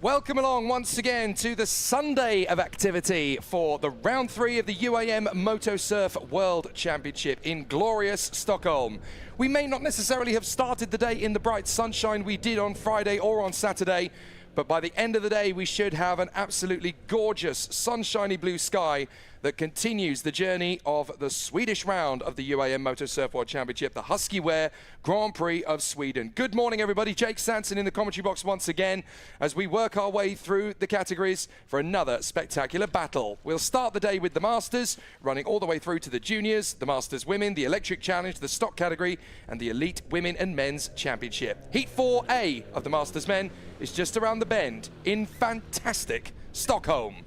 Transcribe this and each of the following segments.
Welcome along once again to the Sunday of activity for the round 3 of the UAM Motosurf World Championship in glorious Stockholm. We may not necessarily have started the day in the bright sunshine we did on Friday or on Saturday, but by the end of the day we should have an absolutely gorgeous sunshiny blue sky that continues the journey of the Swedish round of the UAM Motosurf World Championship, the Huski Grand Prix of Sweden. Good morning everybody, Jake Sanson in the commentary box once again as we work our way through the categories for another spectacular battle. We'll start the day with the Masters, running all the way through to the Juniors, the Masters Women, the Electric Challenge, the Stock category and the Elite Women and Men's Championship. Heat 4A of the Masters Men is just around the bend in fantastic Stockholm.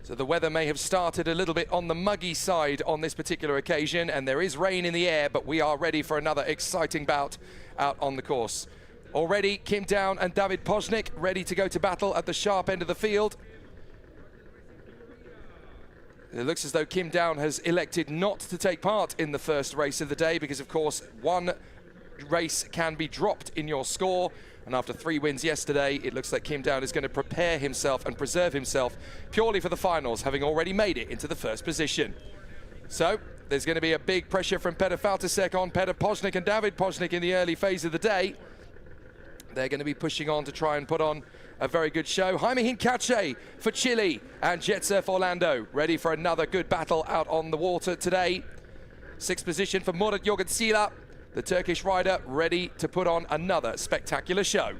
So the weather may have started a little bit on the muggy side on this particular occasion, and there is rain in the air, but we are ready for another exciting bout out on the course. Already, Kim Down and David Poznik ready to go to battle at the sharp end of the field. It looks as though Kim Down has elected not to take part in the first race of the day because, of course, one race can be dropped in your score. And after 3 wins yesterday, it looks like Kim Down is going to prepare himself and preserve himself purely for the finals, having already made it into the first position. So there's going to be a big pressure from Petr Faltasek on Petr Poznik and David Poznik in the early phase of the day. They're going to be pushing on to try and put on a very good show. Jaime Hincache for Chile and Jet Surf Orlando ready for another good battle out on the water today. 6th position for Murat Jorgensila, the Turkish rider, ready to put on another spectacular show.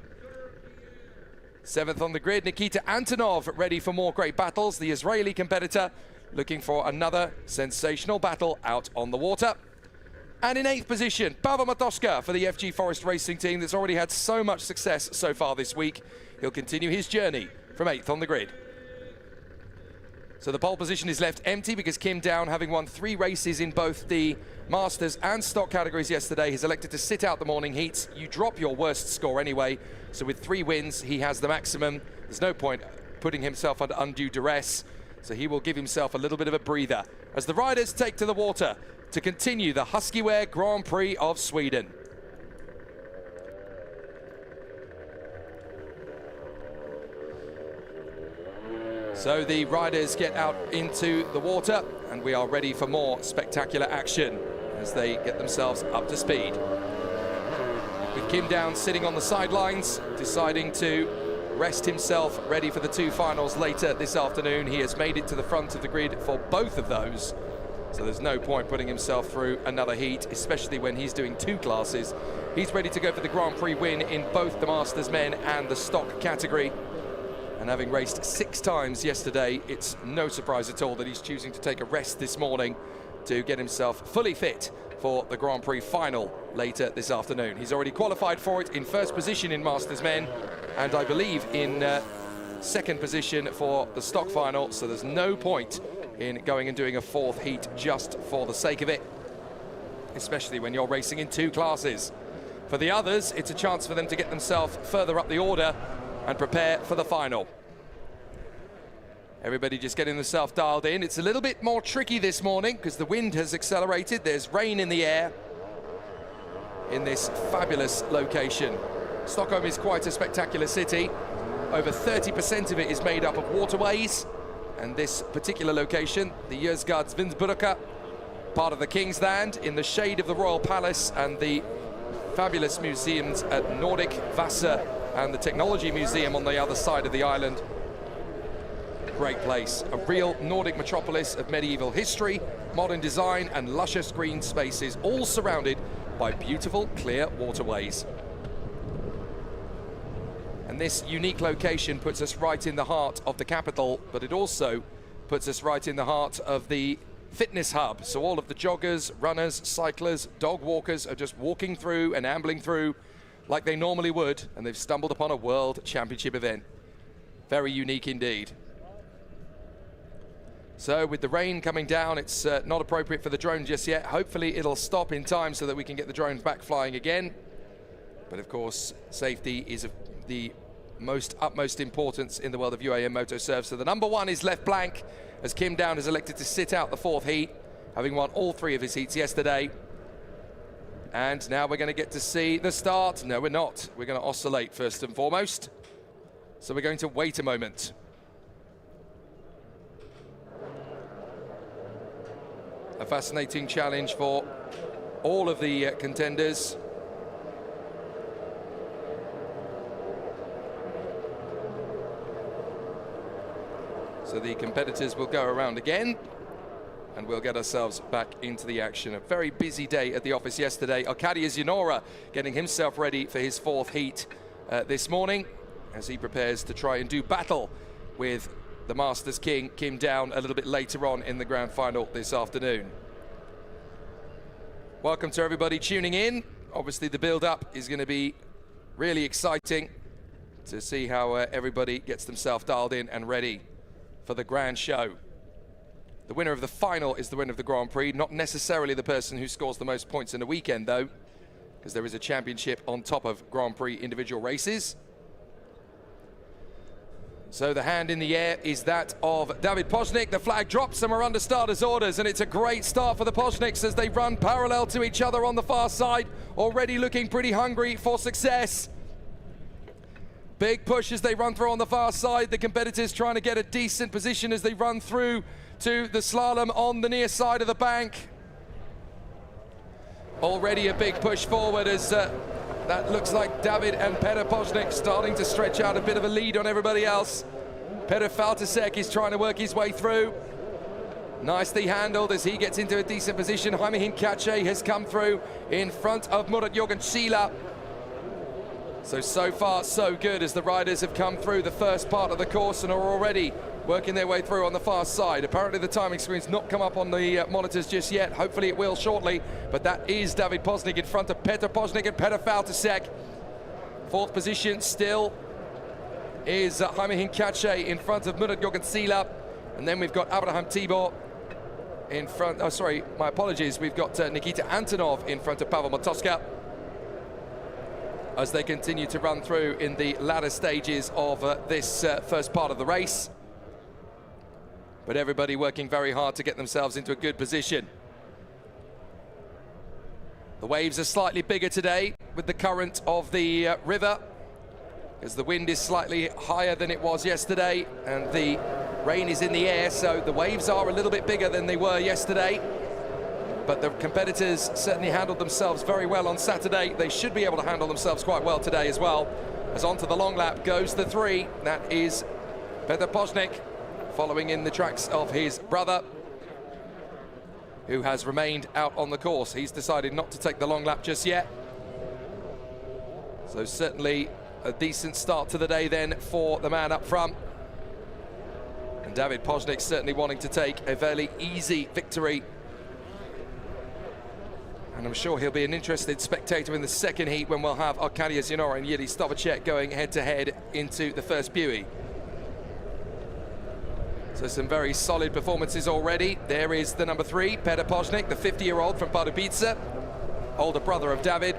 7th on the grid, Nikita Antonov, ready for more great battles. The Israeli competitor looking for another sensational battle out on the water. And in 8th position, Pavel Matoska for the FG Forest Racing team that's already had so much success so far this week. He'll continue his journey from 8th on the grid. So the pole position is left empty because Kim Down, having won 3 races in both the Masters and Stock categories yesterday, has elected to sit out the morning heats. You drop your worst score anyway, so with 3 wins, he has the maximum. There's no point putting himself under undue duress, so he will give himself a little bit of a breather as the riders take to the water to continue the Huski Grand Prix of Sweden. So the riders get out into the water and we are ready for more spectacular action as they get themselves up to speed. With Kim Down sitting on the sidelines, deciding to rest himself, ready for the 2 finals later this afternoon. He has made it to the front of the grid for both of those. So there's no point putting himself through another heat, especially when he's doing 2 classes. He's ready to go for the Grand Prix win in both the Masters Men and the Stock category. And having raced 6 times yesterday, it's no surprise at all that he's choosing to take a rest this morning to get himself fully fit for the Grand Prix final later this afternoon. He's already qualified for it in 1st position in Masters Men, and I believe in 2nd position for the Stock final, so there's no point in going and doing a 4th heat just for the sake of it, especially when you're racing in 2 classes. For the others, it's a chance for them to get themselves further up the order and prepare for the final. Everybody just getting themselves dialed in. It's a little bit more tricky this morning because the wind has accelerated. There's rain in the air in this fabulous location. Stockholm is quite a spectacular city. Over 30% of it is made up of waterways, and this particular location, the Djurgårdsvindsbrücke, part of the King's Land, in the shade of the Royal Palace and the fabulous museums at Nordic Vasa and the Technology Museum on the other side of the island. Great place, a real Nordic metropolis of medieval history, modern design and luscious green spaces, all surrounded by beautiful clear waterways. And this unique location puts us right in the heart of the capital, but it also puts us right in the heart of the fitness hub. So all of the joggers, runners, cyclers, dog walkers are just walking through and ambling through like they normally would, and they've stumbled upon a World Championship event. Very unique indeed. So with the rain coming down, it's not appropriate for the drone just yet. Hopefully it'll stop in time so that we can get the drones back flying again. But of course, safety is of the utmost importance in the world of UAM Motosurf. So the number 1 is left blank as Kim Down has elected to sit out the 4th heat. having won all 3 of his heats yesterday. And now we're going to get to see the start. No, we're not. We're going to oscillate first and foremost. So we're going to wait a moment. A fascinating challenge for all of the contenders. So the competitors will go around again, and we'll get ourselves back into the action. A very busy day at the office yesterday. Arkadiusz Janora getting himself ready for his 4th heat this morning, as he prepares to try and do battle with the Masters King, Kim Down, a little bit later on in the grand final this afternoon. Welcome to everybody tuning in. Obviously the build-up is going to be really exciting to see how everybody gets themselves dialed in and ready for the grand show. The winner of the final is the winner of the Grand Prix, not necessarily the person who scores the most points in a weekend though, because there is a championship on top of Grand Prix individual races. So the hand in the air is that of David Poźnik. The flag drops and we're under starters' orders, and it's a great start for the Poźniks as they run parallel to each other on the far side, already looking pretty hungry for success. Big push as they run through on the far side. The competitors trying to get a decent position as they run through to the slalom on the near side of the bank. Already a big push forward as that looks like David and Petr Poźnik starting to stretch out a bit of a lead on everybody else. Petr Faltasek is trying to work his way through. Nicely handled as he gets into a decent position. Jaime Hincache has come through in front of Murat Jorgenschila. So far, so good as the riders have come through the first part of the course and are already working their way through on the far side. Apparently the timing screen's not come up on the monitors just yet. Hopefully it will shortly, but that is David Poźnik in front of Petr Poźnik and Petr Faltasek. 4th position still is Jaime Hincache in front of Murat Jorgenschila, and then we've got Abraham Tibor in front, oh sorry, my apologies, we've got Nikita Antonov in front of Pavel Matoska, as they continue to run through in the latter stages of this first part of the race. But everybody working very hard to get themselves into a good position. The waves are slightly bigger today with the current of the river, as the wind is slightly higher than it was yesterday and the rain is in the air, so the waves are a little bit bigger than they were yesterday. But the competitors certainly handled themselves very well on Saturday. They should be able to handle themselves quite well today as well. As onto the long lap goes the 3. That is Petr Poźnik, following in the tracks of his brother, who has remained out on the course. He's decided not to take the long lap just yet. So certainly a decent start to the day then for the man up front. And David Poźnik certainly wanting to take a fairly easy victory. And I'm sure he'll be an interested spectator in the second heat when we'll have Arkadiusz Janora and Jiří Stavacek going head-to-head into the first buoy. So some very solid performances already. There is the number 3, Petr Poźnik, the 50-year-old from Pardubice, older brother of David.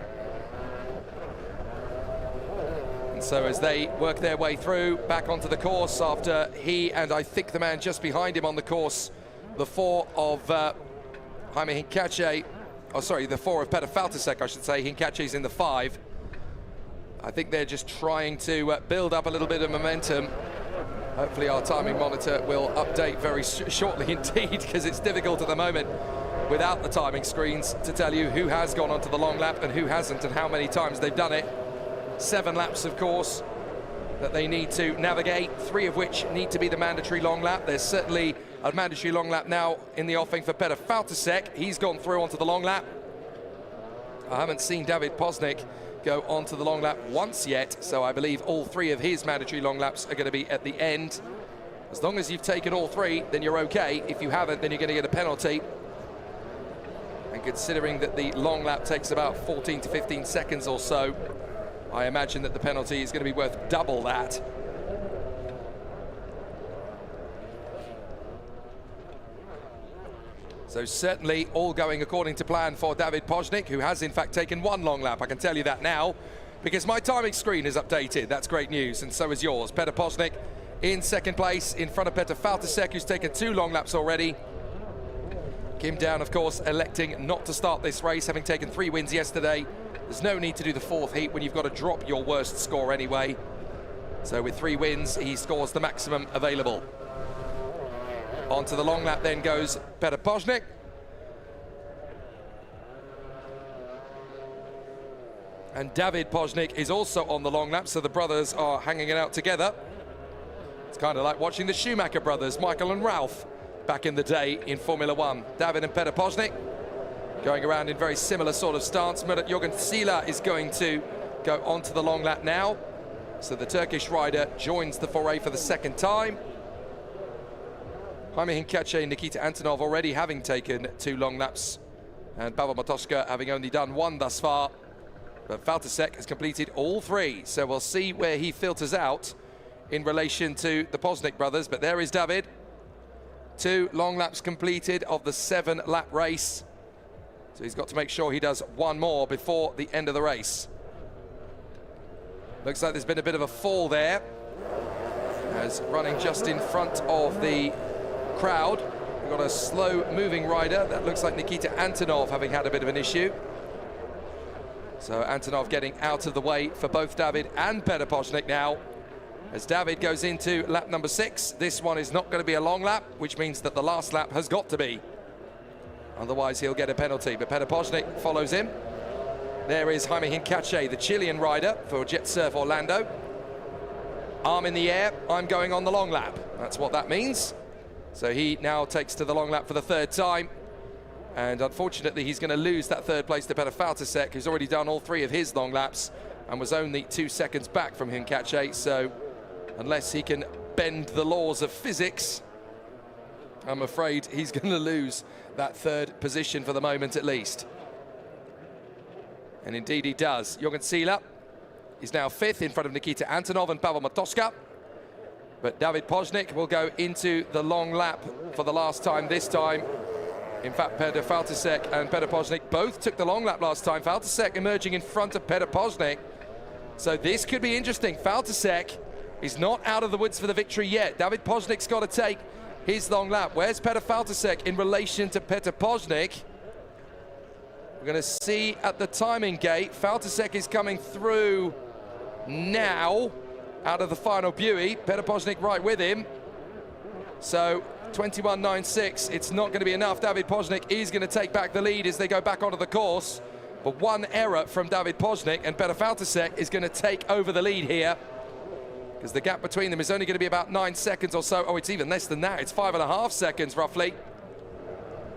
And so as they work their way through back onto the course after he and I think the man just behind him on the course, the 4 of Jaime Hincache, oh sorry, the 4 of Petr Faltasek, I should say. Hincache's in the 5. I think they're just trying to build up a little bit of momentum. Hopefully our timing monitor will update very shortly indeed, because it's difficult at the moment without the timing screens to tell you who has gone onto the long lap and who hasn't and how many times they've done it. 7 laps, of course, that they need to navigate, 3 of which need to be the mandatory long lap. There's certainly a mandatory long lap now in the offing for Petr Faltasek. He's gone through onto the long lap. I haven't seen David Poźnik go onto the long lap once yet, so I believe all 3 of his mandatory long laps are going to be at the end. As long as you've taken all 3, then you're okay. If you haven't, then you're going to get a penalty. And considering that the long lap takes about 14 to 15 seconds or so, I imagine that the penalty is going to be worth double that. So certainly all going according to plan for David Poźnik, who has in fact taken 1 long lap. I can tell you that now, because my timing screen is updated. That's great news, and so is yours. Petr Poźnik in second place in front of Petr Faltasek, who's taken 2 long laps already. Kim Down, of course, electing not to start this race, having taken 3 wins yesterday. There's no need to do the 4th heat when you've got to drop your worst score anyway. So with 3 wins, he scores the maximum available. Onto the long lap then goes Petr Požník. And David Požník is also on the long lap, so the brothers are hanging it out together. It's kind of like watching the Schumacher brothers, Michael and Ralph, back in the day in Formula One. David and Petr Požník going around in very similar sort of stance. Murat Jorgensen is going to go onto the long lap now. So the Turkish rider joins the foray for the 2nd time. Jaime Hincache and Nikita Antonov already having taken 2 long laps, and Pavel Matoška having only done 1 thus far. But Valtasek has completed all 3, so we'll see where he filters out in relation to the Požník brothers. But there is David. 2 long laps completed of the 7-lap race. So he's got to make sure he does 1 more before the end of the race. Looks like there's been a bit of a fall there, as running just in front of the crowd. We've got a slow-moving rider. That looks like Nikita Antonov having had a bit of an issue. So Antonov getting out of the way for both David and Petr Požník now. As David goes into lap number 6, this one is not going to be a long lap, which means that the last lap has got to be. Otherwise, he'll get a penalty. But Petr Požník follows him. There is Jaime Hincache, the Chilean rider for Jet Surf Orlando. Arm in the air, I'm going on the long lap. That's what that means. So he now takes to the long lap for the 3rd time. And unfortunately, he's going to lose that 3rd place to Petr Valtasek, who's already done all 3 of his long laps and was only 2 seconds back from Hincache. So unless he can bend the laws of physics, I'm afraid he's going to lose that 3rd position for the moment at least. And indeed he does. Jorgensen is now 5th in front of Nikita Antonov and Pavel Matoška. But David Požník will go into the long lap for the last time this time. In fact, Petr Valtasek and Petr Požník both took the long lap last time. Valtasek emerging in front of Petr Požník. So this could be interesting. Valtasek is not out of the woods for the victory yet. David Požník's got to take his long lap. Where's Petr Valtasek in relation to Petr Požník? We're going to see at the timing gate. Valtasek is coming through now out of the final buoy. Petr Požník right with him. So 21.96, it's not going to be enough. David Požník is going to take back the lead as they go back onto the course. But 1 error from David Požník and Petr Valtasek is going to take over the lead here, because the gap between them is only going to be about 9 seconds or so. Oh, it's even less than that. It's 5.5 seconds roughly.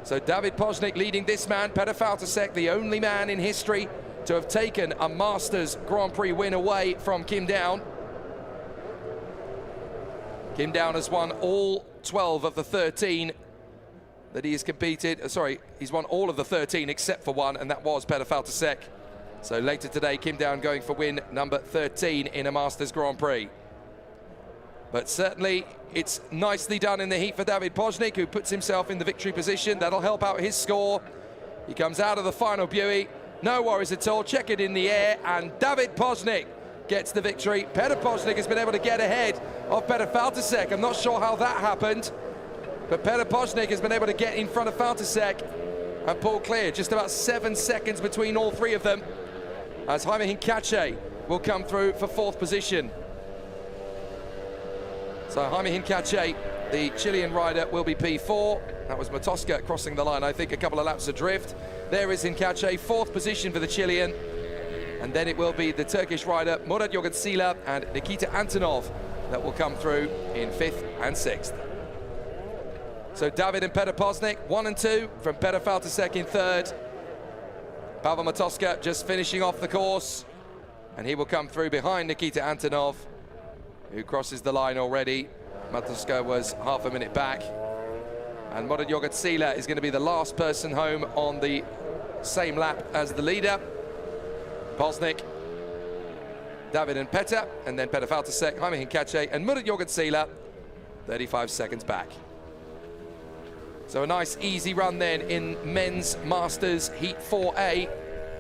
So David Požník leading this man. Petr Valtasek, the only man in history to have taken a Masters Grand Prix win away from Kim Down. Kim Down has won all 12 of the 13 that he has competed. He's won all of the 13 except for 1, and that was Petr Valtasek. So later today, Kim Down going for win number 13 in a Masters Grand Prix. But certainly, it's nicely done in the heat for David Požník, who puts himself in the victory position. That'll help out his score. He comes out of the final buoy. No worries at all. Check it in the air, and David Požník gets the victory. Petr Požník has been able to get ahead of Petr Valtasek. I'm not sure how that happened, but Petr Požník has been able to get in front of Valtasek and pull clear. Just about 7 seconds between all 3 of them, as Jaime Hincache will come through for 4th position. So Jaime Hincache, the Chilean rider, will be P4. That was Matoška crossing the line, I think, a couple of laps adrift. There is Hincache, 4th position for the Chilean. And then it will be the Turkish rider Murat Jorgensen and Nikita Antonov that will come through in 5th and 6th. So David and Petr Požník, 1 and 2 from Petr Valtasek in 3rd. Pavel Matoška just finishing off the course, and he will come through behind Nikita Antonov, who crosses the line already. Matoška was half a minute back. And Murat Jorgensen is going to be the last person home on the same lap as the leader. Požník, David and Petr, and then Petr Valtasek, Jaime Hincache, and Murat Jorgensen, 35 seconds back. So a nice easy run then in men's Masters Heat 4A.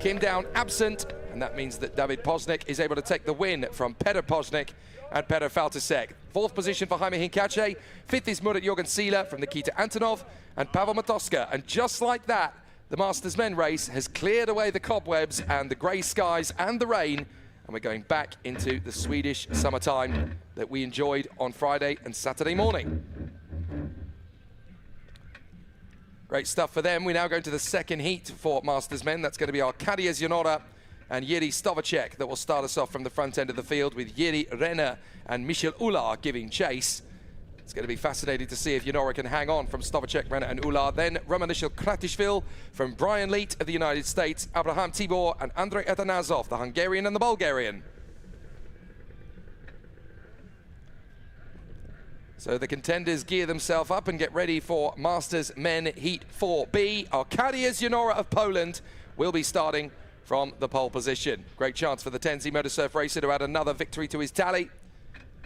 Kim Down absent, And that means that David Poznik is able to take the win from Petr Poznik and Petr Faltasek. Fourth position for Jaime Hincache. Fifth is Murat Jorgen Sila from Nikita Antonov and Pavel Matoska. And just like that, the Masters Men race has cleared away the cobwebs and the grey skies and the rain. And we're going back into the Swedish summertime that we enjoyed on Friday and Saturday morning. Great stuff for them. We now go into the second heat for Masters Men. That's going to be Arkadiusz Janora and Jiří Stovacek that will start us off from the front end of the field, with Jiří Renner and Michal Ular giving chase. It's going to be fascinating to see if Janora can hang on from Stovacek, Renner and Ular. Then Romanishil Kratishvili from Brian Leet of the United States, Abraham Tibor and Andrei Atanasov, the Hungarian and the Bulgarian. So the contenders gear themselves up and get ready for Masters Men Heat 4B. Arkadiusz Janora of Poland will be starting from the pole position. Great chance for the Tenzi Motorsurf racer to add another victory to his tally.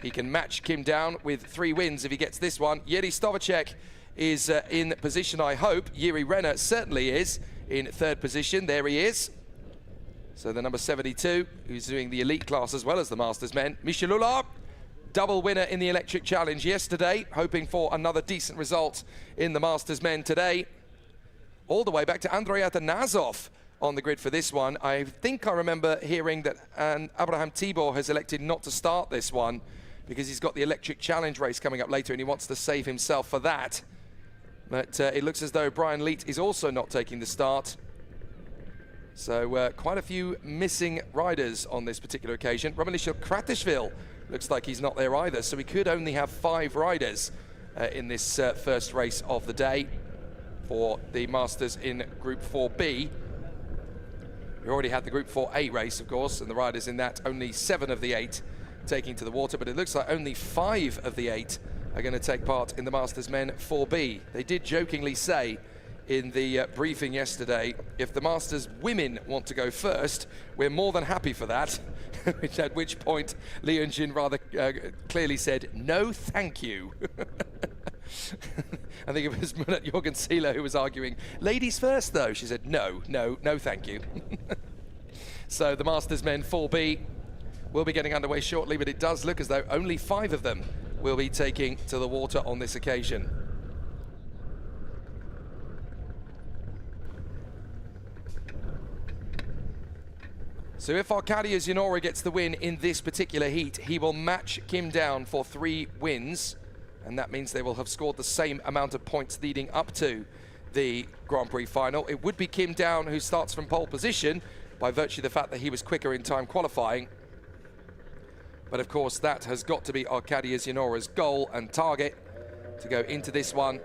He can match Kim Down with 3 wins if he gets this one. Jiří Stovacek is in position, I hope. Jiří Renner certainly is in 3rd position. There he is. So the number 72, who's doing the elite class as well as the Masters Men. Michal Ular, double winner in the Electric Challenge yesterday, hoping for another decent result in the Masters Men today. All the way back to Andrei Atanasov on the grid for this one. I think I remember hearing that Abraham Tibor has elected not to start this one because he's got the Electric Challenge race coming up later and he wants to save himself for that. But it looks as though Brian Leet is also not taking the start. So quite a few missing riders on this particular occasion. Romanishil Kratishvili looks like he's not there either, so we could only have 5 riders in this first race of the day for the Masters in Group 4B. We already had the Group 4A race, of course, and the riders in that, only 7 of the 8 taking to the water, but it looks like only 5 of the 8 are going to take part in the Masters Men 4B. They did jokingly say in the briefing yesterday, if the Masters women want to go first, we're more than happy for that, at which point Leon Jin rather clearly said, no thank you. I think it was Murat Jorgen Sila who was arguing, ladies first though. She said, no thank you. So the Masters Men 4B will be getting underway shortly, but it does look as though only 5 of them will be taking to the water on this occasion. So if Arkadiusz Janora gets the win in this particular heat, he will match Kim Down for 3 wins. And that means they will have scored the same amount of points leading up to the Grand Prix final. It would be Kim Down who starts from pole position by virtue of the fact that he was quicker in time qualifying. But of course, that has got to be Arkadiusz Janora's goal and target to go into this one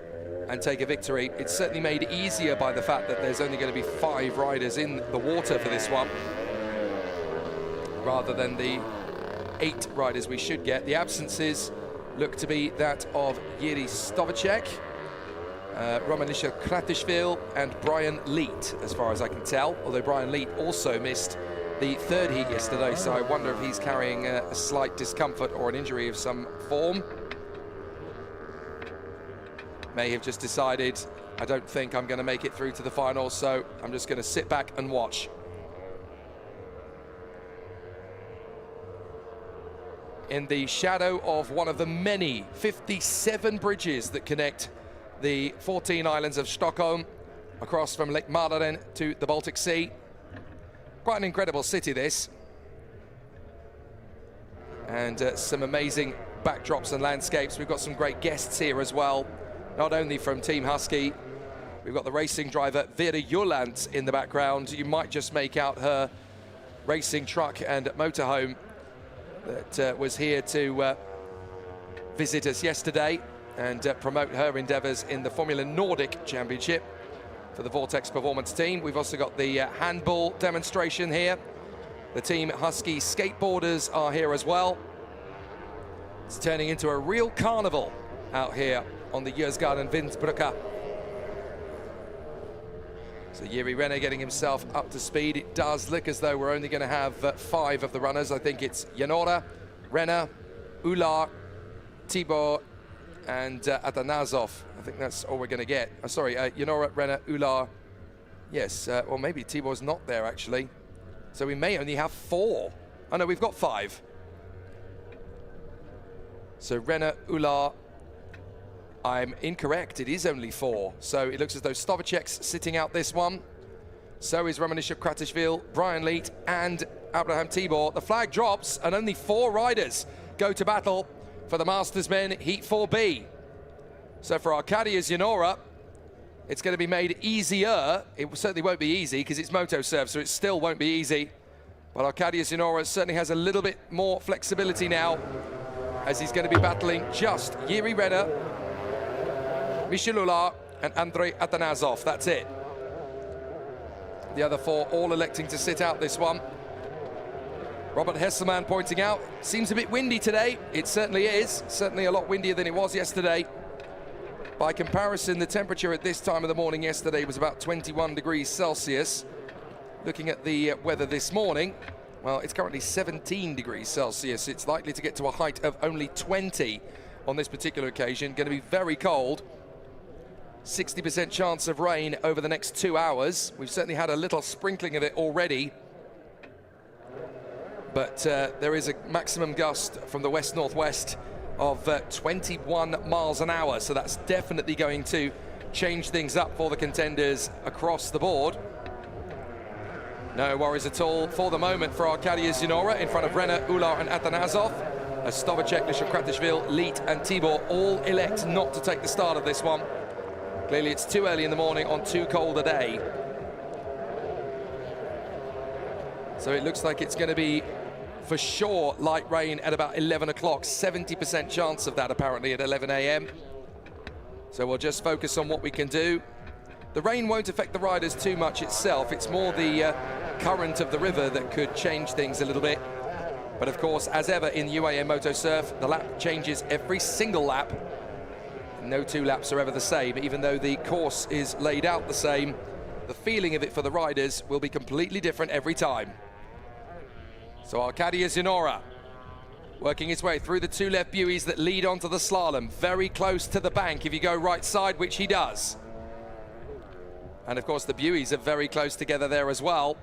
and take a victory. It's certainly made easier by the fact that there's only going to be 5 riders in the water for this one, rather than the 8 riders we should get. The absences look to be that of Jiří Stovacek, Romanishil Kratishvili and Brian Leet, as far as I can tell, although Brian Leet also missed the 3rd heat yesterday, so I wonder if he's carrying a slight discomfort or an injury of some form. May have just decided, I don't think I'm going to make it through to the final, so I'm just going to sit back and watch. In the shadow of one of the many 57 bridges that connect the 14 islands of Stockholm across from Lake Mälaren to the Baltic Sea. Quite an incredible city, this. And some amazing backdrops and landscapes. We've got some great guests here as well, not only from Team Huski. We've got the racing driver Vera Julant in the background. You might just make out her racing truck and motorhome that was here to visit us yesterday and promote her endeavours in the Formula Nordic Championship for the Vortex Performance team. We've also got the handball demonstration here. The Team Huski skateboarders are here as well. It's turning into a real carnival out here on the Djursgården Vindsbrücke. So Jiří Renner getting himself up to speed. It does look as though we're only going to have 5 of the runners. I think it's Janora, Renner, Ular, Tibor, and Atanasov. I think that's all we're going to get. Sorry, Janora, Renner, Ular. Yes, or maybe Tibor's not there actually. So we may only have 4. Oh no, we've got 5. So Renner, Ular, I'm incorrect, it is only 4. So it looks as though Stovacek's sitting out this one. So is Romanisha Kratishvili, Brian Leet and Abraham Tibor. The flag drops and only 4 riders go to battle for the Masters Men Heat 4B. So for Arkadiusz Janora, it's going to be made easier. It certainly won't be easy because it's moto serve, so it still won't be easy. But Arkadiusz Janora certainly has a little bit more flexibility now, as he's going to be battling just Jiri Renner, Michel Ular and Andrei Atanasov. That's it. The other 4 all electing to sit out this one. Robert Hesselman pointing out, seems a bit windy today. It certainly is. Certainly a lot windier than it was yesterday. By comparison, the temperature at this time of the morning yesterday was about 21 degrees Celsius. Looking at the weather this morning, well, it's currently 17 degrees Celsius. It's likely to get to a height of only 20 on this particular occasion. Going to be very cold. 60% chance of rain over the next 2 hours. We've certainly had a little sprinkling of it already. But there is a maximum gust from the west-northwest of 21 miles an hour. So that's definitely going to change things up for the contenders across the board. No worries at all for the moment for Arkadiusz Janora in front of Renner, Ular and Atanasov. As Stovacek, Kratishvili, Leet and Tibor all elect not to take the start of this one. Clearly it's too early in the morning on too cold a day. So it looks like it's going to be, for sure, light rain at about 11 o'clock. 70% chance of that, apparently, at 11 a.m. So we'll just focus on what we can do. The rain won't affect the riders too much itself. It's more the current of the river that could change things a little bit. But of course, as ever in UAE Moto Surf, the lap changes every single lap. No 2 laps are ever the same. Even though the course is laid out the same, the feeling of it for the riders will be completely different every time. So Arkadiusz Janora working his way through the 2 left buoys that lead onto the slalom, very close to the bank if you go right side, which he does. And of course the buoys are very close together there as well.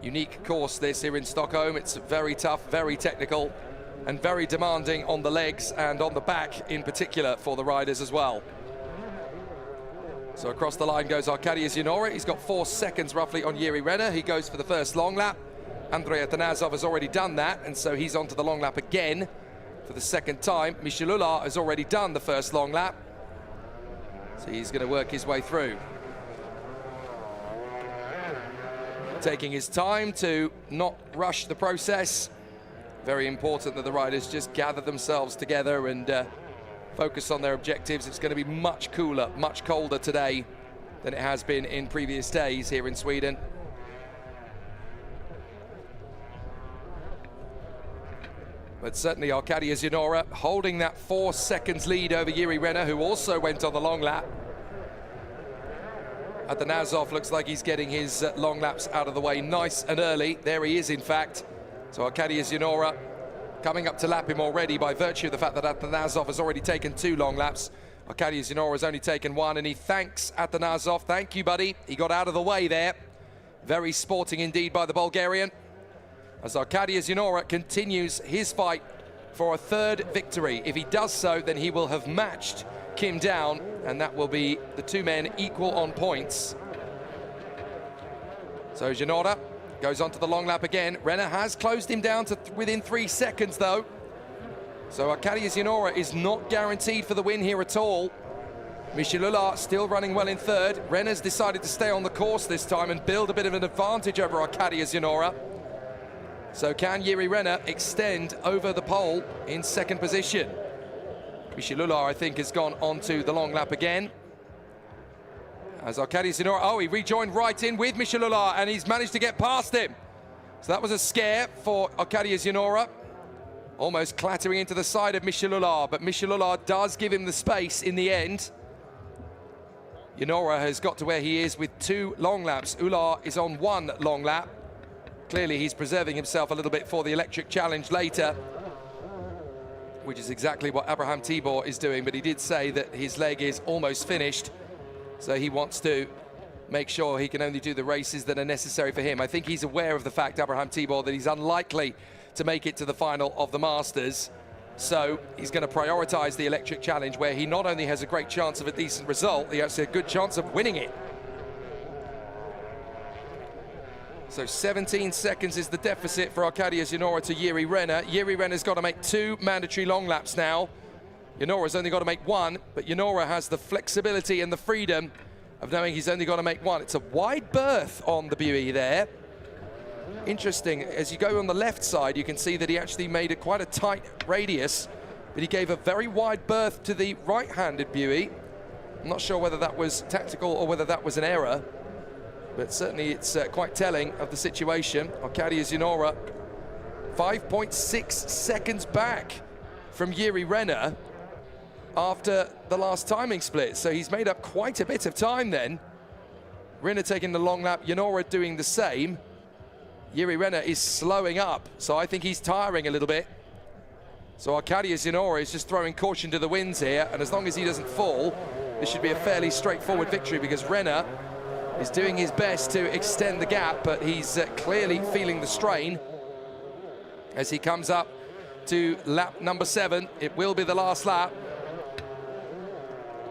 Unique course this here in Stockholm. It's very tough, very technical, and very demanding on the legs and on the back in particular for the riders as well. So across the line goes Arkadiusz Janora. He's got 4 seconds roughly on Jiri Renner. He goes for the first long lap. Andrei Atanasov has already done that, and so he's onto the long lap again for the second time. Michel Ular has already done the first long lap, so he's going to work his way through. Taking his time to not rush the process. Very important that the riders just gather themselves together and focus on their objectives. It's going to be much cooler, much colder today than it has been in previous days here in Sweden. But certainly Arkadiusz Janora holding that 4 seconds lead over Jiri Renner, who also went on the long lap. Atanasov looks like he's getting his long laps out of the way nice and early. There he is, in fact. So Arkadiusz Janora coming up to lap him already by virtue of the fact that Atanasov has already taken 2 long laps. Arkadiusz Janora has only taken 1, and he thanks Atanasov. Thank you, buddy. He got out of the way there. Very sporting indeed by the Bulgarian. As Arkadiusz Janora continues his fight for a 3rd victory. If he does so, then he will have matched Kim down, and that will be the 2 men equal on points. So Janora goes on to the long lap again. Renner has closed him down to within 3 seconds, though. So Arkadiusz Janora is not guaranteed for the win here at all. Michel Ular still running well in 3rd. Renner's decided to stay on the course this time and build a bit of an advantage over Arkadiusz Janora. So can Jiri Renner extend over the pole in 2nd position? Michel Ular, I think, has gone onto the long lap again. As Arkadiusz Janora, oh, he rejoined right in with Michel Ular, and he's managed to get past him. So that was a scare for Arkadiusz Janora. Almost clattering into the side of Michel Ular, but Michel Ular does give him the space in the end. Janora has got to where he is with 2 long laps. Ular is on 1 long lap. Clearly he's preserving himself a little bit for the electric challenge later, which is exactly what Abraham Tibor is doing, but he did say that his leg is almost finished, so he wants to make sure he can only do the races that are necessary for him. I think he's aware of the fact, Abraham Tibor, that he's unlikely to make it to the final of the Masters. So he's going to prioritize the electric challenge, where he not only has a great chance of a decent result, he has a good chance of winning it. So 17 seconds is the deficit for Arkadiusz Janora to Jiri Renner. Jiri Renner's got to make 2 mandatory long laps now. Janora's only got to make 1, but Janora has the flexibility and the freedom of knowing he's only got to make 1. It's a wide berth on the Buey there. Interesting, as you go on the left side, you can see that he actually made quite a tight radius, but he gave a very wide berth to the right-handed Buey. I'm not sure whether that was tactical or whether that was an error, but certainly it's quite telling of the situation. Arkadiusz Janora 5.6 seconds back from Jiri Renner after the last timing split, so he's made up quite a bit of time then. Renner taking the long lap, Janora doing the same. Jiri Renner is slowing up, so I think he's tiring a little bit. So Arkadiusz Janora is just throwing caution to the winds here, and as long as he doesn't fall, this should be a fairly straightforward victory, because Renner is doing his best to extend the gap, but he's clearly feeling the strain as he comes up to lap number 7. It will be the last lap.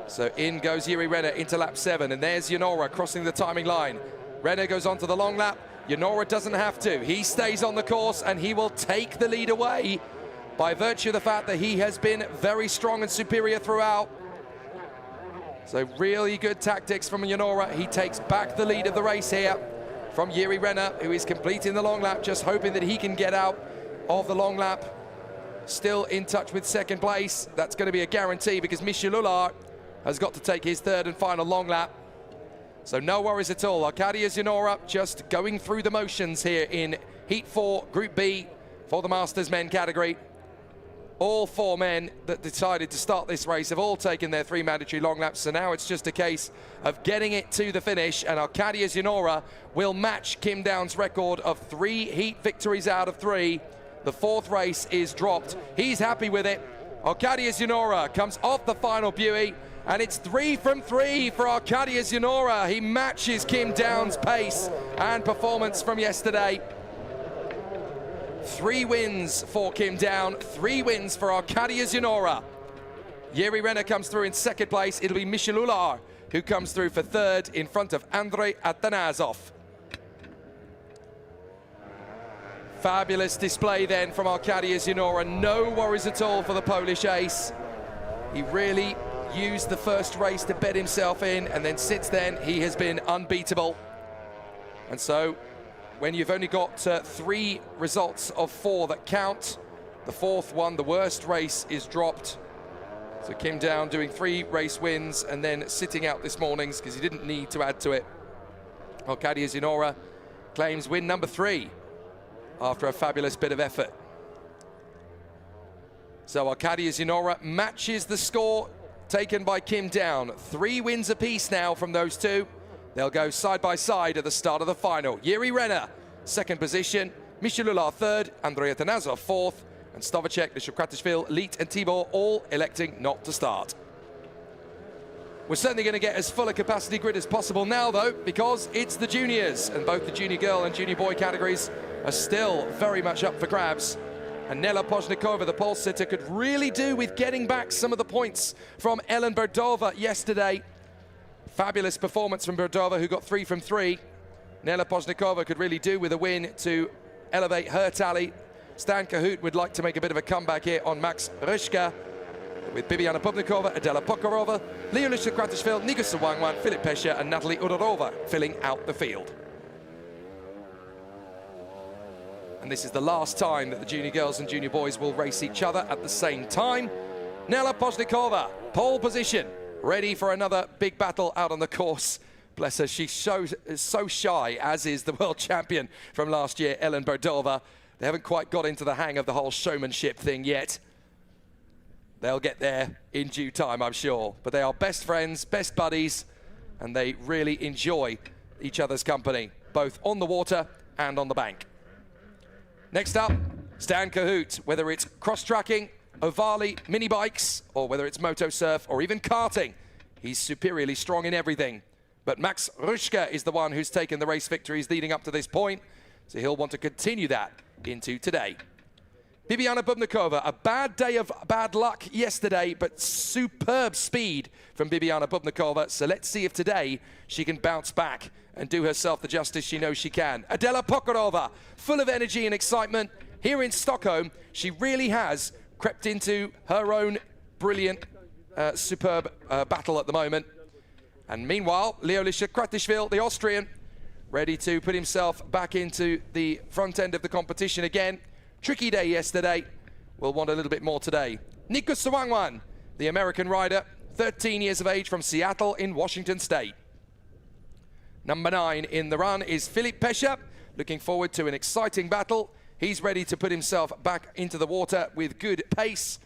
So in goes Jiri Renner into lap 7, and there's Janora crossing the timing line. Renner goes on to the long lap. Janora doesn't have to. He stays on the course, and he will take the lead away by virtue of the fact that he has been very strong and superior throughout. So really good tactics from Janora. He takes back the lead of the race here from Jiri Renner, who is completing the long lap, just hoping that he can get out of the long lap. Still in touch with second place. That's going to be a guarantee, because Michel Ullard has got to take his 3rd and final long lap. So no worries at all. Arkadiusz Janora just going through the motions here in Heat 4, Group B for the Masters men category. All 4 men that decided to start this race have all taken their 3 mandatory long laps, so now it's just a case of getting it to the finish, and Arkadiusz Janora will match Kim Downes' record of 3 heat victories out of 3. The 4th race is dropped. He's happy with it. Arkadiusz Janora comes off the final Buey, and it's 3 from 3 for Arkadiusz Janora. He matches Kim Downes' pace and performance from yesterday. 3 wins for Kim Downes, 3 wins for Arkadiusz Janora. Jiri Renner comes through in 2nd place. It'll be Michel Ullard who comes through for 3rd in front of Andrei Atanasov. Fabulous display then from Arkadiusz Janora. No worries at all for the Polish ace. He really used the first race to bed himself in, and then since then he has been unbeatable. And so when you've only got 3 results of 4 that count, the 4th one, the worst race, is dropped. So Kim Downes doing 3 race wins and then sitting out this morning's because he didn't need to add to it. Arkadiusz Janora claims win number 3 after a fabulous bit of effort. So Arkadiusz Janora matches the score taken by Kim Downes. 3 wins apiece now from those 2. They'll go side by side at the start of the final. Jiri Renner, 2nd position. Michel Ullard, 3rd. Andrei Atanasov, 4th. And Stovacek, Lishukratishvili, Leet and Tibor all electing not to start. We're certainly going to get as full a capacity grid as possible now, though, because it's the juniors. And both the junior girl and junior boy categories are still very much up for grabs. And Nela Pozhnikova, the pole sitter, could really do with getting back some of the points from Ellen Berdova yesterday. Fabulous performance from Berdova, who got 3 from 3. Nela Pozhnikova could really do with a win to elevate her tally. Stan Cahoot would like to make a bit of a comeback here on Max Ryschka, with Bibiana Pubnikova, Adela Pokarova, Leo Lishukratishvili, Niga Sawangwan, Filip Pesha and Natalie Udorova filling out the field. And this is the last time that the junior girls and junior boys will race each other at the same time. Nela Pozhnikova, pole position, ready for another big battle out on the course. Bless her, she's so shy, as is the world champion from last year, Ellen Berdova. They haven't quite got into the hang of the whole showmanship thing yet. They'll get there in due time, I'm sure. But they are best friends, best buddies, and they really enjoy each other's company, both on the water and on the bank. Next up, Stan Cahoot, whether it's cross-tracking, Ovali, mini-bikes, or whether it's moto surf or even karting, he's superiorly strong in everything. But Max Ruschka is the one who's taken the race victories leading up to this point, so he'll want to continue that into today. Bibiana Bubnikova, a bad day of bad luck yesterday, but superb speed from Bibiana Bubnikova. So let's see if today she can bounce back and do herself the justice she knows she can. Adela Pokorova, full of energy and excitement. Here in Stockholm, she really has crept into her own brilliant, superb battle at the moment. And meanwhile, Leolisha Kratishvili, the Austrian, ready to put himself back into the front end of the competition again. Tricky day yesterday. We'll want a little bit more today. Nico Sawangwan, the American rider, 13 years of age from Seattle in Washington State. Number 9 in the run is Philippe Pesha. Looking forward to an exciting battle. He's ready to put himself back into the water with good pace.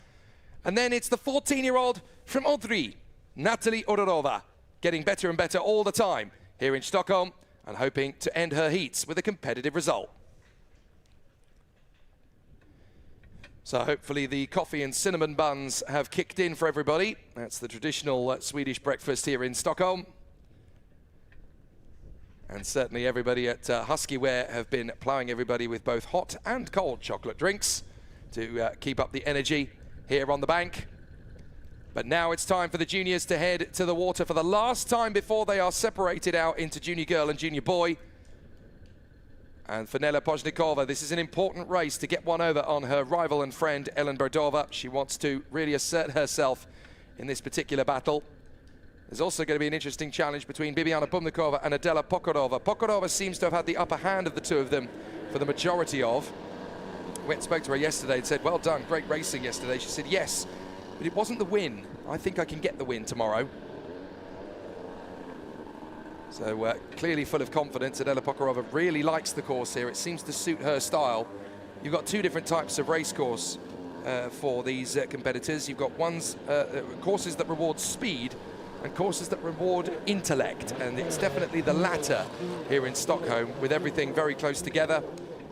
And then it's the 14-year-old from Odry, Natalie Odorova, getting better and better all the time here in Stockholm and hoping to end her heats with a competitive result. So hopefully the coffee and cinnamon buns have kicked in for everybody. That's the traditional Swedish breakfast here in Stockholm. And certainly everybody at Huski have been ploughing everybody with both hot and cold chocolate drinks to keep up the energy here on the bank. But now it's time for the juniors to head to the water for the last time before they are separated out into junior girl and junior boy. And for Nela Pozhnikova, this is an important race to get one over on her rival and friend, Ellen Berdova. She wants to really assert herself in this particular battle. There's also going to be an interesting challenge between Bibiana Bubnikova and Adela Pokorova. Pokorova seems to have had the upper hand of the two of them for the majority of. We spoke to her yesterday and said, well done, great racing yesterday. She said, yes, but it wasn't the win. I think I can get the win tomorrow. So clearly full of confidence. Adela Pokorova really likes the course here. It seems to suit her style. You've got two different types of race course for these competitors. You've got courses that reward speed and courses that reward intellect. And it's definitely the latter here in Stockholm, with everything very close together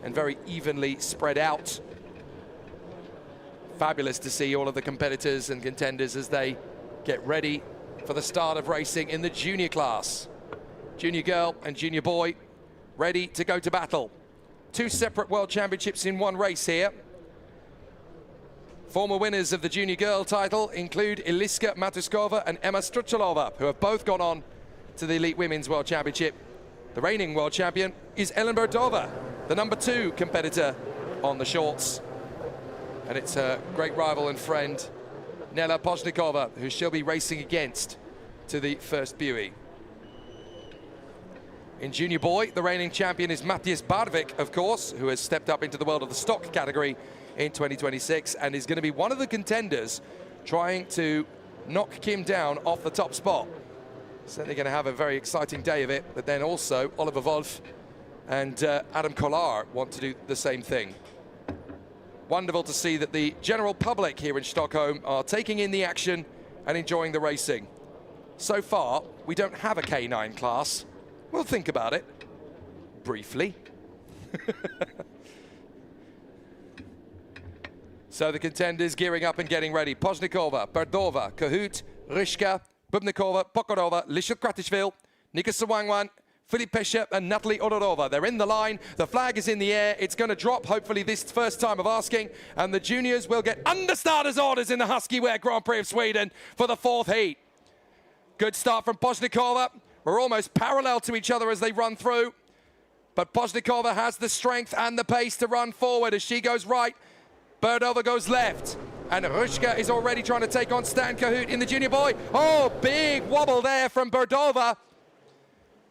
and very evenly spread out. Fabulous to see all of the competitors and contenders as they get ready for the start of racing in the junior class. Junior girl and junior boy ready to go to battle. Two separate world championships in one race here. Former winners of the junior girl title include Iliska Matuskova and Emma Struchalova, who have both gone on to the Elite Women's World Championship. The reigning world champion is Ellen Berdova, the number 2 competitor on the shorts. And it's her great rival and friend, Nela Pozhnikova, who she'll be racing against to the first buoy. In junior boy, the reigning champion is Matthias Barvik, of course, who has stepped up into the world of the stock category in 2026 and is going to be one of the contenders trying to knock Kim down off the top spot. Certainly going to have a very exciting day of it, but then also Oliver Wolf and Adam Kollar want to do the same thing. Wonderful to see that the general public here in Stockholm are taking in the action and enjoying the racing. So far, we don't have a K9 class. We'll think about it, briefly. So the contenders gearing up and getting ready. Pozhnikova, Berdova, Kahut, Ruschka, Bubnikova, Pokorova, Lisha Kratishvili, Nika Sawangwan, Philippe Pesha and Natalie Odorova. They're in the line. The flag is in the air. It's going to drop, hopefully, this first time of asking. And the juniors will get understarters orders in the Huski Grand Prix of Sweden for the 4th heat. Good start from Pozhnikova. We're almost parallel to each other as they run through. But Pozhnikova has the strength and the pace to run forward as she goes right. Berdova goes left. And Ruschka is already trying to take on Stan Kahut in the junior boy. Oh, big wobble there from Berdova.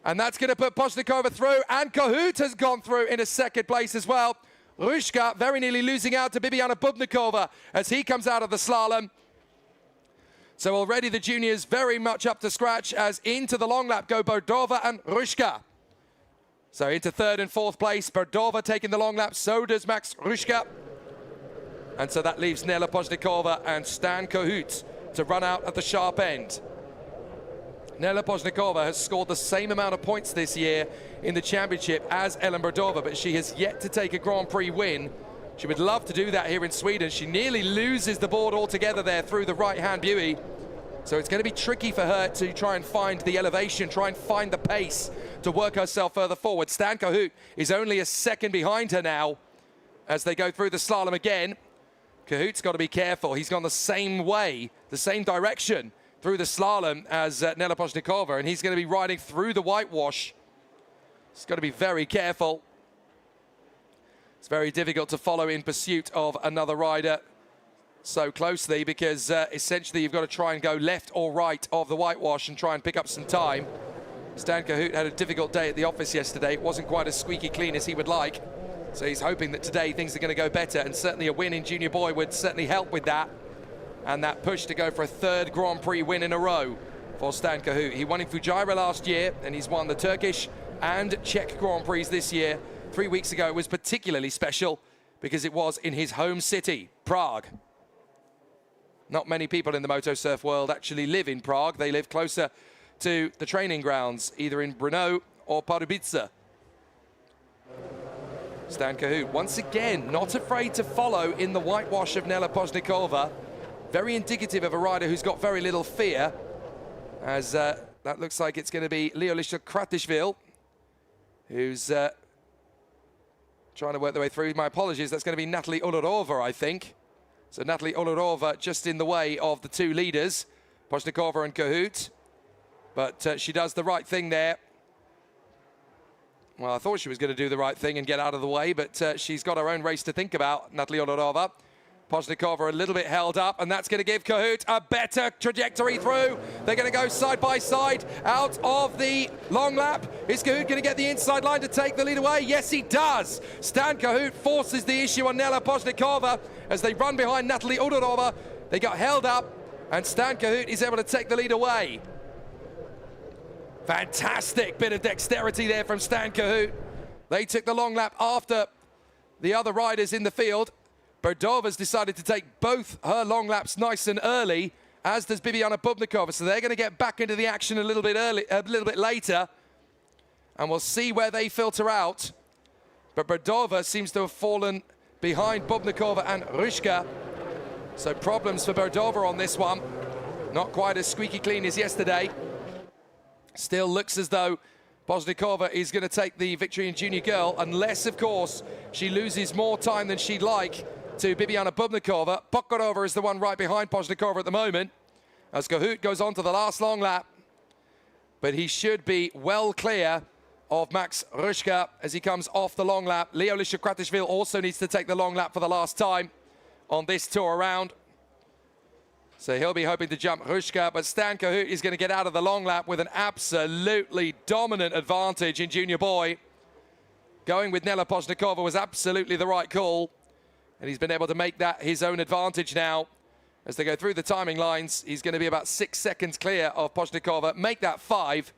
And that's going to put Pozhnikova through. And Kahut has gone through in a 2nd place as well. Ruschka very nearly losing out to Bibiana Bubnikova as he comes out of the slalom. So already the juniors very much up to scratch as into the long lap go Berdova and Ruschka. So into 3rd and 4th place, Berdova taking the long lap, so does Max Ruschka. And so that leaves Nela Pozhnikova and Stan Kahut to run out at the sharp end. Nela Pozhnikova has scored the same amount of points this year in the championship as Ellen Berdova, but she has yet to take a Grand Prix win. She would love to do that here in Sweden. She nearly loses the board altogether there through the right-hand buoy. So it's going to be tricky for her to try and find the elevation, try and find the pace to work herself further forward. Stan Cahoot is only a second behind her now as they go through the slalom again. Cahoot's got to be careful. He's gone the same way, the same direction through the slalom as Nela Pozhnikova, and he's going to be riding through the whitewash. He's got to be very careful. It's very difficult to follow in pursuit of another rider so closely because essentially you've got to try and go left or right of the whitewash and try and pick up some time. Stan Cahoot had a difficult day at the office yesterday. It wasn't quite as squeaky clean as he would like. So he's hoping that today things are going to go better, and certainly a win in Junior Boy would certainly help with that. And that push to go for a third Grand Prix win in a row for Stan Cahoot. He won in Fujairah last year, and he's won the Turkish and Czech Grand Prix this year. 3 weeks ago it was particularly special because it was in his home city, Prague. Not many people in the motosurf world actually live in Prague. They live closer to the training grounds, either in Brno or Pardubice. Stan Cahoot, once again, not afraid to follow in the whitewash of Nela Pozhnikova. Very indicative of a rider who's got very little fear, as that looks like it's going to be Leolisha Kratishvili, who's trying to work their way through. My apologies, that's going to be Natalie Ulorova, I think. So Natalie Ulorova just in the way of the two leaders, Pozhnikova and Cahoot. But she does the right thing there. Well, I thought she was going to do the right thing and get out of the way, but she's got her own race to think about, Natalie Ulorova. Pozhnikova a little bit held up, and that's going to give Cahoot a better trajectory through. They're going to go side by side out of the long lap. Is Cahoot going to get the inside line to take the lead away? Yes, he does. Stan Cahoot forces the issue on Nela Pozhnikova as they run behind Natalie Ulorova. They got held up, and Stan Cahoot is able to take the lead away. Fantastic bit of dexterity there from Stan Cahoot. They took the long lap after the other riders in the field. Berdova's decided to take both her long laps nice and early, as does Bibiana Bubnikova. So they're going to get back into the action a little bit later, and we'll see where they filter out. But Berdova seems to have fallen behind Bubnikova and Rushka. So problems for Berdova on this one. Not quite as squeaky clean as yesterday. Still looks as though Pozhnikova is going to take the victory in Junior Girl, unless, of course, she loses more time than she'd like to Bibiana Bubnikova. Pokorova is the one right behind Pozhnikova at the moment, as Cahoot goes on to the last long lap. But he should be well clear of Max Rushka as he comes off the long lap. Leolisha Kratishvili also needs to take the long lap for the last time on this tour around. So he'll be hoping to jump Rushka, but Stan Cahoot is going to get out of the long lap with an absolutely dominant advantage in Junior Boy. Going with Nela Pozhnikova was absolutely the right call, and he's been able to make that his own advantage now. As they go through the timing lines, he's going to be about 6 seconds clear of Pozhnikova, make that 5.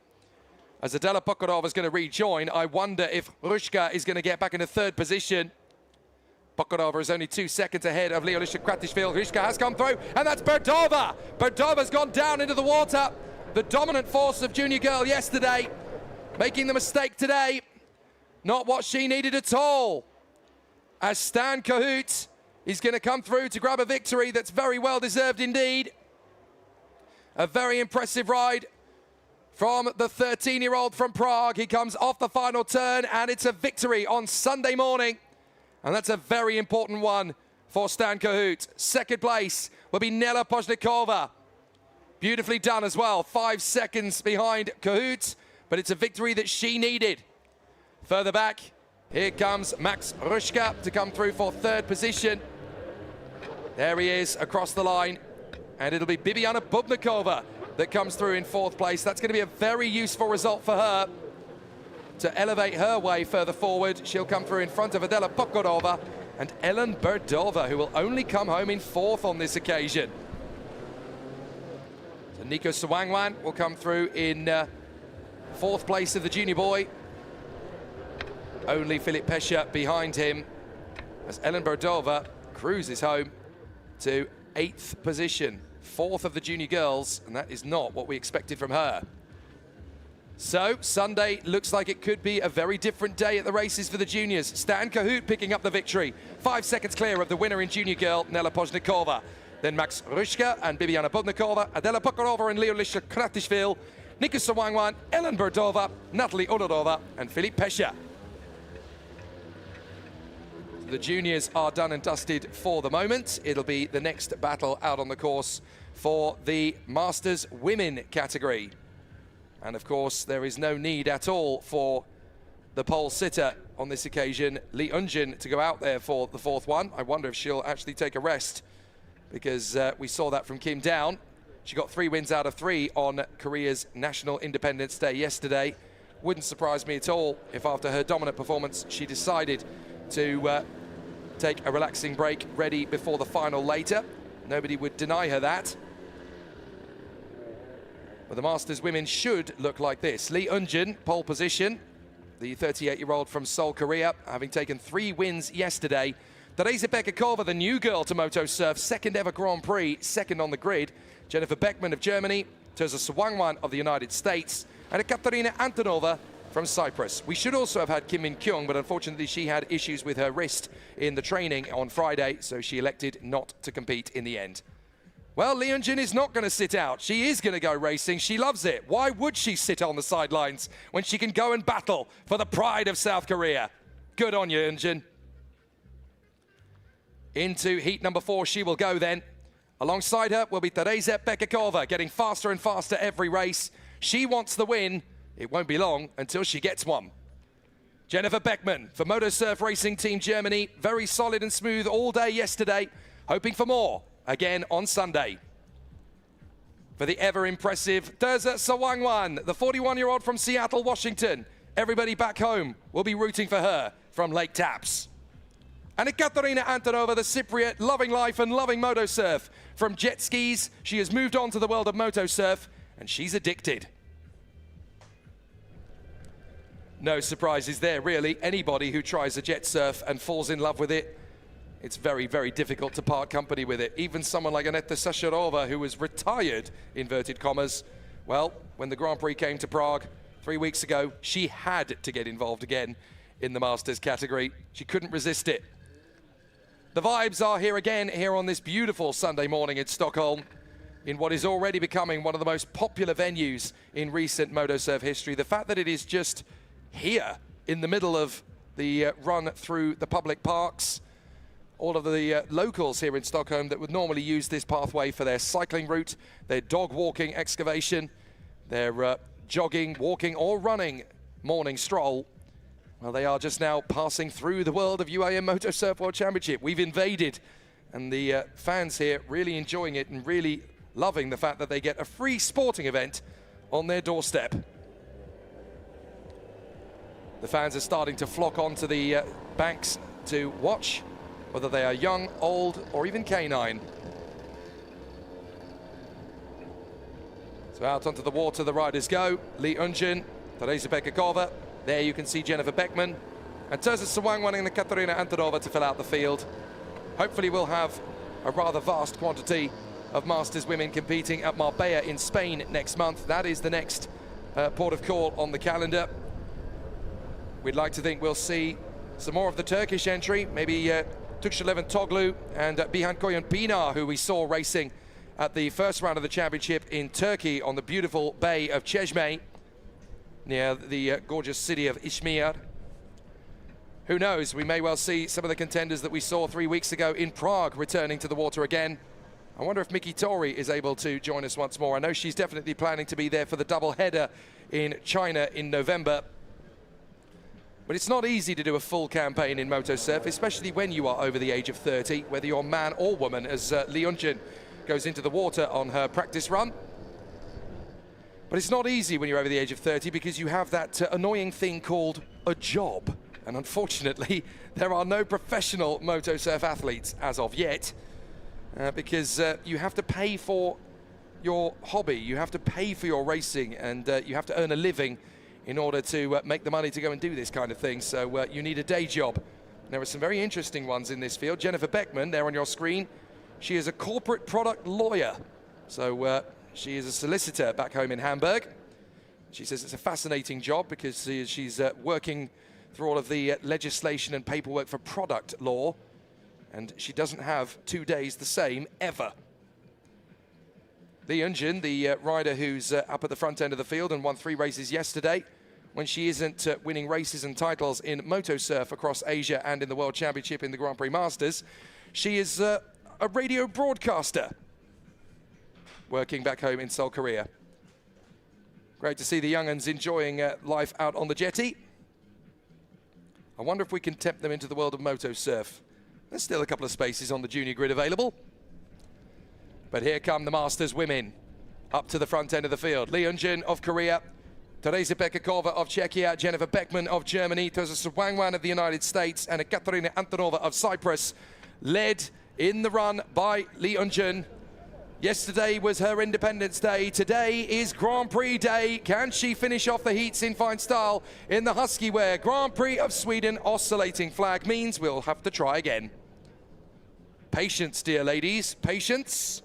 As Adela Pokorova is going to rejoin, I wonder if Rushka is going to get back into third position. Pokorova is only 2 seconds ahead of Leolisha Kratishvili. Rushka has come through, and that's Berdova. Berdova's gone down into the water. The dominant force of Junior Girl yesterday, making the mistake today. Not what she needed at all. As Stan Cahoot is going to come through to grab a victory that's very well deserved indeed. A very impressive ride from the 13-year-old from Prague. He comes off the final turn, and it's a victory on Sunday morning. And that's a very important one for Stan Cahoot. Second place will be Nela Pozhnikova. Beautifully done as well. 5 seconds behind Cahoot, but it's a victory that she needed. Further back, here comes Max Rushka to come through for third position. There he is across the line. And it'll be Bibiana Bubnikova that comes through in fourth place. That's going to be a very useful result for her to elevate her way further forward. She'll come through in front of Adela Pokorova and Ellen Berdova, who will only come home in fourth on this occasion. So Nico Sawangwan will come through in fourth place of the Junior Boy. Only Filip Pesha behind him, as Ellen Berdova cruises home to 8th position, 4th of the Junior Girls, and that is not what we expected from her. So Sunday looks like it could be a very different day at the races for the juniors. Stan Cahoot picking up the victory, 5 seconds clear of the winner in Junior Girl, Nela Pozhnikova. Then Max Rushka and Bibiana Bodnikova, Adela Pokorova and Leolisha Kratishvili, Nika Sawangwan, Ellen Berdova, Natalie Odorova and Filip Pesha. The juniors are done and dusted for the moment. It'll be the next battle out on the course for the Masters Women category. And of course, there is no need at all for the pole sitter on this occasion, Lee Eunjin, to go out there for the fourth one. I wonder if she'll actually take a rest, because we saw that from Kim Down. She got 3 wins out of 3 on Korea's National Independence Day yesterday. Wouldn't surprise me at all if after her dominant performance, she decided to take a relaxing break ready before the final later. Nobody would deny her that. But the Masters women should look like this. Lee Eunjin, pole position. The 38-year-old from Seoul, Korea, having taken 3 wins yesterday. Teresa Bekakova, the new girl to Moto Surf, second ever Grand Prix, second on the grid. Jennifer Beckman of Germany, Terza Sawangwan of the United States, and Ekaterina Antonova from Cyprus. We should also have had Kim Min-kyung, but unfortunately she had issues with her wrist in the training on Friday, so she elected not to compete in the end. Well, Lee Eunjin is not going to sit out. She is going to go racing. She loves it. Why would she sit on the sidelines when she can go and battle for the pride of South Korea? Good on you, Eunjin. Into heat number 4 she will go then. Alongside her will be Teresa Bekakova, getting faster and faster every race. She wants the win. It won't be long until she gets one. Jennifer Beckman for Moto Surf Racing Team Germany. Very solid and smooth all day yesterday. Hoping for more again on Sunday. For the ever-impressive Terza Sawangwan, the 41-year-old from Seattle, Washington. Everybody back home will be rooting for her from Lake Tapps. And Ekaterina Antonova, the Cypriot, loving life and loving Moto Surf. From jet skis, she has moved on to the world of Moto Surf, and she's addicted. No surprises there, really. Anybody who tries a jet surf and falls in love with it, it's very, very difficult to part company with it. Even someone like Aneta Sasharova, who was retired, inverted commas, well, when the Grand Prix came to Prague 3 weeks ago, she had to get involved again in the Masters category. She couldn't resist it. The vibes are here again, here on this beautiful Sunday morning in Stockholm, in what is already becoming one of the most popular venues in recent Moto Surf history. The fact that it is just here in the middle of the run through the public parks, all of the locals here in Stockholm that would normally use this pathway for their cycling route, their dog walking excavation, their jogging, walking or running morning stroll. Well, they are just now passing through the world of UAM Moto Surf World Championship. We've invaded, and the fans here really enjoying it and really loving the fact that they get a free sporting event on their doorstep. The fans are starting to flock onto the banks to watch, whether they are young, old, or even canine. So out onto the water the riders go. Lee Eunjin, Teresa Bekakova. There you can see Jennifer Beckman and Terza Sawangwan and Ekaterina Antonova to fill out the field. Hopefully we'll have a rather vast quantity of Masters women competing at Marbella in Spain next month. That is the next port of call on the calendar. We'd like to think we'll see some more of the Turkish entry, maybe Tukshilevan Toglu and Bihan Koyan Pinar, who we saw racing at the first round of the championship in Turkey on the beautiful bay of Çeşme, near the gorgeous city of Izmir. Who knows, we may well see some of the contenders that we saw 3 weeks ago in Prague returning to the water again. I wonder if Miki Tori is able to join us once more. I know she's definitely planning to be there for the double header in China in November. But it's not easy to do a full campaign in Moto Surf, especially when you are over the age of 30, whether you're man or woman, as Lee Eunjin goes into the water on her practice run. But it's not easy when you're over the age of 30 because you have that annoying thing called a job. And unfortunately, there are no professional Moto Surf athletes as of yet, because you have to pay for your hobby, you have to pay for your racing, and you have to earn a living in order to make the money to go and do this kind of thing. So you need a day job. There are some very interesting ones in this field. Jennifer Beckman, there on your screen, she is a corporate product lawyer. So she is a solicitor back home in Hamburg. She says it's a fascinating job because she's working through all of the legislation and paperwork for product law, and she doesn't have 2 days the same ever. Lee Eunjin, the rider who's up at the front end of the field and won 3 races yesterday, when she isn't winning races and titles in Moto Surf across Asia and in the World Championship in the Grand Prix Masters, she is a radio broadcaster working back home in Seoul, Korea. Great to see the young uns enjoying life out on the jetty. I wonder if we can tempt them into the world of Moto Surf. There's still a couple of spaces on the junior grid available. But here come the Masters women up to the front end of the field. Lee Eunjin of Korea, Teresa Bekakova of Czechia, Jennifer Beckman of Germany, Teresa Sawangwan of the United States, and Ekaterina Antonova of Cyprus, led in the run by Lee Eunjin. Yesterday was her Independence Day. Today is Grand Prix Day. Can she finish off the heats in fine style in the Huski wear? Grand Prix of Sweden oscillating flag means we'll have to try again. Patience, dear ladies, patience.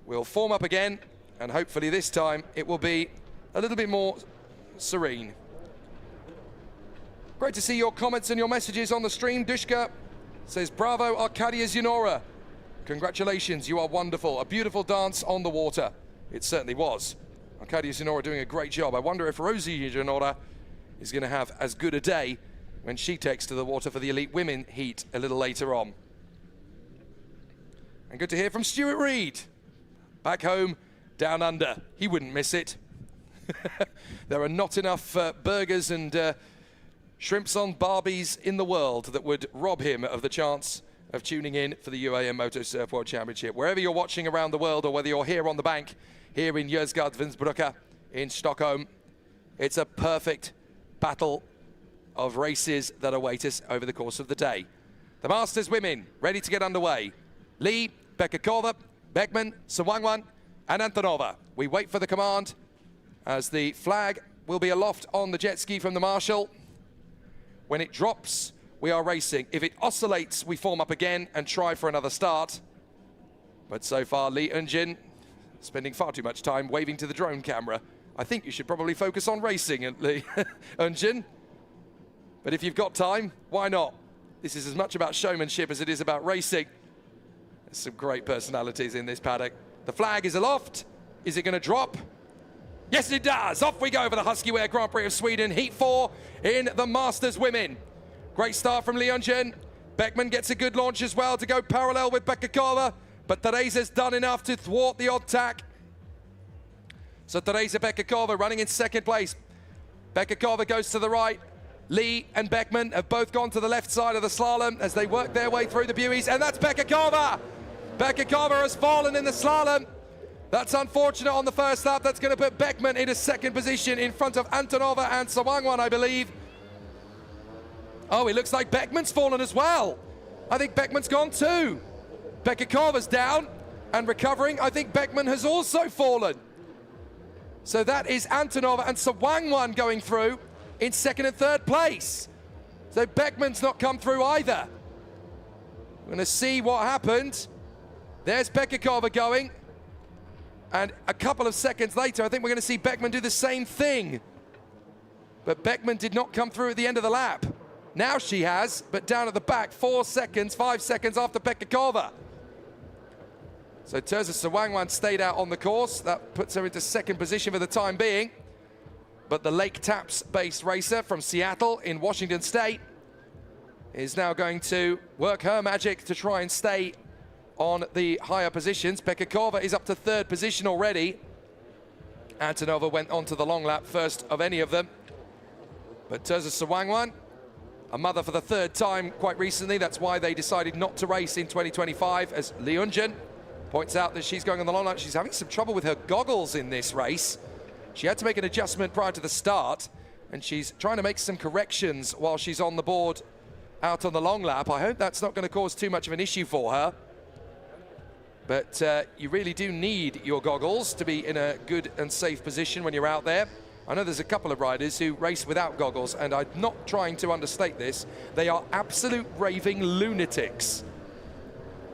We'll form up again, and hopefully this time it will be a little bit more serene. Great to see your comments and your messages on the stream. Dushka says, bravo, Arkadia Zinora. Congratulations, you are wonderful. A beautiful dance on the water. It certainly was. Arkadia Zinora doing a great job. I wonder if Rosie Zinora is going to have as good a day when she takes to the water for the Elite Women heat a little later on. And good to hear from Stuart Reed. Back home, down under. He wouldn't miss it. There are not enough burgers and shrimps on barbies in the world that would rob him of the chance of tuning in for the UAM Moto Surf World Championship. Wherever you're watching around the world, or whether you're here on the bank, here in Jøsgårdsvindsbrücke in Stockholm, it's a perfect battle of races that await us over the course of the day. The Masters women ready to get underway. Lee, Bekakova, Beckman, Sawangwan, and Antonova. We wait for the command as the flag will be aloft on the jet ski from the marshal. When it drops, we are racing. If it oscillates, we form up again and try for another start. But so far, Lee Eunjin spending far too much time waving to the drone camera. I think you should probably focus on racing, Lee Eunjin. But if you've got time, why not? This is as much about showmanship as it is about racing. There's some great personalities in this paddock. The flag is aloft. Is it going to drop? Yes, it does. Off we go for the Huski Wear Grand Prix of Sweden. Heat 4 in the Masters women. Great start from Lee Eunjin. Beckman gets a good launch as well to go parallel with Bekakova, but Teresa's done enough to thwart the odd tack. So Teresa Bekakova running in second place. Bekakova goes to the right. Lee and Beckman have both gone to the left side of the slalom as they work their way through the buoys, and that's Bekakova. Bekakova has fallen in the slalom. That's unfortunate on the first lap. That's going to put Beckman in a second position in front of Antonova and Sawangwan, I believe. Oh, it looks like Beckman's fallen as well. I think Beckman's gone too. Bekakova's down and recovering. I think Beckman has also fallen. So that is Antonova and Sawangwan going through in second and third place. So Beckman's not come through either. We're going to see what happened. There's Bekakova going. And a couple of seconds later, I think we're going to see Beckman do the same thing. But Beckman did not come through at the end of the lap. Now she has, but down at the back, 4 seconds, 5 seconds after Bekakova. So Teresa Sawangwan stayed out on the course. That puts her into second position for the time being. But the Lake Taps-based racer from Seattle in Washington State is now going to work her magic to try and stay on the higher positions. Bekakova is up to third position already. Antonova went on to the long lap first of any of them. But Teresa Sawangwan, a mother for the third time quite recently. That's why they decided not to race in 2025, as Lee Eunjin points out that she's going on the long lap. She's having some trouble with her goggles in this race. She had to make an adjustment prior to the start, and she's trying to make some corrections while she's on the board out on the long lap. I hope that's not going to cause too much of an issue for her. But you really do need your goggles to be in a good and safe position when you're out there. I know there's a couple of riders who race without goggles, and I'm not trying to understate this. They are absolute raving lunatics.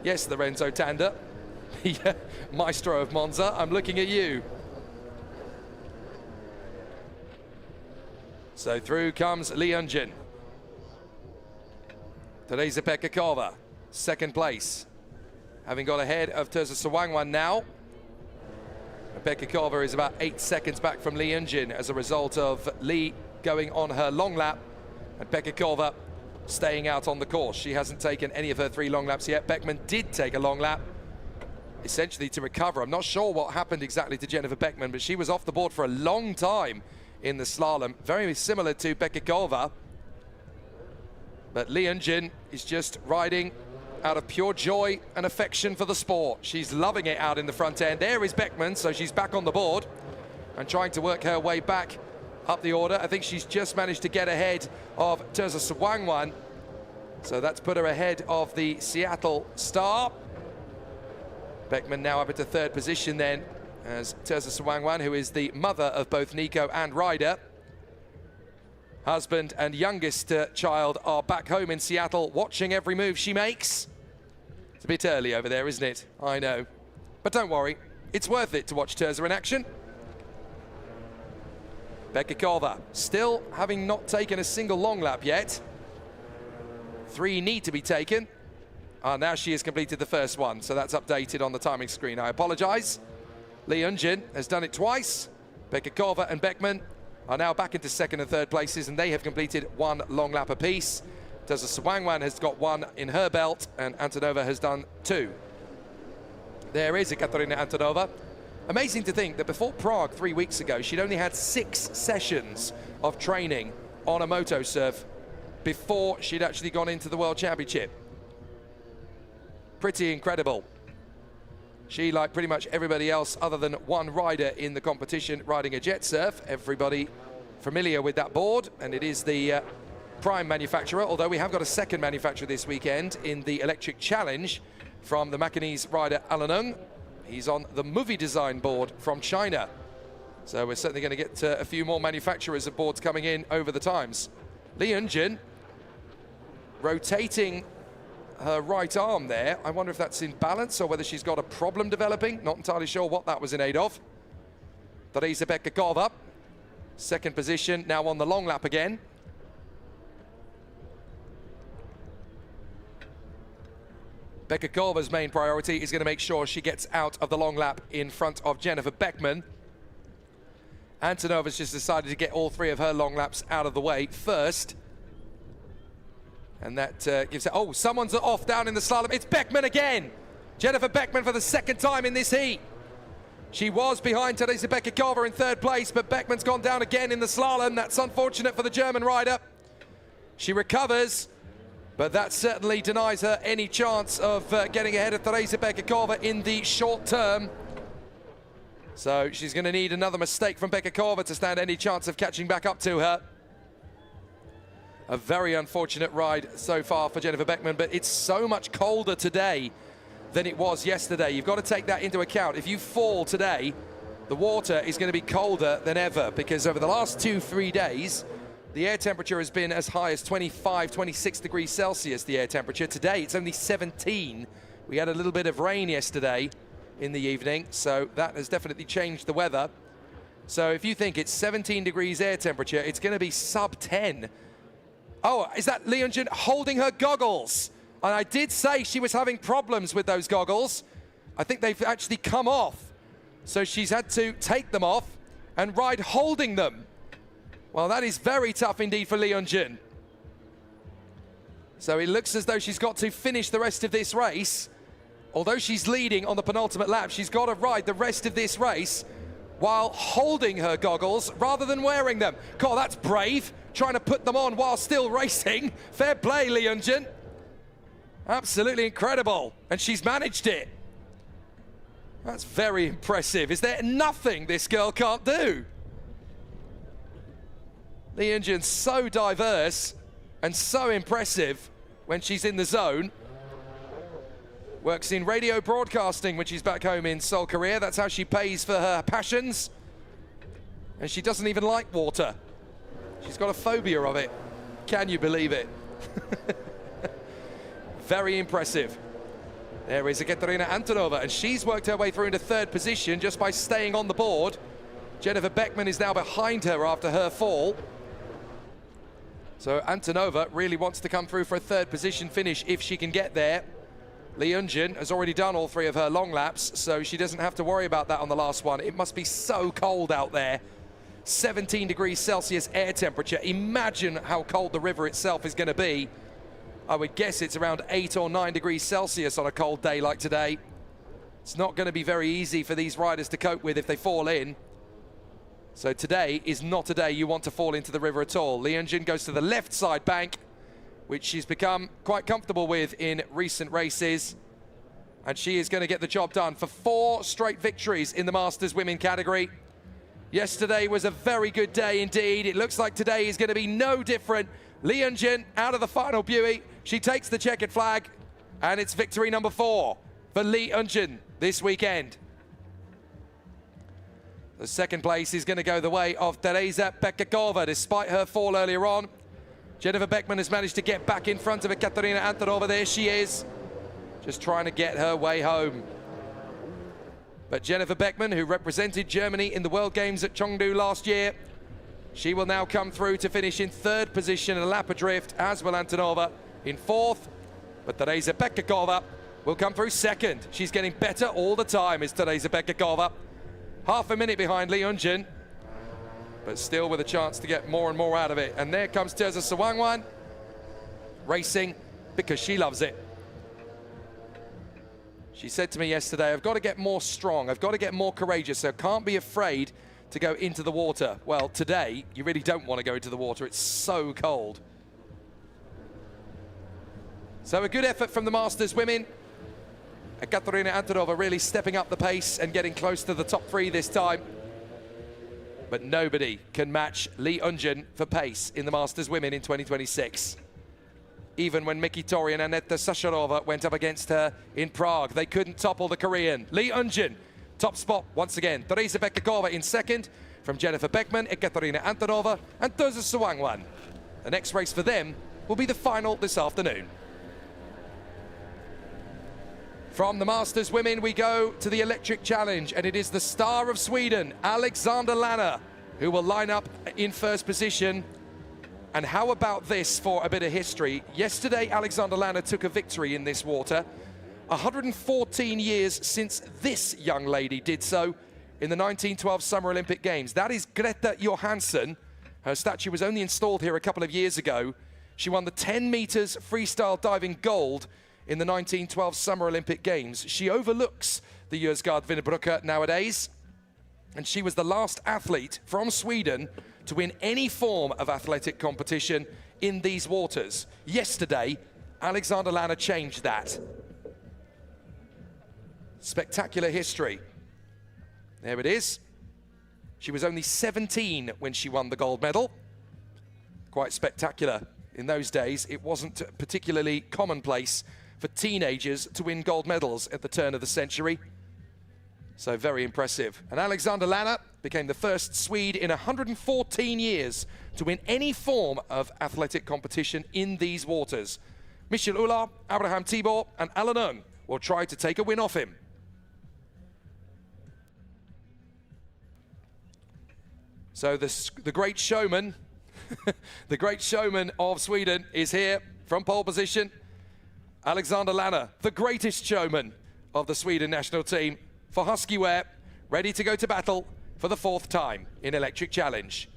Yes, Lorenzo Tanda, the maestro of Monza, I'm looking at you. So through comes Lee Eunjin. Teresa Bekakova, second place. Having got ahead of Teresa Sawangwan now. Bekikova is about 8 seconds back from Lee Eun-jin as a result of Lee going on her long lap and Bekikova staying out on the course. She hasn't taken any of her 3 long laps yet. Beckman did take a long lap, essentially to recover. I'm not sure what happened exactly to Jennifer Beckman, but she was off the board for a long time in the slalom, very similar to Bekikova. But Lee Eun-jin is just riding out of pure joy and affection for the sport. She's loving it out in the front end. There is Beckman, so she's back on the board and trying to work her way back up the order. I think she's just managed to get ahead of Terza Sewangwan. So that's put her ahead of the Seattle star. Beckman now up into 3rd position then, as Terza Sewangwan, who is the mother of both Nico and Ryder. Husband and youngest child are back home in Seattle, watching every move she makes. It's a bit early over there, isn't it? I know. But don't worry, it's worth it to watch Terza in action. Bekikova, still having not taken a single long lap yet. 3 need to be taken. Now she has completed the first one, so that's updated on the timing screen. I apologize. Lee Eun-jin has done it twice. Bekikova and Beckman are now back into 2nd and 3rd places, and they have completed 1 long lap apiece. Terza Sewangwan has got 1 in her belt, and Antonova has done 2. There is Ekaterina Antonova. Amazing to think that before Prague 3 weeks ago, she'd only had 6 sessions of training on a moto surf before she'd actually gone into the World Championship. Pretty incredible. She, like pretty much everybody else other than one rider in the competition, riding a jet surf. Everybody familiar with that board, and it is the prime manufacturer, although we have got a second manufacturer this weekend in the Electric Challenge from the Macanese rider Alan Ng. He's on the movie design board from China. So we're certainly going to get a few more manufacturers of boards coming in over the times. Lee Eun-jin rotating her right arm there. I wonder if that's in balance or whether she's got a problem developing. Not entirely sure what that was in aid of. Teresa Bekikova, 2nd position, now on the long lap again. Bekikova's main priority is going to make sure she gets out of the long lap in front of Jennifer Beckman. Antonova's just decided to get all 3 of her long laps out of the way first. And that gives it, oh, someone's off down in the slalom. It's Beckman again. Jennifer Beckman for the 2nd time in this heat. She was behind Teresa Bekikova in 3rd place, but Beckman's gone down again in the slalom. That's unfortunate for the German rider. She recovers, but that certainly denies her any chance of getting ahead of Teresa Bekikova in the short term. So she's going to need another mistake from Bekikova to stand any chance of catching back up to her. A very unfortunate ride so far for Jennifer Beckman, but it's so much colder today than it was yesterday. You've got to take that into account. If you fall today, the water is going to be colder than ever, because over the last 2-3 days, the air temperature has been as high as 25, 26 degrees Celsius, the air temperature. Today, it's only 17. We had a little bit of rain yesterday in the evening, so that has definitely changed the weather. So if you think it's 17 degrees air temperature, it's going to be sub 10. Oh, is that Lee Eun-jin holding her goggles? And I did say she was having problems with those goggles. I think they've actually come off. So she's had to take them off and ride holding them. Well, that is very tough indeed for Lee Eun-jin. So it looks as though she's got to finish the rest of this race. Although she's leading on the penultimate lap, she's got to ride the rest of this race while holding her goggles rather than wearing them. God, that's brave. Trying to put them on while still racing. Fair play, Lee Eun-jin. Absolutely incredible. And she's managed it. That's very impressive. Is there nothing this girl can't do? Lee Eun-jin's so diverse and so impressive when she's in the zone. Works in radio broadcasting when she's back home in Seoul, Korea. That's how she pays for her passions. And she doesn't even like water. She's got a phobia of it. Can you believe it? Very impressive. There is Ekaterina Antonova, and she's worked her way through into 3rd position just by staying on the board. Jennifer Beckman is now behind her after her fall. So Antonova really wants to come through for a 3rd position finish if she can get there. Lee Eunjin has already done all 3 of her long laps, so she doesn't have to worry about that on the last one. It must be so cold out there. 17 degrees Celsius air temperature. Imagine how cold the river itself is going to be. I would guess it's around 8 or 9 degrees Celsius on a cold day like today. It's not going to be very easy for these riders to cope with if they fall in. So today is not a day you want to fall into the river at all. Lee Eunjin goes to the left side bank, which she's become quite comfortable with in recent races. And she is going to get the job done for 4 straight victories in the Masters Women category. Yesterday was a very good day indeed. It looks like today is going to be no different. Lee Eunjin out of the final buoy. She takes the checkered flag, and it's victory number 4 for Lee Eunjin this weekend. The second place is going to go the way of Teresa Bekakova, despite her fall earlier on. Jennifer Beckman has managed to get back in front of Ekaterina Antonova. There she is, just trying to get her way home. But Jennifer Beckman, who represented Germany in the World Games at Chengdu last year, she will now come through to finish in 3rd position, a lap adrift, as will Antonova in 4th. But Teresa Bekakova will come through 2nd. She's getting better all the time, is Teresa Bekakova. Half a minute behind Lee Eunjin, but still with a chance to get more and more out of it. And there comes Terza Sawangwan, racing because she loves it. She said to me yesterday, I've got to get more strong, I've got to get more courageous, so I can't be afraid to go into the water. Well, today, you really don't want to go into the water, it's so cold. So a good effort from the Masters women. Ekaterina Antonova really stepping up the pace and getting close to the top 3 this time. But nobody can match Lee Eunjin for pace in the Masters Women in 2026. Even when Miki Tori and Aneta Sasharova went up against her in Prague, they couldn't topple the Korean. Lee Eunjin, top spot once again. Teresa Bekakova in 2nd, from Jennifer Beckman, Ekaterina Antonova, and Terza Sawangwan. The next race for them will be the final this afternoon. From the Masters Women, we go to the Electric Challenge, and it is the star of Sweden, Alexander Lanner, who will line up in 1st position. And how about this for a bit of history? Yesterday, Alexander Lanner took a victory in this water. 114 years since this young lady did so in the 1912 Summer Olympic Games. That is Greta Johansson. Her statue was only installed here a couple of years ago. She won the 10 meters freestyle diving gold in the 1912 Summer Olympic Games. She overlooks the Yozgard Wienerbrücke nowadays, and she was the last athlete from Sweden to win any form of athletic competition in these waters. Yesterday, Alexander Lanner changed that. Spectacular history. There it is. She was only 17 when she won the gold medal. Quite spectacular. In those days, it wasn't particularly commonplace for teenagers to win gold medals at the turn of the century. So very impressive. And Alexander Lanner became the first Swede in 114 years to win any form of athletic competition in these waters. Michel Ullard, Abraham Tibor, and Alan Ung will try to take a win off him. So the great showman, the great showman of Sweden is here from pole position. Alexander Lanner, the greatest showman of the Sweden national team for Huski wear, ready to go to battle for the 4th time in Electric Challenge.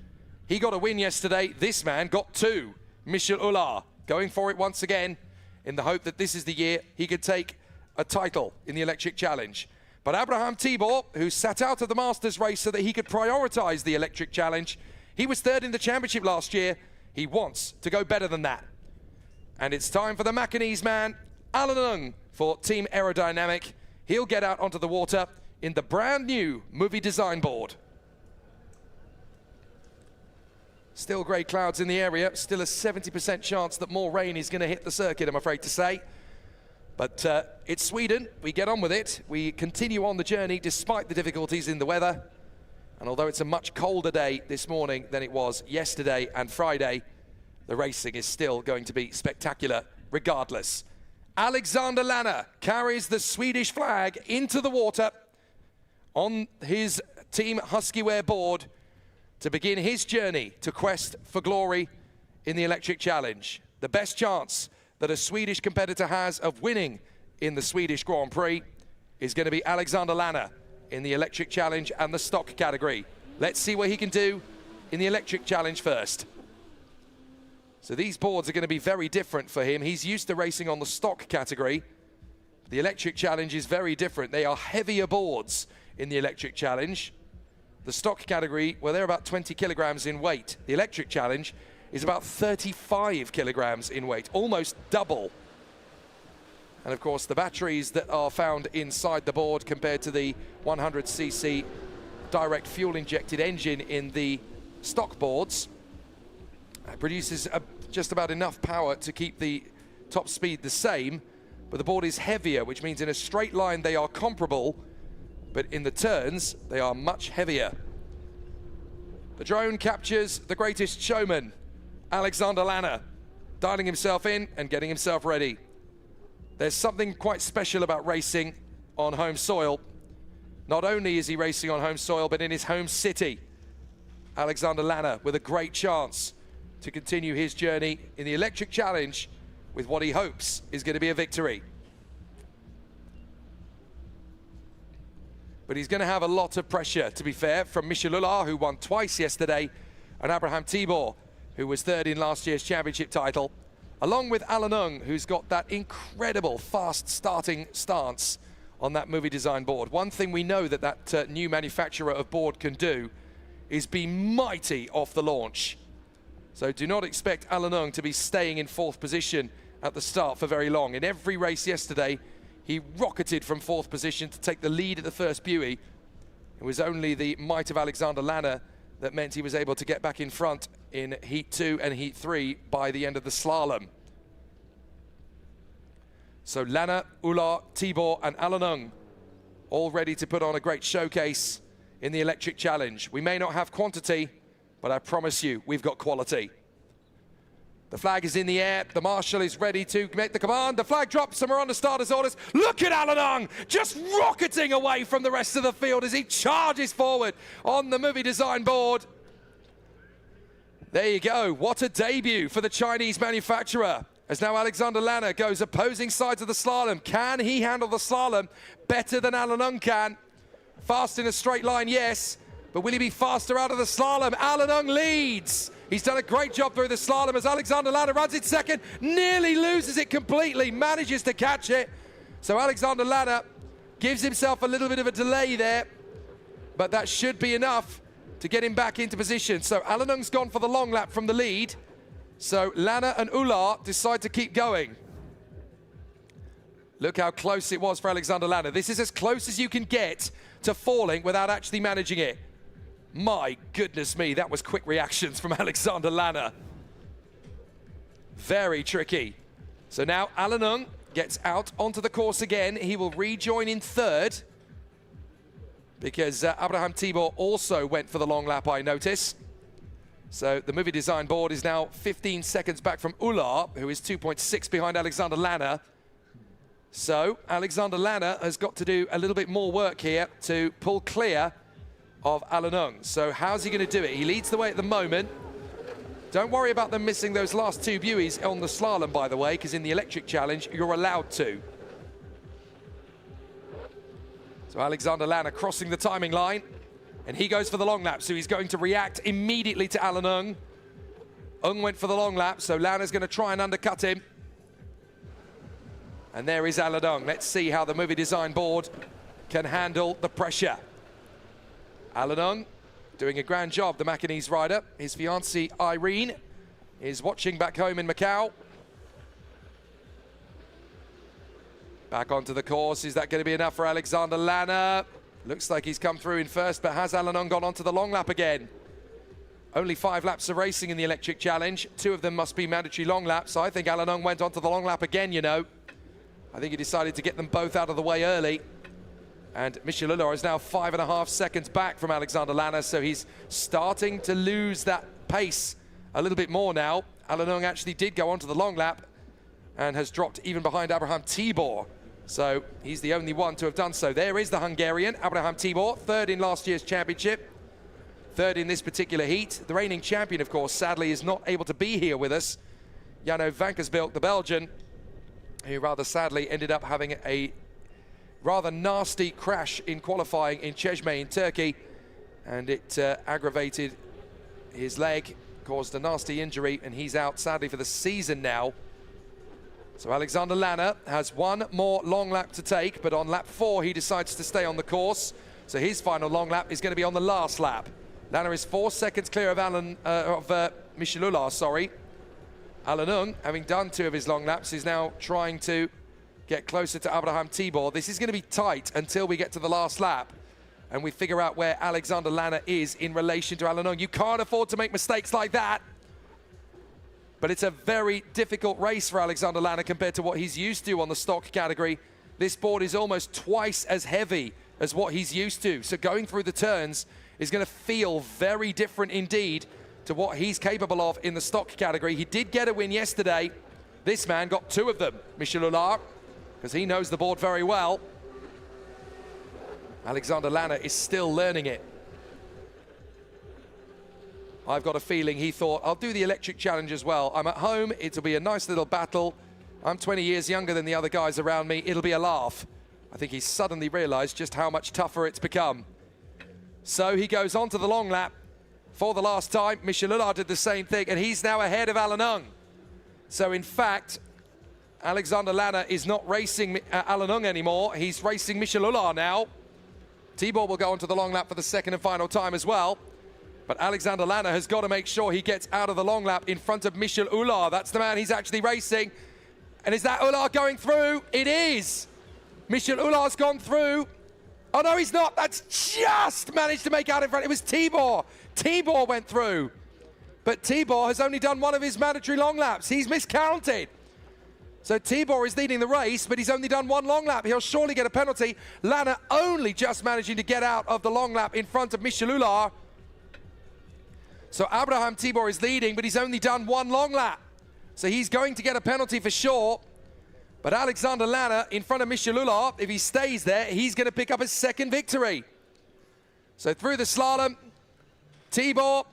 He got a win yesterday. This man got 2. Michel Ullard going for it once again in the hope that this is the year he could take a title in the Electric Challenge. But Abraham Tibor, who sat out of the Masters race so that he could prioritize the Electric Challenge, he was 3rd in the championship last year. He wants to go better than that. And it's time for the Macanese man, Alan Ung, for Team Aerodynamic. He'll get out onto the water in the brand new movie design board. Still grey clouds in the area, still a 70% chance that more rain is going to hit the circuit, I'm afraid to say. But it's Sweden, we get on with it. We continue on the journey despite the difficulties in the weather. And although it's a much colder day this morning than it was yesterday and Friday, the racing is still going to be spectacular regardless. Alexander Lanner carries the Swedish flag into the water on his Team Huski wear board to begin his journey to quest for glory in the Electric Challenge. The best chance that a Swedish competitor has of winning in the Swedish Grand Prix is going to be Alexander Lanner in the electric challenge and the stock category. Let's see what he can do in the electric challenge first. So these boards are going to be very different for him. He's used to racing on the stock category. The electric challenge is very different. They are heavier boards in the electric challenge. The stock category, well, they're about 20 kilograms in weight. The electric challenge is about 35 kilograms in weight, almost double. And of course, the batteries that are found inside the board compared to the 100cc direct fuel injected engine in the stock boards produces just about enough power to keep the top speed the same, but the board is heavier, which means in a straight line they are comparable, but in the turns they are much heavier. The drone captures the greatest showman, Alexander Lanner, dialing himself in and getting himself ready. There's something quite special about racing on home soil. Not only is he racing on home soil, but in his home city. Alexander Lanner with a great chance to continue his journey in the electric challenge with what he hopes is going to be a victory. But he's going to have a lot of pressure, to be fair, from Michel Ullard, who won twice yesterday, and Abraham Tibor, who was third in last year's championship title, along with Alan Ung, who's got that incredible fast starting stance on that movie design board. One thing we know that new manufacturer of board can do is be mighty off the launch. So do not expect Alan Ung to be staying in fourth position at the start for very long. In every race yesterday, he rocketed from fourth position to take the lead at the first buoy. It was only the might of Alexander Lanner that meant he was able to get back in front in Heat 2 and Heat 3 by the end of the slalom. So Lanner, Ullard, Tibor and Alan Ung all ready to put on a great showcase in the electric challenge. We may not have quantity, but I promise you, we've got quality. The flag is in the air. The marshal is ready to make the command. The flag drops and we're on the starter's orders. Look at Alan Ung just rocketing away from the rest of the field as he charges forward on the movie design board. There you go. What a debut for the Chinese manufacturer. As now Alexander Lanner goes opposing sides of the slalom. Can he handle the slalom better than Alan Ung can? Fast in a straight line, yes. But will he be faster out of the slalom? Alan Ung leads. He's done a great job through the slalom as Alexander Lanner runs it second, nearly loses it completely, manages to catch it. So Alexander Lanner gives himself a little bit of a delay there, but that should be enough to get him back into position. So Alan Ung's gone for the long lap from the lead. So Lanner and Ullard decide to keep going. Look how close it was for Alexander Lanner. This is as close as you can get to falling without actually managing it. My goodness me, that was quick reactions from Alexander Lanner. Very tricky. So now Alan Ung gets out onto the course again. He will rejoin in third because Abraham Tibor also went for the long lap, I notice. So the movie design board is now 15 seconds back from Ullard, who is 2.6 behind Alexander Lanner. So Alexander Lanner has got to do a little bit more work here to pull clear of Alan Ung. So how's he going to do it? He leads the way at the moment. Don't worry about them missing those last two buoys on the slalom, by the way, because in the electric challenge, you're allowed to. So Alexander Lanner crossing the timing line, and he goes for the long lap, so he's going to react immediately to Alan Ung. Ung went for the long lap, so Lanner's going to try and undercut him. And there is Alan Ung. Let's see how the movie design board can handle the pressure. Alan Ung doing a grand job, the Macanese rider. His fiancée Irene is watching back home in Macau. Back onto the course. Is that going to be enough for Alexander Lanner? Looks like he's come through in first, but has Alan Ung gone onto the long lap again? Only 5 laps of racing in the electric challenge. 2 of them must be mandatory long laps. I think Alan Ung went onto the long lap again, you know. I think he decided to get them both out of the way early. And Michel Ullard is now 5.5 seconds back from Alexander Lanner, so he's starting to lose that pace a little bit more now. Alan Ung actually did go onto the long lap and has dropped even behind Abraham Tibor. So he's the only one to have done so. There is the Hungarian, Abraham Tibor, third in last year's championship, third in this particular heat. The reigning champion, of course, sadly is not able to be here with us. Jano Vankersbilk, the Belgian, who rather sadly ended up having a rather nasty crash in qualifying in Çeşme in Turkey, and it aggravated his leg, caused a nasty injury, and he's out sadly for the season now. So Alexander Lanner has one more long lap to take, but on lap 4 he decides to stay on the course. So his final long lap is going to be on the last lap. Lanner is 4 seconds clear of Michel Ullard, sorry. Alanung, having done 2 of his long laps, is now trying to get closer to Abraham Tibor. This is going to be tight until we get to the last lap and we figure out where Alexander Lanner is in relation to Alanung. You can't afford to make mistakes like that. But it's a very difficult race for Alexander Lanner compared to what he's used to on the stock category. This board is almost twice as heavy as what he's used to. So going through the turns is going to feel very different indeed to what he's capable of in the stock category. He did get a win yesterday. This man got 2 of them, Michel Ullard, because he knows the board very well. Alexander Lanner is still learning it. I've got a feeling he thought, I'll do the electric challenge as well. I'm at home, it'll be a nice little battle. I'm 20 years younger than the other guys around me, it'll be a laugh. I think he suddenly realized just how much tougher it's become. So he goes on to the long lap for the last time. Michel Ullard did the same thing, and he's now ahead of Alanung. So in fact, Alexander Lanner is not racing Alanung anymore. He's racing Michel Ullard now. Tibor will go on to the long lap for the second and final time as well. But Alexander Lanner has got to make sure he gets out of the long lap in front of Michel Ullard. That's the man he's actually racing. And is that Ullard going through? It is. Michel Ullard's gone through. Oh, no, he's not. That's just managed to make out in front. It was Tibor. Tibor went through. But Tibor has only done 1 of his mandatory long laps. He's miscounted. So Tibor is leading the race, but he's only done 1 long lap. He'll surely get a penalty. Lanner only just managing to get out of the long lap in front of Michel Ullard. So Abraham Tibor is leading, but he's only done 1 long lap. So he's going to get a penalty for sure. But Alexander Lanner in front of Michel Ullard, if he stays there, he's going to pick up his 2nd victory. So through the slalom, Tibor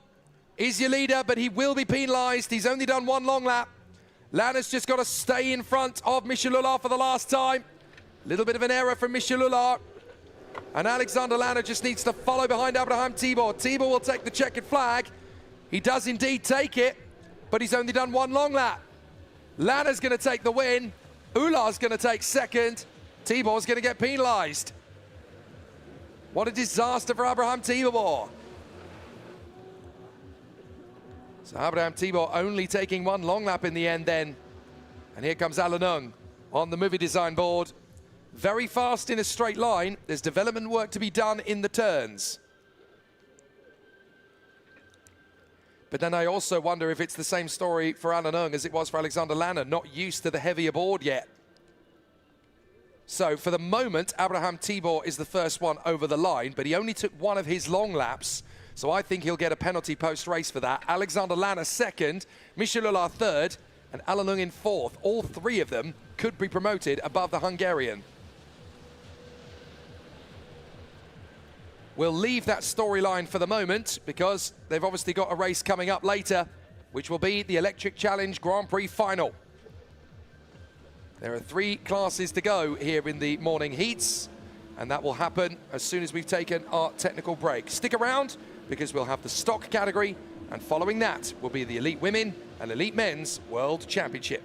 is your leader, but he will be penalised. He's only done 1 long lap. Lanner's just got to stay in front of Michel Ullard for the last time. A little bit of an error from Michel Ullard. And Alexander Lanner just needs to follow behind Abraham Tibor. Tibor will take the checkered flag. He does indeed take it, but he's only done 1 long lap. Lanner's going to take the win. Ullard's going to take 2nd. Tibor's going to get penalised. What a disaster for Abraham Tibor. So Abraham Tibor only taking 1 long lap in the end then. And here comes Alanung on the movie design board. Very fast in a straight line. There's development work to be done in the turns. But then I also wonder if it's the same story for Alanung as it was for Alexander Lanner, not used to the heavier board yet. So for the moment, Abraham Tibor is the first one over the line, but he only took 1 of his long laps. So I think he'll get a penalty post-race for that. Alexander Lanner 2nd, Michel Ullard 3rd, and Alanung in 4th. All 3 of them could be promoted above the Hungarian. We'll leave that storyline for the moment because they've obviously got a race coming up later, which will be the Electric Challenge Grand Prix final. There are 3 classes to go here in the morning heats, and that will happen as soon as we've taken our technical break. Stick around because we'll have the stock category, and following that will be the Elite Women and Elite Men's World Championship.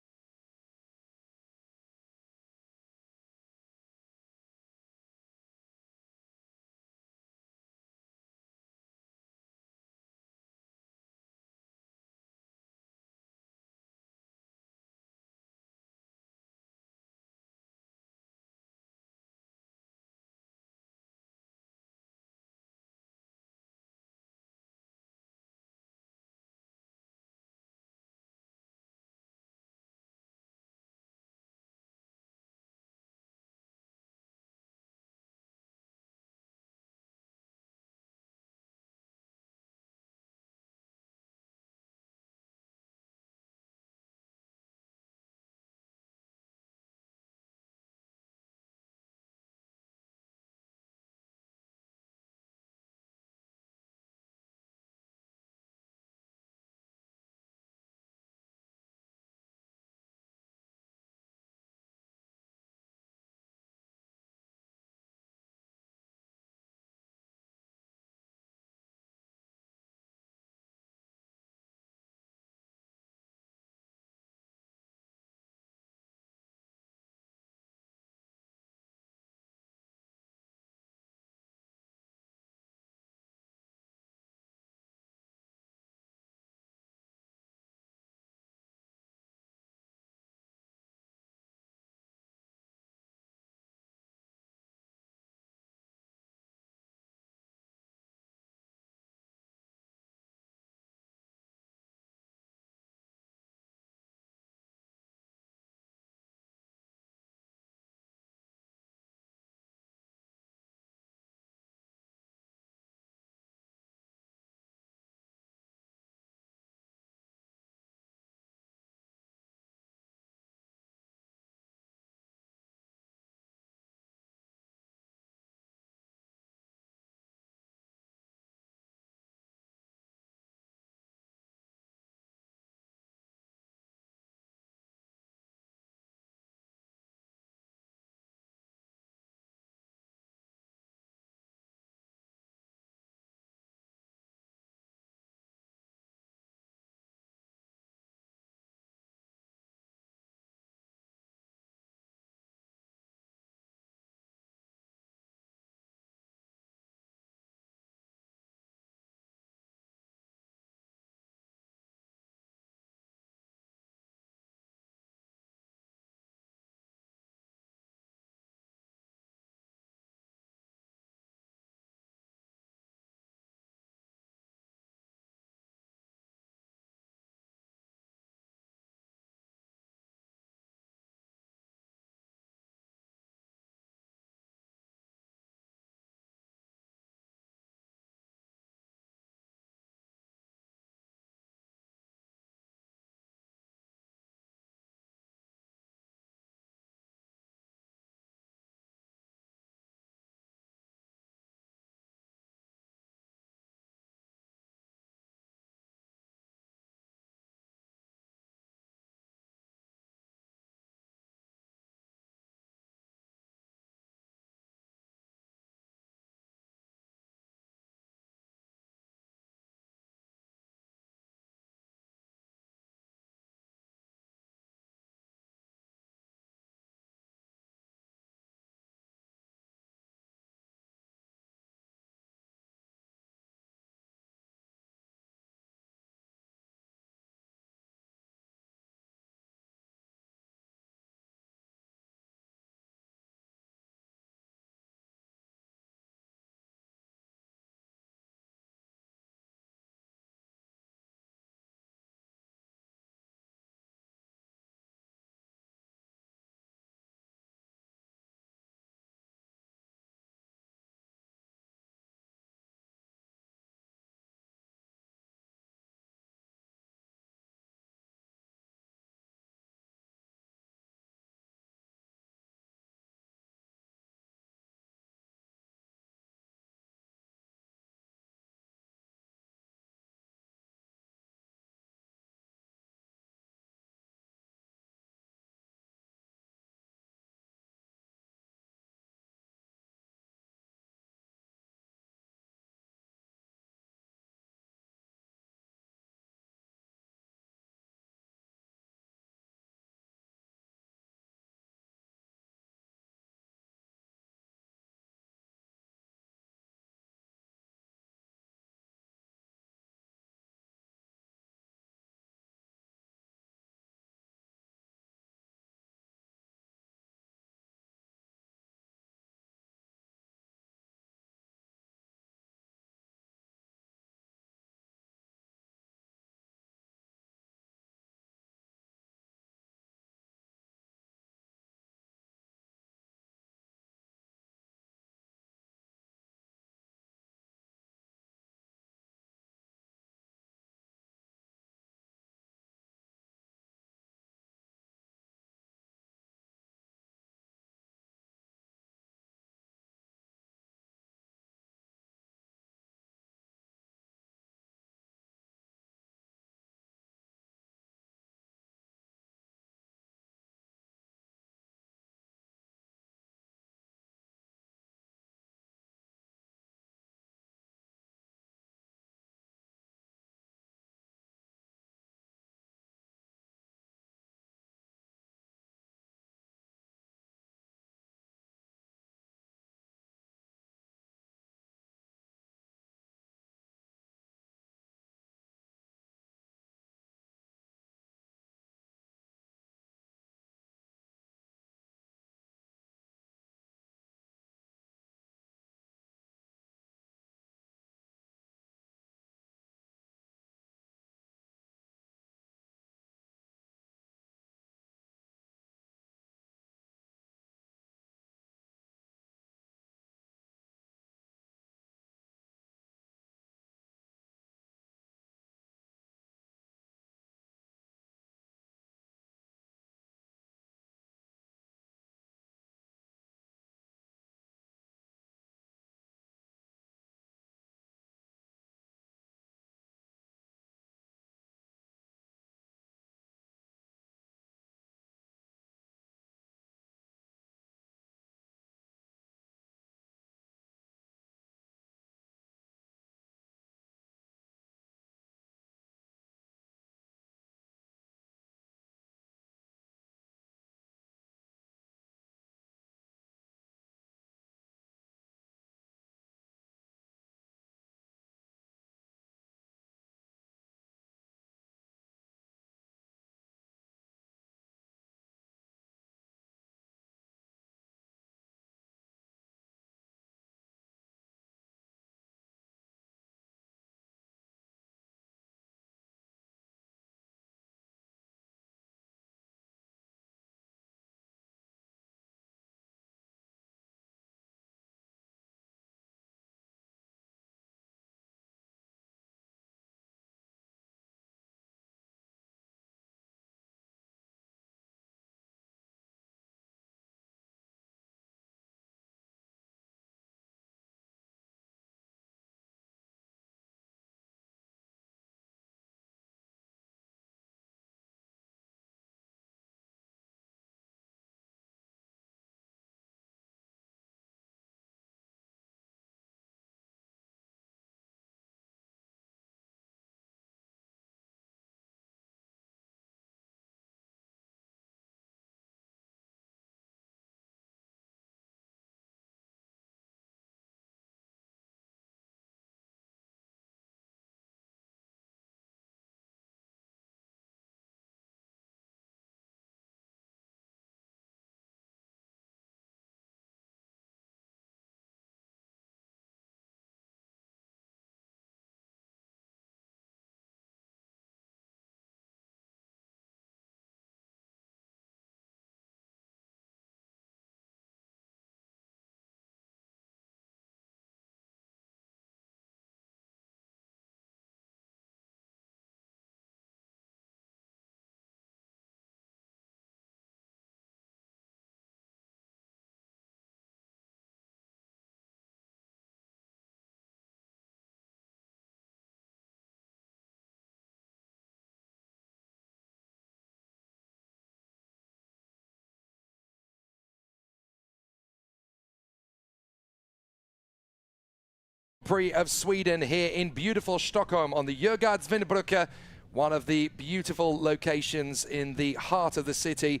Prix of Sweden here in beautiful Stockholm on the Djurgårdsvännerbrücke, one of the beautiful locations in the heart of the city.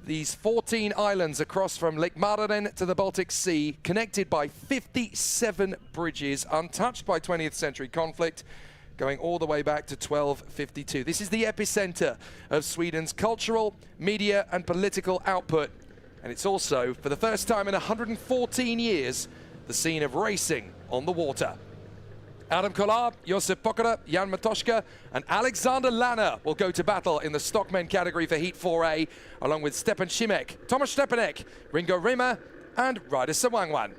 These 14 islands across from Lake Mälaren to the Baltic Sea, connected by 57 bridges, untouched by 20th century conflict, going all the way back to 1252. This is the epicenter of Sweden's cultural, media and political output. And it's also, for the first time in 114 years, the scene of racing on the water. Adam Kolar, Josip Pokora, Jan Matoshka and Alexander Lanner will go to battle in the stockmen category for Heat 4A, along with Stepan Šimek, Tomasz Stepanek, Ringo Rima and Ryder Sawangwan.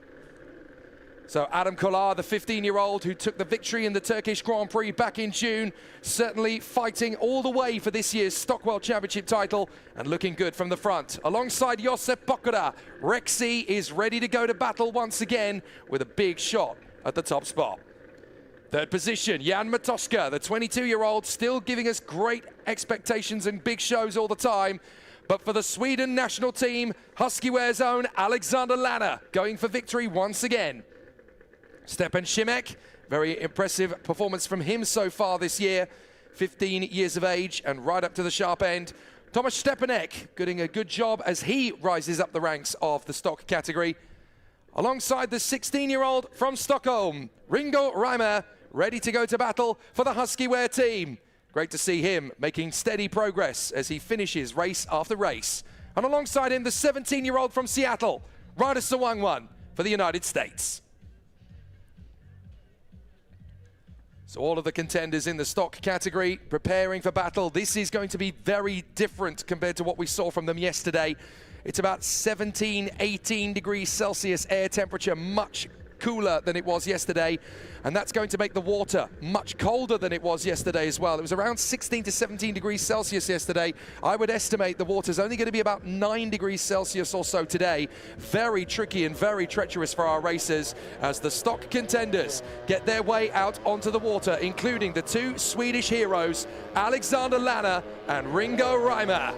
So Adam Kolar, the 15-year-old who took the victory in the Turkish Grand Prix back in June, certainly fighting all the way for this year's Stockwell Championship title and looking good from the front. Alongside Josip Pokora, Rexy is ready to go to battle once again with a big shot at the top spot. Third position, Jan Matoshka, the 22-year-old, still giving us great expectations and big shows all the time. But for the Sweden national team, Huski wears own Alexander Lanner going for victory once again. Stepan Šimek, very impressive performance from him so far this year. 15 years of age and right up to the sharp end. Tomasz Stepanek doing a good job as he rises up the ranks of the stock category. Alongside the 16-year-old from Stockholm, Ringo Rima, ready to go to battle for the Huski wear team. Great to see him making steady progress as he finishes race after race. And alongside him, the 17-year-old from Seattle, Ryder Sawangwan for the United States. So all of the contenders in the stock category preparing for battle. This is going to be very different compared to what we saw from them yesterday. It's about 17, 18 degrees Celsius air temperature, much cooler than it was yesterday. And that's going to make the water much colder than it was yesterday as well. It was around 16 to 17 degrees Celsius yesterday. I would estimate the water's only going to be about 9 degrees Celsius or so today. Very tricky and very treacherous for our racers as the stock contenders get their way out onto the water, including the two Swedish heroes, Alexander Lanner and Ringo Rima.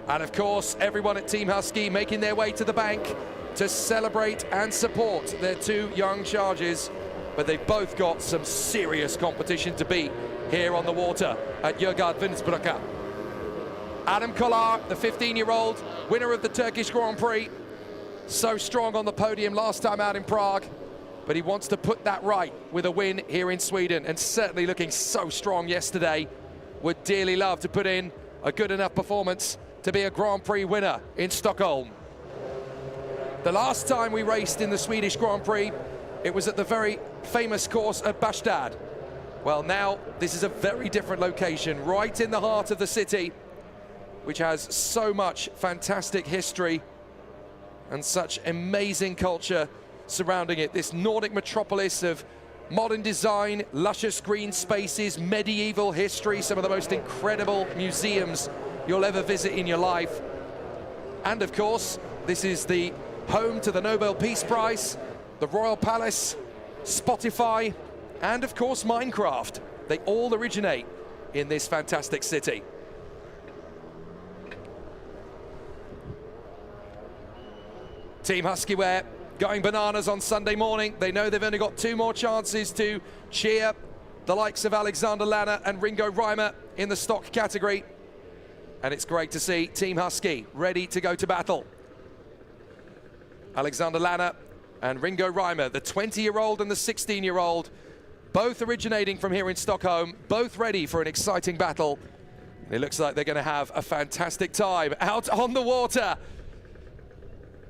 And of course, everyone at Team Huski making their way to the bank to celebrate and support their two young charges. But they've both got some serious competition to beat here on the water at Djurgårdsvännerbrücke. Adam Kolar, the 15-year-old, winner of the Turkish Grand Prix. So strong on the podium last time out in Prague. But he wants to put that right with a win here in Sweden, and certainly looking so strong yesterday. Would dearly love to put in a good enough performance to be a Grand Prix winner in Stockholm. The last time we raced in the Swedish Grand Prix, it was at the very famous course at Båstad. Well, now this is a very different location, right in the heart of the city, which has so much fantastic history and such amazing culture surrounding it. This Nordic metropolis of modern design, luscious green spaces, medieval history, some of the most incredible museums you'll ever visit in your life. And of course, this is the home to the Nobel Peace Prize, the Royal Palace, Spotify, and of course Minecraft. They all originate in this fantastic city. Team Huski wear going bananas on Sunday morning. They know they've only got two more chances to cheer the likes of Alexander Lanner and Ringo Rima in the stock category. And it's great to see Team Huski ready to go to battle. Alexander Lanner and Ringo Rima, the 20-year-old and the 16-year-old, both originating from here in Stockholm, both ready for an exciting battle. It looks like they're going to have a fantastic time out on the water.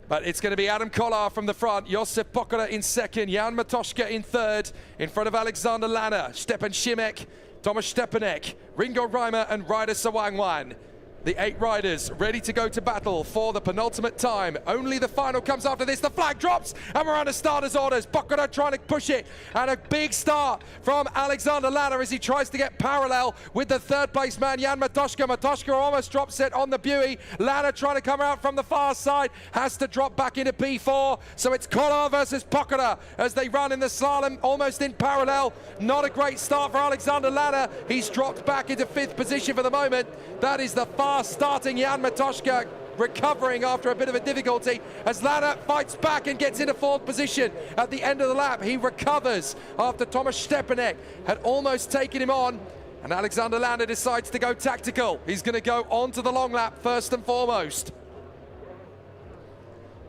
But it's going to be Adam Kolar from the front, Josip Pokora in second, Jan Matoshka in third, in front of Alexander Lanner, Stepan Šimek, Tomasz Stepanek, Ringo Rima and Ryder Sawangwan. The 8 riders ready to go to battle for the penultimate time. Only the final comes after this. The flag drops and we're under starters orders. Pokora trying to push it, and a big start from Alexander Lanner as he tries to get parallel with the third place man Jan Matoshka. Matoshka almost drops it on the buoy. Lanner trying to come out from the far side, has to drop back into P4. So it's Kolar versus Pokora as they run in the slalom almost in parallel. Not a great start for Alexander Lanner. He's dropped back into 5th position for the moment. That is the fast starting Jan Matoshka recovering after a bit of a difficulty as Lana fights back and gets into fourth position at the end of the lap. He recovers after Thomas Stepanek had almost taken him on, and Alexander Lana decides to go tactical. He's going to go on to the long lap first and foremost.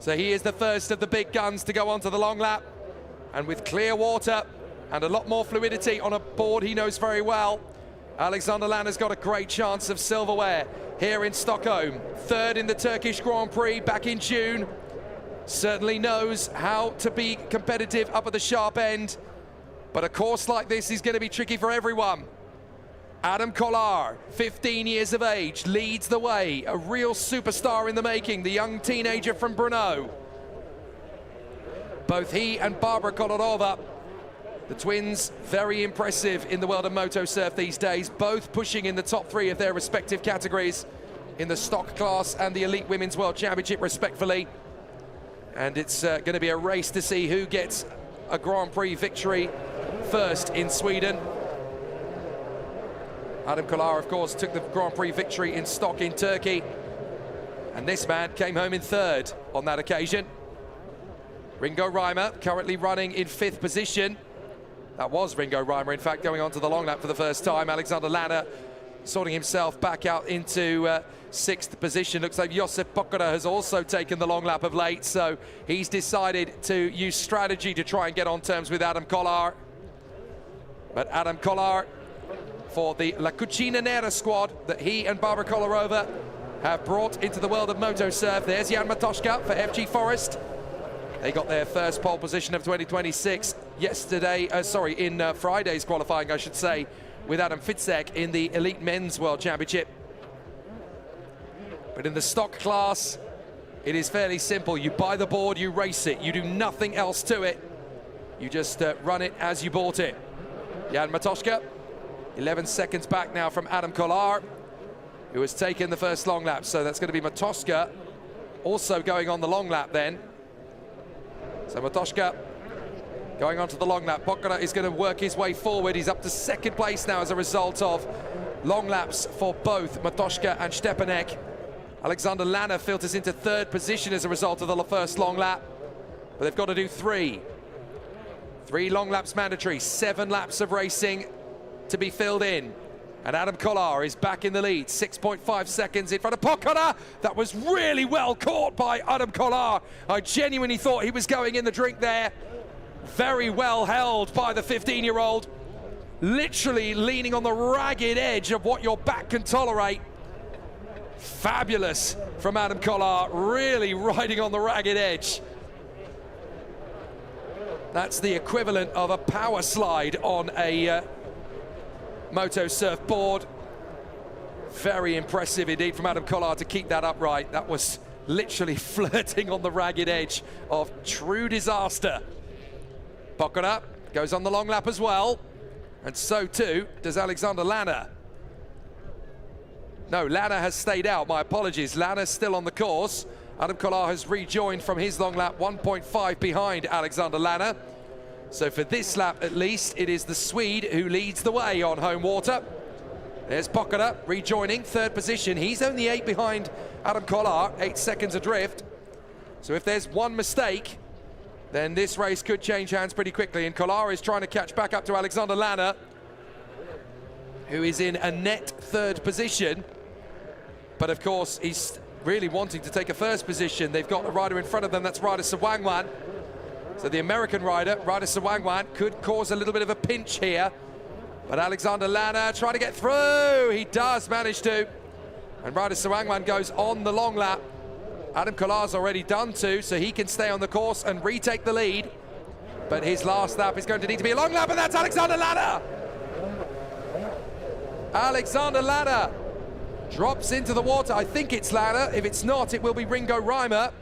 So he is the first of the big guns to go onto the long lap, and with clear water and a lot more fluidity on a board he knows very well, Alexander Lana's got a great chance of silverware here in Stockholm. Third in the Turkish Grand Prix back in June. Certainly knows how to be competitive up at the sharp end. But a course like this is going to be tricky for everyone. Adam Kolar, 15 years of age, leads the way. A real superstar in the making, the young teenager from Brno. Both he and Barbara Kolarova, the twins, very impressive in the world of moto surf these days, both pushing in the top 3 of their respective categories in the stock class and the Elite Women's World Championship, respectively. And it's going to be a race to see who gets a Grand Prix victory first in Sweden. Adam Kolar, of course, took the Grand Prix victory in stock in Turkey, and this man came home in third on that occasion. Ringo Reimer currently running in 5th position. That was Ringo Reimer, in fact, going on to the long lap for the first time. Alexander Lana sorting himself back out into 6th position. Looks like Josep Pokora has also taken the long lap of late, so he's decided to use strategy to try and get on terms with Adam Kolar. But Adam Kolar, for the La Cucina Nera squad that he and Barbara Kolarova have brought into the world of moto surf. There's Jan Matoshka for FG Forest. They got their first pole position of 2026 yesterday, in Friday's qualifying, I should say, with Adam Fitzek in the Elite Men's World Championship. But in the stock class, it is fairly simple. You buy the board, you race it. You do nothing else to it. You just run it as you bought it. Jan Matoshka, 11 seconds back now from Adam Kolar, who has taken the first long lap. So that's going to be Matoshka also going on the long lap then. So Matoshka going on to the long lap. Pokora is going to work his way forward. He's up to 2nd place now as a result of long laps for both Matoshka and Stepanek. Alexander Lana filters into 3rd position as a result of the first long lap. But they've got to do 3. 3 long laps mandatory, 7 laps of racing to be filled in. And Adam Kolar is back in the lead, 6.5 seconds in front of Pokora. That was really well caught by Adam Kolar. I genuinely thought he was going in the drink there. Very well held by the 15-year-old. Literally leaning on the ragged edge of what your back can tolerate. Fabulous from Adam Kolar, really riding on the ragged edge. That's the equivalent of a power slide on a moto surf board. Very impressive indeed from Adam Kolar to keep that upright. That was literally flirting on the ragged edge of true disaster. Pokora goes on the long lap as well, and so too does Alexander Lana. No, Lana has stayed out, my apologies. Lana's still on the course. Adam Kolar has rejoined from his long lap, 1.5 behind Alexander Lana. So for this lap at least, it is the Swede who leads the way on home water. There's Pokora rejoining 3rd position. He's only 8 behind Adam Kolar, 8 seconds adrift. So if there's one mistake, then this race could change hands pretty quickly. And Kolar is trying to catch back up to Alexander Lana, who is in a net 3rd position. But of course, he's really wanting to take a 1st position. They've got a rider in front of them, that's Ryder Sawangwan. So the American rider, Ryder Sawangwan, could cause a little bit of a pinch here. But Alexander Lana trying to get through. He does manage to. And Ryder Sawangwan goes on the long lap. Adam Kolar's already done 2, so he can stay on the course and retake the lead. But his last lap is going to need to be a long lap, and that's Alexander Lana! Alexander Lana drops into the water. I think it's Lana. If it's not, it will be Ringo Reimer.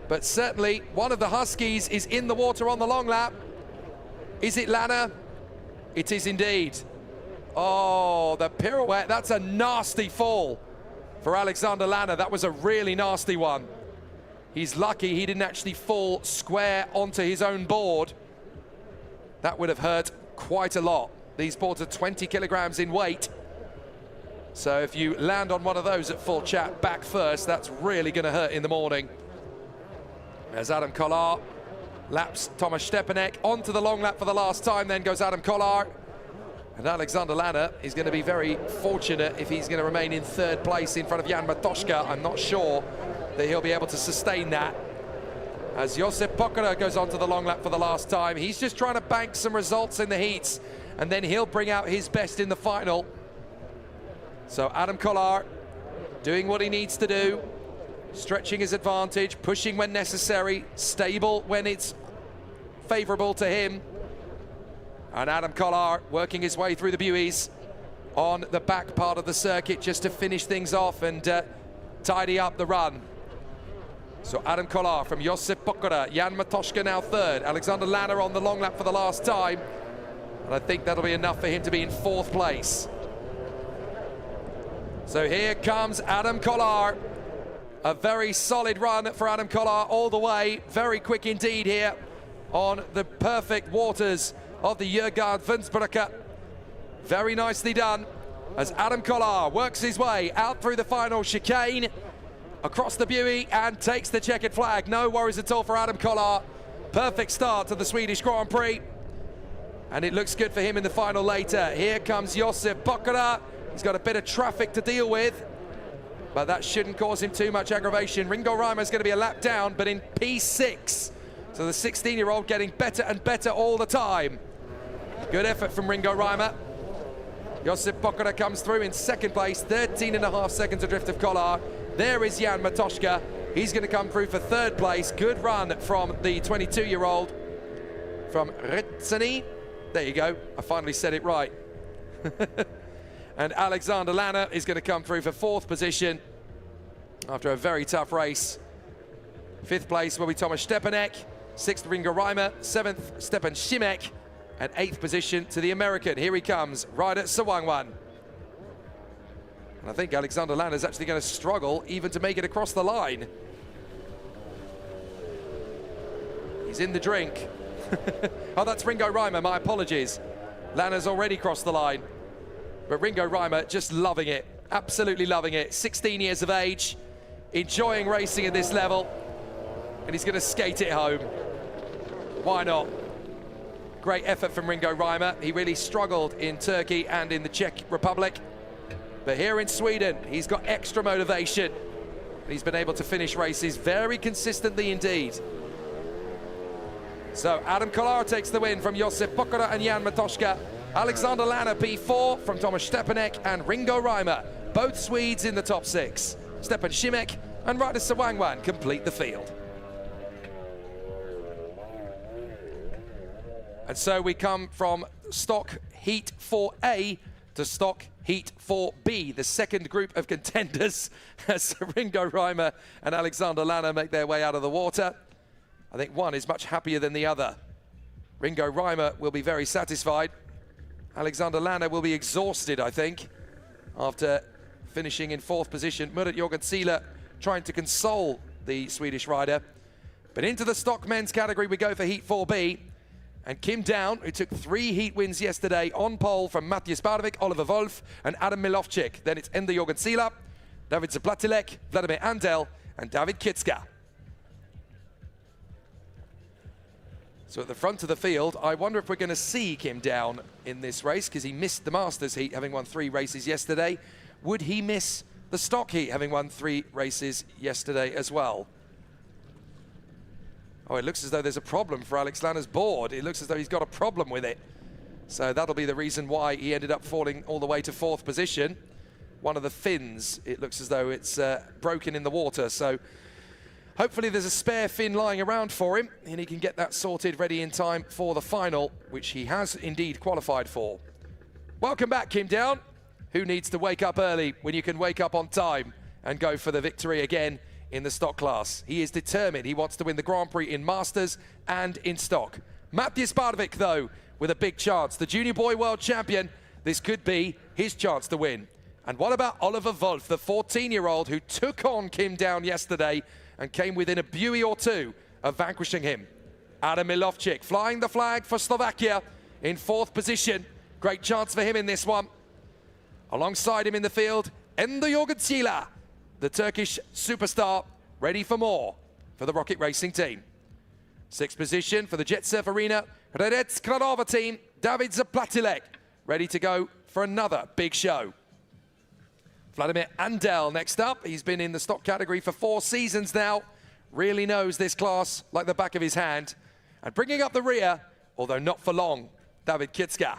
But certainly one of the Huskies is in the water on the long lap. Is it Lana? It is indeed. Oh, the pirouette. That's a nasty fall for Alexander Lana. That was a really nasty one. He's lucky he didn't actually fall square onto his own board. That would have hurt quite a lot. These boards are 20 kilograms in weight. So if you land on one of those at full chat back first, that's really going to hurt in the morning. As Adam Kolar laps Tomasz Stepanek onto the long lap for the last time, then goes Adam Kolar. And Alexander Lanner is going to be very fortunate if he's going to remain in third place in front of Jan Matoszka. I'm not sure that he'll be able to sustain that. As Josip Pokora goes onto the long lap for the last time, he's just trying to bank some results in the heats, and then he'll bring out his best in the final. So Adam Kolar doing what he needs to do, stretching his advantage, pushing when necessary, stable when it's favorable to him. And Adam Kolar working his way through the buoys on the back part of the circuit just to finish things off and tidy up the run. So Adam Kolar from Josip Pokora, Jan Matoszka now third, Alexander Lanner on the long lap for the last time. And I think that'll be enough for him to be in fourth place. So here comes Adam Kolar. A very solid run for Adam Kolar all the way. Very quick indeed here on the perfect waters of the Jørgen. Very nicely done as Adam Kolar works his way out through the final chicane, across the buoy and takes the checkered flag. No worries at all for Adam Kolar. Perfect start to the Swedish Grand Prix. And it looks good for him in the final later. Here comes Josip Pokora. He's got a bit of traffic to deal with, but that shouldn't cause him too much aggravation. Ringo Reimer is going to be a lap down, but in P6. So the 16-year-old getting better and better all the time. Good effort from Ringo Reimer. Josip Pokora comes through in second place, 13.5 seconds adrift of Kolar. There is Jan Matoszka. He's going to come through for third place. Good run from the 22-year-old from Ritsani. There you go. I finally said it right. And Alexander Lanner is going to come through for fourth position after a very tough race. Fifth place will be Tomasz Stepanek. Sixth, Ringo Reimer. Seventh, Stepan Šimek. And eighth position to the American. Here he comes, Ryder Sawangwan. And I think Alexander Lanner is actually going to struggle even to make it across the line. He's in the drink. Oh, that's Ringo Reimer, my apologies. Lanner's already crossed the line. But Ringo Reimer just loving it, absolutely loving it. 16 years of age, enjoying racing at this level, and he's going to skate it home. Why not? Great effort from Ringo Reimer. He really struggled in Turkey and in the Czech Republic. But here in Sweden, he's got extra motivation. He's been able to finish races very consistently indeed. So Adam Kolar takes the win from Josip Pokora and Jan Matoszka. Alexander Lanner P4 from Tomasz Stepanek and Ringo Reimer, both Swedes in the top 6. Stepan Šimek and Ryder Sawangwan complete the field. And so we come from stock heat 4A to stock heat 4B, the second group of contenders, as Ringo Reimer and Alexander Lanner make their way out of the water. I think one is much happier than the other. Ringo Reimer will be very satisfied. Alexander Lanner will be exhausted, I think, after finishing in fourth position. Murat Jorgenseele trying to console the Swedish rider. But into the stock men's category we go for Heat 4B. And Kim Down, who took 3 heat wins yesterday, on pole from Mathias Barvik, Oliver Wolf, and Adam Milovcik. Then it's Enda Jorgenseele, David Zaplatilek, Vladimir Andel, and David Kitska. So at the front of the field, I wonder if we're going to see Kim Down in this race, because he missed the Masters heat, having won 3 races yesterday. Would he miss the stock heat, having won 3 races yesterday as well? Oh, it looks as though there's a problem for Alex Lanner's board. It looks as though he's got a problem with it. So that'll be the reason why he ended up falling all the way to 4th position. One of the fins, it looks as though it's broken in the water. So hopefully there's a spare fin lying around for him and he can get that sorted ready in time for the final, which he has indeed qualified for. Welcome back, Kim Down. Who needs to wake up early when you can wake up on time and go for the victory again in the stock class? He is determined. He wants to win the Grand Prix in Masters and in stock. Mathias Barvik, though, with a big chance. The junior boy world champion, this could be his chance to win. And what about Oliver Wolf, the 14-year-old who took on Kim Down yesterday and came within a buoy or 2 of vanquishing him? Adam Milovcik flying the flag for Slovakia in 4th position. Great chance for him in this one. Alongside him in the field, Endo Jorgentsila, the Turkish superstar, ready for more for the Rocket Racing team. Sixth position for the Jet Surf Arena, Redec Kranova team, David Zaplatilek, ready to go for another big show. Vladimir Andel next up. He's been in the stock category for 4 seasons now. Really knows this class like the back of his hand. And bringing up the rear, although not for long, David Kitska.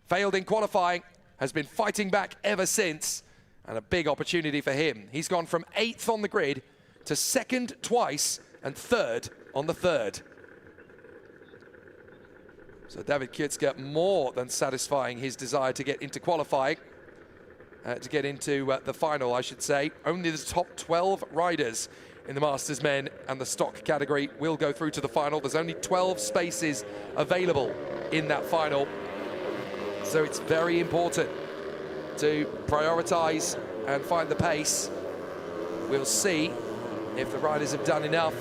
Failed in qualifying, has been fighting back ever since, and a big opportunity for him. He's gone from 8th on the grid to 2nd twice and 3rd on the 3rd. So David Kitska more than satisfying his desire to get into qualifying. To get into the final, I should say. Only the top 12 riders in the Masters Men and the stock category will go through to the final. There's only 12 spaces available in that final. So it's very important to prioritize and find the pace. We'll see if the riders have done enough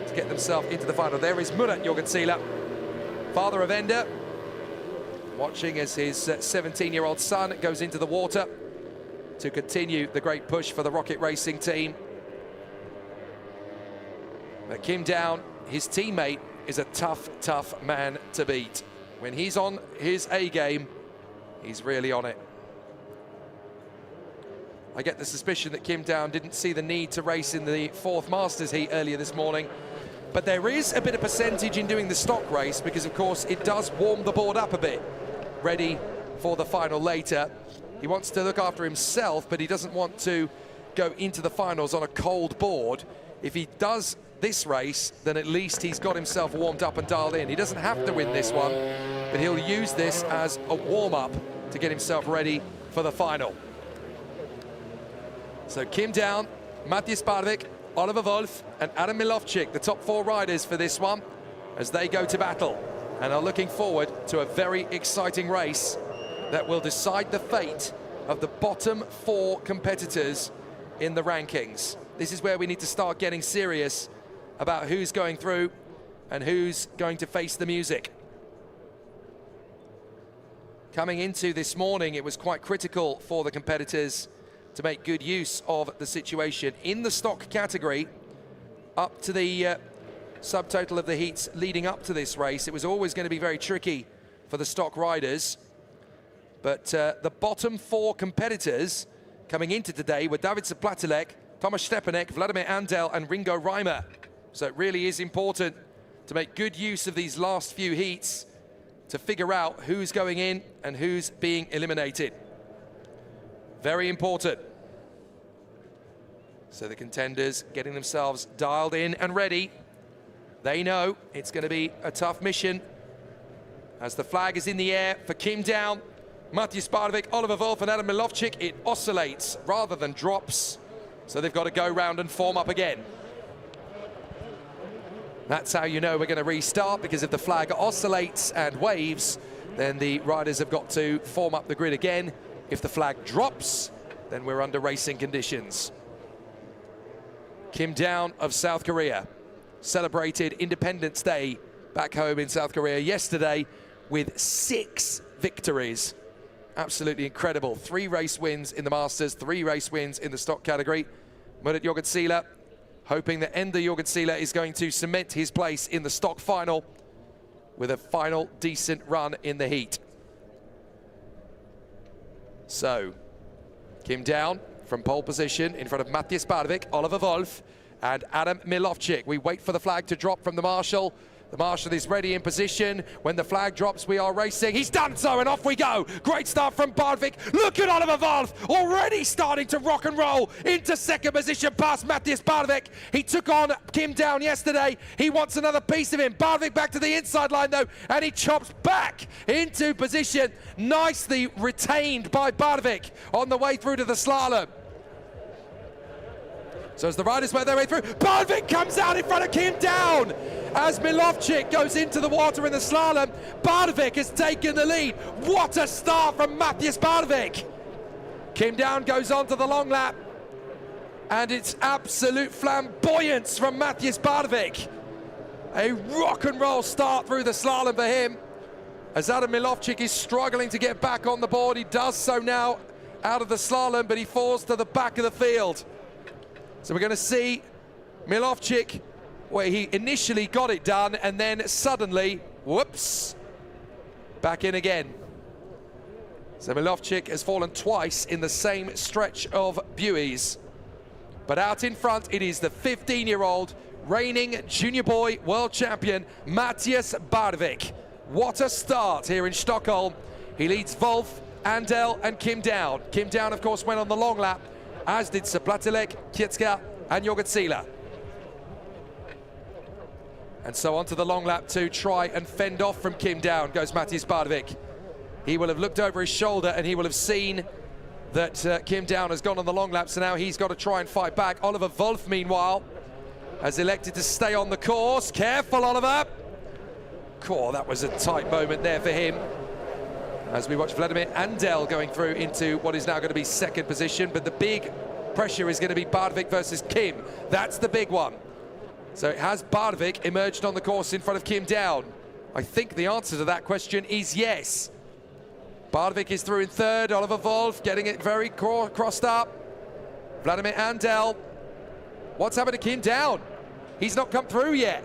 to get themselves into the final. There is Murat Jorgentsila, father of Ender, watching as his 17-year-old son goes into the water to continue the great push for the Rocket Racing team. But Kim Down, his teammate, is a tough, tough man to beat. When he's on his A game, he's really on it. I get the suspicion that Kim Down didn't see the need to race in the 4th Masters heat earlier this morning. But there is a bit of percentage in doing the stock race because, of course, it does warm the board up a bit, ready for the final later. He wants to look after himself, but he doesn't want to go into the finals on a cold board. If he does this race, then at least he's got himself warmed up and dialed in. He doesn't have to win this one, but he'll use this as a warm-up to get himself ready for the final. So Kim Down, Mathias Barvik, Oliver Wolf and Adam Milovchik, the top 4 riders for this one, as they go to battle and are looking forward to a very exciting race that will decide the fate of the bottom 4 competitors in the rankings. This is where we need to start getting serious about who's going through and who's going to face the music. Coming into this morning, it was quite critical for the competitors to make good use of the situation. In the stock category, up to the subtotal of the heats leading up to this race, it was always going to be very tricky for the stock riders. But the bottom 4 competitors coming into today were David Zaplatilek, Thomas Stepanek, Vladimir Andel and Ringo Reimer. So it really is important to make good use of these last few heats to figure out who's going in and who's being eliminated. Very important. So the contenders getting themselves dialed in and ready. They know it's going to be a tough mission. As the flag is in the air for Kim Down, Mathias Barvik, Oliver Wolf and Adam Milovchik, it oscillates rather than drops. So they've got to go round and form up again. That's how you know we're going to restart, because if the flag oscillates and waves, then the riders have got to form up the grid again. If the flag drops, then we're under racing conditions. Kim Down of South Korea celebrated Independence Day back home in South Korea yesterday with 6 victories. Absolutely incredible. 3 race wins in the Masters, 3 race wins in the stock category. Murat Jorgentsila hoping that Ender Jorgentsila is going to cement his place in the stock final with a final decent run in the heat. So, Kim Down from pole position in front of Mathias Barvik, Oliver Wolf and Adam Milovchik. We wait for the flag to drop from the marshal. The marshal is ready in position. When the flag drops, we are racing. He's done so, and off we go. Great start from Barvik. Look at Oliver Wolf, already starting to rock and roll into 2nd position past Mathias Barvik. He took on Kim Down yesterday. He wants another piece of him. Barvik back to the inside line, though, and he chops back into position. Nicely retained by Barvik on the way through to the slalom. So as the riders make their way through, Barvik comes out in front of Kim Down. As Milovchik goes into the water in the slalom, Barvik has taken the lead. What a start from Mathias Barvik. Kim Down goes on to the long lap, and it's absolute flamboyance from Mathias Barvik. A rock and roll start through the slalom for him. As Adam Milovchik is struggling to get back on the board, he does so now out of the slalom, but he falls to the back of the field. So we're going to see Milovchik, where he initially got it done, and then suddenly, whoops, back in again. So Milovchik has fallen twice in the same stretch of buoys. But out in front, it is the 15-year-old reigning junior boy world champion, Matthias Barwik. What a start here in Stockholm. He leads Wolf, Andel and Kim Down. Kim Down, of course, went on the long lap, as did Saplatilek, Kiecka and Jorgatsila. And so onto the long lap to try and fend off from Kim Down goes Matthias Barwik. He will have looked over his shoulder and he will have seen that Kim Down has gone on the long lap, so now he's got to try and fight back. Oliver Wolf, meanwhile, has elected to stay on the course. Careful, Oliver. Cool, that was a tight moment there for him. As we watch Vladimir Andel going through into what is now going to be second position, but the big pressure is going to be Barwik versus Kim. That's the big one. So has Barwik emerged on the course in front of Kim Down? I think the answer to that question is yes. Barwik is through in third, Oliver Wolf getting it very crossed up. Vladimir Andel. What's happened to Kim Down? He's not come through yet.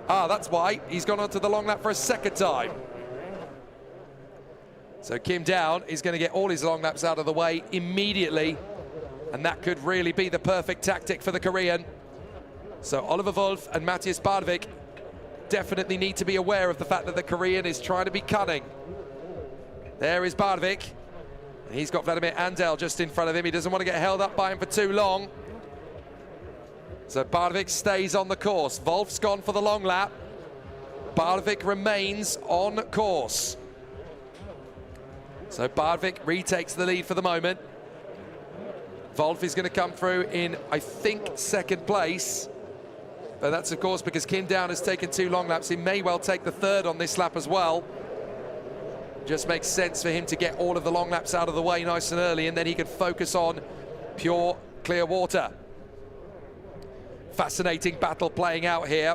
Ah, that's why. He's gone onto the long lap for a second time. So Kim Down is going to get all his long laps out of the way immediately, and that could really be the perfect tactic for the Korean. So Oliver Wolf and Matthias Barwik definitely need to be aware of the fact that the Korean is trying to be cunning. There is Barwik. He's got Vladimir Andel just in front of him. He doesn't want to get held up by him for too long. So Barwik stays on the course. Wolf's gone for the long lap. Barwik remains on course. So Barwik retakes the lead for the moment. Wolf is going to come through in, I think, second place. But that's, of course, because Kim Down has taken 2 long laps. He may well take the third on this lap as well. Just makes sense for him to get all of the long laps out of the way nice and early, and then he can focus on pure, clear water. Fascinating battle playing out here.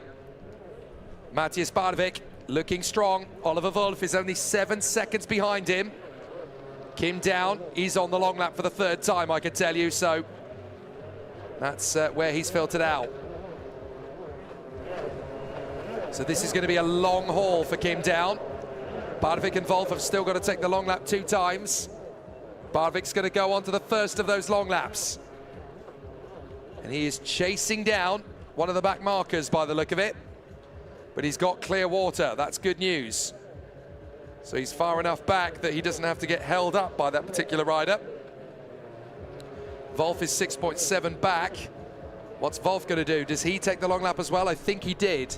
Matthias Barwik looking strong. Oliver Wolf is only 7 seconds behind him. Kim Down is on the long lap for the third time, I can tell you, so that's where he's filtered out. So this is going to be a long haul for Kim Down. Barwik and Wolf have still got to take the long lap 2 times. Barwik's going to go on to the first of those long laps. And he is chasing down one of the back markers by the look of it. But he's got clear water, that's good news. So he's far enough back that he doesn't have to get held up by that particular rider. Wolf is 6.7 back. What's Wolf going to do? Does he take the long lap as well? I think he did.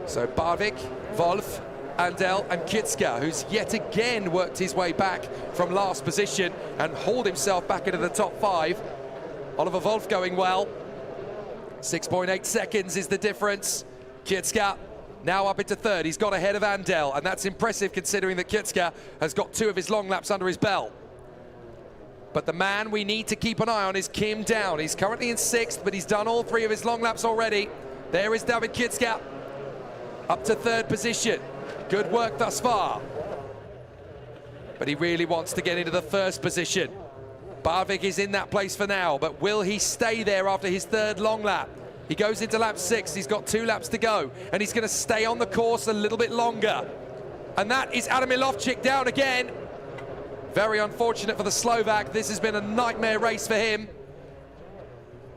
So Barwik, Wolf, Andel and Kiecka, who's yet again worked his way back from last position and hauled himself back into the top 5. Oliver Wolf going well. 6.8 seconds is the difference. Kiecka now up into third. He's got ahead of Andel, and that's impressive considering that Kiecka has got 2 of his long laps under his belt. But the man we need to keep an eye on is Kim Down. He's currently in 6th, but he's done all 3 of his long laps already. There is David Kiecka up to 3rd position. Good work thus far. But he really wants to get into the 1st position. Barwik is in that place for now, but will he stay there after his 3rd long lap? He goes into lap 6, he's got 2 laps to go, and he's going to stay on the course a little bit longer. And that is Adam Milovchik down again. Very unfortunate for the Slovak. This has been a nightmare race for him.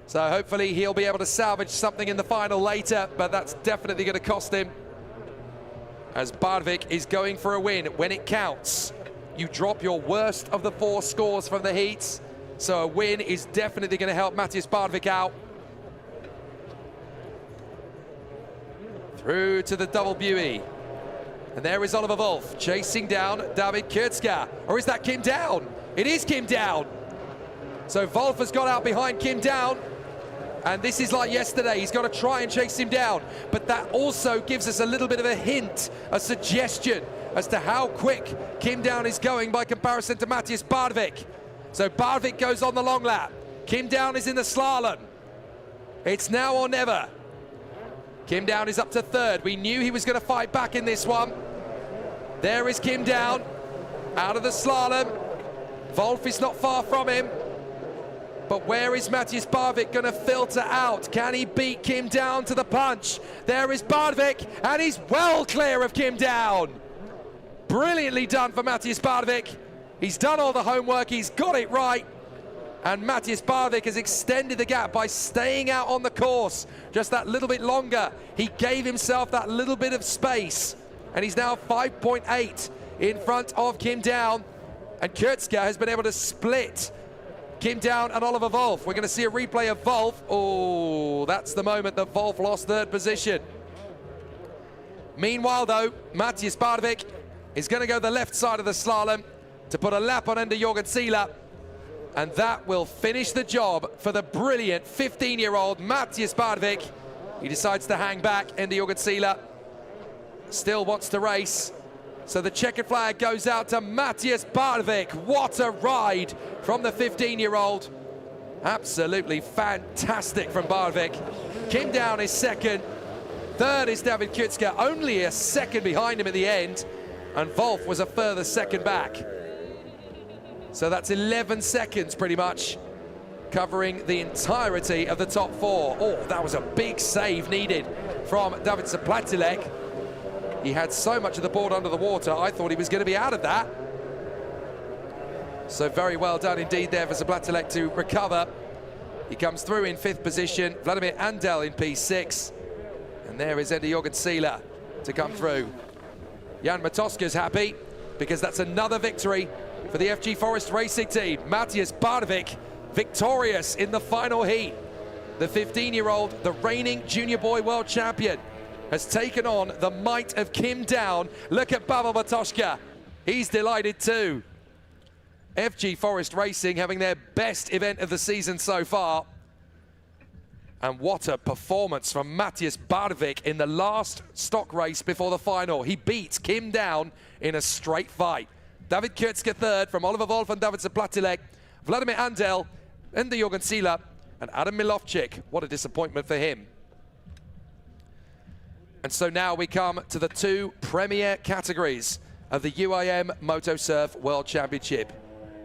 So hopefully he'll be able to salvage something in the final later, but that's definitely going to cost him. As Barwik is going for a win when it counts. You drop your worst of the 4 scores from the heats, so a win is definitely going to help Matthias Barwik out. Through to the double buoy. And there is Oliver Wolf chasing down David Kiecka. Or is that Kim Down? It is Kim Down. So Wolf has got out behind Kim Down. And this is like yesterday. He's got to try and chase him down. But that also gives us a little bit of a hint, a suggestion as to how quick Kim Down is going by comparison to Matthias Barwik. So Barwik goes on the long lap. Kim Down is in the slalom. It's now or never. Kim Down is up to 3rd. We knew he was going to fight back in this one. There is Kim Down. out of the slalom. Wolf is not far from him. But where is Mathias Barvik going to filter out? Can he beat Kim Down to the punch? There is Barvik, and he's well clear of Kim Down. Brilliantly done for Mathias Barvik. He's done all the homework, he's got it right. And Mathias Barvik has extended the gap by staying out on the course just that little bit longer. He gave himself that little bit of space, and he's now 5.8 in front of Kim Down. And Kurtzka has been able to split Kim Down and Oliver Wolf. We're going to see a replay of Wolf. Oh, that's the moment that Wolf lost third position. Meanwhile, though, Mathias Barvik is going to go the left side of the slalom to put a lap on Ender Jorgensen. And that will finish the job for the brilliant 15-year-old Mathias Barvik. He decides to hang back. Ender Jorgensen still wants to race. So the checkered flag goes out to Mathias Barvik. What a ride from the 15-year-old. Absolutely fantastic from Barvik. Kim Down is second. Third is David Kurtzka, only a second behind him at the end. And Wolf was a further second back. So that's 11 seconds pretty much, covering the entirety of the top four. Oh, that was a big save needed from David Zaplatilek. He had so much of the board under the water, I thought he was going to be out of that. So very well done indeed there for Zaplatilek to recover. He comes through in fifth position. Vladimir Andel in P6. And there is Ender Jorgensen to come through. Jan Matoska's happy because that's another victory for the FG Forest Racing team. Mathias Barvik victorious in the final heat. The 15-year-old, the reigning junior boy world champion, has taken on the might of Kim Down. Look at Pavel Matoska. He's delighted too. FG Forest Racing having their best event of the season so far. And what a performance from Mathias Barvik in the last stock race before the final. He beats Kim Down in a straight fight. David Kurtzka third from Oliver Wolf and David Zaplatilek. Vladimir Andel, Ender Jorgensen, and Adam Milovchik. What a disappointment for him. And so now we come to the two premier categories of the UIM Motosurf World Championship.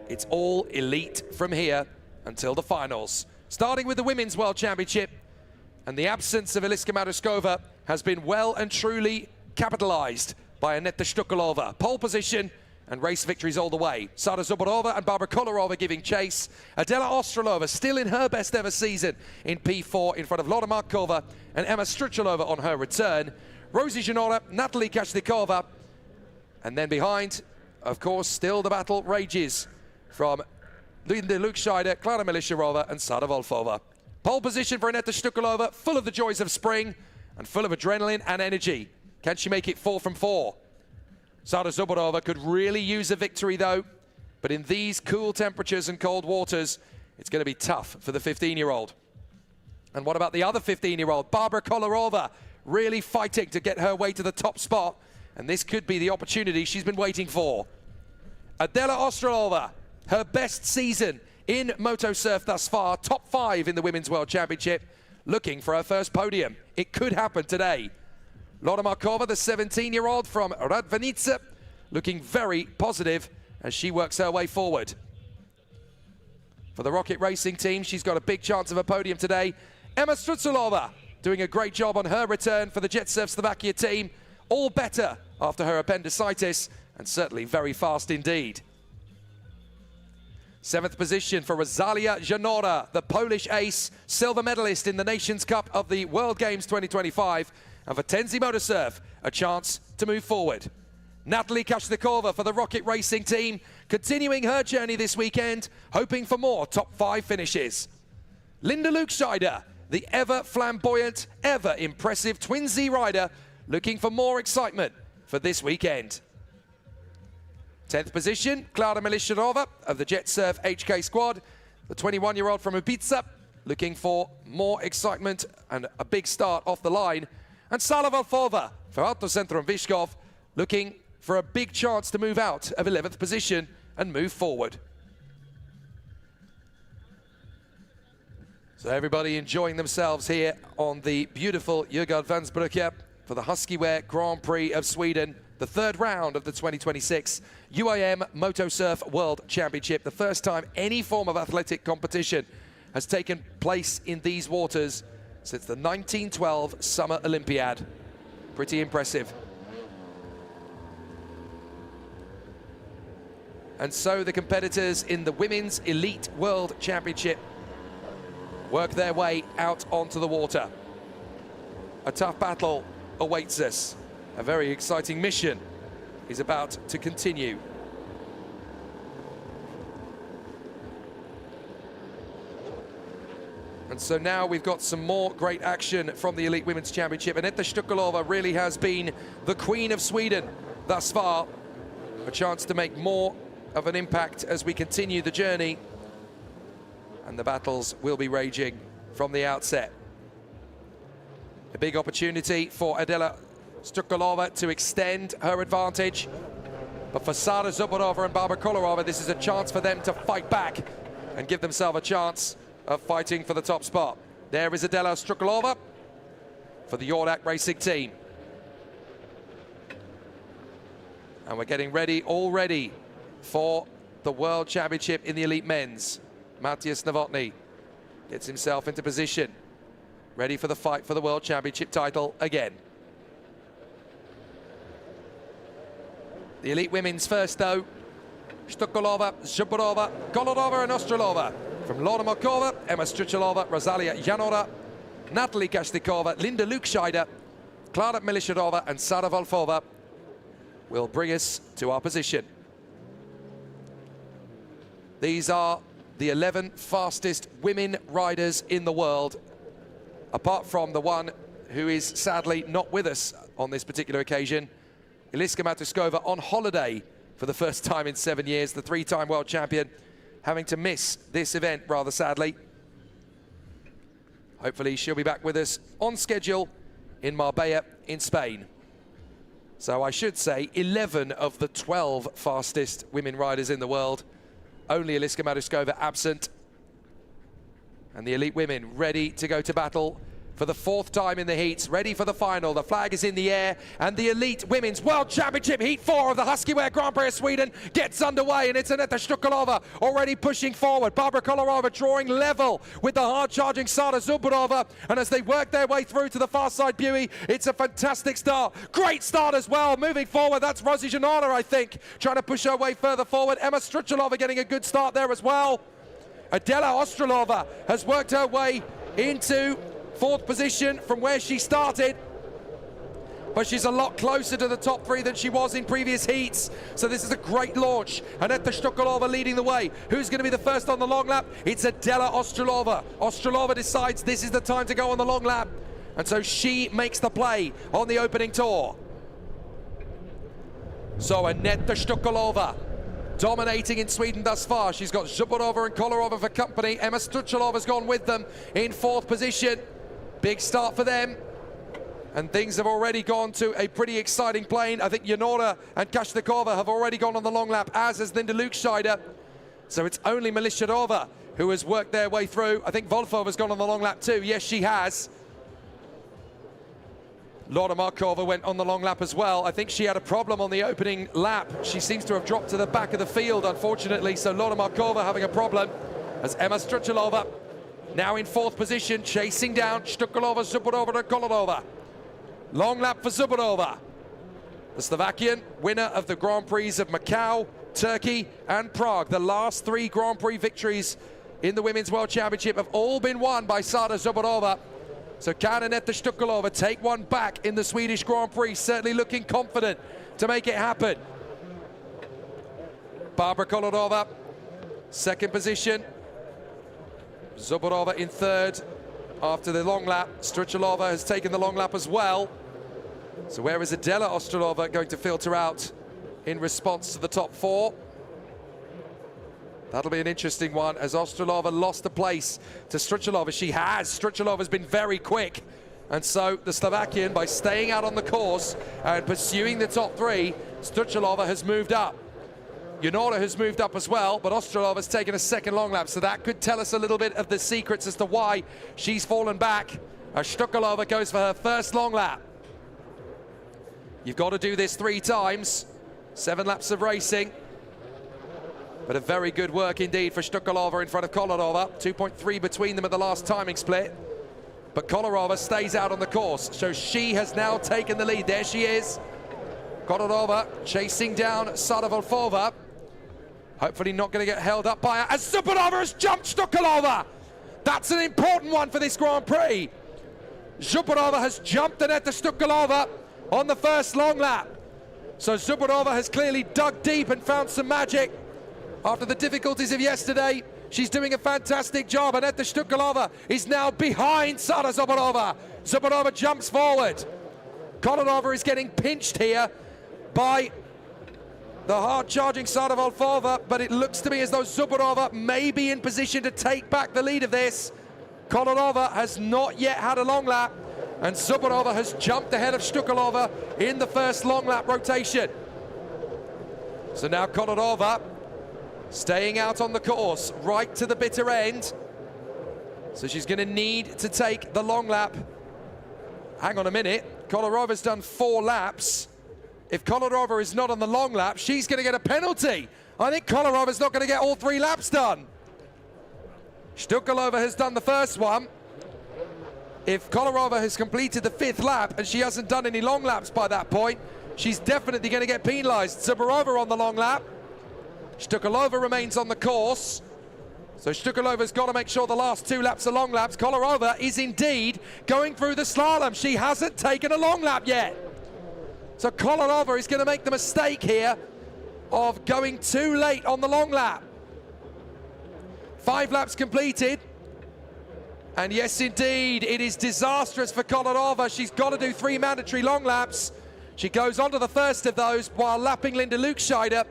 It's all elite from here until the finals. Starting with the Women's World Championship, and the absence of Eliska Maruskova has been well and truly capitalized by Aneta Shtukalova. Pole position and race victories all the way. Sara Zuborova and Barbara Kolarova giving chase. Adela Ostrolova still in her best ever season in P4 in front of Laura Markova and Emma Struchalova on her return. Rosie Janora, Natalie Kashnikova, and then behind, of course, still the battle rages from Linda Lukscheider, Klara Melishirova and Sada Volfova. Pole position for Aneta Shtukalova, full of the joys of spring and full of adrenaline and energy. Can she make it 4 from 4? Sara Zuborova could really use a victory though, but in these cool temperatures and cold waters, it's going to be tough for the 15-year-old. And what about the other 15-year-old? Barbara Kolarova really fighting to get her way to the top spot, and this could be the opportunity she's been waiting for. Adela Ostrolova, her best season in Motosurf thus far, top 5 in the Women's World Championship, looking for her first podium. It could happen today. Laura Markova, the 17-year-old from Radvanica, looking very positive as she works her way forward. For the Rocket Racing team, she's got a big chance of a podium today. Emma Strutsulova doing a great job on her return for the Jetsurf Slovakia team. All better after her appendicitis, and certainly very fast indeed. 7th position for Rosalia Janora, the Polish ace, silver medalist in the Nations Cup of the World Games 2025. And for Tenzi Motosurf, a chance to move forward. Natalie Kashnikova for the Rocket Racing team, continuing her journey this weekend, hoping for more top 5 finishes. Linda Lukscheider, the ever flamboyant, ever impressive Twin Z rider, looking for more excitement for this weekend. 10th position, Klara Melishirova of the Jetsurf HK squad, the 21-year-old from Ibiza, looking for more excitement and a big start off the line. And Sala Volfova for Autocentrum Vyshkov, looking for a big chance to move out of 11th position and move forward. So everybody enjoying themselves here on the beautiful Djurgårdsvansbrücke for the Husky Wear Grand Prix of Sweden the third round of the 2026 UAM Motosurf World Championship. The first time any form of athletic competition has taken place in these waters since the 1912 Summer Olympiad. Pretty impressive. And so the competitors in the Women's Elite World Championship work their way out onto the water. A tough battle awaits us. A very exciting mission is about to continue. And so now we've got some more great action from the Elite Women's Championship. Anette Stukalova really has been the queen of Sweden thus far. A chance to make more of an impact as we continue the journey. And the battles will be raging from the outset. A big opportunity for Adela Stukalova to extend her advantage. But for Sara Zubarova and Barbara Kolarova, this is a chance for them to fight back and give themselves a chance of fighting for the top spot. There is Adela Stukalova for the Jordak Racing team. And we're getting ready already for the World Championship in the Elite Men's. Matthias Novotny gets himself into position, ready for the fight for the World Championship title again. The Elite Women's first though. Stukalova, Zubarova, Kolarova and Ostrolova. From Lorna Markova, Emma Struchalova, Rosalia Janora, Natalie Kashnikova, Linda Lukscheider, Klara Milishadova and Sara Volfova will bring us to our position. These are the 11 fastest women riders in the world, apart from the one who is sadly not with us on this particular occasion, Eliska Matuskova, on holiday for the first time in 7 years, the three-time world champion, having to miss this event rather sadly. Hopefully she'll be back with us on schedule in Marbella in Spain. So I should say 11 of the 12 fastest women riders in the world. Only Eliska Matuskova absent. And the Elite Women ready to go to battle for the fourth time in the heats, ready for the final. The flag is in the air, and the Elite Women's World Championship Heat 4 of the Huski Grand Prix of Sweden gets underway, and it's Anette Stukalova already pushing forward. Barbara Kolarova drawing level with the hard-charging Sara Zubarova, and as they work their way through to the far side buoy, it's a fantastic start. Great start as well, moving forward. That's Rosie Janara, I think, trying to push her way further forward. Emma Struchalova getting a good start there as well. Adela Ostrolova has worked her way into fourth position from where she started, but she's a lot closer to the top three than she was in previous heats. So this is a great launch. Anette Stukalova leading the way. Who's going to be the first on the long lap? It's Adela Ostrolova. Ostrolova decides this is the time to go on the long lap, and so she makes the play on the opening tour. So Anette Stukalova dominating in Sweden thus far. She's got Zubarova and Kolarova for company. Emma Struchalova's gone with them in fourth position. Big start for them, and things have already gone to a pretty exciting plane. I think Janora and Kashnikova have already gone on the long lap, as has Linda Lukscheider. So it's only Milishadova who has worked their way through. I think Volfova's gone on the long lap too. Yes, she has. Lorna Markova went on the long lap as well. I think she had a problem on the opening lap. She seems to have dropped to the back of the field, unfortunately. So Lorna Markova having a problem, as Emma Struchalova now in fourth position, chasing down Stukalova, Zubarova and Kolarova. Long lap for Zubarova. The Slovakian, winner of the Grand Prix of Macau, Turkey and Prague. The last three Grand Prix victories in the Women's World Championship have all been won by Sara Zubarova. So can Anette Stukalova take one back in the Swedish Grand Prix? Certainly looking confident to make it happen. Barbara Kolarova, second position. Zubarova in third after the long lap. Struchalova has taken the long lap as well. So where is Adela Ostrolova going to filter out in response to the top four? That'll be an interesting one, as Ostrolova lost the place to Struchalova. She has. Struchalova's been very quick. And so the Slovakian, by staying out on the course and pursuing the top three, Struchalova has moved up. Janora has moved up as well, but Ostrolova's taken a second long lap, so that could tell us a little bit of the secrets as to why she's fallen back. As Stukalova goes for her first long lap. You've got to do this 3 times. 7 laps of racing. But a very good work indeed for Stukalova in front of Kolarova. 2.3 between them at the last timing split. But Kolarova stays out on the course, so she has now taken the lead. There she is. Kolarova chasing down Saravolfova. Hopefully not going to get held up by her. And Zhubarova has jumped Stukalova. That's an important one for this Grand Prix. Zhubarova has jumped Aneta Stukalova on the first long lap. So Zhubarova has clearly dug deep and found some magic. After the difficulties of yesterday, she's doing a fantastic job. Aneta Stukalova is now behind Sara Zhubarova. Zhubarova jumps forward. Kolarova is getting pinched here by the hard-charging Saravolfova, but it looks to me as though Zhubarova may be in position to take back the lead of this. Kolarova has not yet had a long lap, and Zhubarova has jumped ahead of Stukalova in the first long lap rotation. So now Kolarova staying out on the course right to the bitter end. So she's going to need to take the long lap. Hang on a minute, Kolarova's done 4 laps. If Kolarova is not on the long lap, she's going to get a penalty. I think Kolarova's not going to get all 3 laps done. Stukalova has done the first one. If Kolarova has completed the 5th lap and she hasn't done any long laps by that point, she's definitely going to get penalized. Zhubarova on the long lap. Stukalova remains on the course. So Stukalova's got to make sure the last 2 laps are long laps. Kolarova is indeed going through the slalom. She hasn't taken a long lap yet. So Kolarova is going to make the mistake here of going too late on the long lap. 5 laps completed. And yes, indeed, it is disastrous for Kolarova. She's got to do 3 mandatory long laps. She goes on to the first of those while lapping Linda Lukscheider.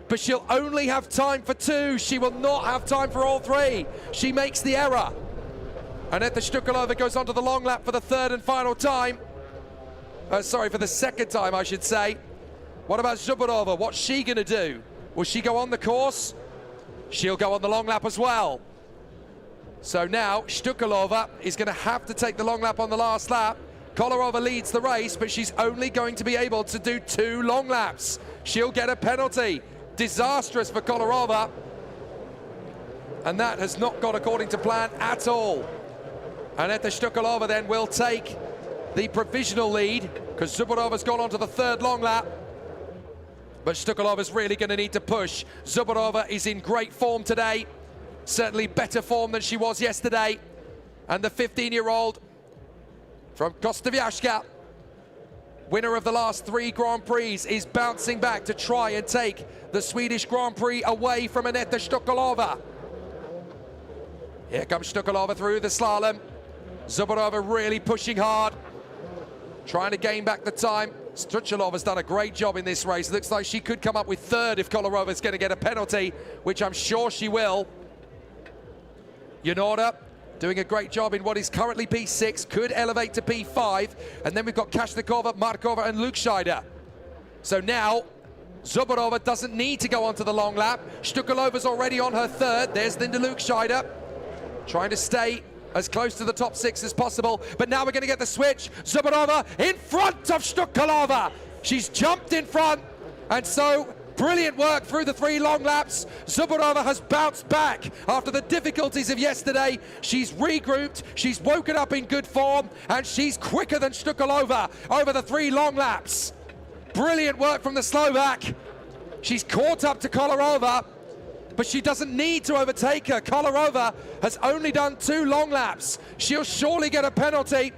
But she'll only have time for 2. She will not have time for all 3. She makes the error. Aneta Stukalova goes on to the long lap for the 3rd and final time. Sorry, for the 2nd time, I should say. What about Zhubarova? What's she going to do? Will she go on the course? She'll go on the long lap as well. So now Stukalova is going to have to take the long lap on the last lap. Kolarova leads the race, but she's only going to be able to do 2 long laps. She'll get a penalty. Disastrous for Kolarova. And that has not gone according to plan at all. Aneta Stukalova then will take the provisional lead because Zhubarova's gone on to the 3rd long lap. But Stukalova's really going to need to push. Zhubarova is in great form today. Certainly better form than she was yesterday. And the 15-year-old from Kostovyashka, winner of the last 3 Grand Prix, is bouncing back to try and take the Swedish Grand Prix away from Aneta Stukalova. Here comes Stukalova through the slalom. Zhubarova really pushing hard, trying to gain back the time. Struchilova's done a great job in this race. Looks like she could come up with 3rd if Kolarova's going to get a penalty, which I'm sure she will. Yanoda doing a great job in what is currently P6, could elevate to P5. And then we've got Kashnikova, Markova and Lukscheider. So now Zhubarova doesn't need to go onto the long lap. Stukalova's already on her 3rd. There's Linda Lukscheider trying to stay as close to the top 6 as possible. But now we're going to get the switch. Zhubarova in front of Stukalova. She's jumped in front. And so brilliant work through the 3 long laps. Zhubarova has bounced back after the difficulties of yesterday. She's regrouped. She's woken up in good form. And she's quicker than Stukalova over the 3 long laps. Brilliant work from the Slovak. She's caught up to Kolarova, but she doesn't need to overtake her. Kolarova has only done 2 long laps. She'll surely get a penalty,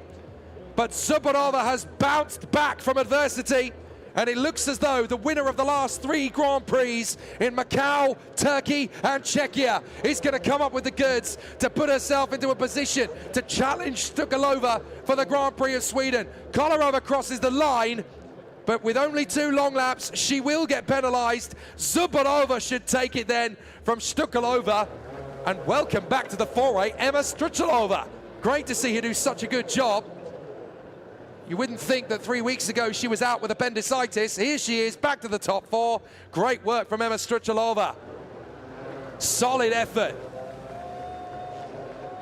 but Zhubarova has bounced back from adversity, and it looks as though the winner of the last 3 Grand Prix in Macau, Turkey, and Czechia is going to come up with the goods to put herself into a position to challenge Stukalova for the Grand Prix of Sweden. Kolarova crosses the line, but with only 2 long laps, she will get penalized. Zhubarova should take it then from Stukalova. And welcome back to the foray, Emma Struchilova. Great to see her do such a good job. You wouldn't think that 3 weeks ago she was out with appendicitis. Here she is, back to the top 4. Great work from Emma Struchilova. Solid effort.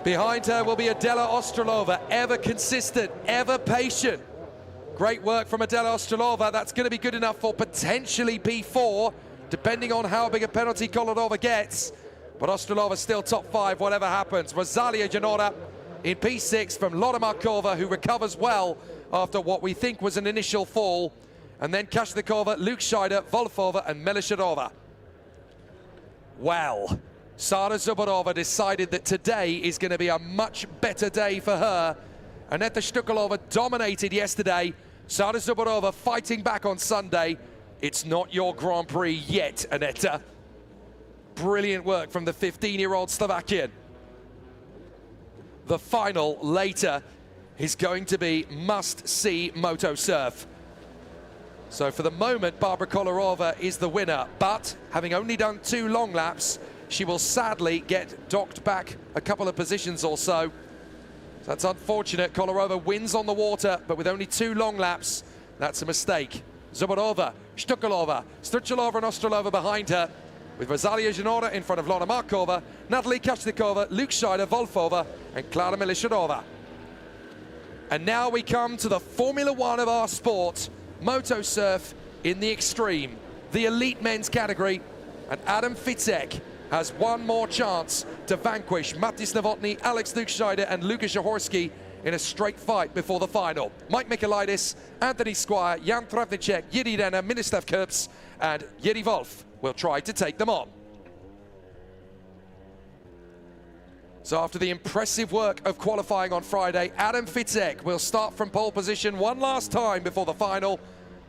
Behind her will be Adela Ostrolova, ever consistent, ever patient. Great work from Adela Ostrolova. That's going to be good enough for potentially P4, depending on how big a penalty Kolarova gets. But Ostrolova still top 5, whatever happens. Rosalia Janora in P6 from Lora Markova, who recovers well after what we think was an initial fall. And then Kashnikova, Luke Scheider, Volfova, and Melishadova. Well, Sara Zubarova decided that today is going to be a much better day for her. Aneta Shtukalova dominated yesterday. Sara Zubarova fighting back on Sunday. It's not your Grand Prix yet, Aneta. Brilliant work from the 15-year-old Slovakian. The final later is going to be must-see moto surf. So for the moment, Barbara Kolarova is the winner, but having only done 2 long laps, she will sadly get docked back a couple of positions or so. That's unfortunate. Kolarova wins on the water, but with only 2 long laps, that's a mistake. Zubarova, Shtukalova, Struchalova and Ostrolova behind her, with Rosalia Janora in front of Lora Markova, Natalie Kashnikova, Luke Scheider, Volfova, and Klara Melishadova. And now we come to the Formula One of our sport, moto surf in the extreme, the elite men's category, and Adam Fitzek has one more chance to vanquish Matis Novotny, Alex Luke Scheider, and Lukas Jaworski in a straight fight before the final. Mike Michailidis, Anthony Squire, Jan Travnicek, Jiri Renner, Ministav Kurps, and Jiri Wolf will try to take them on. So after the impressive work of qualifying on Friday, Adam Fitzek will start from pole position one last time before the final.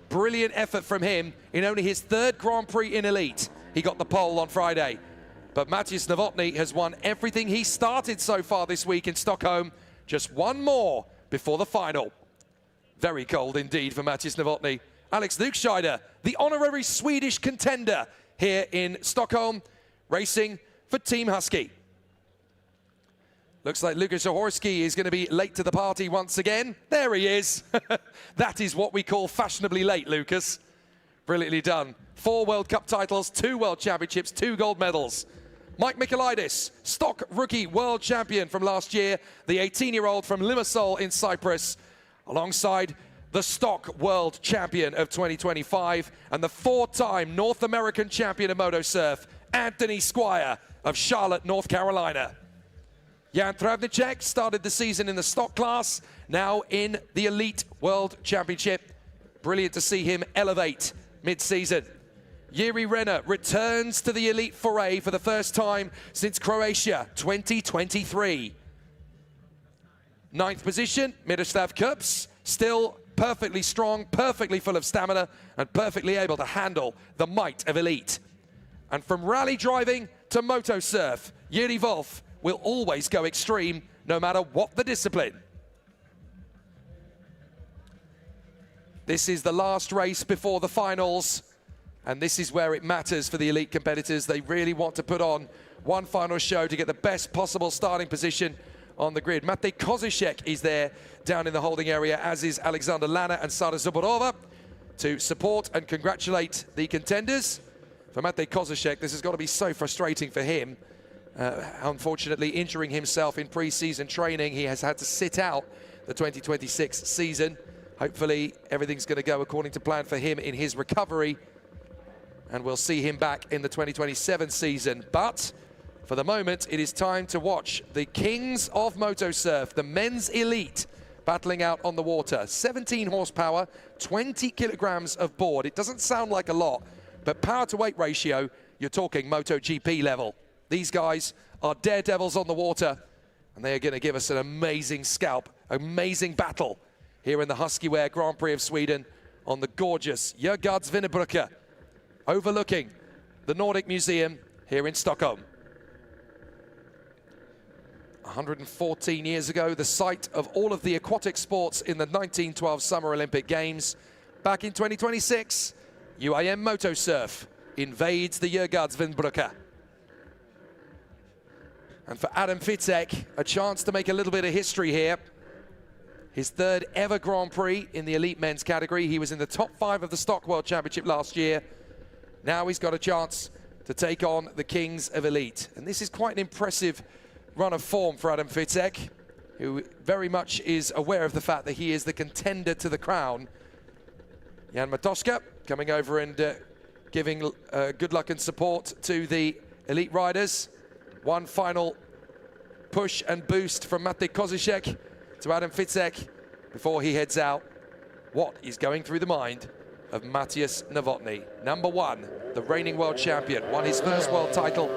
Brilliant effort from him in only his 3rd Grand Prix in Elite. He got the pole on Friday. But Matis Novotny has won everything he started so far this week in Stockholm. Just one more before the final. Very cold indeed for Matis Novotny. Alex Luke Scheider, the honorary Swedish contender here in Stockholm, racing for Team Huski. Looks like Lukas Jaworski is going to be late to the party once again. There he is. That is what we call fashionably late, Lucas. Brilliantly done. 4 World Cup titles, 2 World Championships, 2 gold medals. Mike Michailidis, stock rookie world champion from last year, the 18-year-old from Limassol in Cyprus, alongside the stock world champion of 2025 and the 4-time North American champion of moto surf, Anthony Squire of Charlotte, North Carolina. Jan Travnicek started the season in the stock class, now in the Elite World Championship. Brilliant to see him elevate mid-season. Jiri Renner returns to the Elite foray for the first time since Croatia 2023. 9th position, Miroslav Kurps, still perfectly strong, perfectly full of stamina, and perfectly able to handle the might of Elite. And from rally driving to moto surf, Jiri Wolf will always go extreme, no matter what the discipline. This is the last race before the finals, and this is where it matters for the elite competitors. They really want to put on one final show to get the best possible starting position on the grid. Matej Kozicek is there down in the holding area, as is Alexander Lana and Sara Zubarova, to support and congratulate the contenders. For Matej Kozicek, this has got to be so frustrating for him. Unfortunately, injuring himself in pre-season training, he has had to sit out the 2026 season. Hopefully, everything's going to go according to plan for him in his recovery, and we'll see him back in the 2027 season. But for the moment, it is time to watch the kings of moto surf, the men's elite, battling out on the water. 17 horsepower, 20 kilograms of board. It doesn't sound like a lot, but power to weight ratio, you're talking MotoGP level. These guys are daredevils on the water, and they are going to give us an amazing scalp, amazing battle here in the Huski Wear Grand Prix of Sweden on the gorgeous Djurgårdsvinnerbrücke, overlooking the Nordic Museum here in Stockholm. 114 years ago, the site of all of the aquatic sports in the 1912 Summer Olympic Games. Back in 2026, UIM Moto Surf invades the Djurgårdsvinnerbrücke. And for Adam Fitzek, a chance to make a little bit of history here. His 3rd ever Grand Prix in the elite men's category. He was in the top 5 of the Stock World Championship last year. Now he's got a chance to take on the kings of elite. And this is quite an impressive run of form for Adam Fitzek, who very much is aware of the fact that he is the contender to the crown Jan Matoska coming over and giving good luck and support to the elite riders. One final push and boost from Matej Kozicek to Adam Fitzek before he heads out. What is going through the mind of Matthias Novotny? Number one, the reigning world champion, won his first world title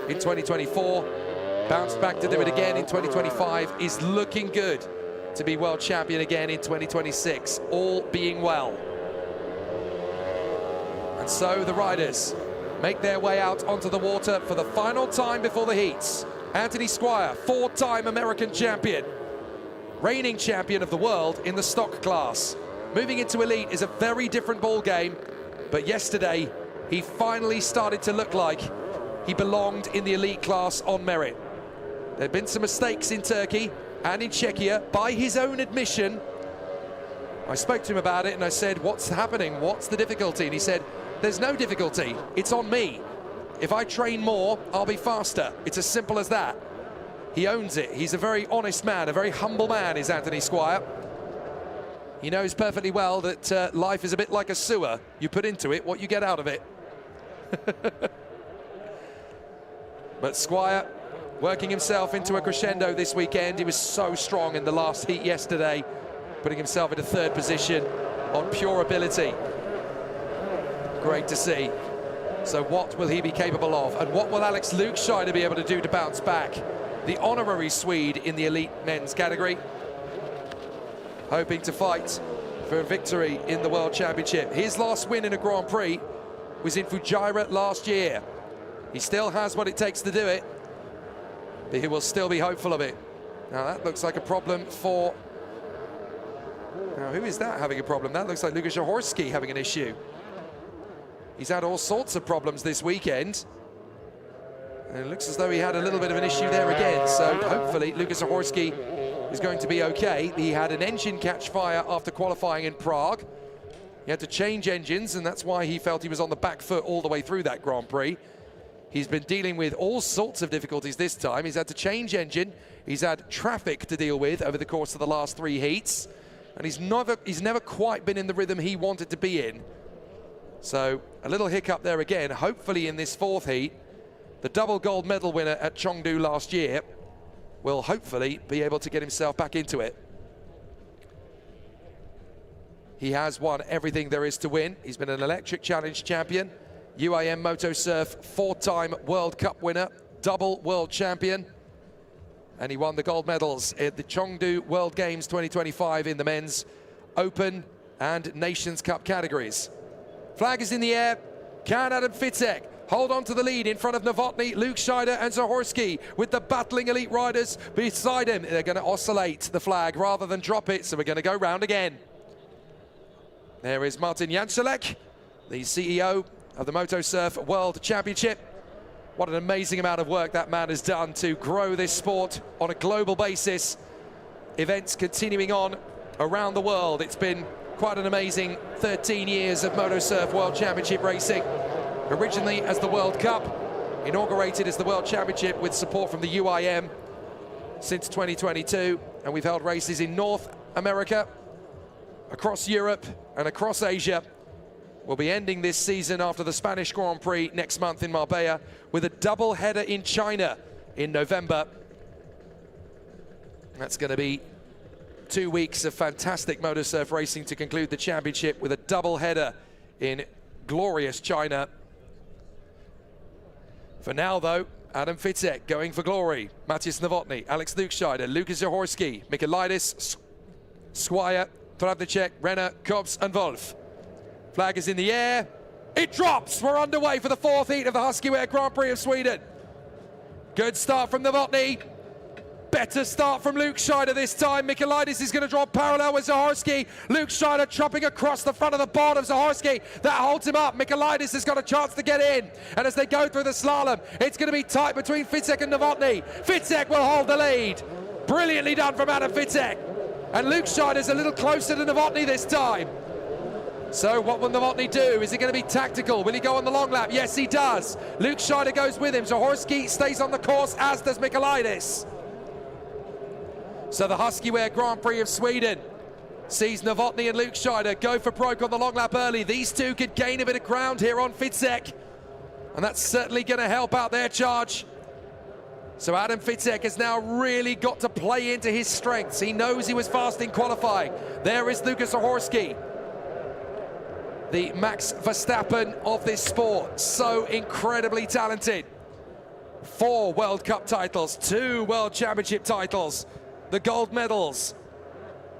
in 2024, bounced back to do it again in 2025, is looking good to be world champion again in 2026, all being well. And so the riders make their way out onto the water for the final time before the heats. Anthony Squire, four-time American champion, reigning champion of the world in the stock class. Moving into elite is a very different ball game, but yesterday he finally started to look like he belonged in the elite class on merit. There have been some mistakes in Turkey and in Czechia, by his own admission. I spoke to him about it and I said, what's happening? What's the difficulty? And he said, there's no difficulty, it's on me. If I train more, I'll be faster. It's as simple as that. He owns it. He's a very honest man, a very humble man is Anthony Squire. He knows perfectly well that life is a bit like a sewer. You put into it what you get out of it. But Squire working himself into a crescendo this weekend. He was so strong in the last heat yesterday, putting himself in a third position on pure ability. Great to see. So what will he be capable of? And what will Alex Lukesheider be able to do to bounce back? The honorary Swede in the elite men's category, hoping to fight for a victory in the World Championship. His last win in a Grand Prix was in Fujairah last year. He still has what it takes to do it, but he will still be hopeful of it. Now that looks like a problem for... Now who is that having a problem? That looks like Lukasz Zahorski having an issue. He's had all sorts of problems this weekend. And it looks as though he had a little bit of an issue there again. So hopefully Lukasz Zahorski is going to be okay. He had an engine catch fire after qualifying in Prague. He had to change engines, and that's why he felt he was on the back foot all the way through that Grand Prix. He's been dealing with all sorts of difficulties this time. He's had to change engine. He's had traffic to deal with over the course of the last three heats. And he's never quite been in the rhythm he wanted to be in. So a little hiccup there again. Hopefully in this fourth heat, the double gold medal winner at Chengdu last year will hopefully be able to get himself back into it. He has won everything there is to win. He's been an Electric Challenge champion, UAM Moto Surf four-time World Cup winner, double world champion, and he won the gold medals at the Chengdu World Games 2025 in the men's Open and Nations Cup categories. Flag is in the air. Can Adam Fitzek hold on to the lead in front of Novotny, Lukesheider and Zahorski with the battling elite riders beside him? They're going to oscillate the flag rather than drop it, so we're going to go round again. There is Martin Janselek, the CEO of the Moto Surf World Championship. What an amazing amount of work that man has done to grow this sport on a global basis. Events continuing on around the world. It's been quite an amazing 13 years of Moto Surf World Championship racing. Originally as the World Cup, inaugurated as the World Championship with support from the UIM since 2022. And we've held races in North America, across Europe and across Asia. We'll be ending this season after the Spanish Grand Prix next month in Marbella with a double header in China in November. That's going to be 2 weeks of fantastic motor surf racing to conclude the championship with a double header in glorious China. For now though, Adam Fitzek going for glory. Matthias Novotny, Alex Lukesheider, Lukasz Zahorski, Michailidis, Squire, Travnicek, Renner, Kops and Wolf. Flag is in the air. It drops. We're underway for the fourth heat of the Huski Grand Prix of Sweden. Good start from Novotny. Better start from Lukesheider this time. Michailidis is going to draw parallel with Zahorski. Lukesheider chopping across the front of the board of Zahorski. That holds him up. Michailidis has got a chance to get in. And as they go through the slalom, it's going to be tight between Fitzek and Novotny. Fitzek will hold the lead. Brilliantly done from Adam Fitzek. And Lukesheider's a little closer to Novotny this time. So what will Novotny do? Is he going to be tactical? Will he go on the long lap? Yes, he does. Lukesheider goes with him. Zahorski stays on the course, as does Michailidis. So the Huski Grand Prix of Sweden sees Novotny and Luke Scheider go for broke on the long lap early. These two could gain a bit of ground here on Fitzek, and that's certainly going to help out their charge. So Adam Fitzek has now really got to play into his strengths. He knows he was fast in qualifying. There is Lukas Zahorsky, the Max Verstappen of this sport. So incredibly talented. 4 World Cup titles, 2 World Championship titles, the gold medals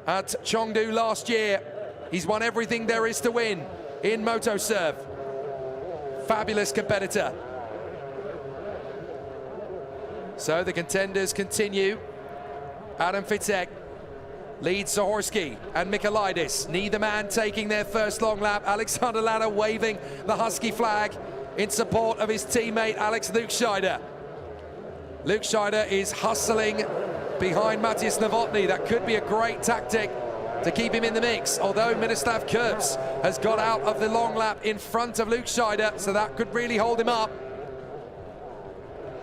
at Chengdu last year. He's won everything there is to win in Motosurf. Fabulous competitor. So the contenders continue. Adam Fitzek leads Zahorsky and Michailidis. Neither man taking their first long lap. Alexander Lada waving the Huski flag in support of his teammate Alex Luke Scheider. Luke Scheider is hustling behind Matthias Novotny. That could be a great tactic to keep him in the mix, although Miroslav Kurbs has got out of the long lap in front of Luke Scheider, so that could really hold him up.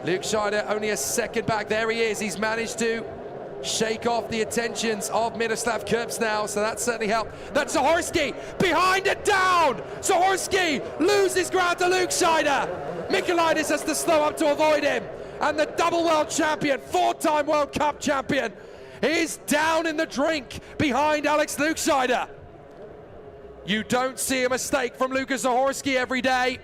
Luke Scheider only a second back. There he is. He's managed to shake off the attentions of Miroslav Kurbs now, so that certainly helped. That's Zahorsky behind and down. Zahorsky loses ground to Luke Scheider. Michailidis has to slow up to avoid him. And the double world champion, 4-time World Cup champion, is down in the drink behind Alex Luke Scheider. You don't see a mistake from Lukas Zahorsky every day.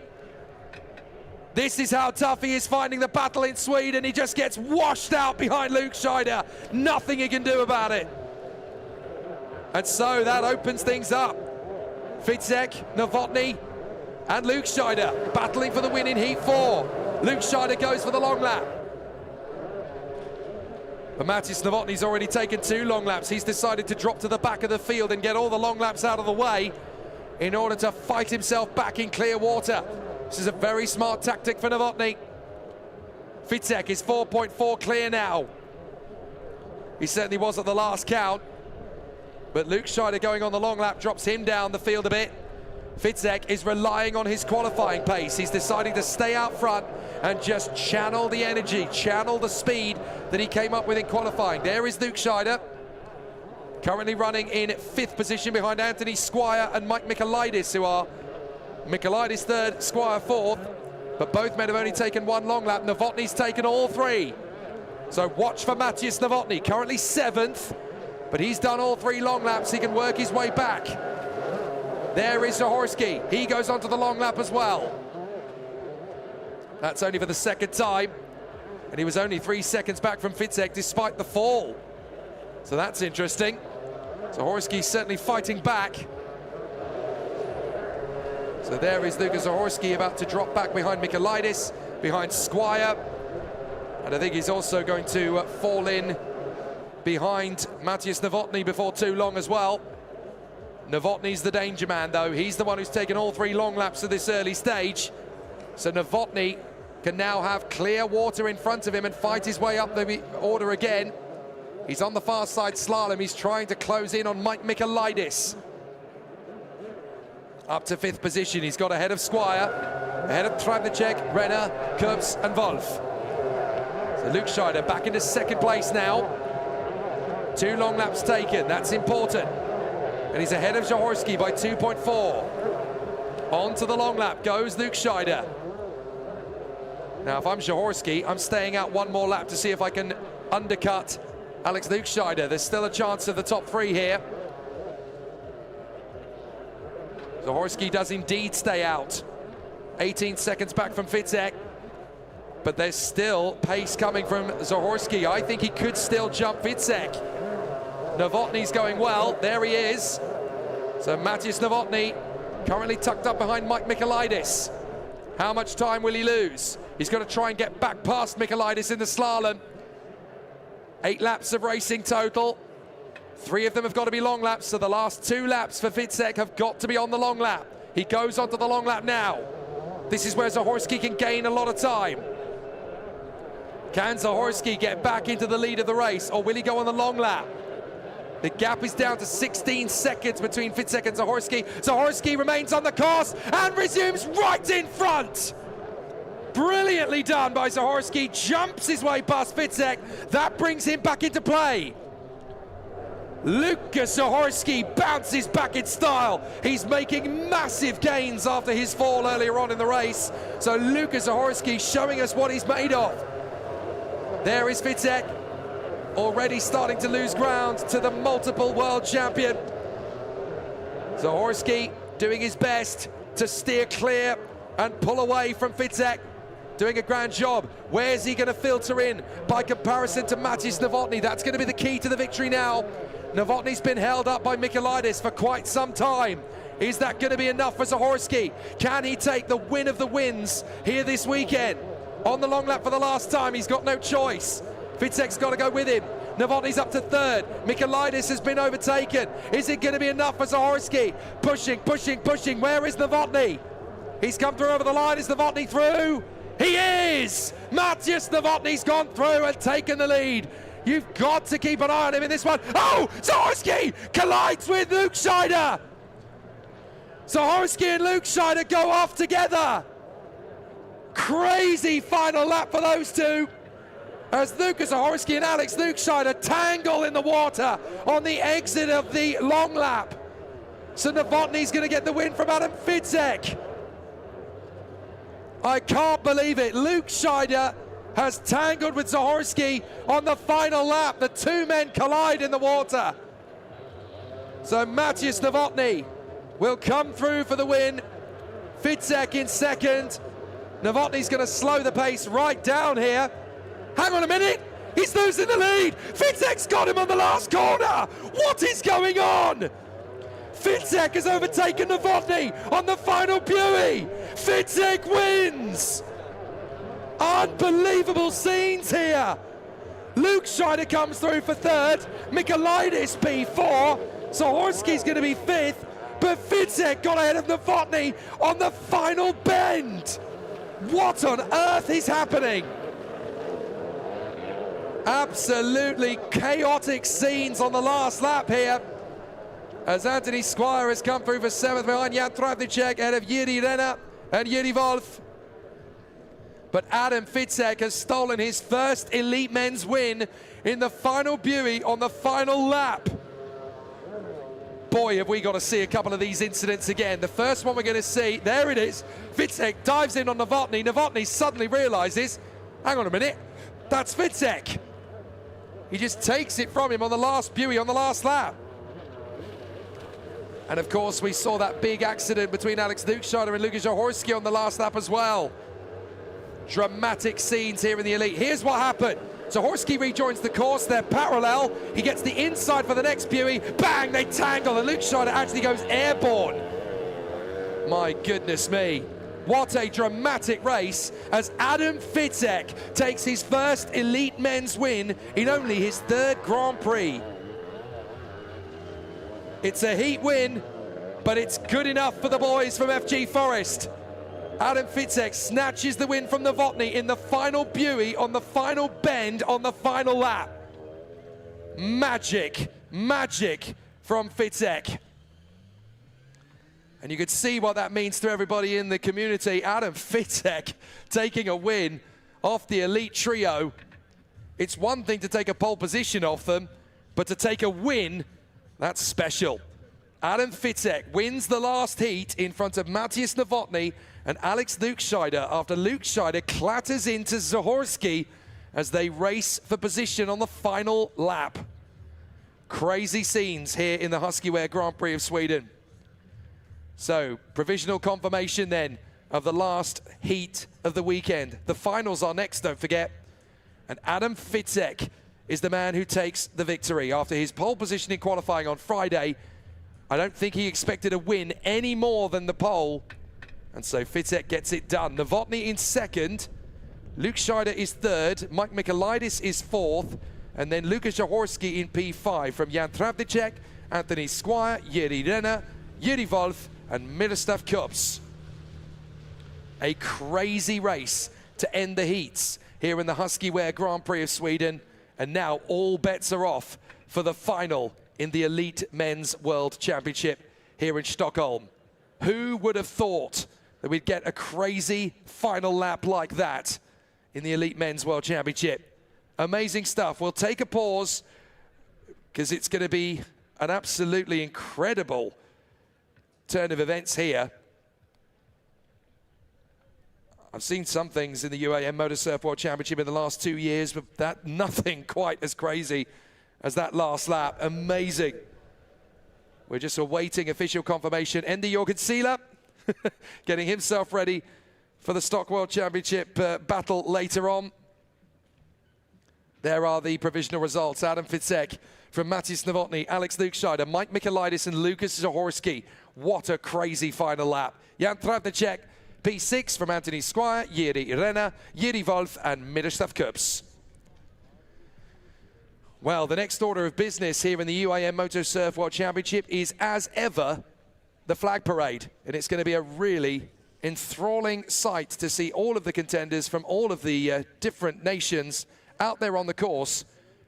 This is how tough he is finding the battle in Sweden. He just gets washed out behind Luke Scheider. Nothing he can do about it. And so that opens things up. Fitzek, Novotny, and Luke Scheider battling for the win in Heat 4. Luke Scheider goes for the long lap. But Matthias Novotny's already taken 2 long laps. He's decided to drop to the back of the field and get all the long laps out of the way in order to fight himself back in clear water. This is a very smart tactic for Novotny. Fitzek is 4.4 clear now. He certainly was at the last count. But Luke Scheider going on the long lap drops him down the field a bit. Fitzek is relying on his qualifying pace. He's deciding to stay out front and just channel the energy, channel the speed that he came up with in qualifying. There is Luke Scheider, currently running in 5th position behind Anthony Squire and Mike Michailidis, who are Michailidis 3rd, Squire 4th, but both men have only taken 1 long lap. Novotny's taken all 3. So watch for Matthias Novotny, currently 7th, but he's done all 3 long laps. He can work his way back. There is Zahorsky. He goes onto the long lap as well. That's only for the 2nd time, and he was only 3 seconds back from Fitzek despite the fall. So that's interesting. Zahorsky certainly fighting back. So there is Lukas Zahorsky about to drop back behind Michailidis, behind Squire. And I think he's also going to fall in behind Matthias Novotny before too long as well. Novotny's the danger man, though. He's the one who's taken all 3 long laps at this early stage. So Novotny can now have clear water in front of him and fight his way up the order again. He's on the far side slalom. He's trying to close in on Mike Michailidis. Up to 5th position. He's got ahead of Squire, ahead of Trabnicek, Renner, Kurbs and Wolf. So Luke Scheider back into 2nd place now. 2 long laps taken. That's important. And he's ahead of Zahorsky by 2.4. On to the long lap goes Luke Scheider. Now, if I'm Zahorsky, I'm staying out 1 more lap to see if I can undercut Alex Luke Scheider. There's still a chance of the top 3 here. Zahorsky does indeed stay out. 18 seconds back from Fitzek. But there's still pace coming from Zahorsky. I think he could still jump Fitzek. Novotny's going well. There he is. So Matthias Novotny currently tucked up behind Mike Michailidis. How much time will he lose? He's got to try and get back past Michailidis in the slalom. 8 laps of racing total. 3 of them have got to be long laps, so the last 2 laps for Fitzek have got to be on the long lap. He goes onto the long lap now. This is where Zahorsky can gain a lot of time. Can Zahorsky get back into the lead of the race, or will he go on the long lap? The gap is down to 16 seconds between Fitzek and Zahorsky. Zahorsky remains on the course and resumes right in front. Brilliantly done by Zahorsky, jumps his way past Fitzek. That brings him back into play. Lukas Huski bounces back in style. He's making massive gains after his fall earlier on in the race. So Lukas Huski showing us what he's made of. There is Fitek, already starting to lose ground to the multiple world champion. Huski doing his best to steer clear and pull away from Fitek. Doing a grand job. Where's he going to filter in by comparison to Mateusz Nowotny? That's going to be the key to the victory now. Nowotny's been held up by Michailidis for quite some time. Is that going to be enough for Huski? Can he take the win of the wins here this weekend? On the long lap for the last time, he's got no choice. Fitek's got to go with him. Nowotny's up to third. Michailidis has been overtaken. Is it going to be enough for Huski? Pushing, pushing, pushing. Where is Nowotny? He's come through over the line. Is Nowotny through? He is! Mateusz Nowotny's gone through and taken the lead. You've got to keep an eye on him in this one. Oh, Huski collides with Luke Scheider. Huski and Luke Scheider go off together. Crazy final lap for those two, as Lukas Huski and Alex Luke Scheider tangle in the water on the exit of the long lap. So Nowotny's going to get the win from Adam Fitek. I can't believe it. Luke Scheider has tangled with Huski on the final lap. The two men collide in the water. So Mateusz Nowotny will come through for the win. Fitek in second. Nowotny's going to slow the pace right down here. Hang on a minute. He's losing the lead. Fitek's got him on the last corner. What is going on? Fitek has overtaken Nowotny on the final buoy. Fitek wins. Unbelievable scenes here. Luke Scheider comes through for third. Michailidis P4. Huski's going to be fifth. But Fitek got ahead of Nowotny on the final bend. What on earth is happening? Absolutely chaotic scenes on the last lap here, as Anthony Squire has come through for seventh behind Jan Travnicek ahead of Jiri Renner and Jiri Wolf. But Adam Fitek has stolen his first elite men's win in the final buoy on the final lap. Boy, have we got to see a couple of these incidents again. The first one we're going to see, there it is. Fitek dives in on Nowotny. Nowotny suddenly realizes, hang on a minute, that's Fitek. He just takes it from him on the last buoy on the last lap. And of course, we saw that big accident between Alex Luke Scheider and Lukas Huski on the last lap as well. Dramatic scenes here in the elite. Here's what happened. Huski rejoins the course, they're parallel. He gets the inside for the next buoy. Bang, they tangle, and Luke Scheider actually goes airborne. My goodness me. What a dramatic race as Adam Fitek takes his first elite men's win in only his third Grand Prix. It's a heat win, but it's good enough for the boys from FG Forest. Adam Fitek snatches the win from Nowotny in the final buoy on the final bend on the final lap. Magic, magic from Fitek. And you could see what that means to everybody in the community. Adam Fitek taking a win off the elite trio. It's one thing to take a pole position off them, but to take a win, that's special. Adam Fitek wins the last heat in front of Mateusz Nowotny and Alex Luke Scheider after Luke Scheider clatters into Huski as they race for position on the final lap. Crazy scenes here in the Huskiwear Grand Prix of Sweden. So, provisional confirmation then of the last heat of the weekend. The finals are next, don't forget. And Adam Fitek is the man who takes the victory after his pole position in qualifying on Friday. I don't think he expected a win any more than the pole. And so Fitek gets it done. Nowotny in second. Luke Scheider is third. Mike Michailidis is fourth. And then Lukas Huski in P5 from Jan Travnicek, Anthony Squire, Jiri Renner, Jiri Wolf, and Miroslav Kups. A crazy race to end the heats here in the Huskiwear Grand Prix of Sweden. And now all bets are off for the final in the Elite Men's World Championship here in Stockholm. Who would have thought that we'd get a crazy final lap like that in the Elite Men's World Championship? Amazing stuff. We'll take a pause. because it's going to be an absolutely incredible turn of events here. I've seen some things in the UAM Motor Surf World Championship in the last 2 years, but nothing quite as crazy as that last lap. Amazing. We're just awaiting official confirmation. Andy Jorgensen getting himself ready for the Stock World Championship battle later on. There are the provisional results. Adam Fitzek from Matis Novotny, Alex Lukscheider, Mike Michailidis and Lucas Zahorski. What a crazy final lap. Jan Travnicek, P6 from Anthony Squire, Jiri Renner, Jiri Wolf and Miroslav Kups. Well, the next order of business here in the UAM Moto Surf World Championship is, as ever, the flag parade. And it's going to be a really enthralling sight to see all of the contenders from all of the different nations out there on the course,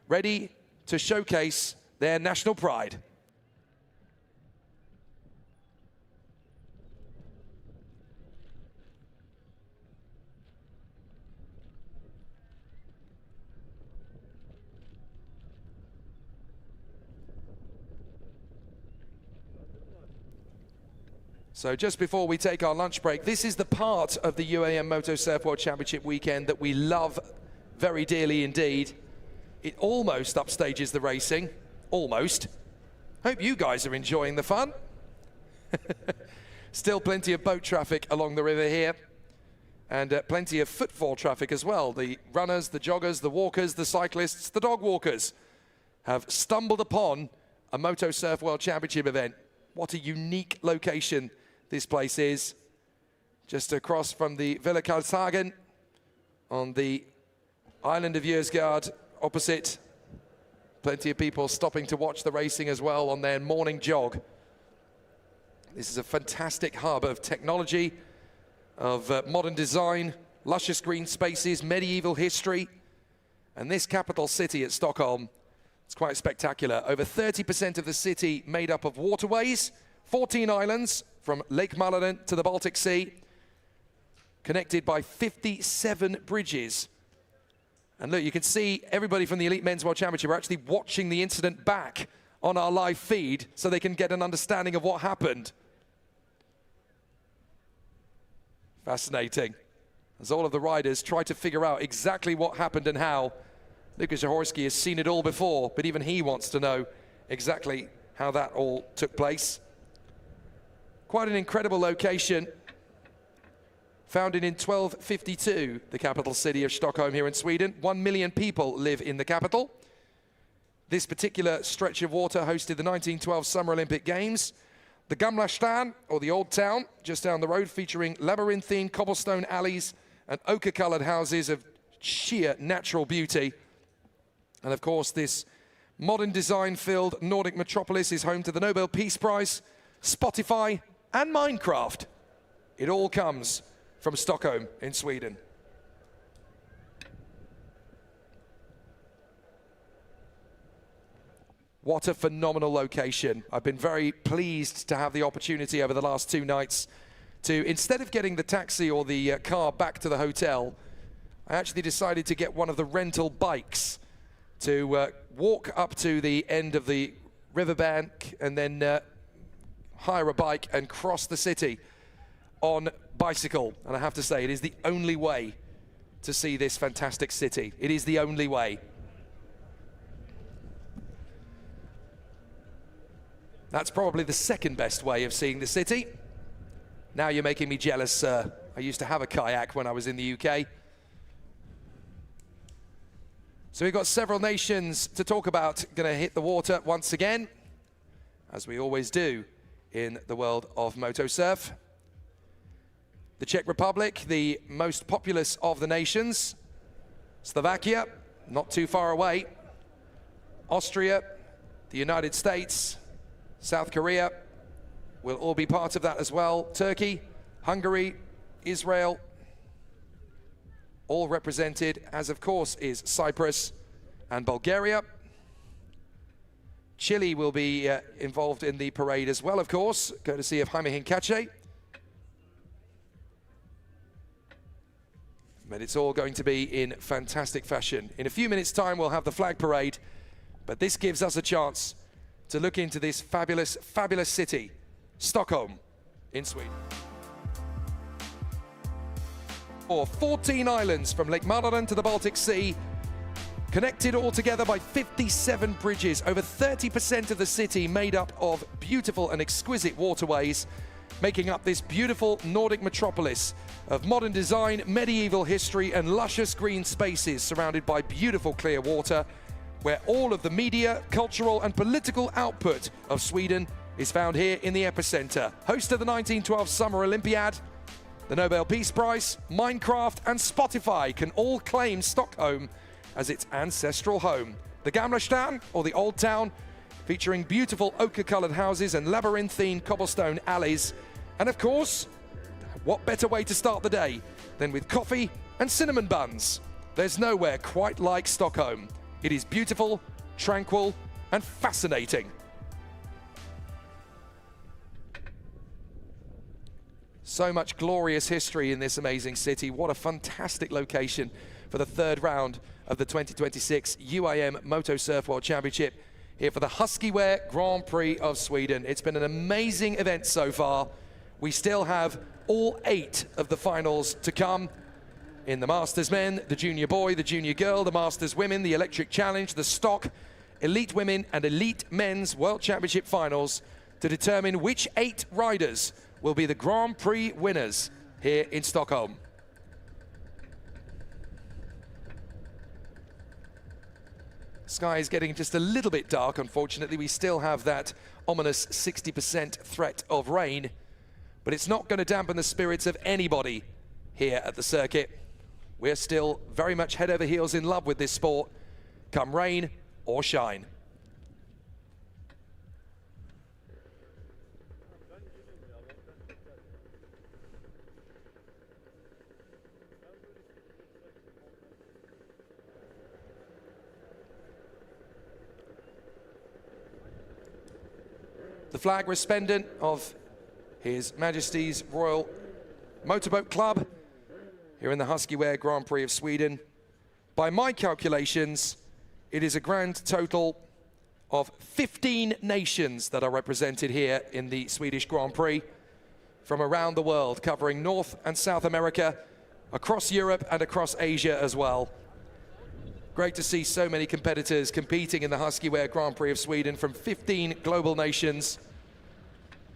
ready to showcase their national pride. So just before we take our lunch break, this is the part of the UAM Moto Surf World Championship weekend that we love very dearly indeed. It almost upstages the racing, almost. Hope you guys are enjoying the fun. Still plenty of boat traffic along the river here, and plenty of footfall traffic as well. The runners, the joggers, the walkers, the cyclists, the dog walkers have stumbled upon a Moto Surf World Championship event. What a unique location this place is. Just across from the Villa Karlshagen on the island of Jøsgard opposite. Plenty of people stopping to watch the racing as well on their morning jog. This is a fantastic hub of technology, of modern design, luscious green spaces, medieval history. And this capital city at Stockholm, it's quite spectacular. Over 30% of the city made up of waterways, 14 islands from Lake Mälaren to the Baltic Sea, connected by 57 bridges. And look, you can see everybody from the Elite Men's World Championship are actually watching the incident back on our live feed so they can get an understanding of what happened. Fascinating. As all of the riders try to figure out exactly what happened and how. Lucas Zahorski has seen it all before, but even he wants to know exactly how that all took place. Quite an incredible location. Founded in 1252, the capital city of Stockholm here in Sweden. 1 million people live in the capital. This particular stretch of water hosted the 1912 Summer Olympic Games. The Gamla Stan, or the Old Town, just down the road, featuring labyrinthine cobblestone alleys and ochre-colored houses of sheer natural beauty. And of course, this modern design-filled Nordic metropolis is home to the Nobel Peace Prize, Spotify, and Minecraft. It all comes from Stockholm in Sweden. What a phenomenal location. I've been very pleased to have the opportunity over the last 2 nights to, instead of getting the taxi or the car back to the hotel, I actually decided to get one of the rental bikes to walk up to the end of the riverbank and then hire a bike and cross the city on bicycle. And I have to say, it is the only way to see this fantastic city. It is the only way. That's probably the second best way of seeing the city. Now you're making me jealous, sir. I used to have a kayak when I was in the UK. So we've got several nations to talk about going to hit the water once again, as we always do in the world of moto surf. The Czech Republic, the most populous of the nations. Slovakia, not too far away. Austria, the United States, South Korea will all be part of that as well. Turkey, Hungary, Israel, all represented, as of course is Cyprus and Bulgaria. Chile will be involved in the parade as well, of course, courtesy of Jaime Hincache. But it's all going to be in fantastic fashion. In a few minutes' time, we'll have the flag parade. But this gives us a chance to look into this fabulous, fabulous city, Stockholm in Sweden. 14 islands from Lake Mälaren to the Baltic Sea, connected all together by 57 bridges, over 30% of the city made up of beautiful and exquisite waterways, making up this beautiful Nordic metropolis of modern design, medieval history and luscious green spaces surrounded by beautiful clear water, where all of the media, cultural and political output of Sweden is found here in the epicenter. Host of the 1912 Summer Olympiad, the Nobel Peace Prize, Minecraft and Spotify can all claim Stockholm as its ancestral home. The Gamla Stan, or the Old Town, featuring beautiful ochre-colored houses and labyrinthine cobblestone alleys. And of course, what better way to start the day than with coffee and cinnamon buns? There's nowhere quite like Stockholm. It is beautiful, tranquil, and fascinating. So much glorious history in this amazing city. What a fantastic location for the third round of the 2026 UIM Moto Surf World Championship here for the Huski Grand Prix of Sweden. It's been an amazing event so far. We still have all 8 of the finals to come in the Masters Men, the Junior Boy, the Junior Girl, the Masters Women, the Electric Challenge, the Stock, Elite Women and Elite Men's World Championship finals to determine which 8 riders will be the Grand Prix winners here in Stockholm. Sky is getting just a little bit dark, unfortunately. We still have that ominous 60% threat of rain, but it's not going to dampen the spirits of anybody here at the circuit. We're still very much head over heels in love with this sport, come rain or shine. The flag resplendent of His Majesty's Royal Motorboat Club here in the Huski Grand Prix of Sweden. By my calculations, it is a grand total of 15 nations that are represented here in the Swedish Grand Prix from around the world, covering North and South America, across Europe and across Asia as well. Great to see so many competitors competing in the Huski Grand Prix of Sweden from 15 global nations,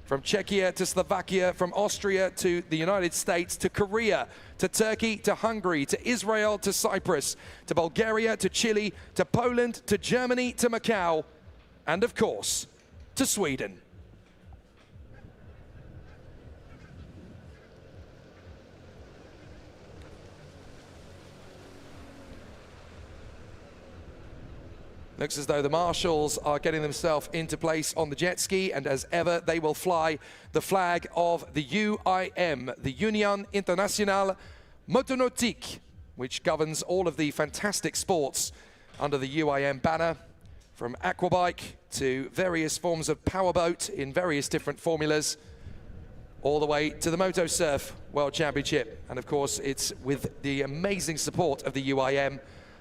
from Czechia to Slovakia, from Austria to the United States, to Korea, to Turkey, to Hungary, to Israel, to Cyprus, to Bulgaria, to Chile, to Poland, to Germany, to Macau, and of course, to Sweden. Looks as though the marshals are getting themselves into place on the jet ski, and as ever, they will fly the flag of the UIM, the Union Internationale Motonautique, which governs all of the fantastic sports under the UIM banner, from aquabike to various forms of powerboat in various different formulas, all the way to the Moto Surf World Championship. And of course, it's with the amazing support of the UIM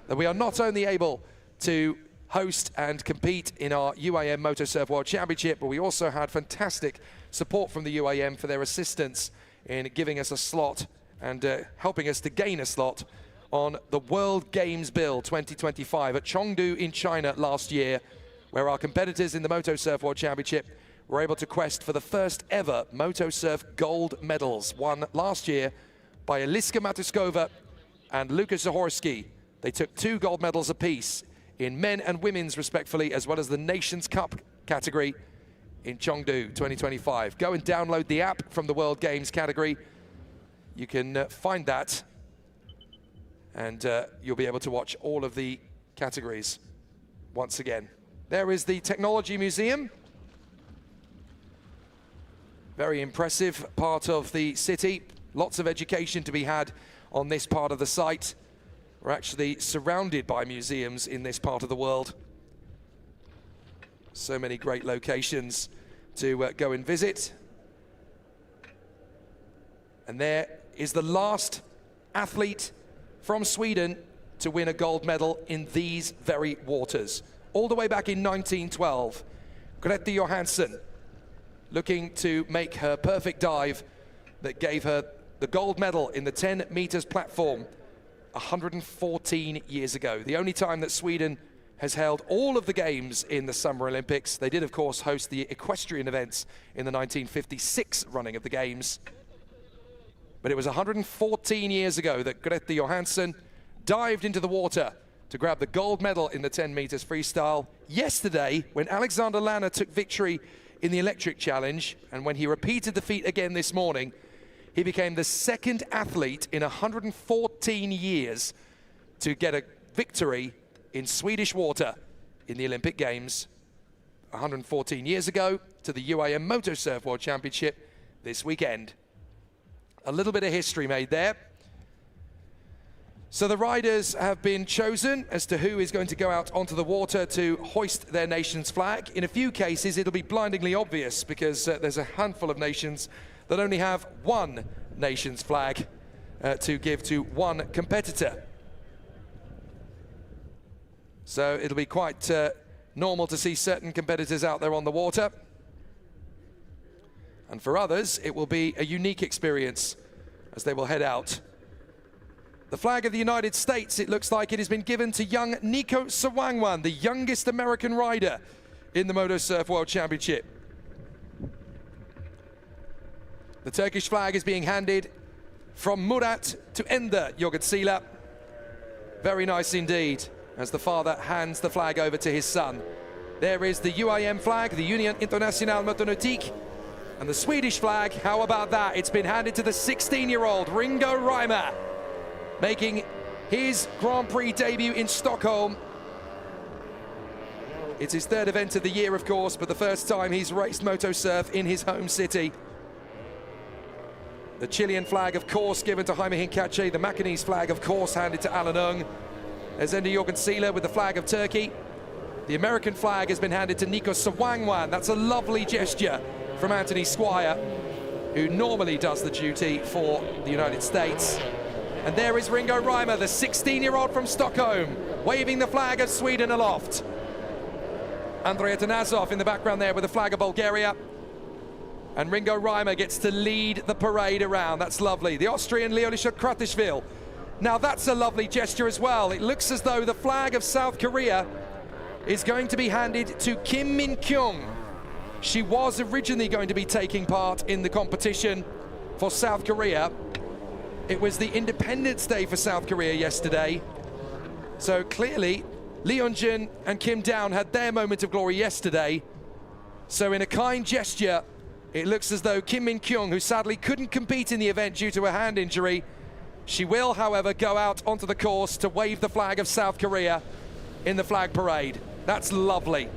that we are not only able to host and compete in our UIM Moto Surf World Championship, but we also had fantastic support from the UIM for their assistance in giving us a slot and helping us to gain a slot on the World Games Bill 2025 at Chengdu in China last year, where our competitors in the Moto Surf World Championship were able to quest for the first ever Moto Surf gold medals, won last year by Eliska Matuskova and Lukas Zahorski. They took 2 gold medals apiece in men and women's respectfully, as well as the Nations Cup category in Chengdu 2025. Go and download the app from the World Games category. You can find that, and you'll be able to watch all of the categories once again. There is the Technology Museum. Very impressive part of the city. Lots of education to be had on this part of the site. We're actually surrounded by museums in this part of the world. So many great locations to go and visit. And there is the last athlete from Sweden to win a gold medal in these very waters. all the way back in 1912. Grete Johansson looking to make her perfect dive that gave her the gold medal in the 10 meters platform 114 years ago. The only time that Sweden has held all of the games in the Summer Olympics. They did, of course, host the equestrian events in the 1956 running of the games. But it was 114 years ago that Grete Johansson dived into the water to grab the gold medal in the 10 meters freestyle. Yesterday, when Alexander Lanner took victory in the electric challenge, and when he repeated the feat again this morning, he became the second athlete in 114 years to get a victory in Swedish water in the Olympic Games. 114 years ago to the UIM Moto Surf World Championship this weekend. A little bit of history made there. So the riders have been chosen as to who is going to go out onto the water to hoist their nation's flag. In a few cases, it'll be blindingly obvious because there's a handful of nations that only have one nation's flag to give to one competitor. So it'll be quite normal to see certain competitors out there on the water. And for others, it will be a unique experience as they will head out. The flag of the United States, it looks like it has been given to young Nico Sawangwan, the youngest American rider in the Moto Surf World Championship. The Turkish flag is being handed from Murat to Ender Yogurtsila. Very nice indeed, as the father hands the flag over to his son. There is the UIM flag, the Union Internationale Motonautique, and the Swedish flag. How about that? It's been handed to the 16-year-old Ringo Reimer, making his Grand Prix debut in Stockholm. It's his third event of the year, of course, but the first time he's raced Moto Surf in his home city. The Chilean flag, of course, given to Jaime Hincache. The Macanese flag, of course, handed to Alan Ung. There's Ender Yogurtsila with the flag of Turkey. The American flag has been handed to Nico Sawangwan. That's a lovely gesture from Anthony Squire, who normally does the duty for the United States. And there is Ringo Reimer, the 16-year-old from Stockholm, waving the flag of Sweden aloft. Andrei Atanasov in the background there with the flag of Bulgaria. And Ringo Reimer gets to lead the parade around. That's lovely. The Austrian Leolisha Kratishvili. Now that's a lovely gesture as well. It looks as though the flag of South Korea is going to be handed to Kim Min-kyung. She was originally going to be taking part in the competition for South Korea. It was the Independence Day for South Korea yesterday. So clearly, Lee Eun-jun and Kim Down had their moment of glory yesterday. So in a kind gesture, it looks as though Kim Min-kyung, who sadly couldn't compete in the event due to a hand injury, she will, however, go out onto the course to wave the flag of South Korea in the flag parade. That's lovely.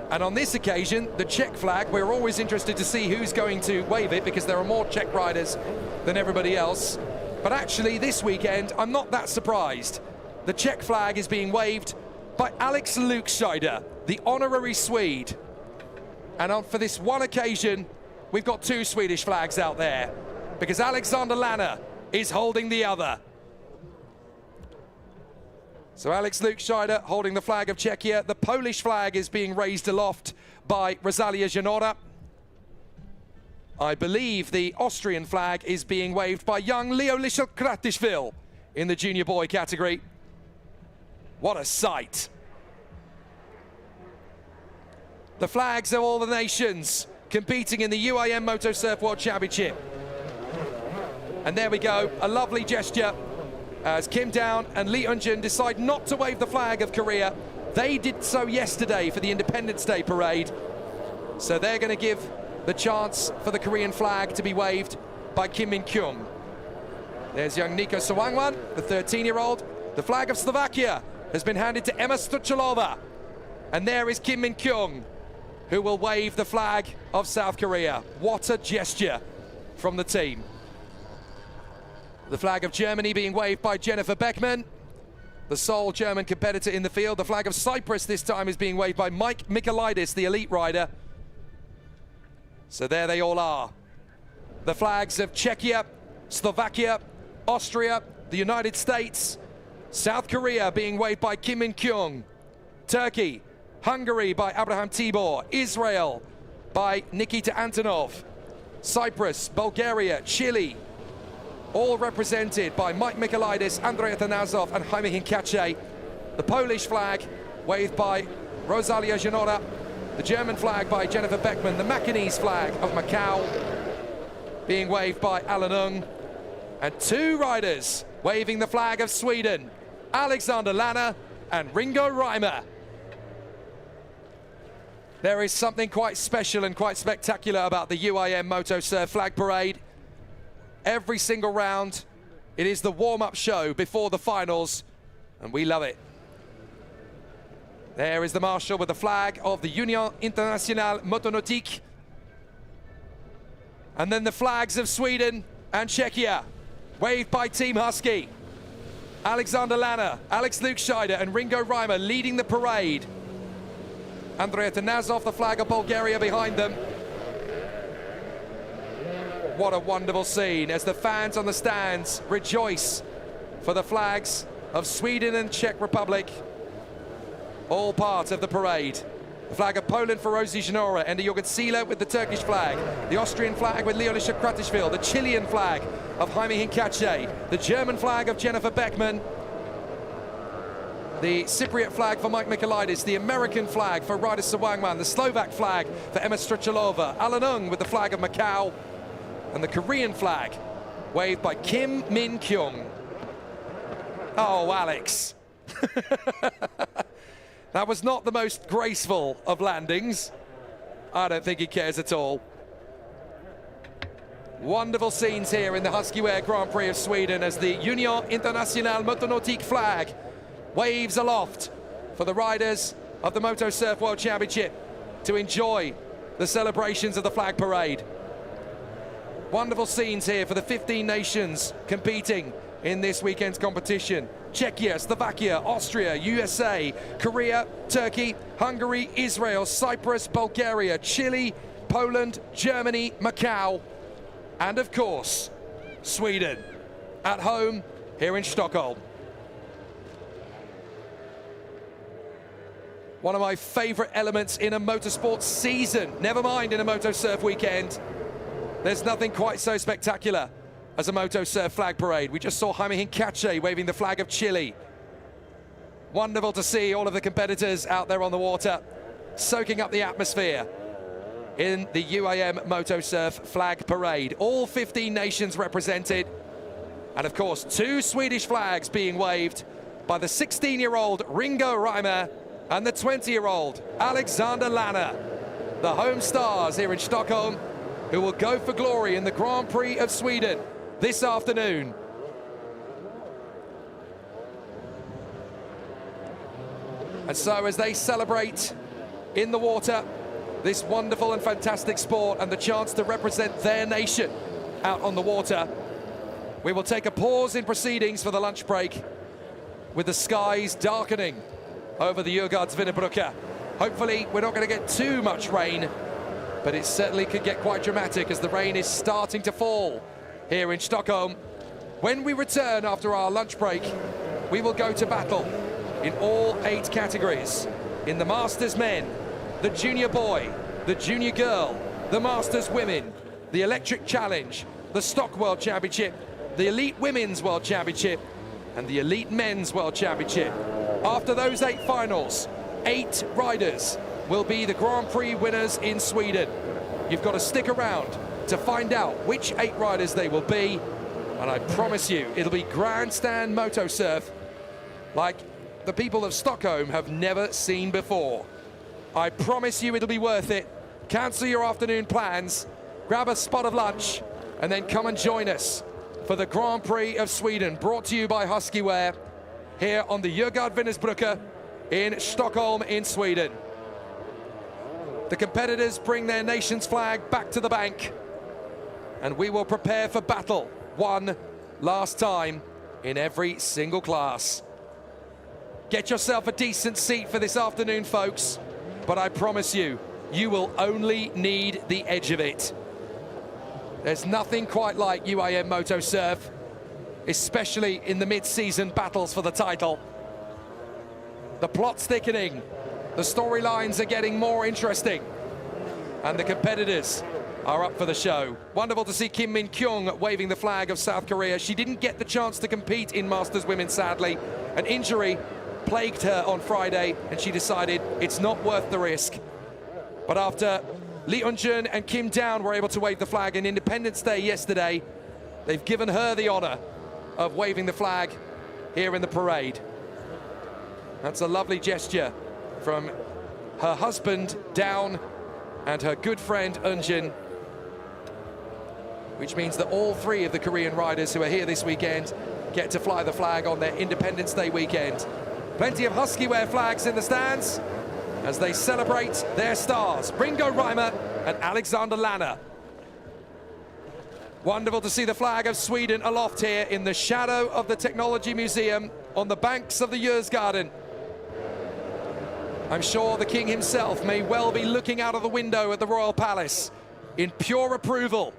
And on this occasion, the Czech flag, we're always interested to see who's going to wave it because there are more Czech riders than everybody else. But actually, this weekend, I'm not that surprised. The Czech flag is being waved by Alex Lukscheider, the honorary Swede. And for this one occasion, we've got two Swedish flags out there because Alexander Lanner is holding the other. So Alex Lukscheider holding the flag of Czechia. The Polish flag is being raised aloft by Rosalia Janora. I believe the Austrian flag is being waved by young Leolisha Kratishvili in the junior boy category. What a sight. The flags of all the nations competing in the UIM Moto Surf World Championship. And there we go, a lovely gesture as Kim Down and Lee Eun-jun decide not to wave the flag of Korea. They did so yesterday for the Independence Day parade. So they're going to give the chance for the Korean flag to be waved by Kim Min-kyung. There's young Nico Sawangwan, the 13-year-old. The flag of Slovakia has been handed to Emma Stuchalova. And there is Kim Min-kyung, who will wave the flag of South Korea. What a gesture from the team. The flag of Germany being waved by Jennifer Beckman, the sole German competitor in the field. The flag of Cyprus this time is being waved by Mike Michailidis, the elite rider. So there they all are. The flags of Czechia, Slovakia, Austria, the United States, South Korea being waved by Kim Min-kyung. Turkey, Hungary by Abraham Tibor. Israel by Nikita Antonov. Cyprus, Bulgaria, Chile, all represented by Mike Michailidis, Andrei Athanasov and Jaime Hincache. The Polish flag waved by Rosalia Janora. The German flag by Jennifer Beckman. The Macanese flag of Macau being waved by Alan Ung. And two riders waving the flag of Sweden, Alexander Lanner and Ringo Reimer. There is something quite special and quite spectacular about the UIM Motosurf flag parade. Every single round, it is the warm-up show before the finals, and we love it. There is the marshal with the flag of the Union Internationale Motonautique. And then the flags of Sweden and Czechia, waved by Team Huski. Alexander Lanner, Alex Lukscheider and Ringo Reimer leading the parade. Andrei Athanasov, the flag of Bulgaria behind them. What a wonderful scene as the fans on the stands rejoice for the flags of Sweden and Czech Republic, all part of the parade. The flag of Poland for Rosie Janora and Jürgen Sieler with the Turkish flag. The Austrian flag with Leonisha Kratishvili. The Chilean flag of Jaime Hincache. The German flag of Jennifer Beckman. The Cypriot flag for Mike Michailidis. The American flag for Ryder Sawangman. The Slovak flag for Emma Strichalova. Alan Ung with the flag of Macau. And the Korean flag waved by Kim Min-kyung. Oh, Alex. That was not the most graceful of landings. I don't think he cares at all. Wonderful scenes here in the Husky Wear Grand Prix of Sweden as the Union Internationale Motonautique flag waves aloft for the riders of the Motosurf World Championship to enjoy the celebrations of the flag parade. Wonderful scenes here for the 15 nations competing in this weekend's competition. Czechia, Slovakia, Austria, USA, Korea, Turkey, Hungary, Israel, Cyprus, Bulgaria, Chile, Poland, Germany, Macau, and of course, Sweden, at home here in Stockholm. One of my favorite elements in a motorsport season, never mind in a Motosurf weekend. There's nothing quite so spectacular as a Motosurf flag parade. We just saw Jaime Hincache waving the flag of Chile. Wonderful to see all of the competitors out there on the water, soaking up the atmosphere in the UAM Motosurf flag parade. All 15 nations represented. And of course, two Swedish flags being waved by the 16-year-old Ringo Reimer and the 20-year-old Alexander Lanner, the home stars here in Stockholm, who will go for glory in the Grand Prix of Sweden this afternoon. And so as they celebrate in the water this wonderful and fantastic sport and the chance to represent their nation out on the water, we will take a pause in proceedings for the lunch break with the skies darkening over the Djurgårdsvinnerbrücke. Hopefully we're not going to get too much rain, but it certainly could get quite dramatic as the rain is starting to fall here in Stockholm. When we return after our lunch break, we will go to battle in all 8 categories. In the Masters Men, the Junior Boy, the Junior Girl, the Masters Women, the Electric Challenge, the Stock World Championship, the Elite Women's World Championship, and the Elite Men's World Championship. After those 8 finals, 8 riders will be the Grand Prix winners in Sweden. You've got to stick around to find out which 8 riders they will be. And I promise you, it'll be grandstand Motosurf like the people of Stockholm have never seen before. I promise you it'll be worth it. Cancel your afternoon plans, grab a spot of lunch, and then come and join us for the Grand Prix of Sweden, brought to you by Huski Wear, here on the Djurgårdsvinnerbrücke in Stockholm in Sweden. The competitors bring their nation's flag back to the bank, and we will prepare for battle one last time in every single class. Get yourself a decent seat for this afternoon, folks, but I promise you, you will only need the edge of it. There's nothing quite like UAM Motosurf. especially in the mid-season battles for the title. The plot's thickening, the storylines are getting more interesting, and the competitors are up for the show. Wonderful to see Kim Min-kyung waving the flag of South Korea. She didn't get the chance to compete in Masters Women, sadly. An injury plagued her on Friday, and she decided it's not worth the risk. But after Lee Eun-jun and Kim Down were able to wave the flag on Independence Day yesterday, they've given her the honor of waving the flag here in the parade. That's a lovely gesture from her husband, Down, and her good friend, Eun-jun, which means that all three of the Korean riders who are here this weekend get to fly the flag on their Independence Day weekend. Plenty of Huski wear flags in the stands as they celebrate their stars, Ringo Reimer and Alexander Lanner. Wonderful to see the flag of Sweden aloft here in the shadow of the Technology Museum on the banks of the Djursgarden. I'm sure the King himself may well be looking out of the window at the Royal Palace in pure approval.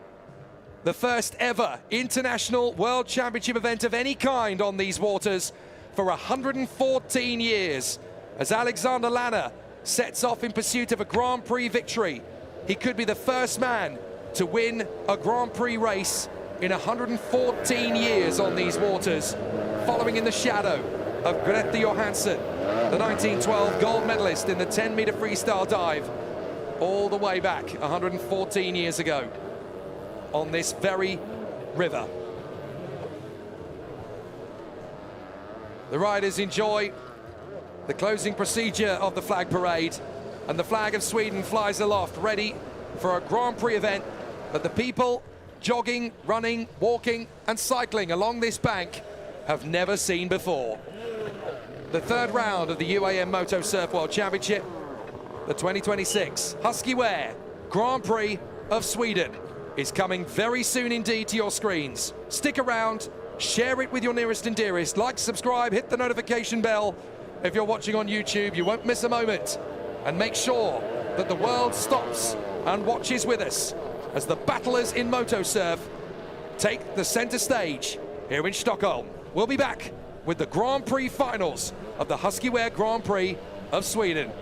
The first ever international World Championship event of any kind on these waters for 114 years, as Alexander Lanner sets off in pursuit of a Grand Prix victory. He could be the first man to win a Grand Prix race in 114 years on these waters, following in the shadow of Grete Johansson, the 1912 gold medalist in the 10-meter freestyle dive, all the way back 114 years ago on this very river. The riders enjoy the closing procedure of the flag parade, and the flag of Sweden flies aloft, ready for a Grand Prix event that the people jogging, running, walking and cycling along this bank have never seen before. The third round of the UAM Moto Surf World Championship, the 2026 Huski Wear Grand Prix of Sweden, is coming very soon indeed to your screens. Stick around, share it with your nearest and dearest, like, subscribe, hit the notification bell. If you're watching on YouTube, you won't miss a moment. And make sure that the world stops and watches with us as the battlers in Moto Surf take the center stage here in Stockholm. We'll be back with the Grand Prix finals of the Huski Wear Grand Prix of Sweden.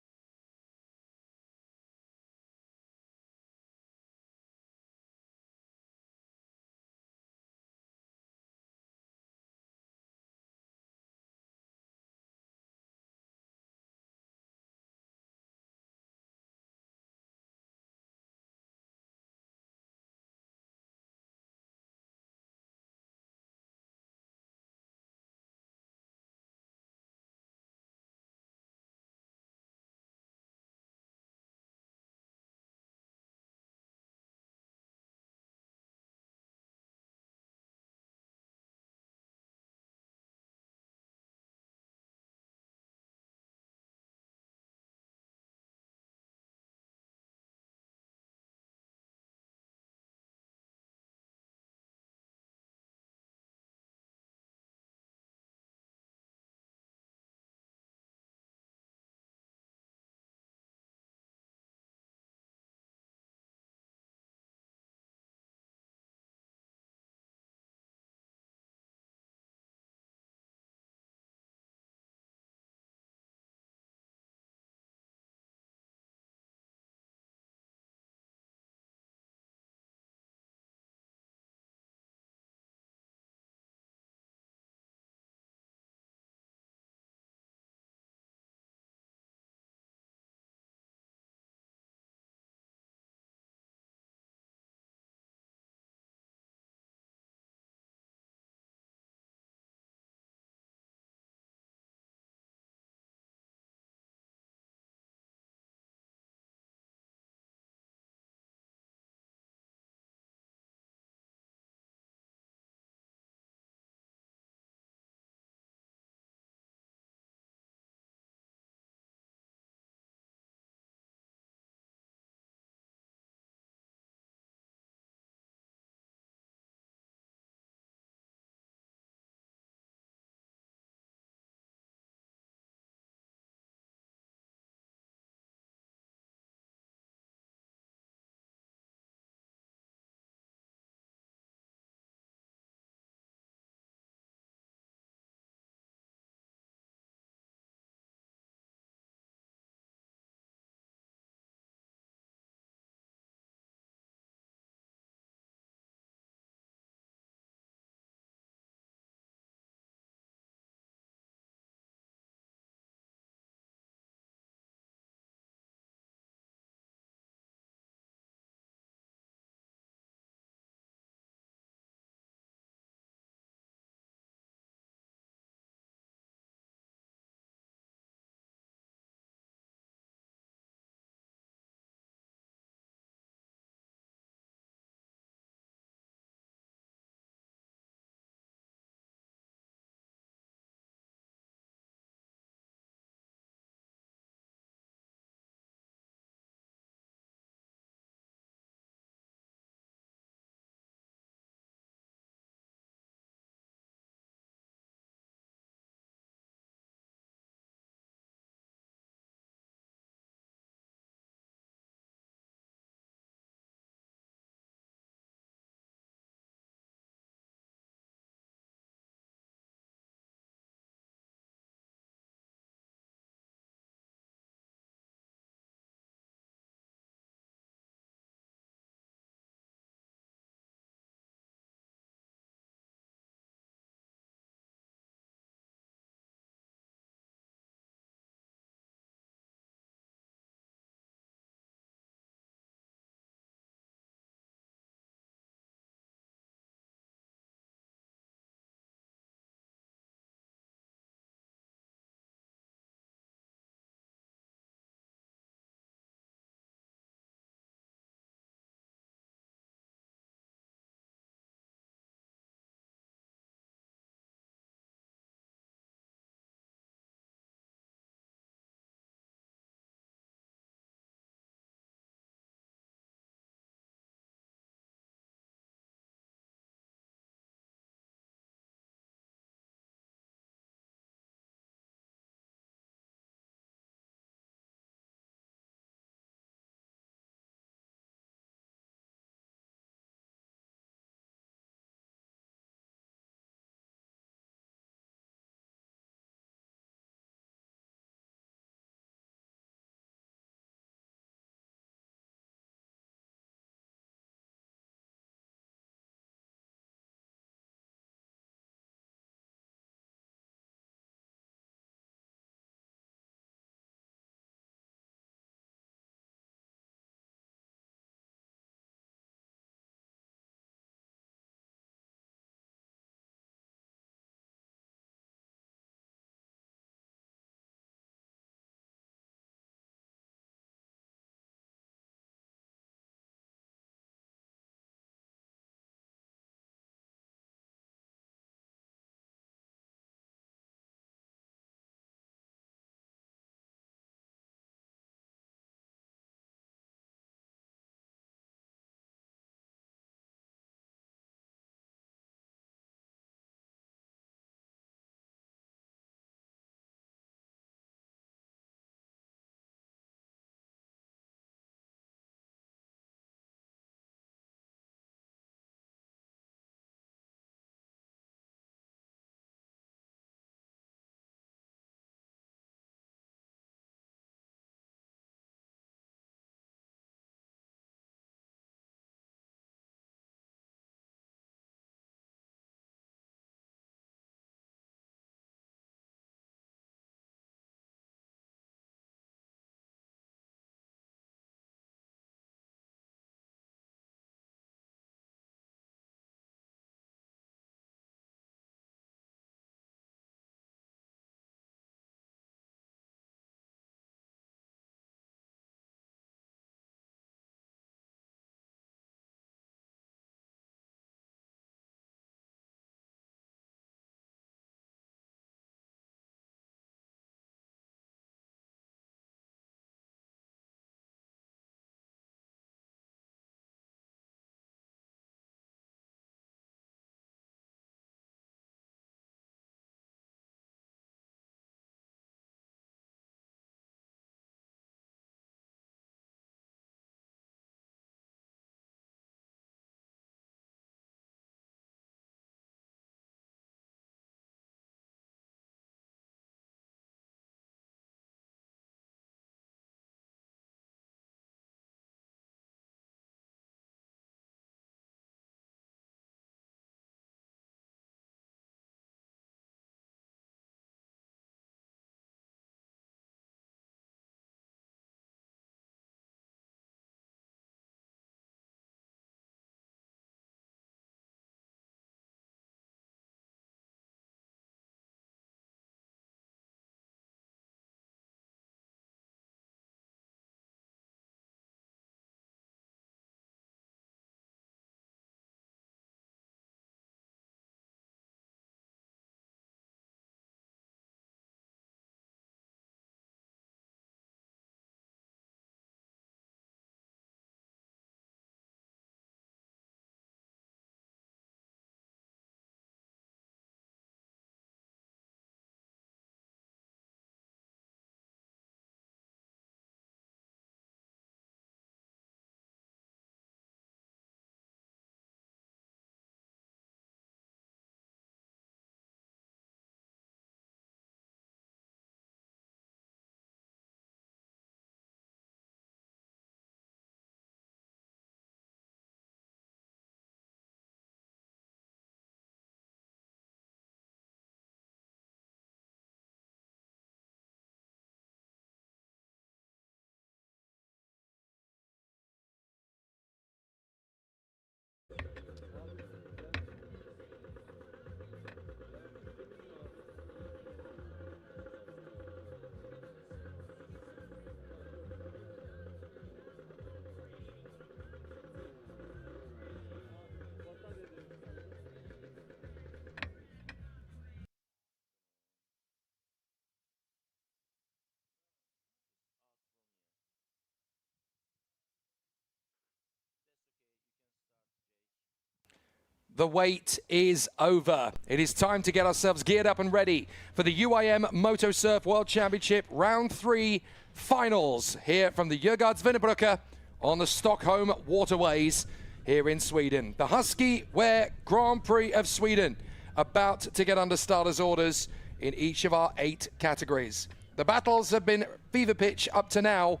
The wait is over. It is time to get ourselves geared up and ready for the UIM Motosurf World Championship Round 3 finals here from the Djurgårdsvinnerbrücke on the Stockholm waterways here in Sweden. The Huski Wear Grand Prix of Sweden about to get under starters orders in each of our 8 categories. The battles have been fever pitch up to now,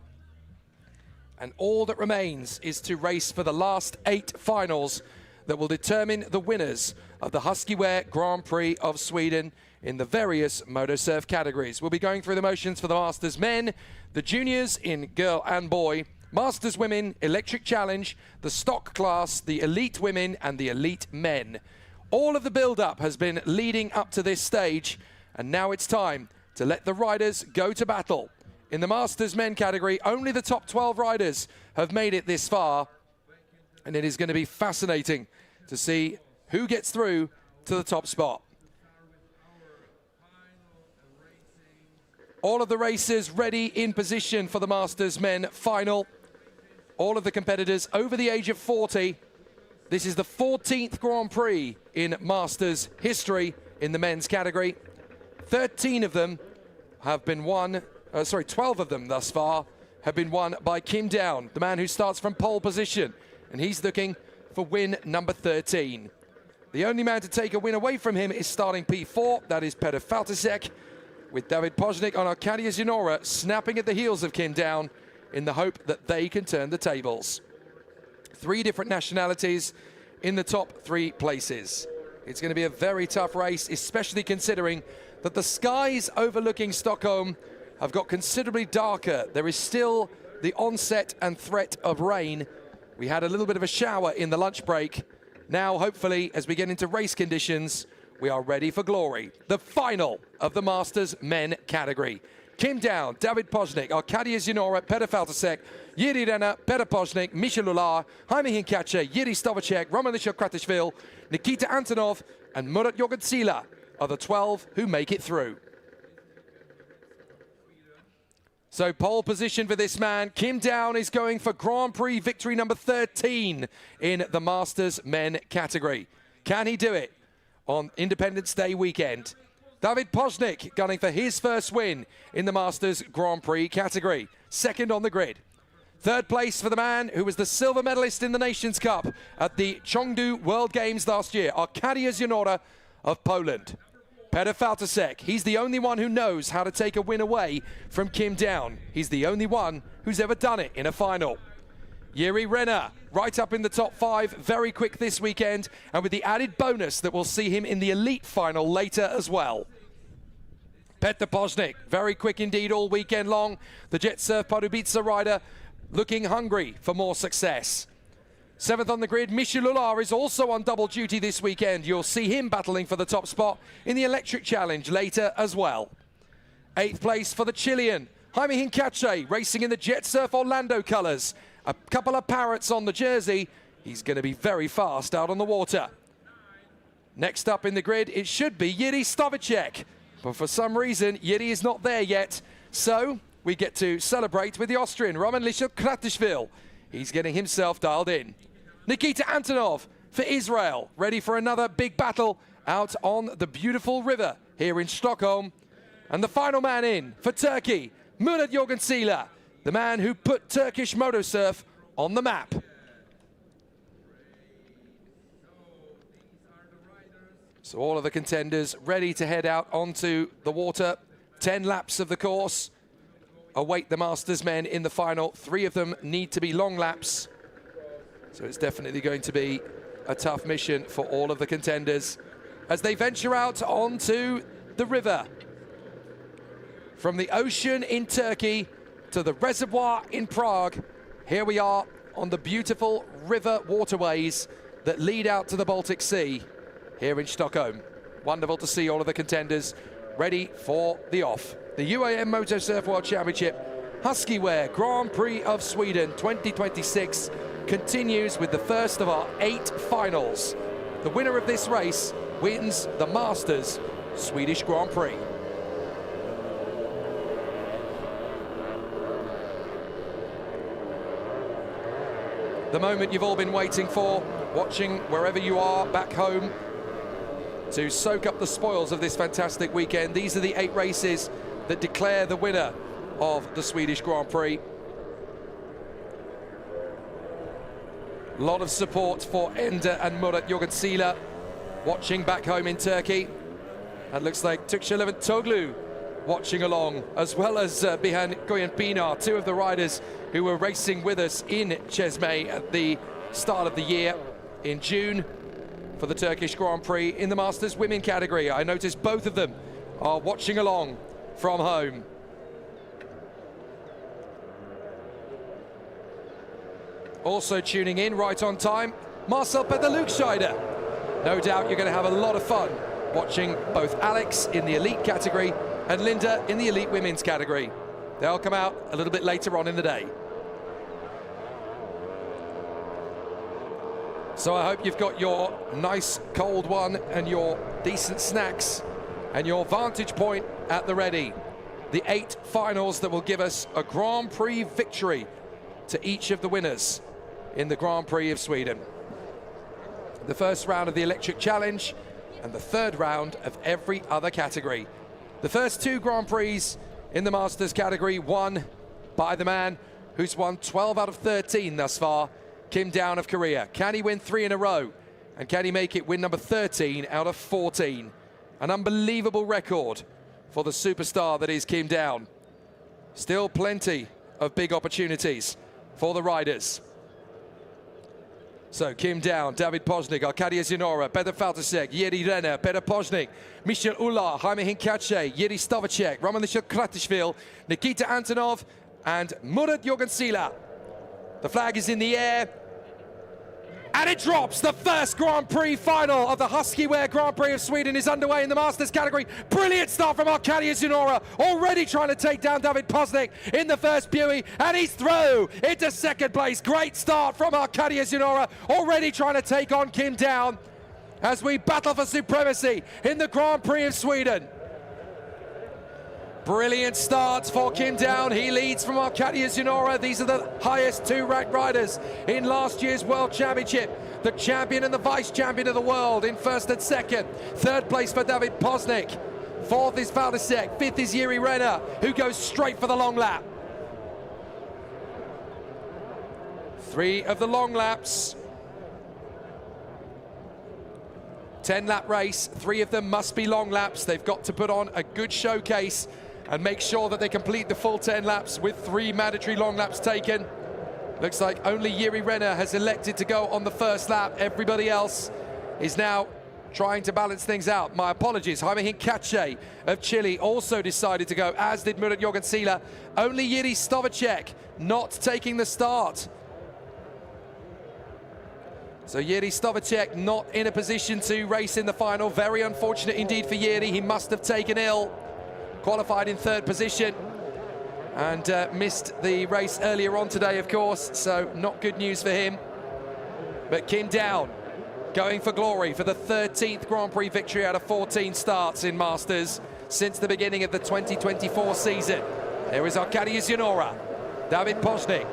and all that remains is to race for the last 8 finals that will determine the winners of the Huski Wear Grand Prix of Sweden in the various Motosurf categories. We'll be going through the motions for the Masters men, the juniors in girl and boy, Masters women, Electric Challenge, the stock class, the elite women and the elite men. All of the build-up has been leading up to this stage, and now it's time to let the riders go to battle. In the Masters men category, only the top 12 riders have made it this far, and it is going to be fascinating to see who gets through to the top spot. All of the racers ready in position for the Masters men final. All of the competitors over the age of 40. This is the 14th Grand Prix in Masters history in the men's category. 13 of them have been won, 12 of them thus far have been won by Kim Down, the man who starts from pole position, and he's looking for win number 13. The only man to take a win away from him is starting P4, that is Petr Faltasek, with David Poznik on Arcadia Zinora snapping at the heels of Kim Down in the hope that they can turn the tables. 3 different nationalities in the top 3 places. It's going to be a very tough race, especially considering that the skies overlooking Stockholm have got considerably darker. There is still the onset and threat of rain. We had a little bit of a shower in the lunch break. Now, hopefully, as we get into race conditions, we are ready for glory. The final of the Masters men category. Kim Down, David Poznik, Arcadia Zinora, Petr Faltasek, Jiří Renner, Petr Poznik, Michel Lular, Jaime Hinkacha, Jiří Stovacek, Roman Kratishvili, Nikita Antonov, and Murat Jorgentsila are the 12 who make it through. So pole position for this man. Kim Down is going for Grand Prix victory number 13 in the Masters men category. Can he do it on Independence Day weekend? David Poznik gunning for his first win in the Masters Grand Prix category. Second on the grid. Third place for the man who was the silver medalist in the Nations Cup at the Chengdu World Games last year, Arcadia Zinora of Poland. Petr Faltasek, he's the only one who knows how to take a win away from Kim Down. He's the only one who's ever done it in a final. Jiří Renner, right up in the top 5, very quick this weekend, and with the added bonus that we'll see him in the elite final later as well. Petr Poznik, very quick indeed all weekend long. The Jet Surf Pardubice rider looking hungry for more success. 7th on the grid, Michel Lular is also on double duty this weekend. You'll see him battling for the top spot in the Electric Challenge later as well. 8th place for the Chilean, Jaime Hinkacha, racing in the Jet Surf Orlando colours. A couple of parrots on the jersey. He's going to be very fast out on the water. Next up in the grid, it should be Jiří Stovacek. But for some reason, Jiří is not there yet. So we get to celebrate with the Austrian, Roman Kratishvili. He's getting himself dialed in. Nikita Antonov for Israel, ready for another big battle out on the beautiful river here in Stockholm. And the final man in for Turkey, Murat Jorgentsila, the man who put Turkish motosurf on the map. So all of the contenders ready to head out onto the water. 10 laps of the course await the Masters men in the final. 3 of them need to be long laps. So it's definitely going to be a tough mission for all of the contenders as they venture out onto the river. From the ocean in Turkey to the reservoir in Prague, here we are on the beautiful river waterways that lead out to the Baltic Sea here in Stockholm. Wonderful to see all of the contenders ready for the off. The UAM Motosurf World Championship Huski Wear Grand Prix of Sweden 2026 continues with the first of our 8 finals. The winner of this race wins the Masters Swedish Grand Prix. the moment you've all been waiting for, watching wherever you are back home, to soak up the spoils of this fantastic weekend. These are the 8 races that declare the winner of the Swedish Grand Prix. A lot of support for Ender and Murat Jorgenseela watching back home in Turkey. And looks like Tuksha Leventoglu watching along, as well as Bihan Goyan-Pinar, 2 of the riders who were racing with us in Çeşme at the start of the year in June for the Turkish Grand Prix in the Masters Women category. I noticed both of them are watching along from home. Also tuning in right on time, Marcel Petter-Lukscheider. No doubt you're going to have a lot of fun watching both Alex in the elite category and Linda in the elite women's category. They'll come out a little bit later on in the day. So I hope you've got your nice cold one and your decent snacks and your vantage point at the ready. The 8 finals that will give us a Grand Prix victory to each of the winners in the Grand Prix of Sweden. The first round of the Electric Challenge and the 3rd round of every other category. The first 2 Grand Prix in the Masters category won by the man who's won 12 out of 13 thus far, Kim Down of Korea. Can he win 3 in a row? And can he make it win number 13 out of 14? An unbelievable record for the superstar that is Kim Down. Still plenty of big opportunities for the riders. So Kim Down, David Poznik, Arkadia Zinora, Peter Faltasek, Jiri Renner, Peter Poznik, Michel Ular, Jaime Hinkache, Jiri Stavacek, Roman Kratishvili, Nikita Antonov, and Murat Jorgenseela. The flag is in the air. And it drops. The first Grand Prix final of the Huski Wear Grand Prix of Sweden is underway in the Masters category. Brilliant start from Arkadia Zinora, already trying to take down David Poznik in the first Buey, and he's through into 2nd place. Great start from Arkadia Zinora, already trying to take on Kim Down as we battle for supremacy in the Grand Prix of Sweden. Brilliant start for Kim Down. He leads from Arkadia Zinora. These are the highest 2 ranked riders in last year's World Championship. The champion and the vice champion of the world in 1st and 2nd. 3rd place for David Poznik. 4th is Valdesek. 5th is Jiri Renner, who goes straight for the long lap. 3 of the long laps. 10-lap race. 3 of them must be long laps. They've got to put on a good showcase and make sure that they complete the full 10 laps with 3 mandatory long laps taken. Looks like only Jiri Renner has elected to go on the first lap. Everybody else is now trying to balance things out. My apologies. Jaime Hinkache of Chile also decided to go, as did Murat Jorgenseela. Only Jiri Stavacek not taking the start. So Jiri Stavacek not in a position to race in the final. Very unfortunate indeed for Jiri. He must have taken ill. Qualified in 3rd position and missed the race earlier on today, of course, so not good news for him. But Kim Down going for glory for the 13th Grand Prix victory out of 14 starts in Masters since the beginning of the 2024 season. There is Arkadia Zinora, David Poznik,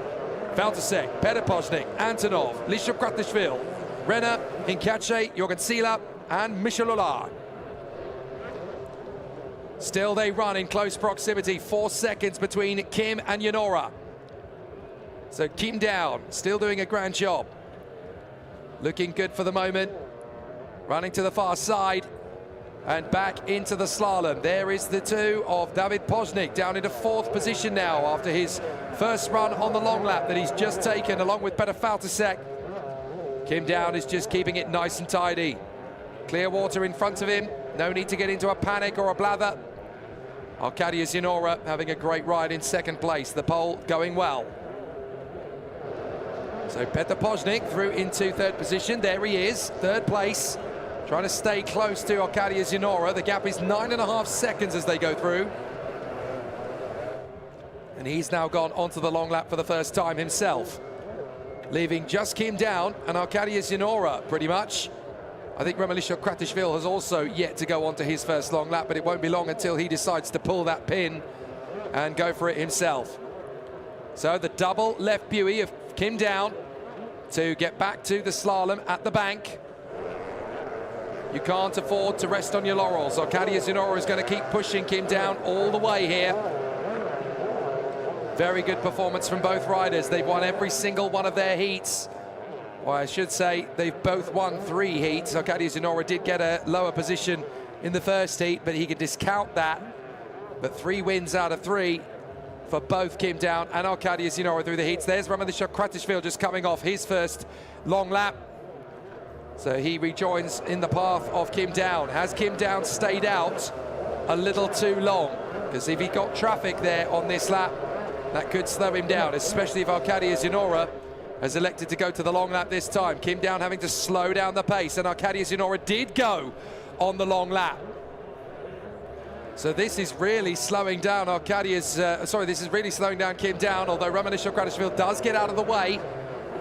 Faltasek, Peter Poznik, Antonov, Lisha Kratishvili, Renner, Hinkache, Jorgenseela, and Michel Ular. Still they run in close proximity, 4 seconds between Kim and Zinora. So Kim Down still doing a grand job. Looking good for the moment. Running to the far side and back into the slalom. There is the 2 of David Poznik down into 4th position now after his first run on the long lap that he's just taken along with Peter Faltasek. Kim Down is just keeping it nice and tidy. Clear water in front of him. No need to get into a panic or a blather. Arkadia Zinora having a great ride in 2nd place. The pole going well. So Peter Poznik through into 3rd position. There he is, 3rd place. Trying to stay close to Arkadia Zinora. The gap is 9.5 seconds as they go through. And he's now gone onto the long lap for the first time himself. Leaving just Kim Down and Arkadia Zinora pretty much. I think Roman Kratishvili has also yet to go on to his first long lap, but it won't be long until he decides to pull that pin and go for it himself. So the double left Buey of Kim Down to get back to the slalom at the bank. You can't afford to rest on your laurels. Arcadia Zenora is going to keep pushing Kim down all the way here. Very good performance from both riders. They've won every single one of their heats. Well, I should say they've both won 3 heats. Arcadia Zenora did get a lower position in the first heat, but he can discount that. But 3 wins out of 3 for both Kim Down and Arcadia Zenora through the heats. There's Ramanishok Kratishvili just coming off his first long lap. So he rejoins in the path of Kim Down. Has Kim Down stayed out a little too long? Because if he got traffic there on this lap, that could slow him down, especially if Arcadia Zenora has elected to go to the long lap this time. Kim Down having to slow down the pace, and Arcadia Zenora did go on the long lap. So this is really slowing down this is really slowing down Kim Down, although Ramanishok Kratishvili does get out of the way,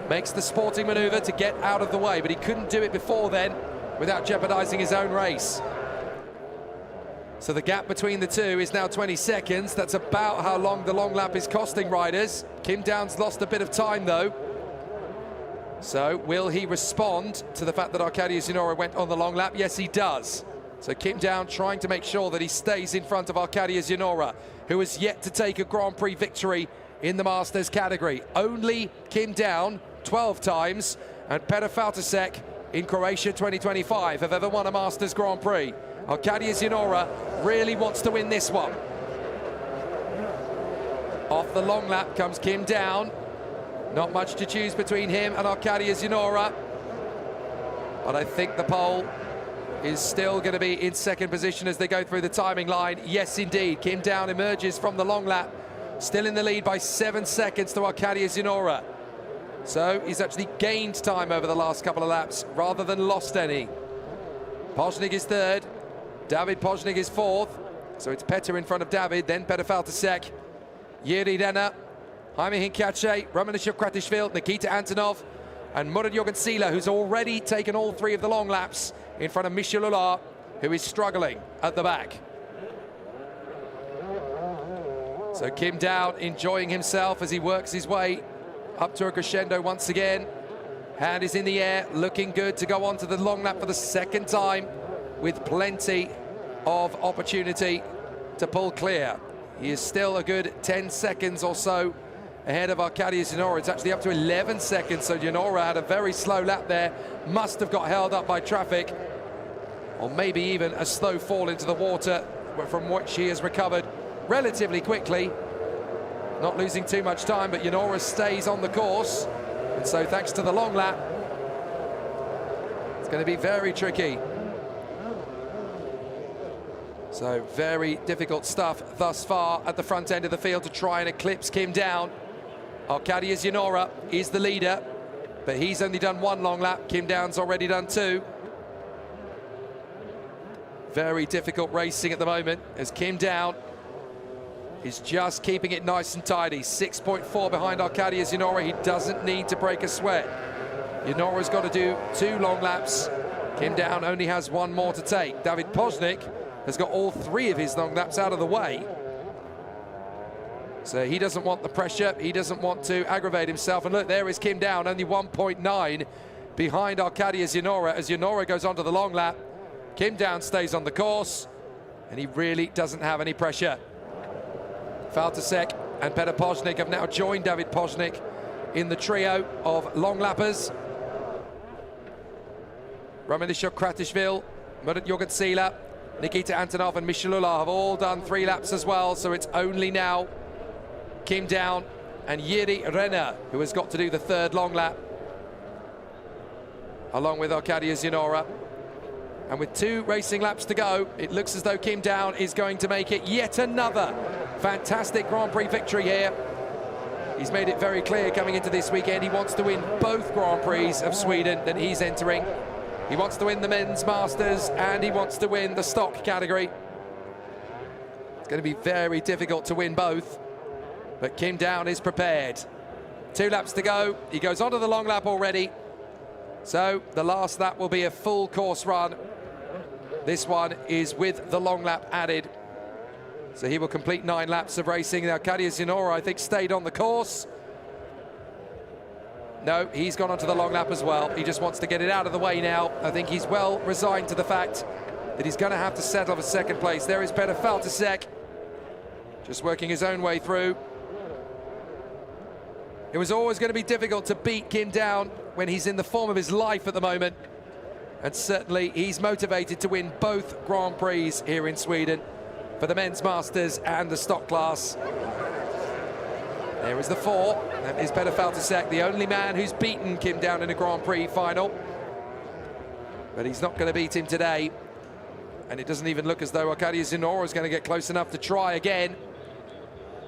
makes the sporting maneuver to get out of the way, but he couldn't do it before then without jeopardizing his own race. So the gap between the two is now 20 seconds. That's about how long the long lap is costing riders. Kim Down's lost a bit of time though. So will he respond to the fact that Arcadia Zenora went on the long lap? Yes, he does. So Kim Down trying to make sure that he stays in front of Arcadia Zenora, who has yet to take a Grand Prix victory in the Masters category. Only Kim Down 12 times and Petr Faltasek in Croatia 2025 have ever won a Masters Grand Prix. Arcadia Zenora really wants to win this one. Off the long lap comes Kim Down. Not much to choose between him and Arcadia Zenora. But I think the pole is still going to be in second position as they go through the timing line. Yes, indeed. Kim Down emerges from the long lap, still in the lead by 7 seconds to Arcadia Zenora. So he's actually gained time over the last couple of laps rather than lost any. Poznik is third. David Poznik is fourth. So it's Petr in front of David, then Petr Faltasek, Jiri Renner, Jaime Hincache, Ramanishok Kratishvili, Nikita Antonov, and Murat Jorgensen, who's already taken all 3 of the long laps in front of Michel Hulard, who is struggling at the back. So Kim Down enjoying himself as he works his way up to a crescendo once again. Hand is in the air, looking good to go on to the long lap for the second time with plenty of opportunity to pull clear. He is still a good 10 seconds or so ahead of Arcadia Zenora. It's actually up to 11 seconds, so Zenora had a very slow lap there. Must have got held up by traffic, or maybe even a slow fall into the water, from which he has recovered relatively quickly. Not losing too much time, but Zenora stays on the course. And so thanks to the long lap, it's going to be very tricky. So very difficult stuff thus far at the front end of the field to try and eclipse Kim Down. Arcadia Zenora is the leader, but he's only done 1 long lap. Kim Down's already done 2. Very difficult racing at the moment as Kim Down is just keeping it nice and tidy. 6.4 behind Arcadia Zenora. He doesn't need to break a sweat. Zenora's got to do 2 long laps. Kim Down only has 1 more to take. David Poznik has got all 3 of his long laps out of the way. So he doesn't want the pressure. He doesn't want to aggravate himself. And look, there is Kim Down, only 1.9 behind Arcadia Zenora as Zenora goes on to the long lap. Kim Down stays on the course, and he really doesn't have any pressure. Faltasek and Petr Poznik have now joined David Poznik in the trio of long lappers. Ramanishok Kratishvili, Murat Jorgensen, Nikita Antonov and Michel Hulard have all done 3 laps as well, so it's only now Kim Down and Jiri Renner who has got to do the 3rd long lap, along with Arcadia Zenora. And with 2 racing laps to go, it looks as though Kim Down is going to make it yet another fantastic Grand Prix victory here. He's made it very clear coming into this weekend he wants to win both Grand Prix of Sweden that he's entering. He wants to win the men's Masters and he wants to win the stock category. It's going to be very difficult to win both, but Kim Down is prepared. 2 laps to go. He goes onto the long lap already. So the last lap will be a full course run. This one is with the long lap added. So he will complete 9 laps of racing. Now Arcadia Zenora, I think, stayed on the course. No, he's gone onto the long lap as well. He just wants to get it out of the way now. I think he's well resigned to the fact that he's going to have to settle for second place. There is Peter Faltasek, just working his own way through. It was always going to be difficult to beat Kim Down when he's in the form of his life at the moment. And certainly he's motivated to win both Grand Prix here in Sweden for the men's masters and the stock class. There is the 4. That is Peter Faltasek, the only man who's beaten Kim Down in a Grand Prix final. But he's not going to beat him today. And it doesn't even look as though Arcadia Zinora is going to get close enough to try again.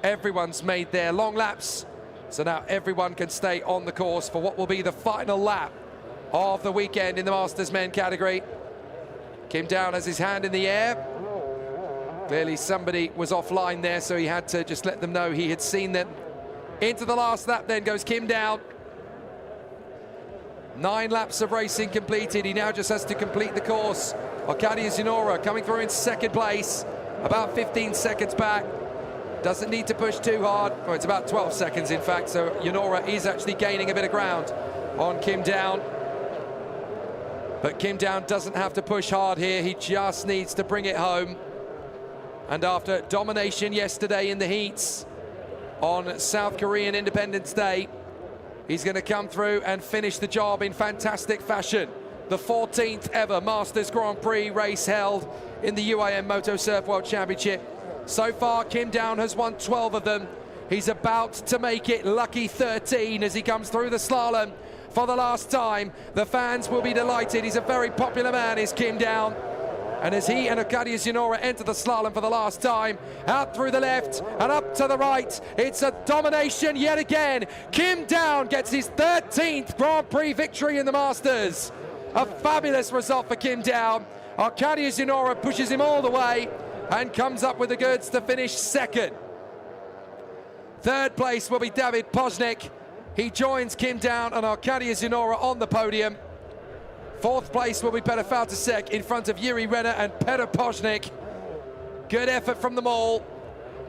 Everyone's made their long laps. So now everyone can stay on the course for what will be the final lap of the weekend in the Masters men category. Kim Down has his hand in the air. Clearly somebody was offline there, so he had to just let them know he had seen them. Into the last lap then goes Kim Down. 9 laps of racing completed. He now just has to complete the course. Arcadia Zinora coming through in second place, about 15 seconds back. Doesn't need to push too hard. Oh, it's about 12 seconds, in fact, so Zinora is actually gaining a bit of ground on Kim Down. But Kim Down doesn't have to push hard here. He just needs to bring it home. And after domination yesterday in the heats on South Korean Independence Day, he's going to come through and finish the job in fantastic fashion. The 14th ever Masters Grand Prix race held in the UIM Moto Surf World Championship. So far, Kim Down has won 12 of them. He's about to make it lucky 13 as he comes through the slalom for the last time. The fans will be delighted. He's a very popular man, is Kim Down. And as he and Arcadia Zinora enter the slalom for the last time, out through the left and up to the right, it's a domination yet again. Kim Down gets his 13th Grand Prix victory in the Masters. A fabulous result for Kim Down. Arcadia Zinora pushes him all the way and comes up with the goods to finish second. Third place will be David Poznik. He joins Kim Down and Arcadia Zinora on the podium. Fourth place will be Peter Faltasek in front of Yuri Renner and Peter Poznik. Good effort from them all,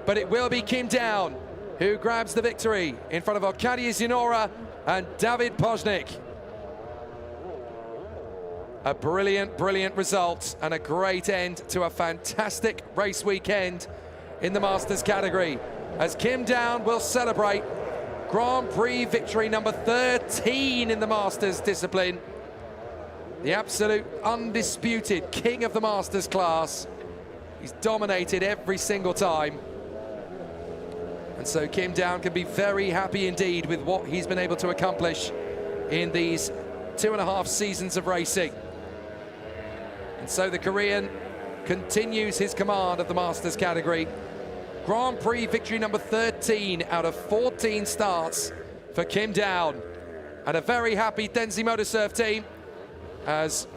but it will be Kim Down who grabs the victory in front of Arcadia Zinora and David Poznik. A brilliant, brilliant result and a great end to a fantastic race weekend in the Masters category, as Kim Down will celebrate Grand Prix victory number 13 in the Masters discipline. The absolute undisputed king of the Masters class. He's dominated every single time. And so Kim Down can be very happy indeed with what he's been able to accomplish in these 2.5 seasons of racing. And so the Korean continues his command of the Masters category. Grand Prix victory number 13 out of 14 starts for Kim Down. And a very happy Denzi Motorsurf team as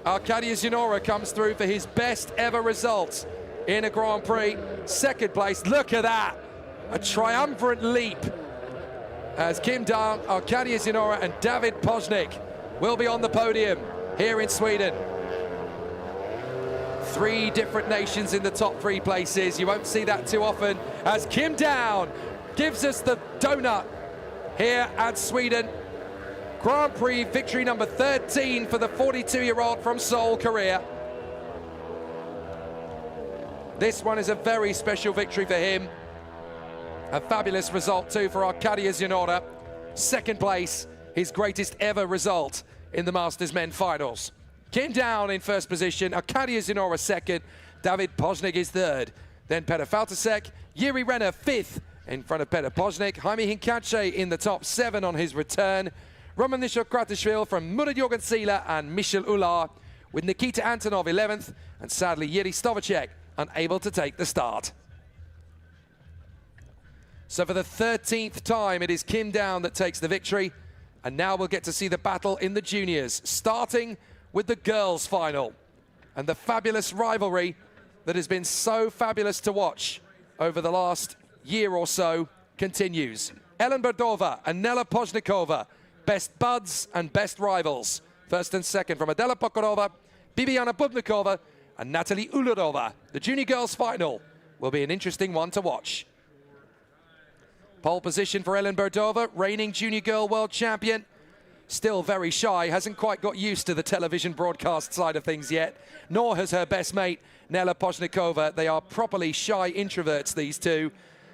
Arcadia Zinora comes through for his best ever result in a Grand Prix. Second place, look at that. A triumphant leap as Kim Down, Arcadia Zinora and David Poznik will be on the podium here in Sweden. 3 different nations in the top 3 places. You won't see that too often as Kim Down gives us the donut here at Sweden. Grand Prix victory number 13 for the 42-year-old from Seoul, Korea. This one is a very special victory for him. A fabulous result too for Arcadia Zinora. Second place, his greatest ever result in the Masters men finals. Kim Down in first position, Arcadia Zinora second, David Poznik is third. Then Peter Faltasek, Yuri Renner fifth in front of Peter Poznik. Jaime Hincache in the top 7 on his return. Roman Nishokratishvili from Murat Jorgensila and Michel Ular, with Nikita Antonov 11th, and sadly Yuri Stovacek unable to take the start. So for the 13th time, it is Kim Down that takes the victory, and now we'll get to see the battle in the juniors, starting with the girls' final, and the fabulous rivalry that has been so fabulous to watch over the last year or so continues. Ellen Berdova and Nela Poznikova, best buds and best rivals. First and second from Adela Pokorova, Bibiana Bubnikova, and Natalie Uladova. The junior girls' final will be an interesting one to watch. Pole position for Ellen Berdova, reigning junior girl world champion. still very shy, hasn't quite got used to the television broadcast side of things yet, nor has her best mate, Nela Pozhnikova. They are properly shy introverts, these two.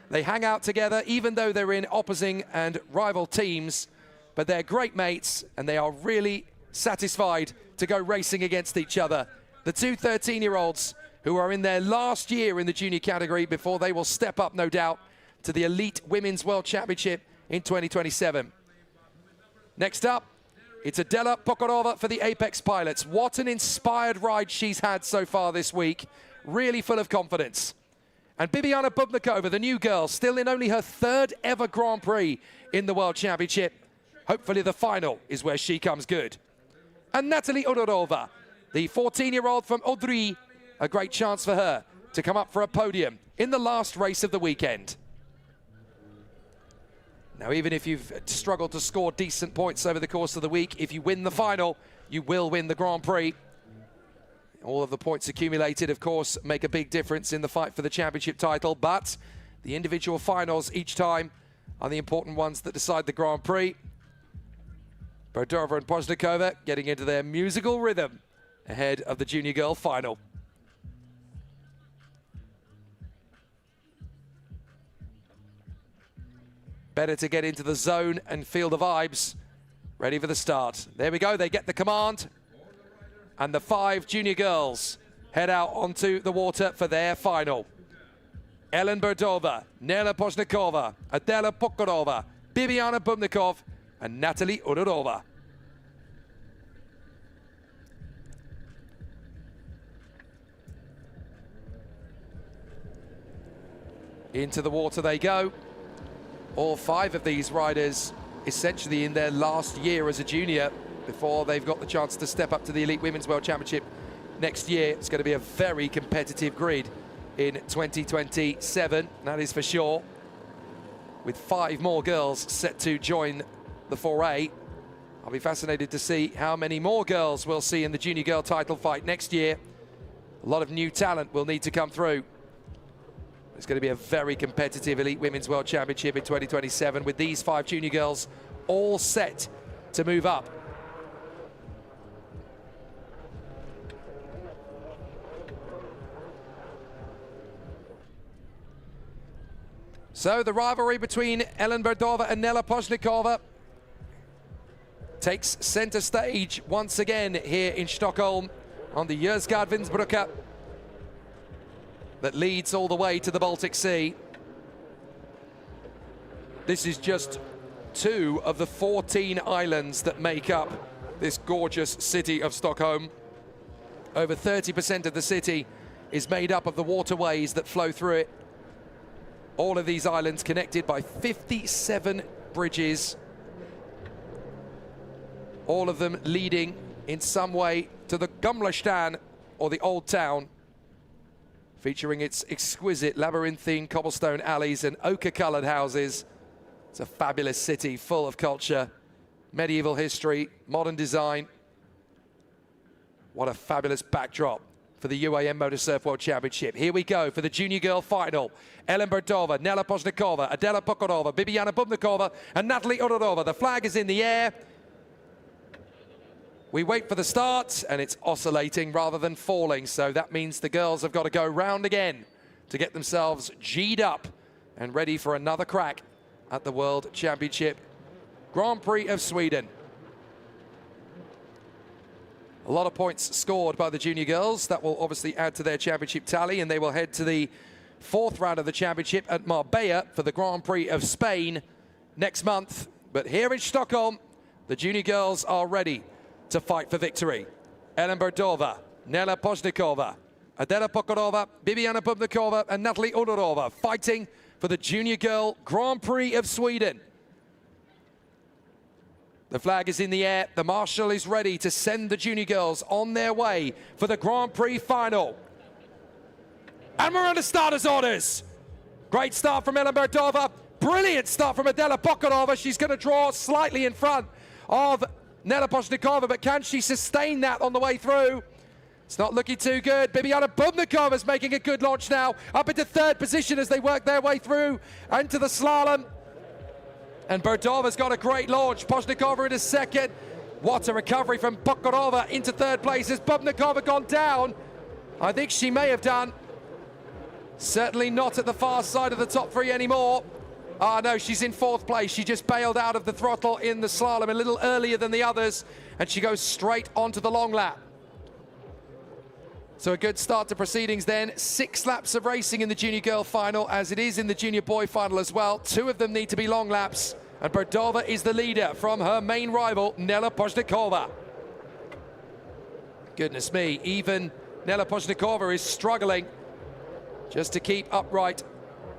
They hang out together, even though they're in opposing and rival teams, but they're great mates, and they are really satisfied to go racing against each other. The two 13-year-olds who are in their last year in the junior category before they will step up, no doubt, to the Elite Women's World Championship in 2027. Next up, it's Adela Pokorova for the Apex Pilots. What an inspired ride she's had so far this week. Really full of confidence. And Bibiana Bubnikova, the new girl, still in only her third ever Grand Prix in the World Championship. Hopefully the final is where she comes good. And Natalie Udorova, the 14-year-old from Audry, a great chance for her to come up for a podium in the last race of the weekend. Now, even if you've struggled to score decent points over the course of the week, if you win the final, you will win the Grand Prix. All of the points accumulated, of course, make a big difference in the fight for the championship title, but the individual finals each time are the important ones that decide the Grand Prix. Berdova and Pozhnikova getting into their musical rhythm ahead of the junior girl final. Better to get into the zone and feel the vibes. Ready for the start. There we go, they get the command. And the 5 junior girls head out onto the water for their final. Ellen Berdova, Nela Pozhnikova, Adela Pokorova, Bibiana Bubnikov, and Natalie Udorova. Into the water they go. All 5 of these riders essentially in their last year as a junior before they've got the chance to step up to the Elite Women's World Championship next year. It's going to be a very competitive grid in 2027, that is for sure. With 5 more girls set to join the foray. I'll be fascinated to see how many more girls we'll see in the junior girl title fight next year. A lot of new talent will need to come through. It's going to be a very competitive Elite Women's World Championship in 2027 with these 5 junior girls all set to move up. So the rivalry between Ellen Berdova and Nela Pozhnikova takes center stage once again here in Stockholm on the Yozgatvinsbrücke that leads all the way to the Baltic Sea. This is just 2 of the 14 islands that make up this gorgeous city of Stockholm. Over 30% of the city is made up of the waterways that flow through it. All of these islands connected by 57 bridges, all of them leading in some way to the Gamla or the Old Town, featuring its exquisite labyrinthine cobblestone alleys and ochre-colored houses. It's a fabulous city full of culture, medieval history, modern design. What a fabulous backdrop for the UAM Motor Surf World Championship. Here we go for the junior girl final. Ellen Berdova, Nela Pozhnikova, Adela Pokorova, Bibiana Bubnikova, and Natalie Udorova. The flag is in the air. We wait for the start, and it's oscillating rather than falling, so that means the girls have got to go round again to get themselves G'd up and ready for another crack at the World Championship Grand Prix of Sweden. A lot of points scored by the junior girls. That will obviously add to their championship tally, and they will head to the 4th round of the championship at Marbella for the Grand Prix of Spain next month. But here in Stockholm, the junior girls are ready to fight for victory. Ellen Berdova, Nela Pozhnikova, Adela Pokorova, Bibiana Bubnikova, and Natalie Udorova fighting for the junior girl Grand Prix of Sweden. The flag is in the air. The marshal is ready to send the junior girls on their way for the Grand Prix final. And we're under starters orders. Great start from Ellen Berdova. Brilliant start from Adela Pokorova. She's going to draw slightly in front of Nela Pozhnikova, but can she sustain that on the way through? It's not looking too good. Bibiana Bubnikova is making a good launch now, up into 3rd position as they work their way through into the slalom. And Berdova's got a great launch. Poznikova in a second. What a recovery from Pokorova into third place. Has Bubnikova gone down? I think she may have done. Certainly not at the far side of the top three anymore. Ah, no, she's in fourth place. She just bailed out of the throttle in the slalom a little earlier than the others, and she goes straight onto the long lap. So a good start to proceedings then. 6 laps of racing in the junior girl final, as it is in the junior boy final as well. 2 of them need to be long laps, and Berdova is the leader from her main rival, Nela Poznikova. Goodness me, even Nela Poznikova is struggling just to keep upright.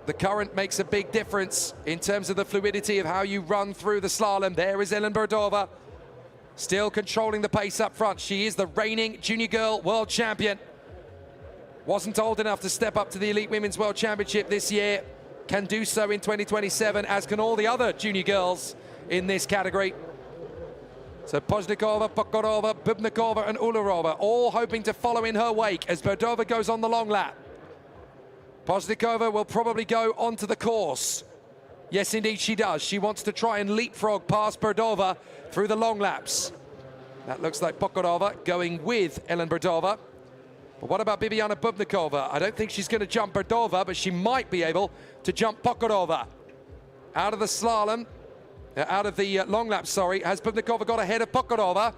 The current makes a big difference in terms of the fluidity of how you run through the slalom. There is Ellen Berdova, still controlling the pace up front. She is the reigning junior girl world champion. Wasn't old enough to step up to the Elite Women's World Championship this year. Can do so in 2027, as can all the other junior girls in this category. So Poznikova, Pokorova, Bubnikova and Ularova all hoping to follow in her wake as Berdova goes on the long lap. Poznikova will probably go onto the course. Yes, indeed she does. She wants to try and leapfrog past Berdova through the long laps. That looks like Pokorova going with Ellen Berdova. But what about Bibiana Bubnikova? I don't think she's going to jump Berdova, but she might be able to jump Pokorova. Out of the slalom, out of the long lap, sorry. Has Bubnikova got ahead of Pokorova?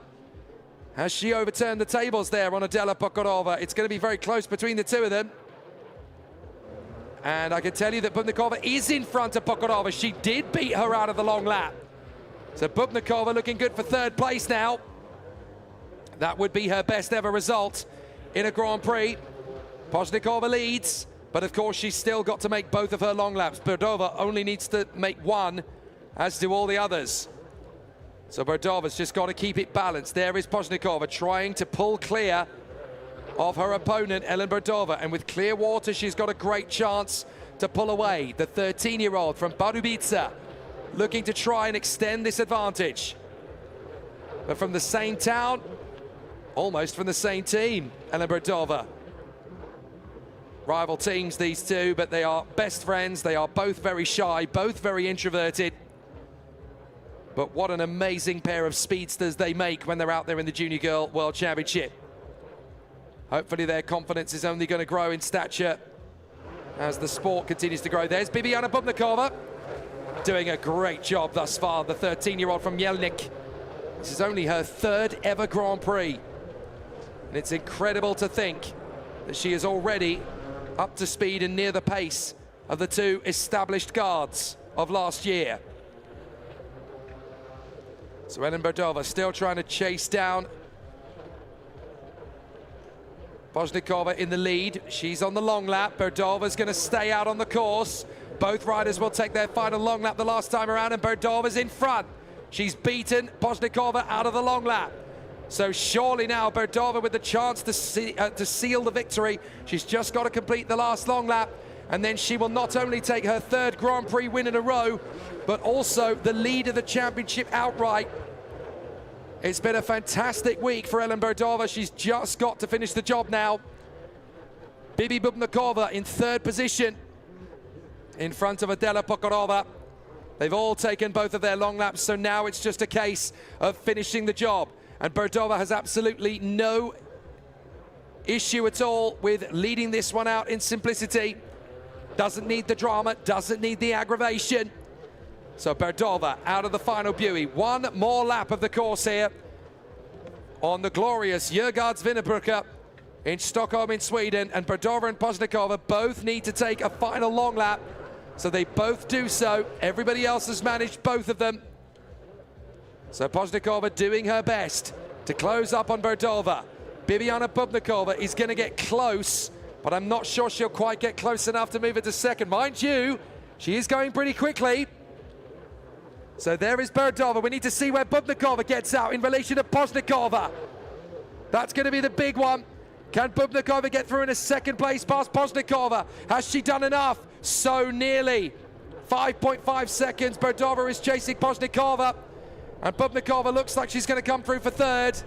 Has she overturned the tables there on Adela Pokorova? It's going to be very close between the two of them. And I can tell you that Bubnikova is in front of Pokorova. She did beat her out of the long lap. So Bubnikova looking good for third place now. That would be her best ever result in a Grand Prix. Poznikova leads, but of course she's still got to make both of her long laps. Berdova only needs to make one, as do all the others. So Berdova's just got to keep it balanced. There is Poznikova trying to pull clear of her opponent, Ellen Berdova, and with clear water, she's got a great chance to pull away. The 13-year-old from Pardubice looking to try and extend this advantage. But from the same town, almost from the same team, Ellen Berdova. Rival teams, these two, but they are best friends. They are both very shy, both very introverted. But what an amazing pair of speedsters they make when they're out there in the Junior Girl World Championship. Hopefully their confidence is only going to grow in stature as the sport continues to grow. There's Bibiana Bubnikova doing a great job thus far, the 13-year-old from Mielnik. This is only her 3rd ever Grand Prix. And it's incredible to think that she is already up to speed and near the pace of the 2 established guards of last year. So Ellen Berdova still trying to chase down Poznikova in the lead. She's on the long lap. Berdova's going to stay out on the course. Both riders will take their final long lap the last time around, and Berdova's in front. She's beaten Poznikova out of the long lap. So surely now Berdova with the chance to seal the victory. She's just got to complete the last long lap, and then she will not only take her 3rd Grand Prix win in a row, but also the lead of the championship outright. It's been a fantastic week for Ellen Berdova. She's just got to finish the job now. Bibi Bubnikova in 3rd position in front of Adela Pokorova. They've all taken both of their long laps, so now it's just a case of finishing the job. And Berdova has absolutely no issue at all with leading this one out in simplicity. Doesn't need the drama, doesn't need the aggravation. So Berdova out of the final buoy. One more lap of the course here on the glorious Djurgårdsvinnerbrücke in Stockholm in Sweden. And Berdova and Poznikova both need to take a final long lap. So they both do so. Everybody else has managed both of them. So Poznikova doing her best to close up on Berdova. Bibiana Bubnikova is going to get close, but I'm not sure she'll quite get close enough to move it to 2nd. Mind you, she is going pretty quickly. So there is Berdova. We need to see where Bubnikova gets out in relation to Poznikova. That's going to be the big one. Can Bubnikova get through in a 2nd place past Poznikova? Has she done enough? So nearly. 5.5 seconds. Berdova is chasing Poznikova. And Bubnikova looks like she's going to come through for 3rd.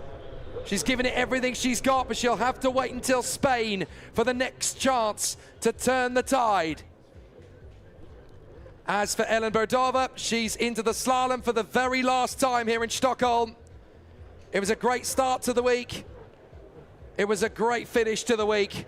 She's given it everything she's got, but she'll have to wait until Spain for the next chance to turn the tide. As for Ellen Berdova, she's into the slalom for the very last time here in Stockholm. It was a great start to the week. It was a great finish to the week.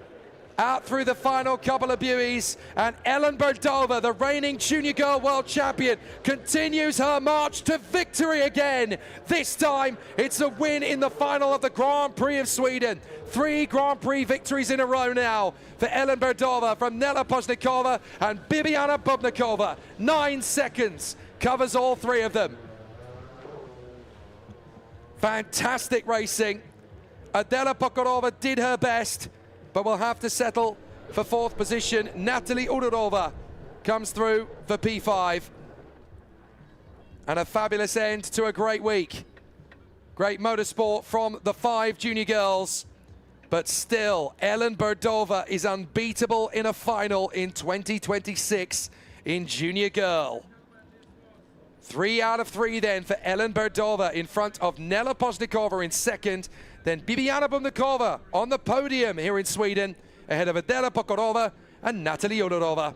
Out through the final couple of buoys, and Ellen Berdova, the reigning junior girl world champion, continues her march to victory again. This time, it's a win in the final of the Grand Prix of Sweden. 3 Grand Prix victories in a row now for Ellen Berdova from Nela Poznikova and Bibiana Bubnikova. 9 seconds, covers all 3 of them. Fantastic racing. Adela Pokorova did her best, but we'll have to settle for 4th position. Natalie Udorova comes through for P5. And a fabulous end to a great week. Great motorsport from the 5 junior girls. But still, Ellen Berdova is unbeatable in a final in 2026 in junior girl. 3 out of 3 then for Ellen Berdova in front of Nela Poznikova in 2nd. Then Bibiana Bubnikova on the podium here in Sweden, ahead of Adela Pokorova and Natalie Udorova.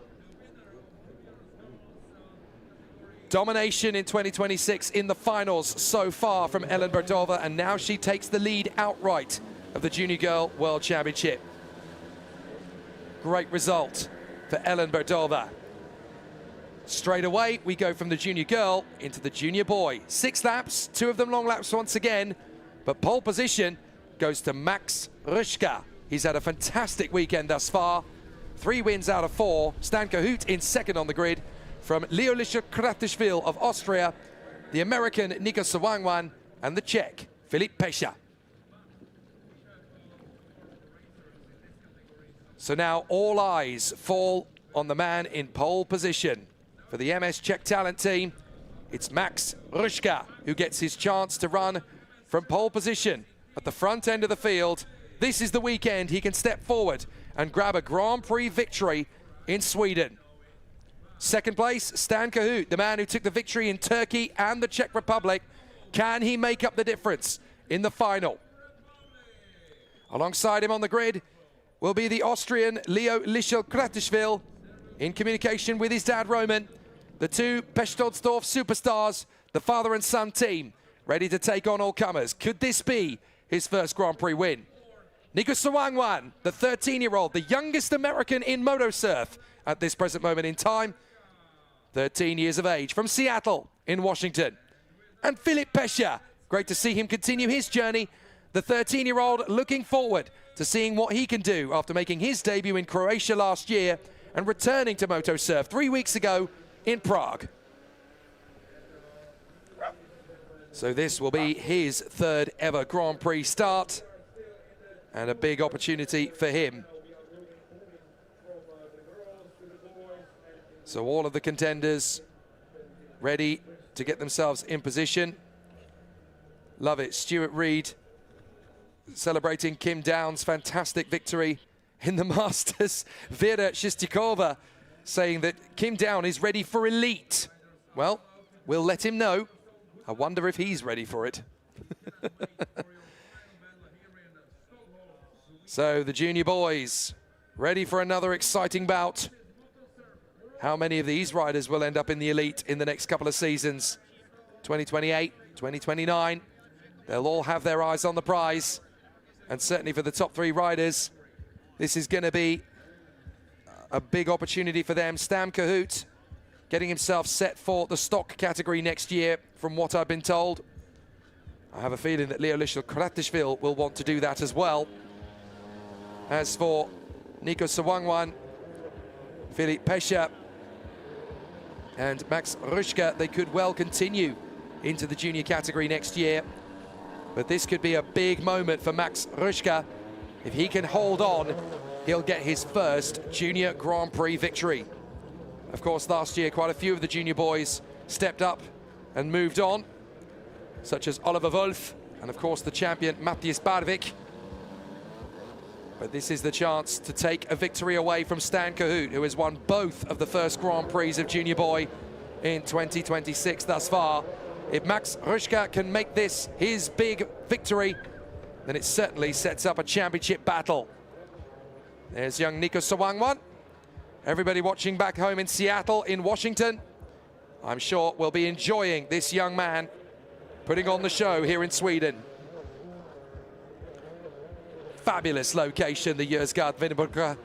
Domination in 2026 in the finals so far from Ellen Berdova, and now she takes the lead outright of the Junior Girl World Championship. Great result for Ellen Berdova. Straight away, we go from the Junior Girl into the Junior Boy. 6 laps, 2 of them long laps once again. But pole position goes to Max Ruschka. He's had a fantastic weekend thus far. 3 wins out of 4. Stan Cahoot in 2nd on the grid from Leolisha Kratishvili of Austria, the American Nico Sawangwan, and the Czech Filip Pesha. So now all eyes fall on the man in pole position. For the MS Czech Talent team, it's Max Ruschka who gets his chance to run from pole position at the front end of the field. This is the weekend he can step forward and grab a Grand Prix victory in Sweden. 2nd place, Stan Cahoot, the man who took the victory in Turkey and the Czech Republic. Can he make up the difference in the final? Alongside him on the grid will be the Austrian Leo Lischel Kratishvili in communication with his dad Roman. The 2 Pestolsdorf superstars, the father and son team, ready to take on all comers. Could this be his first Grand Prix win? Nico Sawangwan, the 13-year-old, the youngest American in motosurf at this present moment in time. 13 years of age, from Seattle in Washington. And Filip Pesha, great to see him continue his journey. The 13-year-old looking forward to seeing what he can do after making his debut in Croatia last year and returning to motosurf 3 weeks ago in Prague. So this will be his 3rd ever Grand Prix start, and a big opportunity for him. So all of the contenders ready to get themselves in position. Love it. Stuart Reed celebrating Kim Downs' fantastic victory in the Masters. Vera Shestikova saying that Kim Down is ready for elite. Well, we'll let him know. I wonder if he's ready for it. So the junior boys ready for another exciting bout. How many of these riders will end up in the elite in the next couple of seasons? 2028, 2029. They'll all have their eyes on the prize. And certainly for the top 3 riders, this is going to be a big opportunity for them. Stan Cahoot getting himself set for the stock category next year, from what I've been told. I have a feeling that Leo Lischel Kratishvili will want to do that as well. As for Nico Sawangwan, Filip Pesha, and Max Ruschka, they could well continue into the junior category next year. But this could be a big moment for Max Ruschka. If he can hold on, he'll get his first junior Grand Prix victory. Of course, last year, quite a few of the junior boys stepped up and moved on, such as Oliver Wolf, and of course the champion Matthias Barvik. But this is the chance to take a victory away from Stan Cahoot, who has won both of the first Grand Prix of junior boy in 2026 thus far. If Max Ruschka can make this his big victory, then it certainly sets up a championship battle. There's young Nico Sawangwan. Everybody watching back home in Seattle, in Washington, I'm sure we'll be enjoying this young man putting on the show here in Sweden. Fabulous location, the Yozgat Vinnebrücke.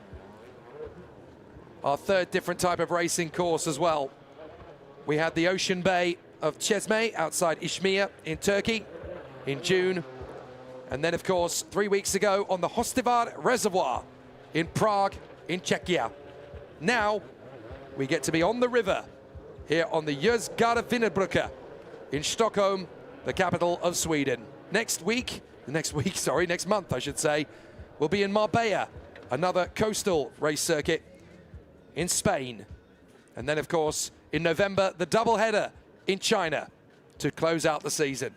Our third different type of racing course as well. We had the Ocean Bay of Çeşme outside Izmir in Turkey in June. And then, of course, 3 weeks ago on the Hostivar Reservoir in Prague in Czechia. Now, we get to be on the river here on the Yozgat Vinnebrücke in Stockholm, the capital of Sweden. Next month, I should say, we'll be in Marbella, another coastal race circuit in Spain. And then, of course, in November, the doubleheader in China to close out the season.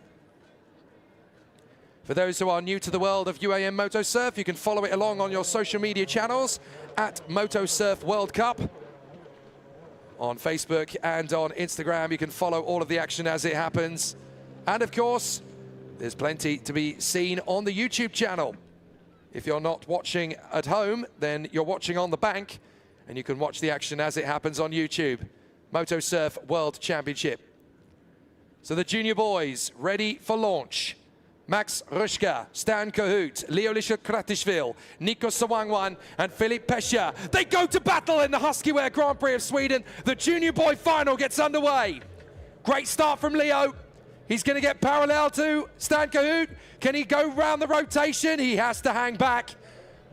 For those who are new to the world of UAM Motosurf, you can follow it along on your social media channels at Motosurf World Cup. On Facebook and on Instagram, you can follow all of the action as it happens. And of course, there's plenty to be seen on the YouTube channel. If you're not watching at home, then you're watching on the bank, and you can watch the action as it happens on YouTube. Motosurf World Championship. So the junior boys ready for launch. Max Ruska, Stan Kohut, Leolisha Kratishvili, Nico Sawangwan and Philip Pescia. They go to battle in the Huski Grand Prix of Sweden. The junior boy final gets underway. Great start from Leo. He's going to get parallel to Stan Kohut. Can he go round the rotation? He has to hang back.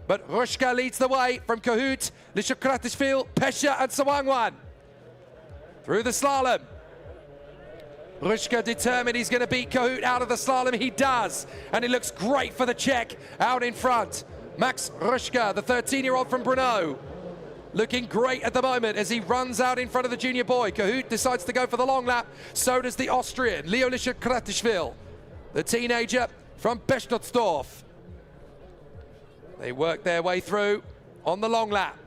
But Ruska leads the way from Kohut, Lisha Kratishvili, Pescia and Sawangwan. Through the slalom. Ruska determined he's going to beat Kohut out of the slalom. He does. And it looks great for the Czech out in front. Max Ruska, the 13-year-old from Brno, looking great at the moment as he runs out in front of the junior boy. Kohut decides to go for the long lap. So does the Austrian, Leolisha Kratishvili, the teenager from Pestotzdorf. They work their way through on the long lap.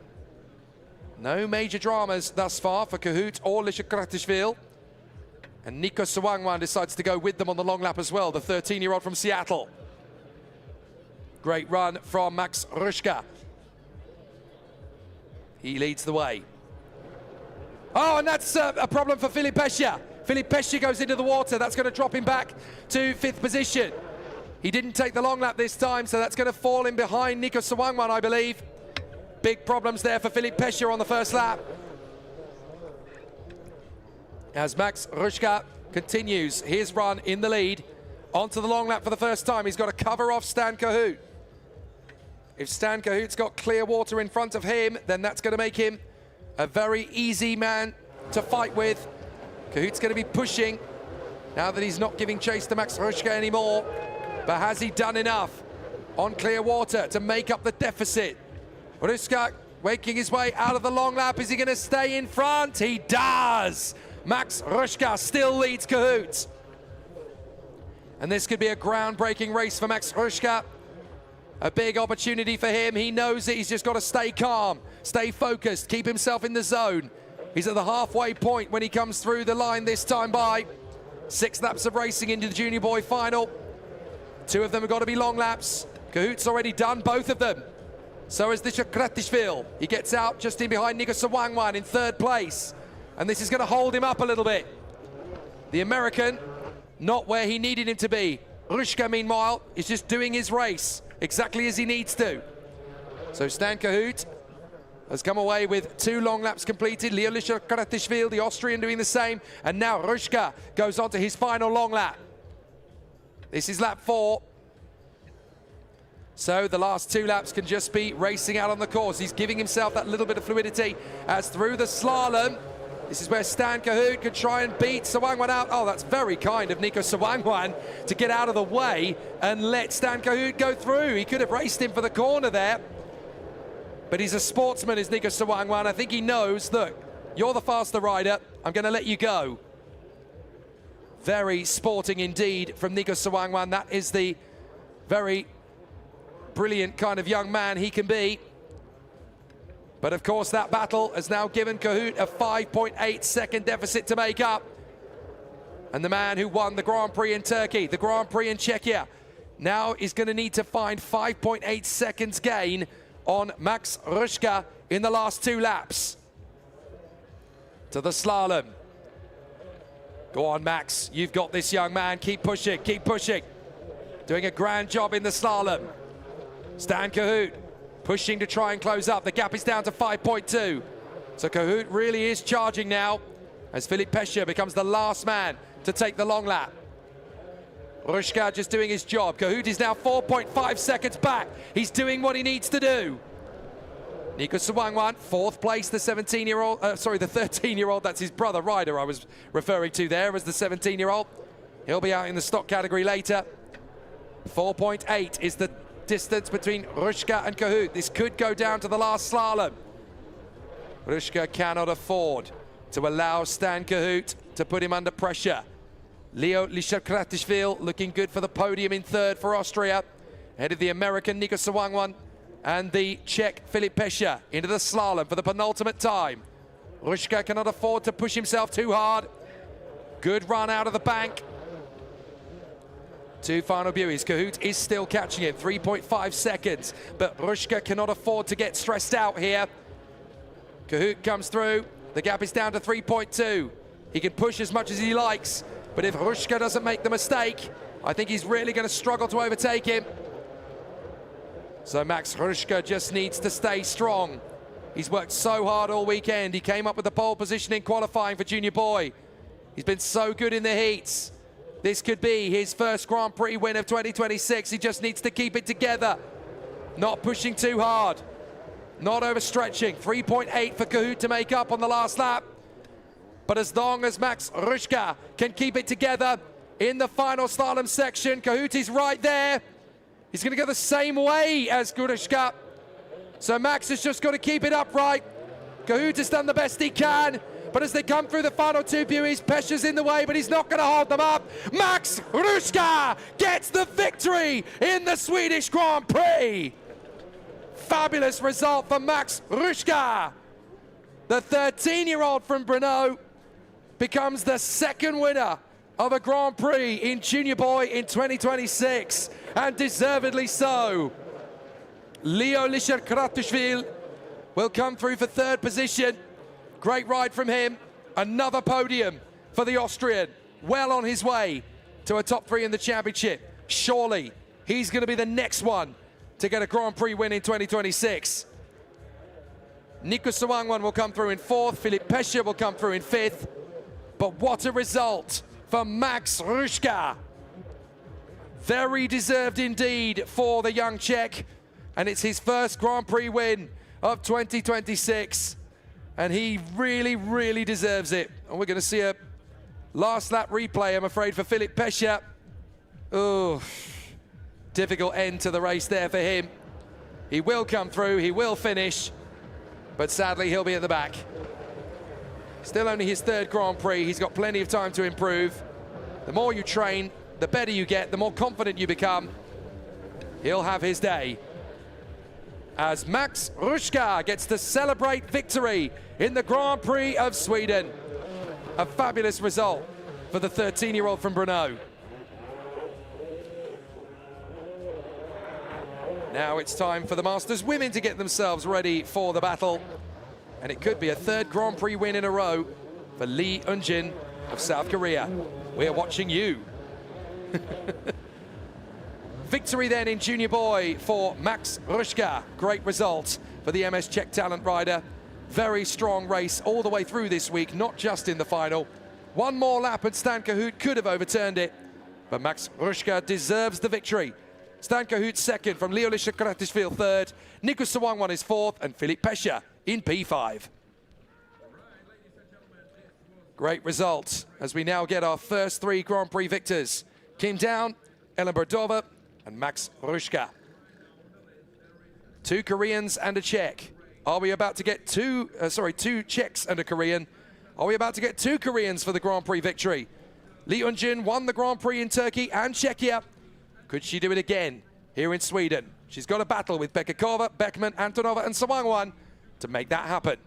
No major dramas thus far for Kohut or Lisha Kratishvili. And Nico Sawangwan decides to go with them on the long lap as well, the 13-year-old from Seattle. Great run from Max Ruska. He leads the way. Oh, and that's a problem for Philip Pescia. Philip Pescia goes into the water. That's going to drop him back to 5th position. He didn't take the long lap this time, so that's going to fall in behind Nico Sawangwan, I believe. Big problems there for Philip Pescia on the first lap. As Max Ruska continues his run in the lead, onto the long lap for the first time. He's got to cover off Stan Kohut. If Stan Kohut's got clear water in front of him, then that's going to make him a very easy man to fight with. Kohut's going to be pushing now that he's not giving chase to Max Ruska anymore. But has he done enough on clear water to make up the deficit? Ruska making his way out of the long lap. Is he going to stay in front? He does! Max Ruska still leads Kohut. And this could be a groundbreaking race for Max Ruska. A big opportunity for him. He knows that he's just got to stay calm, stay focused, keep himself in the zone. He's at the halfway point when he comes through the line this time by. 6 laps of racing into the junior boy final. 2 of them have got to be long laps. Kohut's already done both of them. So is Lisha Kratishvili. He gets out just in behind Nico Sawangwan in 3rd place. And this is going to hold him up a little bit. The American, not where he needed him to be. Ruska, meanwhile, is just doing his race exactly as he needs to. So Stan Kohut has come away with 2 long laps completed. Leolisha Kratishvili, the Austrian, doing the same. And now Ruska goes on to his final long lap. This is lap 4. So the last 2 laps can just be racing out on the course. He's giving himself that little bit of fluidity as through the slalom. This is where Stan Kohut could try and beat Sawangwan out. Oh, that's very kind of Nico Sawangwan to get out of the way and let Stan Kohut go through. He could have raced him for the corner there. But he's a sportsman, is Nico Sawangwan. I think he knows, look, you're the faster rider. I'm going to let you go. Very sporting indeed from Nico Sawangwan. That is the very brilliant kind of young man he can be. But of course that battle has now given Kohut a 5.8 second deficit to make up. And the man who won the Grand Prix in Turkey, the Grand Prix in Czechia, now is going to need to find 5.8 seconds gain on Max Ruska in the last 2 laps. To the slalom. Go on, Max. You've got this, young man. Keep pushing, keep pushing. Doing a grand job in the slalom. Stan Cahoot pushing to try and close up. The gap is down to 5.2. So Cahoot really is charging now as Philippe Pescia becomes the last man to take the long lap. Rushka just doing his job. Cahoot is now 4.5 seconds back. He's doing what he needs to do. Nico Sawangwan, fourth place, the 17-year-old, the 13-year-old, that's his brother rider I was referring to there as the 17-year-old. He'll be out in the stock category later. 4.8 is the distance between Rushka and Cahoot. This could go down to the last slalom. Rushka cannot afford to allow Stan Cahoot to put him under pressure. Leo Lichard-Kratishvili looking good for the podium in third for Austria. Ahead of the American Nico Sawangwan and the Czech Philippe Pescia into the slalom for the penultimate time. Rushka cannot afford to push himself too hard. Good run out of the bank. Two final buoys. Cahoot is still catching it, 3.5 seconds, but Rushka cannot afford to get stressed out here. Cahoot comes through. The gap is down to 3.2. He can push as much as he likes, but if Rushka doesn't make the mistake, I think he's really going to struggle to overtake him. So Max Rushka just needs to stay strong. He's worked so hard all weekend. He came up with the pole position in qualifying for Junior Boy. He's been so good in the heats. This could be his first Grand Prix win of 2026. He just needs to keep it together. Not pushing too hard. Not overstretching. 3.8 for Cahoot to make up on the last lap. But as long as Max Rushka can keep it together in the final slalom section, Cahoot is right there. He's going to go the same way as Rushka. So Max has just got to keep it upright. Cahoot has done the best he can. But as they come through the final two buoys, Pescia's in the way, but he's not going to hold them up. Max Rushka gets the victory in the Swedish Grand Prix. Fabulous result for Max Rushka. The 13-year-old from Brno becomes the second winner of a Grand Prix in Junior Boy in 2026, and deservedly so. Leo Lichard-Kratishvili will come through for third position. Great ride from him. Another podium for the Austrian. Well on his way to a top three in the championship. Surely he's going to be the next one to get a Grand Prix win in 2026. Nico Sawangwan will come through in fourth. Philippe Pescia will come through in fifth. But what a result for Max Rushka. Very deserved indeed for the young Czech. And it's his first Grand Prix win of 2026. And he really, really deserves it. And we're going to see a last lap replay, I'm afraid, for Philippe Pescia. Oh, difficult end to the race there for him. He will come through, he will finish, but sadly he'll be at the back. Still only his third Grand Prix. He's got plenty of time to improve. The more you train, the better you get, the more confident you become. He'll have his day. As Max Rushka gets to celebrate victory in the Grand Prix of Sweden. A fabulous result for the 13-year-old from Brno. Now it's time for the Masters women to get themselves ready for the battle. And it could be a third Grand Prix win in a row for Lee Eun-jin of South Korea. We're watching you. Victory then in Junior Boy for Max Rushka. Great result for the MS Czech talent rider. Very strong race all the way through this week, not just in the final. One more lap and Stan Cahoot could have overturned it, but Max Rushka deserves the victory. Stan Cahoot second, from Leo Lichard-Kratishvili third, Nico Sawangwan is fourth, and Philippe Pescia in P5. Great result as we now get our first three Grand Prix victors. Kim Down, Ellen Berdova, and Max Rushka. Two Koreans and a Czech. Are we about to get two Czechs and a Korean? Are we about to get two Koreans for the Grand Prix victory? Lee Eun-jin won the Grand Prix in Turkey and Czechia. Could she do it again here in Sweden? She's got a battle with Bekakova, Beckman, Antonova, and Sawangwan to make that happen.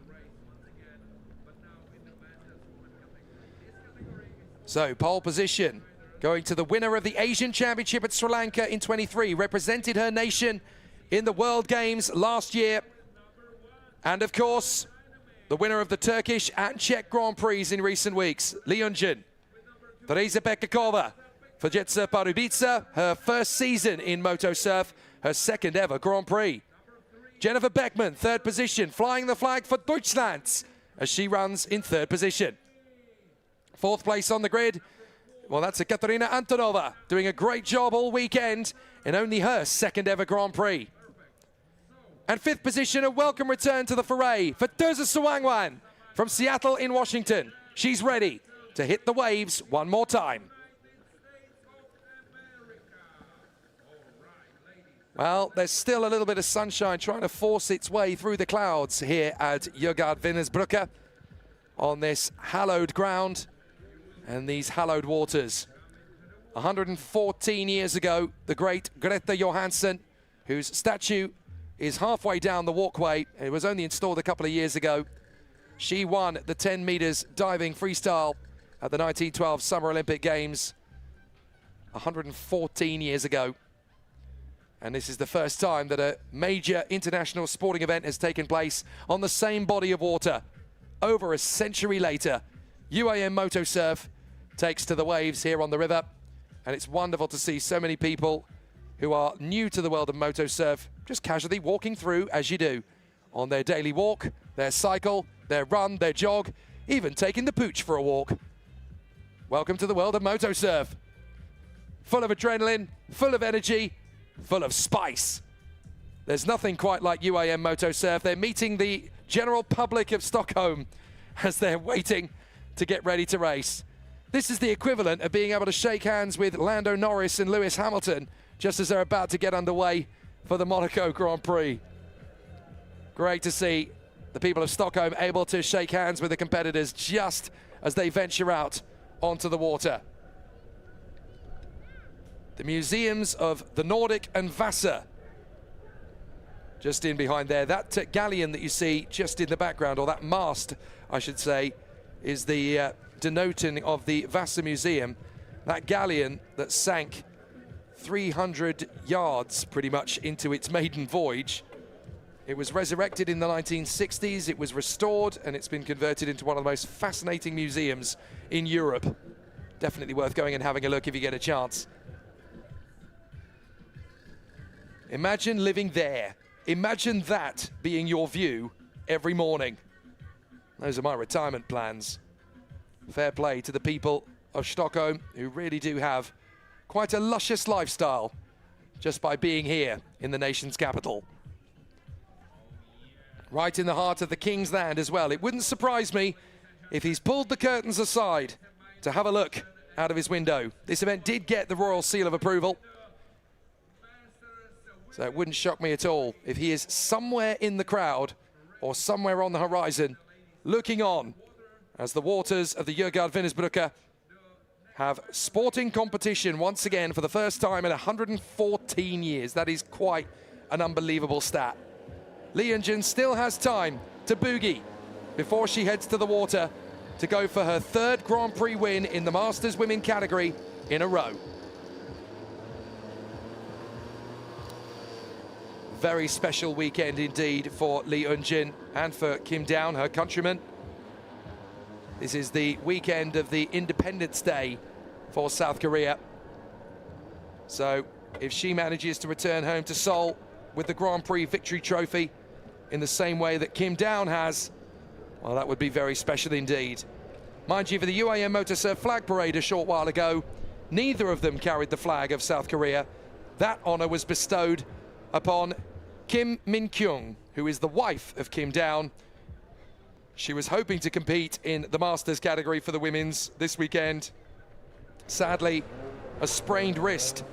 So, pole position going to the winner of the Asian Championship at Sri Lanka in 23, represented her nation in the World Games last year. And of course, the winner of the Turkish and Czech Grand Prix in recent weeks, Lee Eun-jin. Teresa Bekakova for Jetsa Pardubice, her first season in Moto Surf, her second ever Grand Prix. Jennifer Beckman, third position, flying the flag for Deutschland as she runs in third position. Fourth place on the grid, well, that's a Katarina Antonova, doing a great job all weekend in only her second ever Grand Prix. And fifth position, a welcome return to the foray for Teresa Suwangwan from Seattle in Washington. She's ready to hit the waves one more time. Well, there's still a little bit of sunshine trying to force its way through the clouds here at Jøgard-Vinnesbrücke on this hallowed ground and these hallowed waters. 114 years ago, the great Greta Johansson, whose statue is halfway down the walkway, it was only installed a couple of years ago, she won the 10 meters diving freestyle at the 1912 Summer Olympic Games 114 years ago. And this is the first time that a major international sporting event has taken place on the same body of water. Over a century later, UAM Moto Surf takes to the waves here on the river. And it's wonderful to see so many people who are new to the world of Moto Surf just casually walking through, as you do, on their daily walk, their cycle, their run, their jog, even taking the pooch for a walk. Welcome to the world of Moto Surf. Full of adrenaline, full of energy, full of spice. There's nothing quite like UAM Moto Surf. They're meeting the general public of Stockholm as they're waiting to get ready to race. This is the equivalent of being able to shake hands with Lando Norris and Lewis Hamilton just as they're about to get underway for the Monaco Grand Prix. Great to see the people of Stockholm able to shake hands with the competitors just as they venture out onto the water. The museums of the Nordic and Vasa, just in behind there. That galleon that you see just in the background, or that mast, I should say, is the denoting of the Vasa Museum. That galleon that sank 300 yards pretty much into its maiden voyage. It was resurrected in the 1960s, it was restored, and it's been converted into one of the most fascinating museums in Europe. Definitely worth going and having a look if you get a chance. Imagine living there. Imagine that being your view every morning. Those are my retirement plans. Fair play to the people of Stockholm, who really do have quite a luscious lifestyle just by being here in the nation's capital. Right in the heart of the King's Land as well. It wouldn't surprise me if he's pulled the curtains aside to have a look out of his window. This event did get the royal seal of approval, so it wouldn't shock me at all if he is somewhere in the crowd or somewhere on the horizon looking on as the waters of the Jøgard-Vinnesbrücke have sporting competition once again for the first time in 114 years. That is quite an unbelievable stat. Lee Eun-jin still has time to boogie before she heads to the water to go for her third Grand Prix win in the Masters Women category in a row. Very special weekend indeed for Lee Eun-jin and for Kim Daeun, her countryman. This is the weekend of the Independence Day for South Korea. So if she manages to return home to Seoul with the Grand Prix victory trophy in the same way that Kim Daeun has, well, that would be very special indeed. Mind you, for the UAM Motor Surf flag parade a short while ago, neither of them carried the flag of South Korea. That honor was bestowed upon Kim Min-kyung, who is the wife of Kim Daeun. She was hoping to compete in the Masters category for the women's this weekend. Sadly, a sprained wrist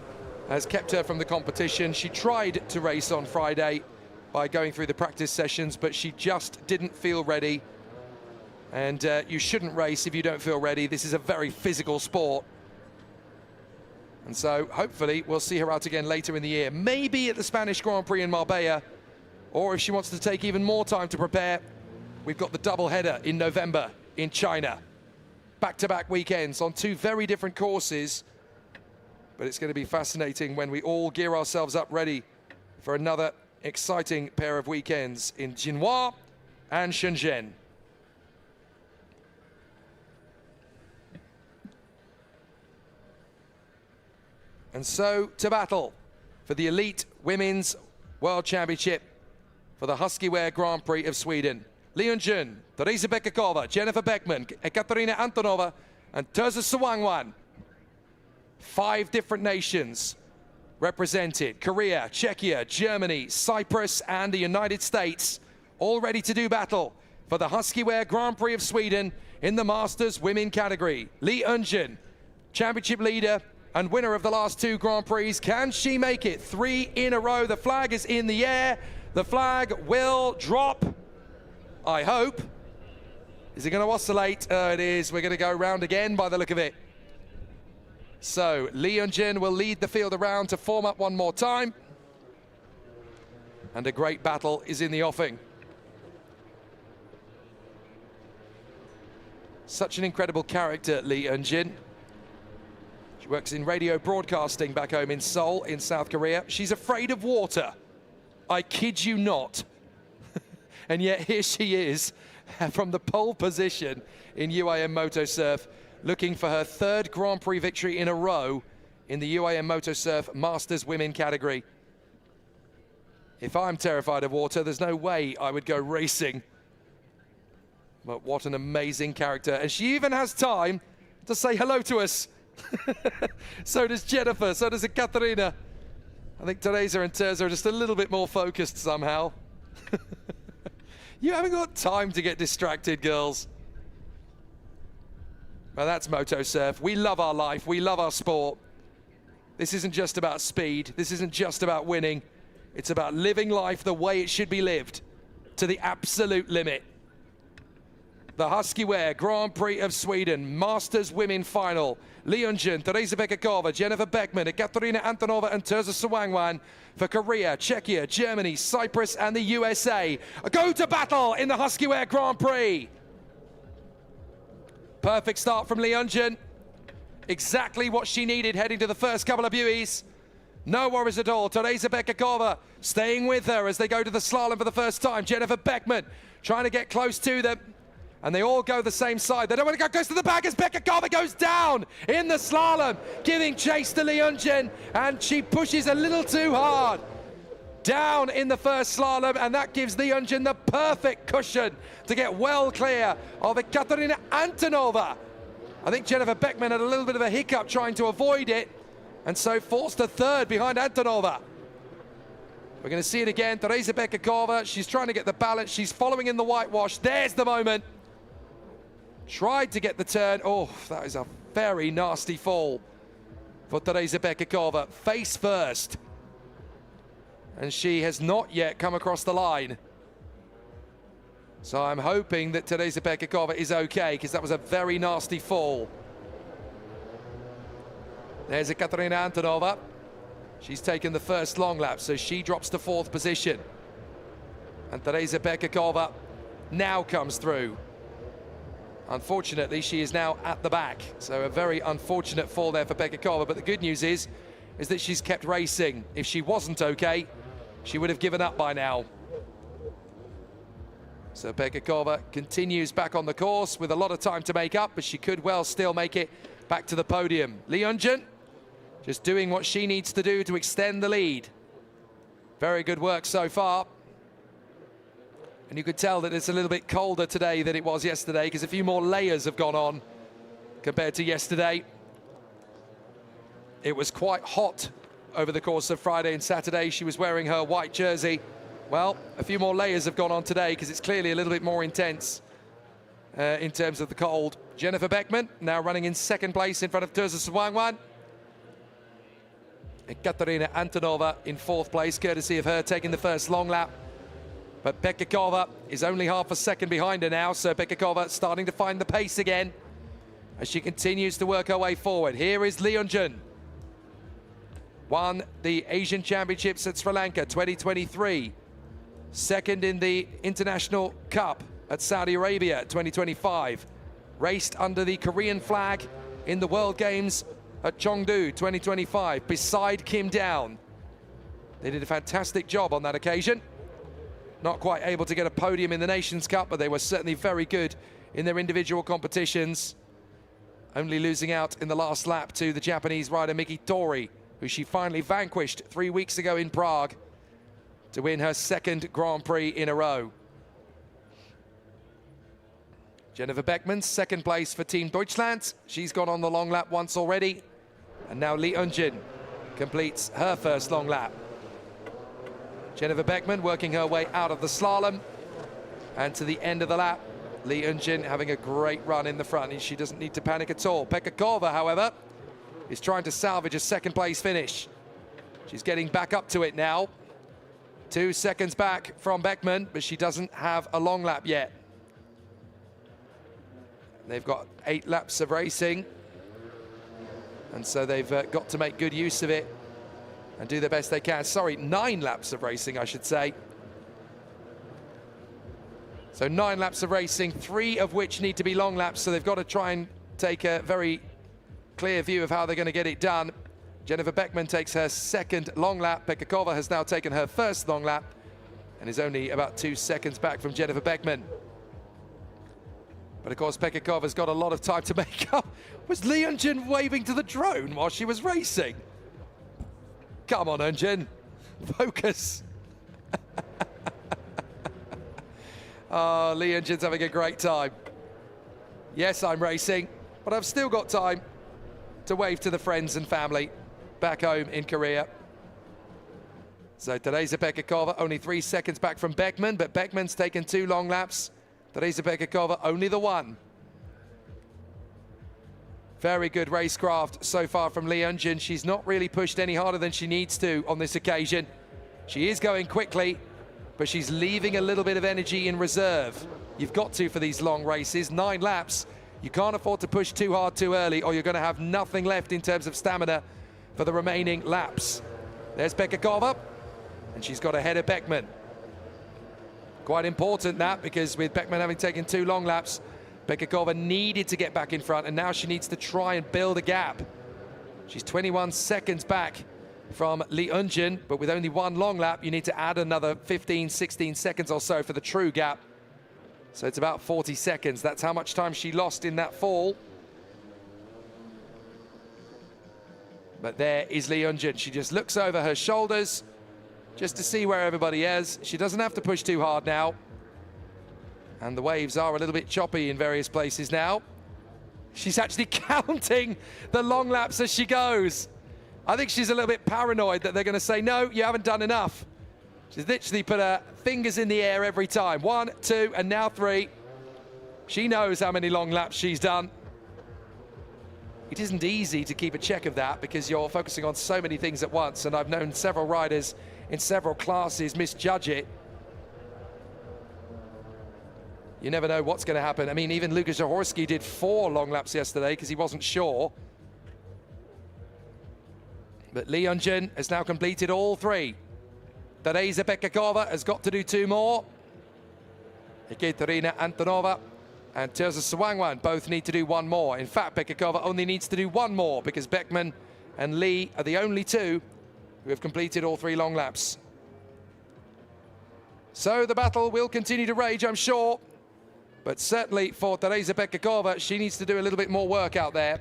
has kept her from the competition. She tried to race on Friday by going through the practice sessions, but she just didn't feel ready. And you shouldn't race if you don't feel ready. This is a very physical sport. And so hopefully we'll see her out again later in the year, maybe at the Spanish Grand Prix in Marbella, or if she wants to take even more time to prepare, we've got the double header in November in China. Back-to-back weekends on two very different courses, but it's going to be fascinating when we all gear ourselves up ready for another exciting pair of weekends in Jinhua and Shenzhen. And so to battle for the Elite Women's World Championship for the Huski Wear Grand Prix of Sweden. Leonjun, Teresa Bekakova, Jennifer Beckman, Ekaterina Antonova, and Terza Sawangwan. 5 different nations represented: Korea, Czechia, Germany, Cyprus, and the United States, all ready to do battle for the Huski Wear Grand Prix of Sweden in the Masters Women category. Lee Eunjun, championship leader and winner of the last 2 Grand Prix. Can she make it 3 in a row? The flag is in the air. The flag will drop, I hope. Is it going to oscillate? It is. We're going to go round again by the look of it. So Lee Eunjun will lead the field around to form up one more time. And a great battle is in the offing. Such an incredible character, Lee Eunjun. She works in radio broadcasting back home in Seoul, in South Korea. She's afraid of water. I kid you not. And yet here she is from the pole position in UAM Moto Surf, looking for her 3rd Grand Prix victory in a row in the UAM Moto Surf Masters Women category. If I'm terrified of water, there's no way I would go racing. But what an amazing character. And she even has time to say hello to us. So does Jennifer, so does Ekaterina. I think Teresa and Terza are just a little bit more focused somehow. You haven't got time to get distracted, girls. Well, that's Moto Surf. We love our life. We love our sport. This isn't just about speed. This isn't just about winning. It's about living life the way it should be lived, to the absolute limit. The Huski Wear Grand Prix of Sweden, Masters Women Final. Lee Eunjun, Teresa Bekakova, Jennifer Beckman, Ekaterina Antonova, and Terza Sawangwan for Korea, Czechia, Germany, Cyprus, and the USA. Go to battle in the Huski Wear Grand Prix. Perfect start from Lee Eunjun. Exactly what she needed heading to the first couple of buoys. No worries at all. Teresa Bekakova staying with her as they go to the slalom for the first time. Jennifer Beckman trying to get close to them. And they all go the same side. They don't want to go close to the back as Bekakova goes down in the slalom, giving chase to Lee Eunjun, and she pushes a little too hard. Down in the first slalom, and that gives Lee Eunjun the perfect cushion to get well clear of Ekaterina Antonova. I think Jennifer Beckman had a little bit of a hiccup trying to avoid it, and so forced to 3rd behind Antonova. We're going to see it again. Teresa Bekakova, she's trying to get the balance. She's following in the whitewash. There's the moment. Tried to get the turn. Oh, that is a very nasty fall for Teresa Bekakova. Face first. And she has not yet come across the line. So I'm hoping that Teresa Bekakova is okay, because that was a very nasty fall. There's Ekaterina Antonova. She's taken the first long lap, so she drops to 4th position. And Teresa Bekakova now comes through. Unfortunately, she is now at the back. So a very unfortunate fall there for Bekakova. But the good news is that she's kept racing. If she wasn't okay, she would have given up by now. So Bekakova continues back on the course with a lot of time to make up, but she could well still make it back to the podium. Lee Eunjun just doing what she needs to do to extend the lead. Very good work so far. And you could tell that it's a little bit colder today than it was yesterday, because a few more layers have gone on compared to yesterday. It was quite hot over the course of Friday and Saturday. She was wearing her white jersey. Well, a few more layers have gone on today, because it's clearly a little bit more intense in terms of the cold. Jennifer Beckman now running in 2nd place in front of Terza Sawangwan. Ekaterina Antonova in 4th place, courtesy of her taking the first long lap. But Bekakova is only half a second behind her now, so Bekakova starting to find the pace again as she continues to work her way forward. Here is Lee Eunjun. Won the Asian Championships at Sri Lanka 2023. 2nd in the International Cup at Saudi Arabia 2025. Raced under the Korean flag in the World Games at Chengdu 2025 beside Kim Down. They did a fantastic job on that occasion. Not quite able to get a podium in the Nations Cup, but they were certainly very good in their individual competitions. Only losing out in the last lap to the Japanese rider Miki Tori who she finally vanquished 3 weeks ago in Prague to win her second Grand Prix in a row. Jennifer Beckman, second place for Team Deutschland. She's gone on the long lap once already. And now Lee Eunjin completes her first long lap. Jennifer Beckman working her way out of the slalom and to the end of the lap. Lee Eunjin having a great run in the front, and she doesn't need to panic at all. Pekka Korva, however, is trying to salvage a second place finish. She's getting back up to it now. 2 seconds back from Beckman, but she doesn't have a long lap yet. They've got 8 laps of racing, and so they've got to make good use of it and do the best they can. Sorry, 9 laps of racing, I should say. So 9 laps of racing, 3 of which need to be long laps, so they've got to try and take a very clear view of how they're going to get it done. Jennifer Beckman takes her second long lap. Pekka Korva has now taken her first long lap and is only about 2 seconds back from Jennifer Beckman. But of course, Pekka Korva's got a lot of time to make up. Was Lee Eunjin waving to the drone while she was racing? Come on, Eunjin, focus. Oh, Lee Eunjin's having a great time. Yes, I'm racing, but I've still got time to wave to the friends and family back home in Korea. So Tereza-Pekka Korva only 3 seconds back from Beckman, but Beckman's taken 2 long laps. Tereza-Pekka Korva only the 1. Very good racecraft so far from Lee Eunjin. She's not really pushed any harder than she needs to on this occasion. She is going quickly, but she's leaving a little bit of energy in reserve. You've got to for these long races, 9 laps. You can't afford to push too hard too early, or you're going to have nothing left in terms of stamina for the remaining laps. There's Pekka Korva, and she's got ahead of Beckman. Quite important that, because with Beckman having taken 2 long laps, Pekka Korva needed to get back in front, and now she needs to try and build a gap. She's 21 seconds back from Lee Eunjin, but with only 1 long lap, you need to add another 15, 16 seconds or so for the true gap. So it's about 40 seconds. That's how much time she lost in that fall. But there is Lee Eunjin. She just looks over her shoulders just to see where everybody is. She doesn't have to push too hard now. And the waves are a little bit choppy in various places now. She's actually counting the long laps as she goes. I think she's a little bit paranoid that they're going to say, no, you haven't done enough. She's literally put her fingers in the air every time. 1, 2, and now 3. She knows how many long laps she's done. It isn't easy to keep a check of that because you're focusing on so many things at once, and I've known several riders in several classes misjudge it. You never know what's going to happen. I mean, even Lukas Huski did 4 long laps yesterday because he wasn't sure. But Lee Eunjin has now completed all 3. Tereza-Pekka Korva has got to do 2 more. Ekaterina Antonova and Terza Sawangwan both need to do 1 more. In fact, Pekka Korva only needs to do 1 more because Beckman and Lee are the only 2 who have completed all 3 long laps. So the battle will continue to rage, I'm sure. But certainly for Tereza-Pekka Korva, she needs to do a little bit more work out there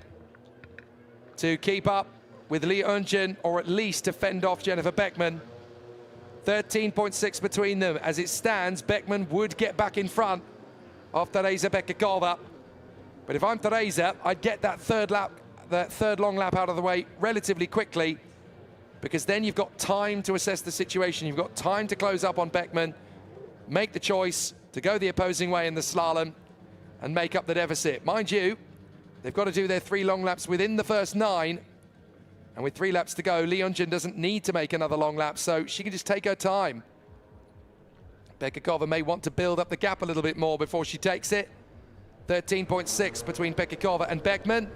to keep up with Lee Eunjin, or at least to fend off Jennifer Beckman. 13.6 between them. As it stands, Beckman would get back in front of Tereza-Pekka Korva. But if I'm Tereza, I'd get that third long lap out of the way relatively quickly, because then you've got time to assess the situation. You've got time to close up on Beckman, make the choice to go the opposing way in the slalom and make up the deficit. Mind you, they've got to do their 3 long laps within the first 9. And with 3 laps to go, Lee Eunjin doesn't need to make another long lap, so she can just take her time. Pekka Korva may want to build up the gap a little bit more before she takes it. 13.6 between Pekka Korva and Beckman.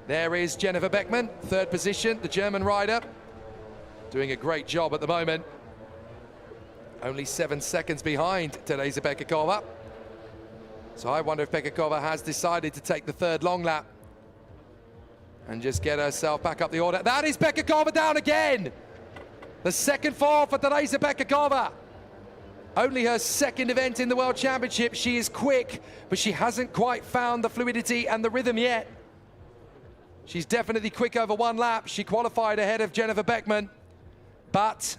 There is Jennifer Beckman, 3rd position, the German rider, doing a great job at the moment. Only 7 seconds behind Tereza-Pekka Korva. So I wonder if Pekka Korva has decided to take the 3rd long lap and just get herself back up the order. That is Pekka Korva down again. The 2nd fall for Tereza-Pekka Korva. Only her 2nd event in the World Championship. She is quick, but she hasn't quite found the fluidity and the rhythm yet. She's definitely quick over one lap. She qualified ahead of Jennifer Beckman, but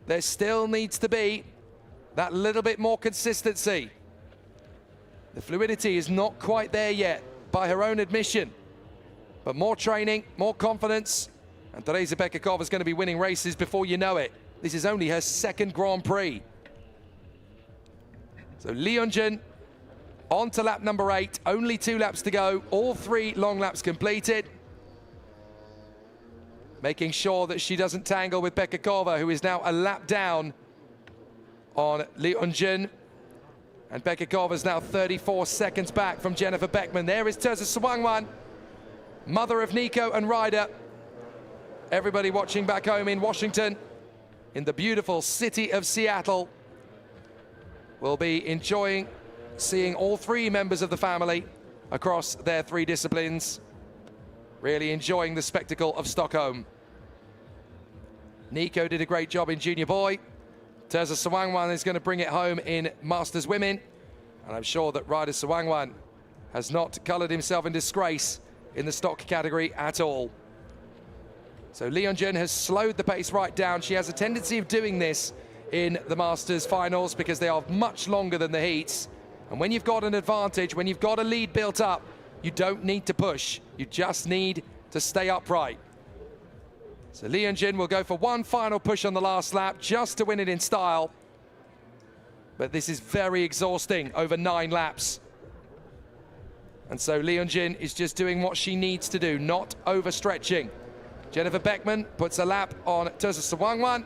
there still needs to be that little bit more consistency. The fluidity is not quite there yet, by her own admission. But more training, more confidence, and Teresa Bekakova is going to be winning races before you know it. This is only her second Grand Prix. So Lee Eun-jin on to lap number 8, only 2 laps to go, all 3 long laps completed. Making sure that she doesn't tangle with Bekakova, who is now a lap down on Lee Eun-jin. And Bekakova is now 34 seconds back from Jennifer Beckman. There is Terza Sawangwan, mother of Nico and Ryder. Everybody watching back home in Washington, in the beautiful city of Seattle, will be enjoying seeing all 3 members of the family across their 3 disciplines, really enjoying the spectacle of Stockholm. Nico did a great job in junior boy. Terza Sawangwan is going to bring it home in Masters Women. And I'm sure that Ryder Sawangwan has not coloured himself in disgrace in the stock category at all. So Lee Eun-jin has slowed the pace right down. She has a tendency of doing this in the Masters finals because they are much longer than the heats. And when you've got an advantage, when you've got a lead built up, you don't need to push. You just need to stay upright. So Lee Eun-jin will go for one final push on the last lap just to win it in style. But this is very exhausting over 9 laps. And so Lee Eun-jin is just doing what she needs to do, not overstretching. Jennifer Beckman puts a lap on Terza Sawangwan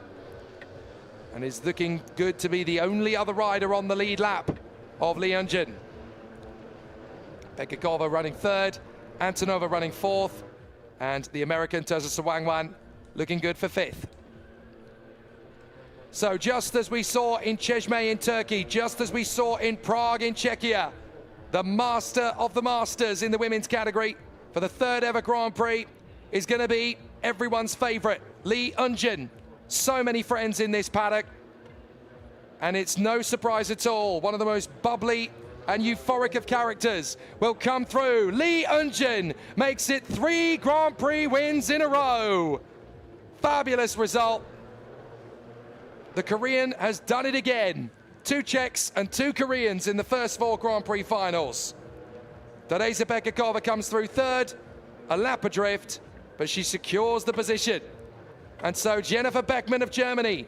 and is looking good to be the only other rider on the lead lap of Lee Eun-jin. Bekakova running 3rd, Antonova running 4th, and the American Terza Sawangwan looking good for 5th. So just as we saw in Çeşme in Turkey, just as we saw in Prague in Czechia, the master of the masters in the women's category for the 3rd ever Grand Prix is going to be everyone's favorite, Lee Eun-jin. So many friends in this paddock, and it's no surprise at all. One of the most bubbly and euphoric of characters will come through. Lee Eun-jin makes it 3 Grand Prix wins in a row. Fabulous result. The Korean has done it again. 2 Czechs and 2 Koreans in the first 4 Grand Prix finals. Teresa Bekakova comes through 3rd, a lap adrift, but she secures the position. And so Jennifer Beckman of Germany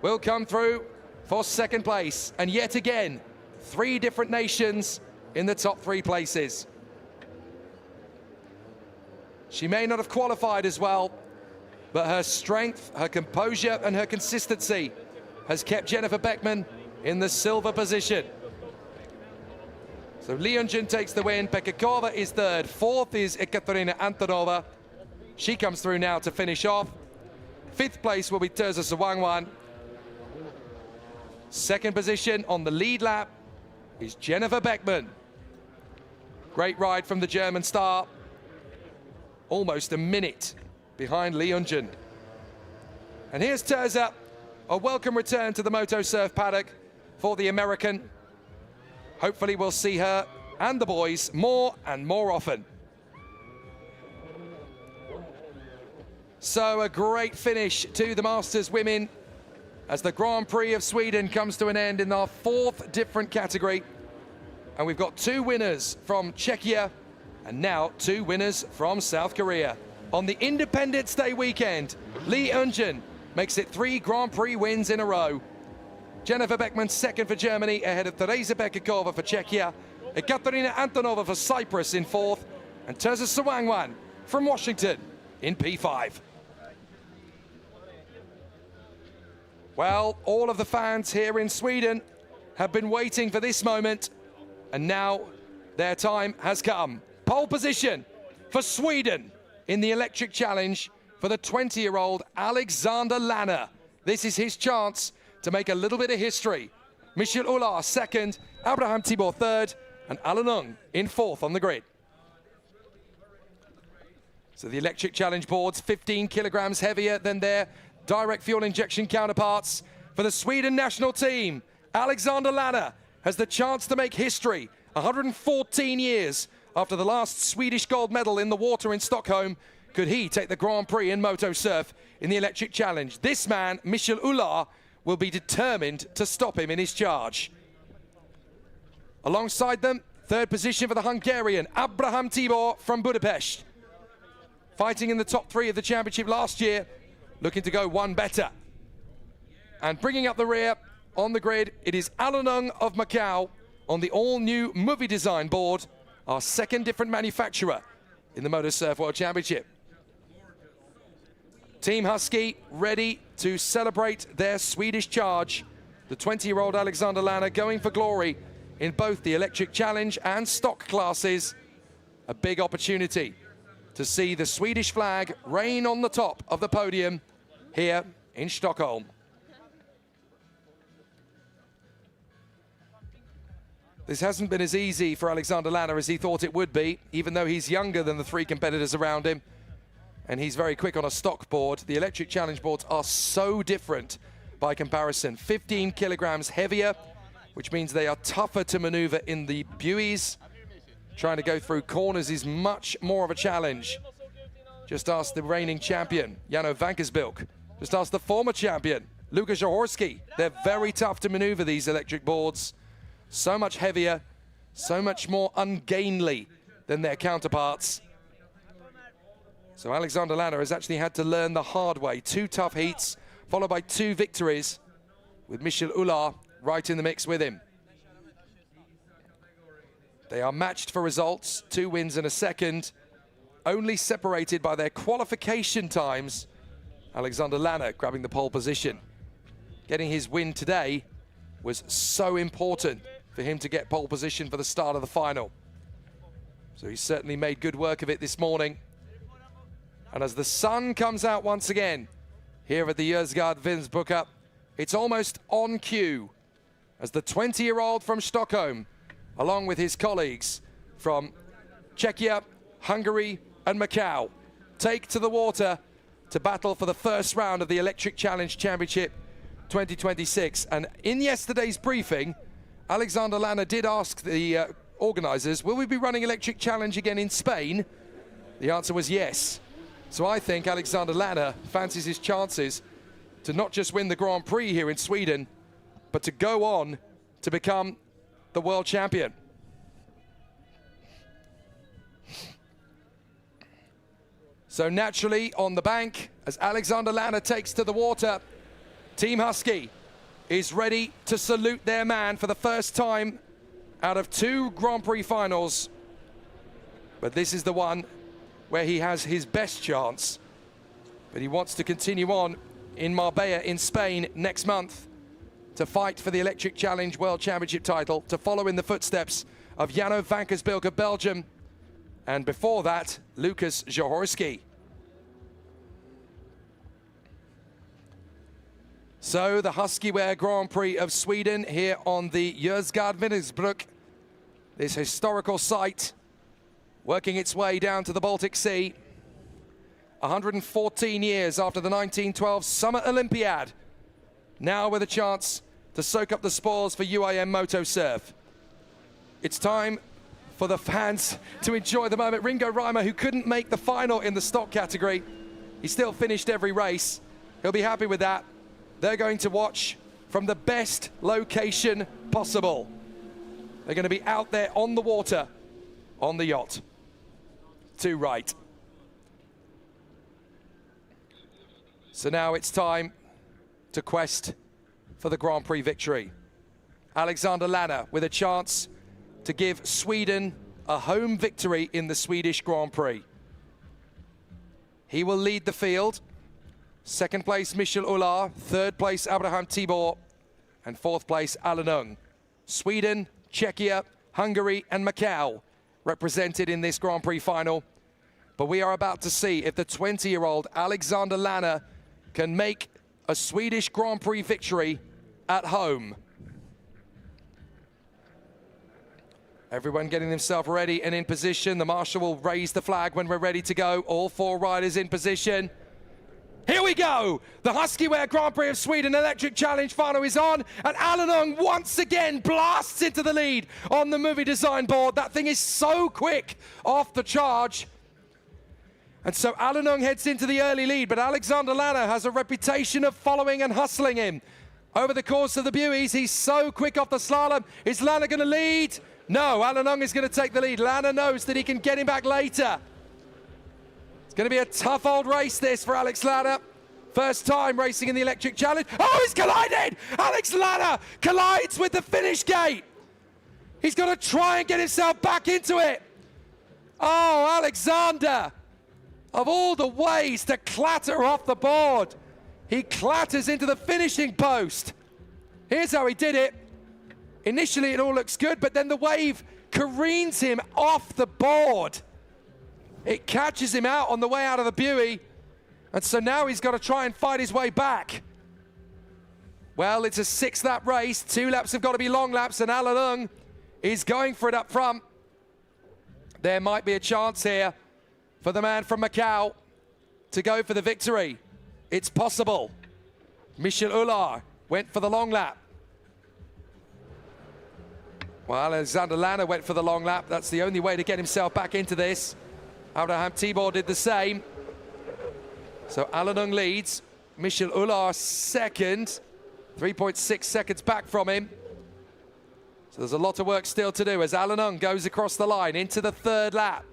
will come through for 2nd place. And yet again, 3 different nations in the top 3 places. She may not have qualified as well, but her strength, her composure, and her consistency has kept Jennifer Beckman in the silver position. So Lee Eun-jin takes the win. Bekakova is 3rd. 4th is Ekaterina Antonova. She comes through now to finish off. 5th place will be Terza Sawangwan. 2nd position on the lead lap is Jennifer Beckman. Great ride from the German star. Almost a minute behind Lee Eun-jin. And here's Terza, a welcome return to the Moto Surf paddock for the American. Hopefully we'll see her and the boys more and more often. So a great finish to the Masters Women as the Grand Prix of Sweden comes to an end in our 4th different category. And we've got 2 winners from Czechia and now 2 winners from South Korea. On the Independence Day weekend, Lee Eun-jin makes it 3 Grand Prix wins in a row. Jennifer Beckman 2nd for Germany ahead of Teresa Bekakova for Czechia, Ekaterina Antonova for Cyprus in 4th, and Terza Sawangwan from Washington in P5. Well, all of the fans here in Sweden have been waiting for this moment, and now their time has come. Pole position for Sweden in the Electric Challenge for the 20-year-old Alexander Lanner. This is his chance to make a little bit of history. Michel Ullard 2nd, Abraham Tibor 3rd, and Alan Ung in 4th on the grid. So the Electric Challenge boards 15 kilograms heavier than their direct fuel injection counterparts. For the Sweden national team, Alexander Lanner has the chance to make history. 114 years After the last Swedish gold medal in the water in Stockholm, could he take the Grand Prix in Moto Surf in the Electric Challenge? This man, Michel Ular, will be determined to stop him in his charge. Alongside them, third position for the Hungarian, Abraham Tibor from Budapest. Fighting in the top 3 of the championship last year, looking to go one better. And bringing up the rear on the grid, it is Alanung of Macau on the all-new movie design board, our second different manufacturer in the Moto Surf World Championship. Team Huski ready to celebrate their Swedish charge. The 20-year-old Alexander Lanner going for glory in both the Electric Challenge and stock classes. A big opportunity to see the Swedish flag reign on the top of the podium here in Stockholm. This hasn't been as easy for Alexander Lanner as he thought it would be, even though he's younger than the 3 competitors around him. And he's very quick on a stock board. The Electric Challenge boards are so different by comparison. 15 kilograms heavier, which means they are tougher to maneuver in the buoys. Trying to go through corners is much more of a challenge. Just ask the reigning champion, Jano Vankersbilk. Just ask the former champion, Lukas Jaworski. They're very tough to maneuver, these electric boards. So much heavier, so much more ungainly than their counterparts. So Alexander Lanner has actually had to learn the hard way. 2 tough heats, followed by 2 victories, with Michel Ular right in the mix with him. They are matched for results, 2 wins and a second, only separated by their qualification times. Alexander Lanner grabbing the pole position. Getting his win today was so important for him to get pole position for the start of the final. So he certainly made good work of it this morning. And as the sun comes out once again here at the Yozgad Vindsbuckup, it's almost on cue as the 20-year-old from Stockholm, along with his colleagues from Czechia, Hungary and Macau, take to the water to battle for the first round of the Electric Challenge Championship 2026. And in yesterday's briefing, Alexander Lanner did ask the organizers, will we be running Electric Challenge again in Spain? The answer was yes. So I think Alexander Lanner fancies his chances to not just win the Grand Prix here in Sweden, but to go on to become the world champion. So naturally on the bank, as Alexander Lanner takes to the water, Team Huski is ready to salute their man for the first time out of 2 Grand Prix finals. But this is the one where he has his best chance. But he wants to continue on in Marbella in Spain next month to fight for the Electric Challenge World Championship title, to follow in the footsteps of Jano Vankersbilk of Belgium, and before that, Lukas Jaworski. So the Huski Wear Grand Prix of Sweden here on the Yozgad Vindsbuckup, this historical site, working its way down to the Baltic Sea. 114 years after the 1912 Summer Olympiad, now with a chance to soak up the spoils for UIM Moto Surf. It's time for the fans to enjoy the moment. Ringo Reimer, who couldn't make the final in the stock category, he still finished every race. He'll be happy with that. They're going to watch from the best location possible. They're going to be out there on the water, on the yacht. To right. So now it's time to quest for the Grand Prix victory. Alexander Lanner with a chance to give Sweden a home victory in the Swedish Grand Prix. He will lead the field. Second place, Michel Ular. Third place, Abraham Tibor. And fourth place, Alanung. Sweden, Czechia, Hungary and Macau represented in this Grand Prix final. But we are about to see if the 20-year-old Alexander Lanner can make a Swedish Grand Prix victory at home. Everyone getting themselves ready and in position. The marshal will raise the flag when we're ready to go. All 4 riders in position. Here we we go. The Huski Grand Prix of Sweden Electric Challenge final is on, and Alan Ung once again blasts into the lead on the movie design board. That thing is so quick off the charge. And so Alan Ung heads into the early lead, but Alexander Lanner has a reputation of following and hustling him. Over the course of the Buies, he's so quick off the slalom. Is Lanner going to lead? No, Alan Ung is going to take the lead. Lanner knows that he can get him back later. It's going to be a tough old race this for Alex Lanner. First time racing in the Electric Challenge. Oh, he's collided! Alex Lanner collides with the finish gate. He's got to try and get himself back into it. Oh, Alexander, of all the ways to clatter off the board, he clatters into the finishing post. Here's how he did it. Initially, it all looks good, but then the wave careens him off the board. It catches him out on the way out of the Buie, and so now he's got to try and fight his way back. Well, it's a 6-lap race. 2 laps have got to be long laps, and Alan Ung is going for it up front. There might be a chance here for the man from Macau to go for the victory. It's possible. Michel Ullard went for the long lap. Well, Alexander Lanner went for the long lap. That's the only way to get himself back into this. Abraham Tibor did the same. So Alan Ung leads. Michel Ullard second. 3.6 seconds back from him. So there's a lot of work still to do as Alan Ung goes across the line into the 3rd lap.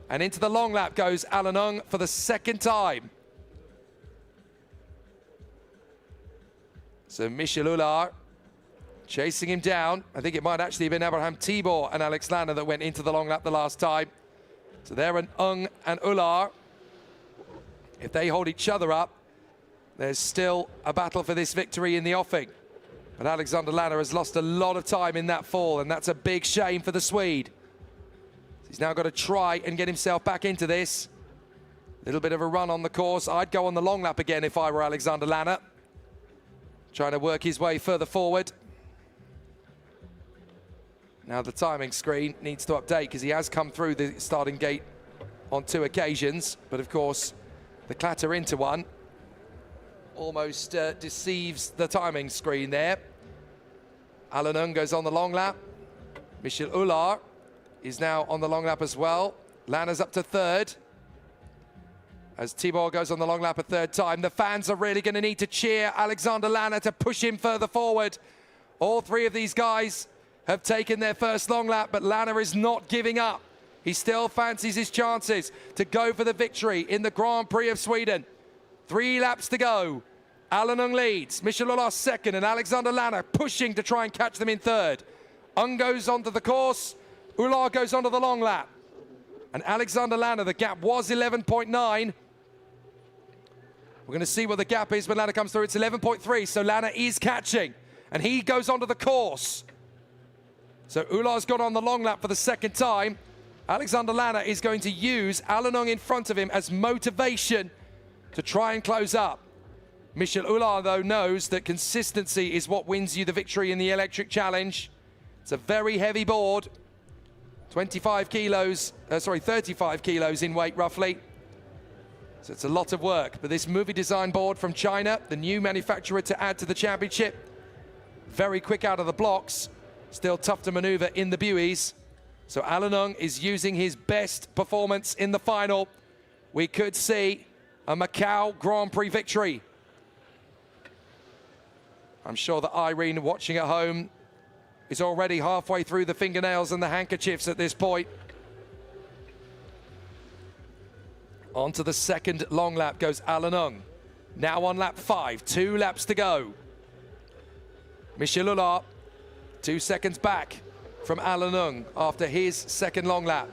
And into the long lap goes Alan Ung for the 2nd time. So Michel Ullard chasing him down. I think it might actually have been Abraham Tibor and Alex Lanner that went into the long lap the last time. So there are Ung and Ullard. If they hold each other up, there's still a battle for this victory in the offing. But Alexander Lanner has lost a lot of time in that fall, and that's a big shame for the Swede. He's now got to try and get himself back into this. A little bit of a run on the course. I'd go on the long lap again if I were Alexander Lanner. Trying to work his way further forward. Now the timing screen needs to update because he has come through the starting gate on 2 occasions. But of course, the clatter into one almost deceives the timing screen there. Alan Ung goes on the long lap. Michel Ullard is now on the long lap as well. Lanner's up to 3rd. As Tibor goes on the long lap a 3rd time, the fans are really going to need to cheer Alexander Lanner to push him further forward. All 3 of these guys have taken their first long lap, but Lanner is not giving up. He still fancies his chances to go for the victory in the Grand Prix of Sweden. 3 laps to go. Alan Ung leads, Michel Ullard 2nd, and Alexander Lanner pushing to try and catch them in 3rd. Ung goes onto the course, Ullard goes onto the long lap. And Alexander Lanner, the gap was 11.9. We're going to see what the gap is when Lanner comes through. It's 11.3, so Lanner is catching. And he goes onto the course. So Ullard's gone on the long lap for the 2nd time. Alexander Lanner is going to use Alan Ung in front of him as motivation to try and close up. Michel Ullard, though, knows that consistency is what wins you the victory in the Electric Challenge. It's a very heavy board. 35 kilos in weight, roughly. So it's a lot of work. But this movie design board from China, the new manufacturer to add to the championship, very quick out of the blocks. Still tough to maneuver in the Buies. So Alan Ung is using his best performance in the final. We could see a Macau Grand Prix victory. I'm sure that Irene, watching at home, is already halfway through the fingernails and the handkerchiefs at this point. On to the 2nd long lap goes Alan Ung. Now on lap 5, 2 laps to go. Michel Ullard, 2 seconds back from Alan Ung after his 2nd long lap.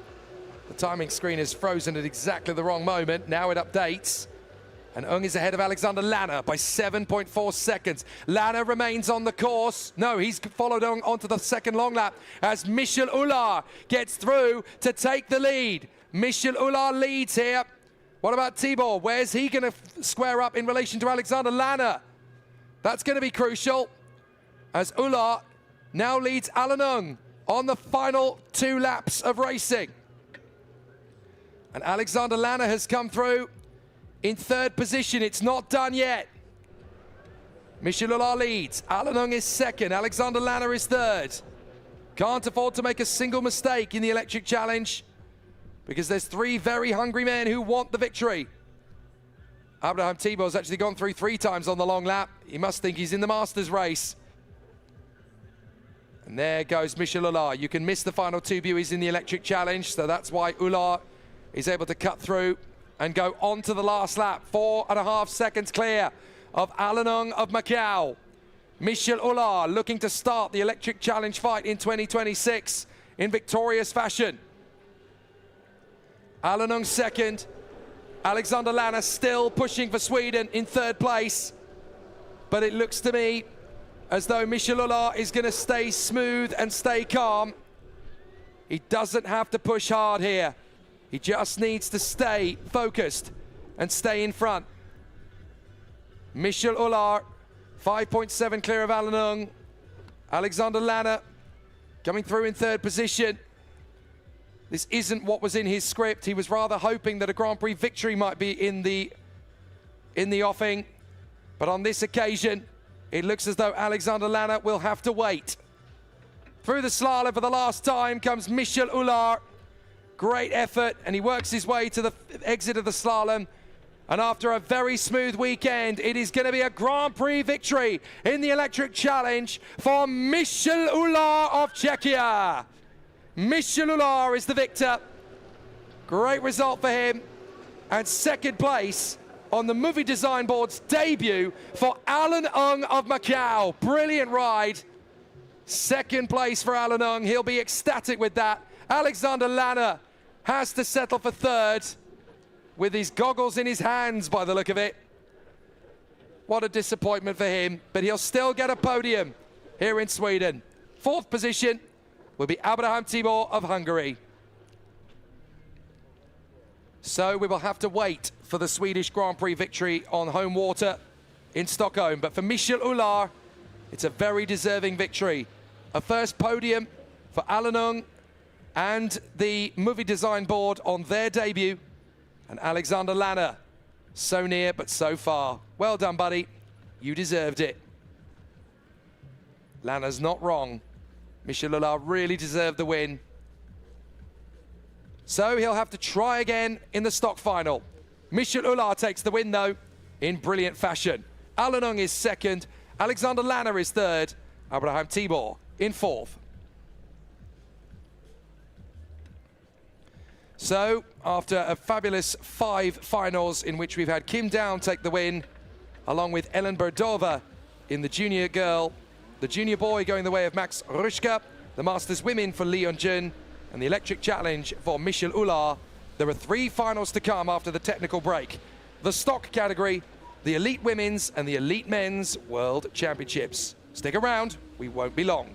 The timing screen is frozen at exactly the wrong moment. Now it updates. And Ung is ahead of Alexander Lanner by 7.4 seconds. Lanner remains on the course. No, he's followed Ung onto the 2nd long lap as Michel Ullard gets through to take the lead. Michel Ullard leads here. What about Tibor? Where's he going to square up in relation to Alexander Lanner? That's going to be crucial as Ullard now leads Alan Ung on the final 2 laps of racing. And Alexander Lanner has come through. in third position. It's not done yet. Michel Ular leads. Alanung is second. Alexander Lanner is third. Can't afford to make a single mistake in the electric challenge because there's three very hungry men who want the victory. Abraham Thibault's actually gone through 3 times on the long lap. He must think he's in the Masters race. And there goes Michel Ular. You can miss the final 2 buoys in the electric challenge, so that's why Ular is able to cut through and go on to the last lap. 4.5 seconds clear of Alanung of Macau. Michel Ular looking to start the electric challenge fight in 2026 in victorious fashion. Alanung second. Alexander Lanner still pushing for Sweden in third place. But it looks to me as though Michel Ular is going to stay smooth and stay calm. He doesn't have to push hard here. He just needs to stay focused and stay in front. Michel Ular, 5.7 clear of Alanung. Alexander Lanner coming through in third position. This isn't what was in his script. He was rather hoping that a Grand Prix victory might be in the offing. But on this occasion, it looks as though Alexander Lanner will have to wait. Through the slalom for the last time comes Michel Ular. Great effort, and he works his way to the exit of the slalom. And after a very smooth weekend, it is going to be a Grand Prix victory in the electric challenge for Michel Ular of Czechia. Michel Ular is the victor. Great result for him. And second place on the Movie Design Board's debut for Alanung of Macau. Brilliant ride. Second place for Alanung. He'll be ecstatic with that. Alexander Lanner has to settle for third with his goggles in his hands by the look of it. What a disappointment for him, but he'll still get a podium here in Sweden. Fourth position will be Abraham Thibault of Hungary. So we will have to wait for the Swedish Grand Prix victory on home water in Stockholm. But for Michel Ular, it's a very deserving victory. A first podium for Alanung and the Movie Design Board on their debut. And Alexander Lanner, so near but so far. Well done, buddy. You deserved it. Lanner's not wrong. Michel Ular really deserved the win. So he'll have to try again in the stock final. Michel Ular takes the win, though, in brilliant fashion. Alanung is second. Alexander Lanner is third. Abraham Thibault in fourth. So, after a fabulous 5 finals in which we've had Kim Down take the win, along with Ellen Berdova in the junior girl, the junior boy going the way of Max Ruschka, the Masters women for Lee Yeon-jun, and the electric challenge for Michel Ular. There are 3 finals to come after the technical break. The stock category, the elite women's and the elite men's world championships. Stick around, we won't be long.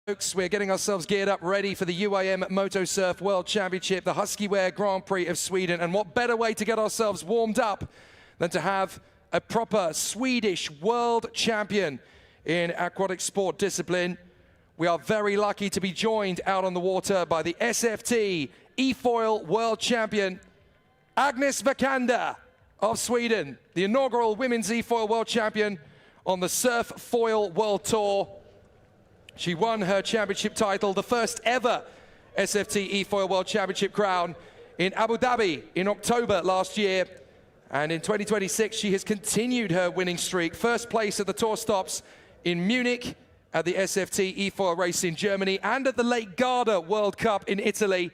Folks, we're getting ourselves geared up, ready for the UAM Moto Surf World Championship, the Huski Grand Prix of Sweden. And what better way to get ourselves warmed up than to have a proper Swedish world champion in aquatic sport discipline. We are very lucky to be joined out on the water by the SFT E-Foil World Champion, Agnes Vikander of Sweden, the inaugural Women's E-Foil World Champion on the Surf Foil World Tour. She won her championship title, the first ever SFT E-Foil World Championship crown, in Abu Dhabi in October last year. And in 2026, she has continued her winning streak. First place at the tour stops in Munich, at the SFT E-Foil race in Germany, and at the Lake Garda World Cup in Italy.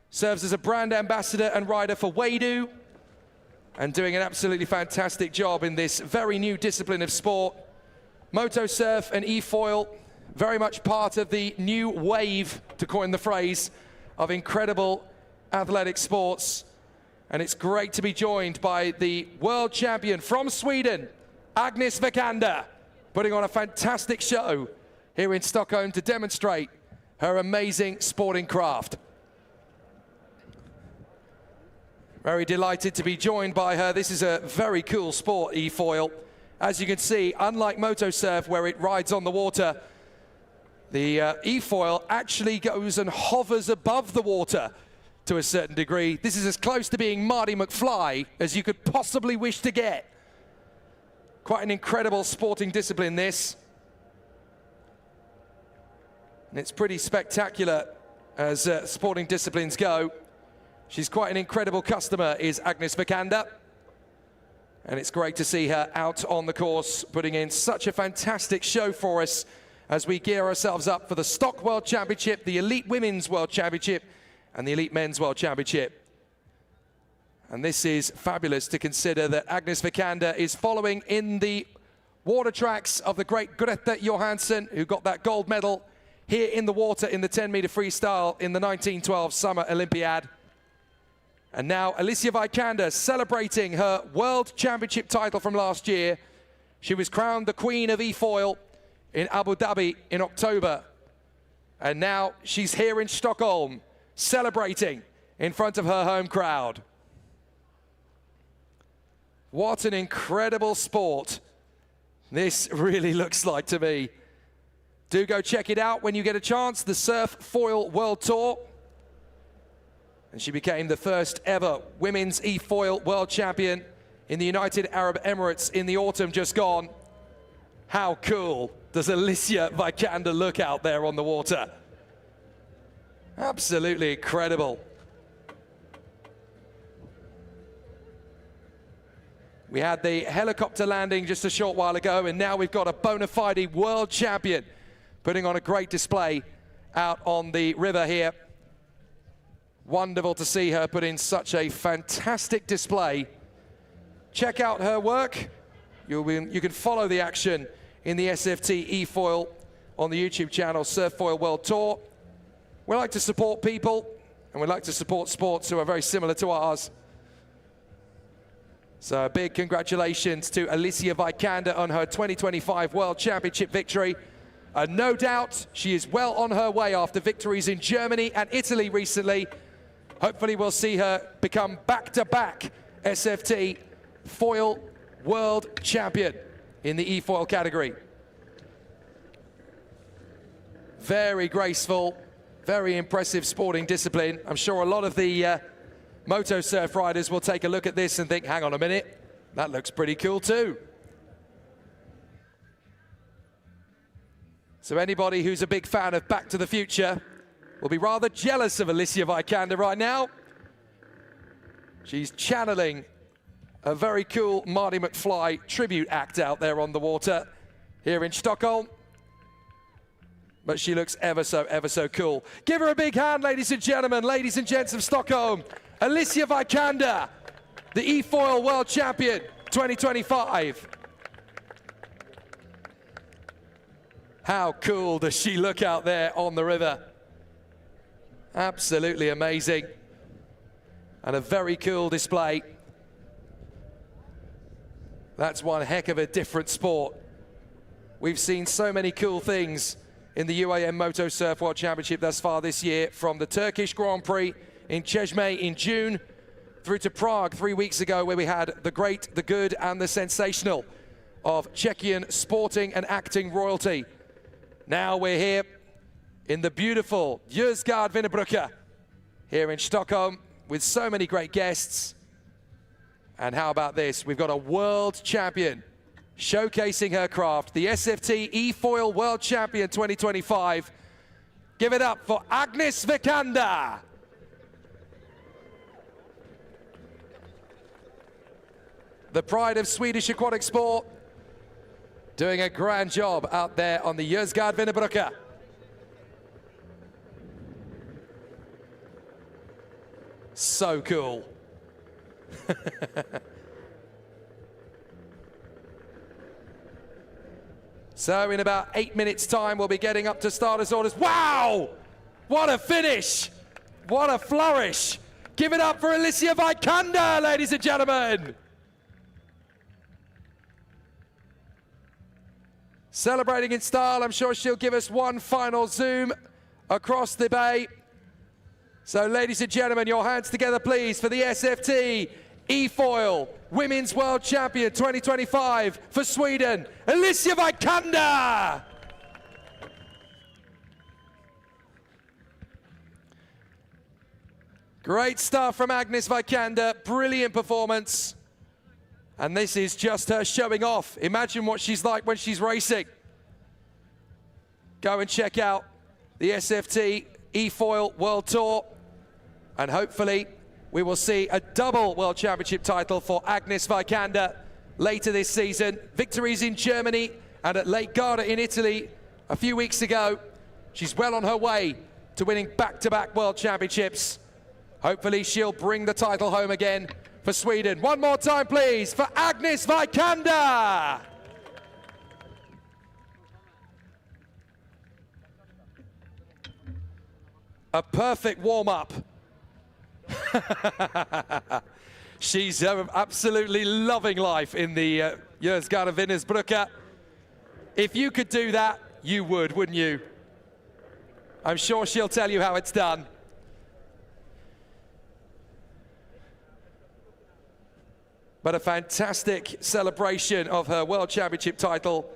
Serves as a brand ambassador and rider for Wadu, and doing an absolutely fantastic job in this very new discipline of sport. Moto surf and e-foil, very much part of the new wave, to coin the phrase, of incredible athletic sports. And it's great to be joined by the world champion from Sweden, Agnes Vikander, putting on a fantastic show here in Stockholm to demonstrate her amazing sporting craft. Very delighted to be joined by her. This is a very cool sport, e-foil. As you can see, unlike moto surf where it rides on the water, the e-foil actually goes and hovers above the water to a certain degree. This is as close to being Marty McFly as you could possibly wish to get. Quite an incredible sporting discipline, this. And it's pretty spectacular as sporting disciplines go. She's quite an incredible customer, is Agnes Vikander. And it's great to see her out on the course, putting in such a fantastic show for us as we gear ourselves up for the Stock World Championship, the Elite Women's World Championship, and the Elite Men's World Championship. And this is fabulous to consider that Agnes Vikander is following in the water tracks of the great Greta Johansson, who got that gold medal here in the water in the 10-meter freestyle in the 1912 Summer Olympiad. And now Alicia Vikander celebrating her World Championship title from last year. She was crowned the Queen of E-Foil in Abu Dhabi in October. And now she's here in Stockholm celebrating in front of her home crowd. What an incredible sport this really looks like to me. Do go check it out when you get a chance, the Surf Foil World Tour. And she became the first ever Women's E-Foil World Champion in the United Arab Emirates in the autumn just gone. How cool does Alicia Vikander look out there on the water? Absolutely incredible. We had the helicopter landing just a short while ago, and now we've got a bona fide world champion putting on a great display out on the river here. Wonderful to see her put in such a fantastic display. Check out her work. You can follow the action in the SFT E-Foil on the YouTube channel, Surf Foil World Tour. We like to support people, and we like to support sports who are very similar to ours. So a big congratulations to Alicia Vikander on her 2025 World Championship victory. No doubt she is well on her way after victories in Germany and Italy recently. Hopefully we'll see her become back-to-back SFT Foil World Champion in the E-Foil category. Very graceful, very impressive sporting discipline. I'm sure a lot of the moto surf riders will take a look at this and think, hang on a minute, that looks pretty cool too. So anybody who's a big fan of Back to the Future will be rather jealous of Alicia Vikander right now. She's channeling a very cool Marty McFly tribute act out there on the water here in Stockholm. But she looks ever so cool. Give her a big hand, ladies and gentlemen, ladies and gents of Stockholm. Alicia Vikander, the E-Foil World Champion 2025. How cool does she look out there on the river? Absolutely amazing. And a very cool display. That's one heck of a different sport. We've seen so many cool things in the UAM Moto Surf World Championship thus far this year, from the Turkish Grand Prix in Çeşme in June through to Prague 3 weeks ago, where we had the great, the good, and the sensational of Czechian sporting and acting royalty. Now we're here in the beautiful Huski here in Stockholm with so many great guests. And how about this? We've got a world champion showcasing her craft, the SFT E-Foil World Champion 2025. Give it up for Agnes Vikander. The pride of Swedish aquatic sport, doing a grand job out there on the Huski. So cool. So in about 8 minutes' time, we'll be getting up to starters' orders. Wow! What a finish! What a flourish! Give it up for Alicia Vikander, ladies and gentlemen! Celebrating in style. I'm sure she'll give us one final zoom across the bay. So ladies and gentlemen, your hands together please for the SFT E-Foil Women's World Champion 2025 for Sweden, Alicia Vikander! Great stuff from Agnes Vikander, brilliant performance. And this is just her showing off. Imagine what she's like when she's racing. Go and check out the SFT E-Foil World Tour. And hopefully we will see a double World Championship title for Agnes Vikander later this season. Victories in Germany and at Lake Garda in Italy a few weeks ago. She's well on her way to winning back-to-back World Championships. Hopefully she'll bring the title home again for Sweden. One more time, please, for Agnes Vikander. A perfect warm-up. She's absolutely loving life in the Huski. If you could do that, you would, wouldn't you? I'm sure she'll tell you how it's done. But a fantastic celebration of her World Championship title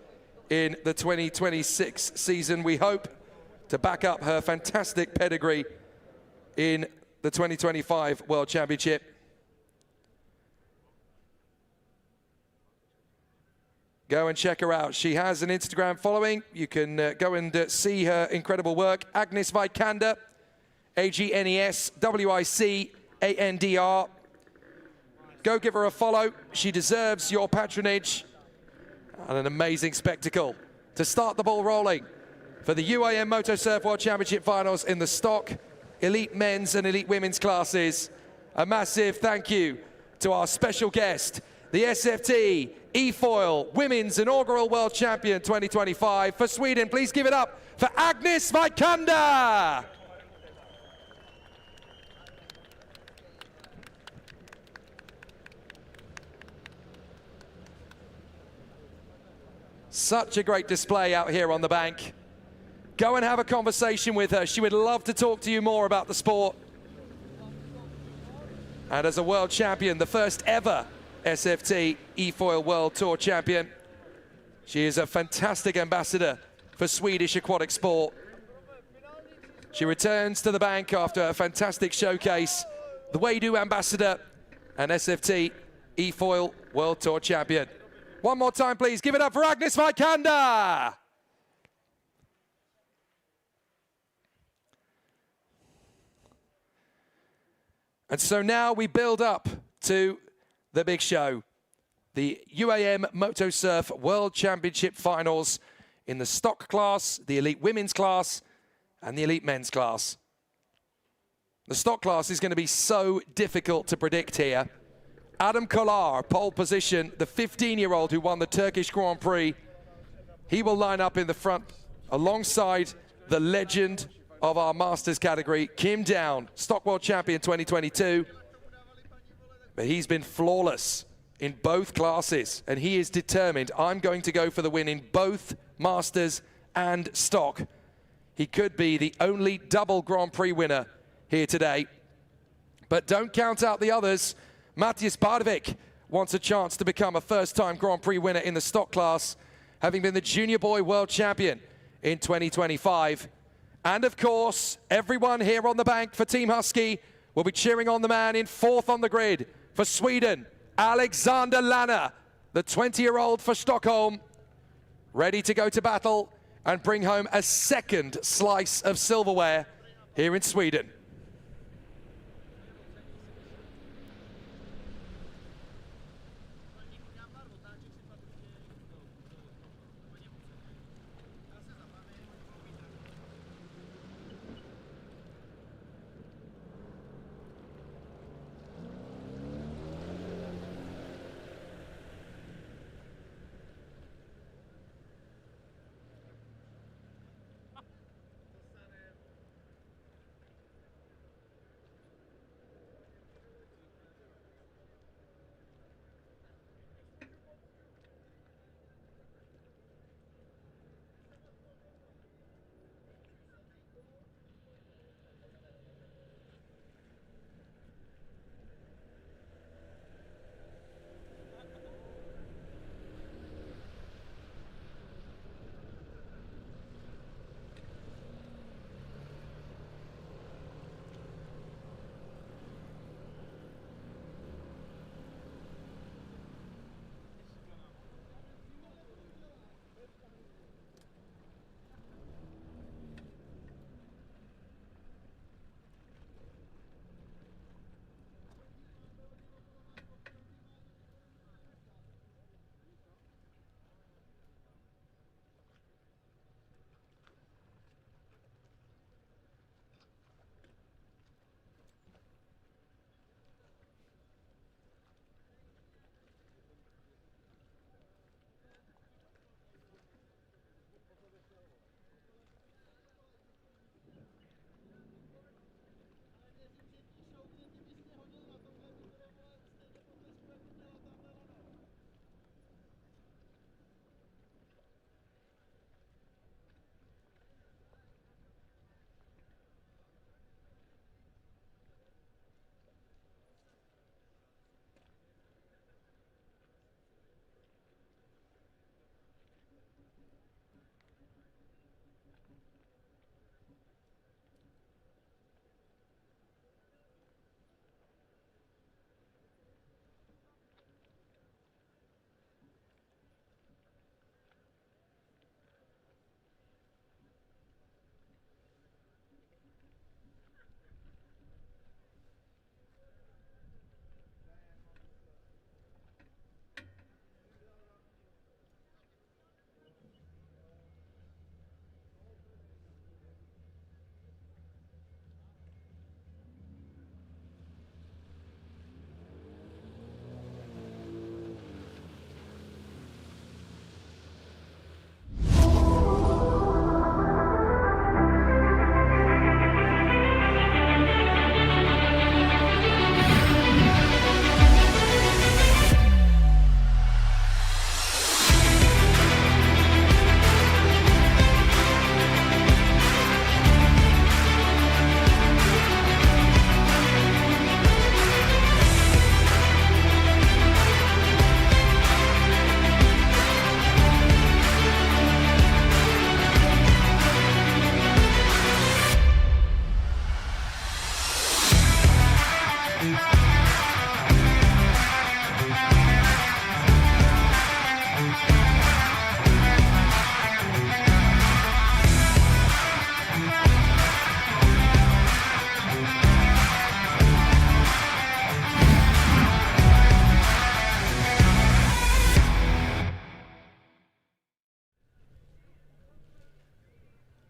in the 2026 season. We hope to back up her fantastic pedigree in the 2025 World Championship. Go and check her out. She has an Instagram following. You can go and see her incredible work. Agnes Vikander, AGNESWICANDR. Go give her a follow. She deserves your patronage. And an amazing spectacle to start the ball rolling for the UAM Moto Surf World Championship finals in the stock, elite men's and elite women's classes. A massive thank you to our special guest, the SFT E-Foil Women's Inaugural World Champion 2025 for Sweden. Please give it up for Agnes Vikander. Such a great display out here on the bank. Go and have a conversation with her. She would love to talk to you more about the sport. And as a world champion, the first ever SFT E-Foil World Tour champion, she is a fantastic ambassador for Swedish aquatic sport. She returns to the bank after a fantastic showcase, the Waydo ambassador and SFT E-Foil World Tour champion. One more time, please. Give it up for Agnes Vikander. And so now we build up to the big show, the UAM Moto Surf World Championship finals in the stock class, the elite women's class, and the elite men's class. The stock class is going to be so difficult to predict here. Adam Kolar, pole position, the 15-year-old who won the Turkish Grand Prix. He will line up in the front alongside the legend of our Masters category, Kim Down, stock world champion 2022. But he's been flawless in both classes, and he is determined. I'm going to go for the win in both Masters and stock. he could be the only double Grand Prix winner here today. But don't count out the others. Mathias Bardovic wants a chance to become a first-time Grand Prix winner in the stock class, having been the junior boy world champion in 2025. And of course, everyone here on the bank for Team Huski will be cheering on the man in fourth on the grid for Sweden, Alexander Lanner, the 20-year-old for Stockholm, ready to go to battle and bring home a second slice of silverware here in Sweden.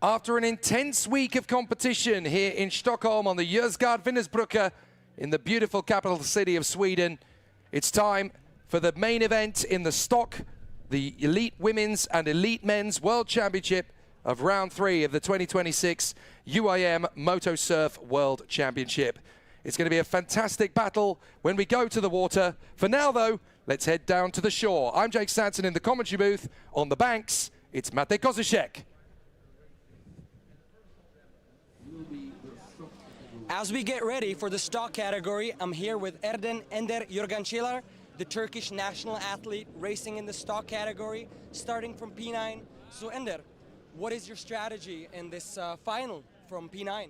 After an intense week of competition here in Stockholm on the Djursgård Vinnersbrücke in the beautiful capital city of Sweden, it's time for the main event in the stock, the Elite Women's and Elite Men's World Championship of Round 3 of the 2026 UIM Motosurf World Championship. It's going to be a fantastic battle when we go to the water. For now, though, let's head down to the shore. I'm Jake Stanton in the commentary booth. On the banks, it's Mate Kozicek. As we get ready for the stock category, I'm here with Ender Yorgancilar, the Turkish national athlete racing in the stock category, starting from P9. So Ender, what is your strategy in this final from P9?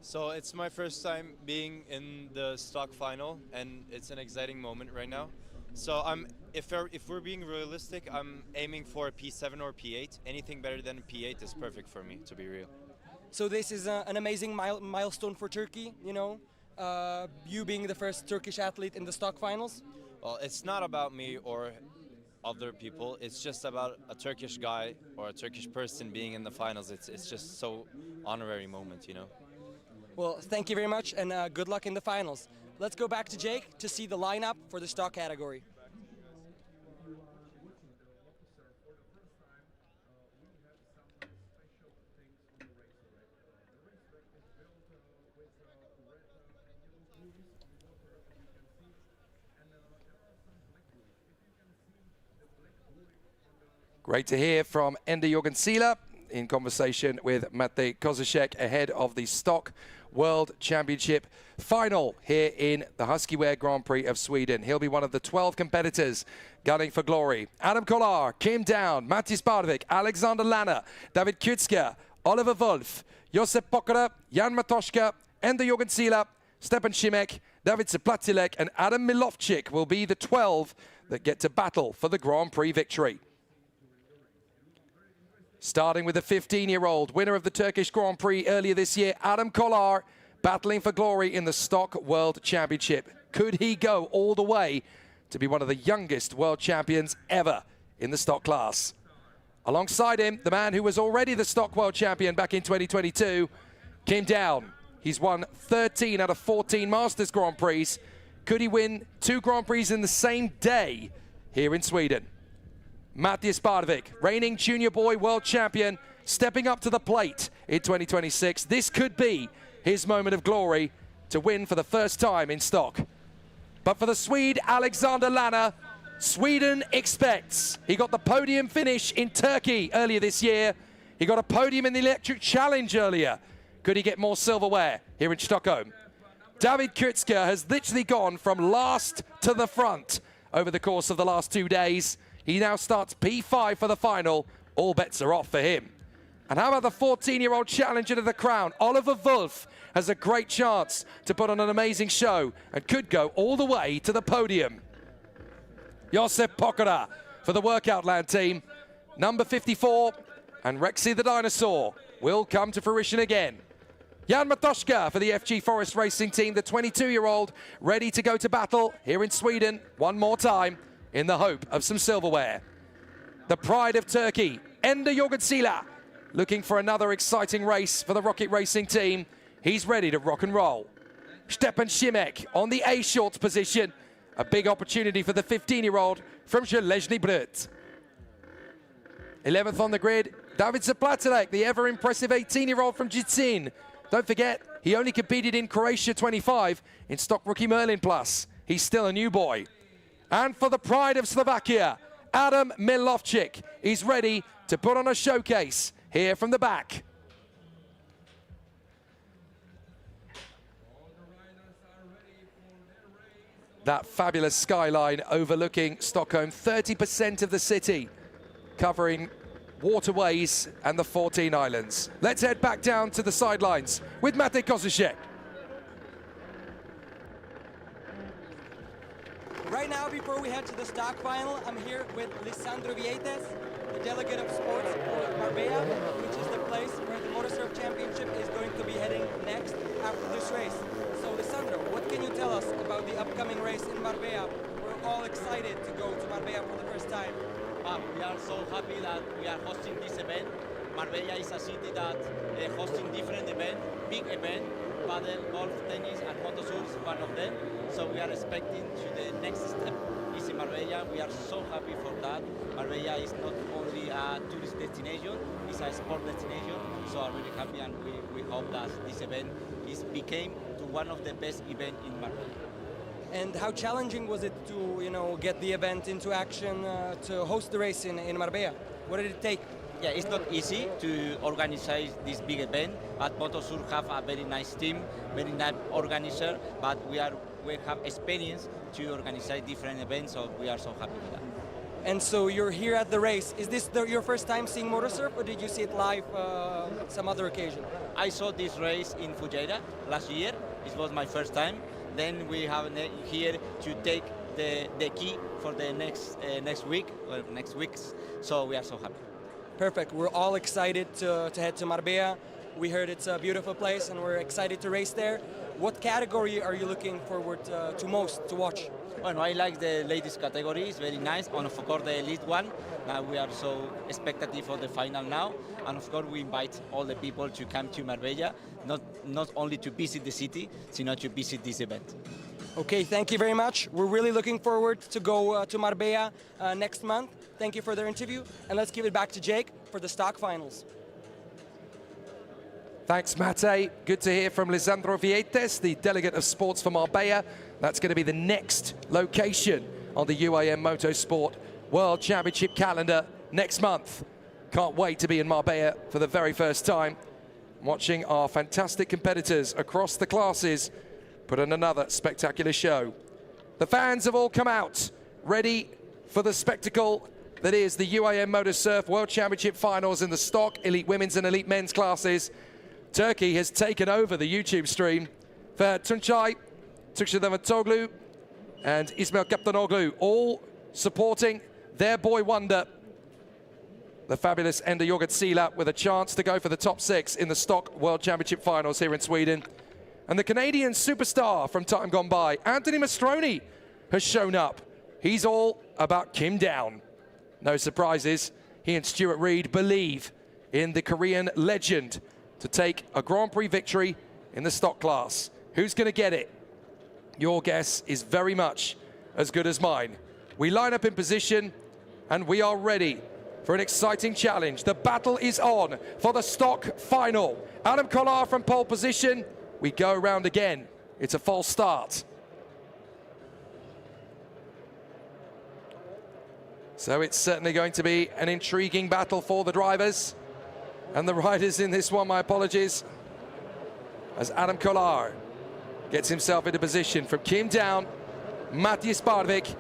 So it's my first time being in the stock final, and it's an exciting moment right now. So if we're being realistic, I'm aiming for a P7 or P8. Anything better than a P8 is perfect for me, to be real. So this is an amazing milestone for Turkey, you know, you being the first Turkish athlete in the stock finals. Well, it's not about me or other people. It's just about a Turkish guy or a Turkish person being in the finals. It's just so honorary moment, you know. Well, thank you very much, and good luck in the finals. Let's go back to Jake to see the lineup for the stock category. Great to hear from Ender Jorgenseela in conversation with Mate Kozicek ahead of the Stock World Championship final here in the Huski Grand Prix of Sweden. He'll be one of the 12 competitors gunning for glory. Adam Kolar, Kim Down, Mattis Barvik, Alexander Lanner, David Kutska, Oliver Wolf, Josep Pokora, Jan Matoshka, Ender Jorgenseela, Stepan Šimek, David Zaplatilek and Adam Milovcik will be the 12 that get to battle for the Grand Prix victory. Starting with the 15-year-old winner of the Turkish Grand Prix earlier this year, Adam Kolar, battling for glory in the Stock World Championship. Could he go all the way to be one of the youngest world champions ever in the stock class? Alongside him, the man who was already the Stock World Champion back in 2022, Kim Down. He's won 13 out of 14 Masters Grand Prix. Could he win 2 Grand Prix in the same day here in Sweden? Mattis Barvik, reigning junior boy world champion, stepping up to the plate in 2026. This could be his moment of glory to win for the first time in stock. But for the Swede Alexander Lanner, Sweden expects. He got the podium finish in Turkey earlier this year. He got a podium in the Electric Challenge earlier. Could he get more silverware here in Stockholm? David Kutska has literally gone from last to the front over the course of the last 2 days. He now starts P5 for the final. All bets are off for him. And how about the 14-year-old challenger to the crown? Oliver Wolf has a great chance to put on an amazing show and could go all the way to the podium. Josep Pokora for the Workout Land team. Number 54 and Rexy the Dinosaur will come to fruition again. Jan Matoshka for the FG Forest Racing team, the 22-year-old ready to go to battle here in Sweden one more time, in the hope of some silverware. The pride of Turkey, Ender Jorgenseela, looking for another exciting race for the Rocket Racing team. He's ready to rock and roll. Stepan Šimek on the A-short position. A big opportunity for the 15-year-old from Železny Brd. 11th on the grid, David Zaplatilek, the ever-impressive 18-year-old from Jičín. Don't forget, he only competed in Croatia 25 in Stock Rookie Merlin Plus. He's still a new boy. And for the pride of Slovakia, Adam Milovcik is ready to put on a showcase here from the back. That fabulous skyline overlooking Stockholm, 30% of the city, covering waterways and the 14 islands. Let's head back down to the sidelines with Mate Kozicek. Right now, before we head to the stock final, I'm here with Lisandro Vietes, the delegate of sports for Marbella, which is the place where the Motorsurf Championship is going to be heading next after this race. So Lisandro, what can you tell us about the upcoming race in Marbella? We're all excited to go to Marbella for the first time. We are so happy that we are hosting this event. Marbella is a city that hosting different events, big events, paddle, golf, tennis, and motorsurf is one of them. So we are expecting to the next step is in Marbella. We are so happy for that. Marbella is not only a tourist destination, it's a sport destination. So I'm really happy, and we hope that this event became to one of the best events in Marbella. And how challenging was it to, get the event into action, to host the race in Marbella? What did it take? Yeah, it's not easy to organize this big event, but Motosur have a very nice team, very nice organizer, but we have experience to organize different events, so we are so happy with that. And so you're here at the race. Is this your first time seeing motorsurf, or did you see it live some other occasion? I saw this race in Fujairah last year. It was my first time. Then we have here to take the key for the next weeks. So we are so happy. Perfect. We're all excited to head to Marbella. We heard it's a beautiful place, and we're excited to race there. What category are you looking forward to most to watch? Well, I like the ladies category. It's very nice. And of course, the elite one. Now we are so expectative for the final now. And of course, we invite all the people to come to Marbella, not only to visit the city, but to visit this event. Okay, thank you very much. We're really looking forward to go to Marbella next month. Thank you for their interview. And let's give it back to Jake for the stock finals. Thanks, Mate. Good to hear from Lisandro Vietes, the delegate of sports for Marbella. That's going to be the next location on the UAM Motorsport World Championship calendar next month. Can't wait to be in Marbella for the very first time, watching our fantastic competitors across the classes put on another spectacular show. The fans have all come out, ready for the spectacle that is the UAM Motorsurf World Championship Finals in the stock, elite women's and elite men's classes. Turkey has taken over the YouTube stream for Tunçay, Tukşadavatoglu, and Ismail Kaptanoglu, all supporting their boy wonder, the fabulous Ender Jorgensen, with a chance to go for the top 6 in the stock World Championship Finals here in Sweden. And the Canadian superstar from time gone by, Anthony Mastroni, has shown up. He's all about Kim Down. No surprises, he and Stuart Reed believe in the Korean legend to take a Grand Prix victory in the stock class. Who's going to get it? Your guess is very much as good as mine. We line up in position and we are ready for an exciting challenge. The battle is on for the stock final. Adam Kolar from pole position. We go around again. It's a false start. So it's certainly going to be an intriguing battle for the drivers and the riders in this one. My apologies. As Adam Kolar gets himself into position from Kim Down, Mattias Barvik,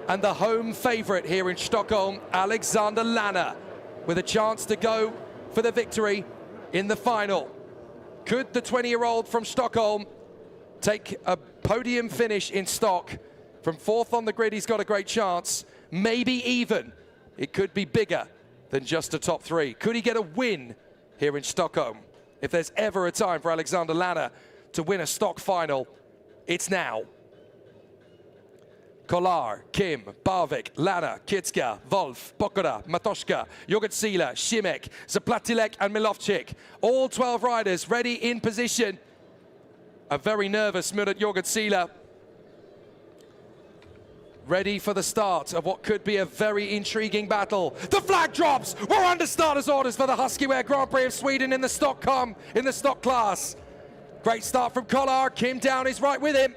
and the home favorite here in Stockholm, Alexander Lanner, with a chance to go for the victory in the final. Could the 20-year-old from Stockholm take a podium finish in stock? From 4th on the grid, he's got a great chance. Maybe even it could be bigger than just a top 3. Could he get a win here in Stockholm? If there's ever a time for Alexander Lanner to win a stock final, it's now. Kolar, Kim, Barvik, Lanner, Kitska, Wolf, Pokora, Matoshka, Jorgensen, Šimek, Zaplatilek and Milovcik. All 12 riders ready in position. A very nervous Murat Jorgensen, ready for the start of what could be a very intriguing battle. The flag drops! We're under starters orders for the Huski Grand Prix of Sweden in the stock class. Great start from Kolar. Kim Down is right with him.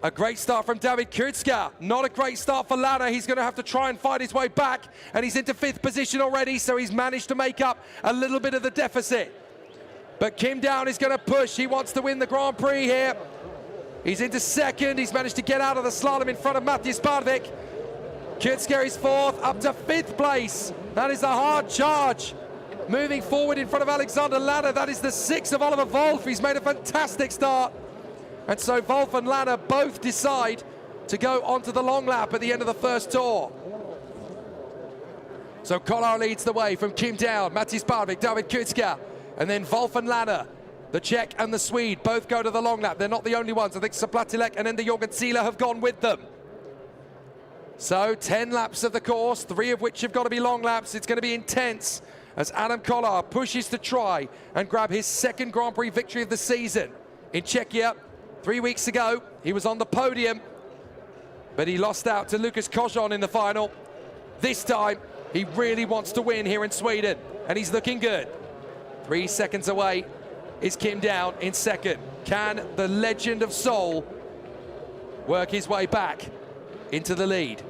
A great start from David Kurzka. Not a great start for Lanner. He's going to have to try and fight his way back, and he's into 5th position already, so he's managed to make up a little bit of the deficit. But Kim Down is going to push. He wants to win the Grand Prix here. He's into 2nd. He's managed to get out of the slalom in front of Mattias Barvik. Kurzka is 4th, up to 5th place. That is a hard charge. Moving forward in front of Alexander Lanner, that is the 6th of Oliver Wolf. He's made a fantastic start. And so Wolf and Lanner both decide to go onto the long lap at the end of the first tour. So Kolar leads the way from Kim Down, Mattias Barvik, David Kurzka, and then Wolf and Lanner. The Czech and the Swede both go to the long lap. They're not the only ones. I think Zaplatilek and Ender Jorgensen have gone with them. So 10 laps of the course, 3 of which have got to be long laps. It's going to be intense as Adam Kolar pushes to try and grab his 2nd Grand Prix victory of the season. In Czechia, 3 weeks ago, he was on the podium, but he lost out to Lukas Kojon in the final. This time, he really wants to win here in Sweden, and he's looking good. 3 seconds away is Kim Down in 2nd. Can the legend of Seoul work his way back into the lead?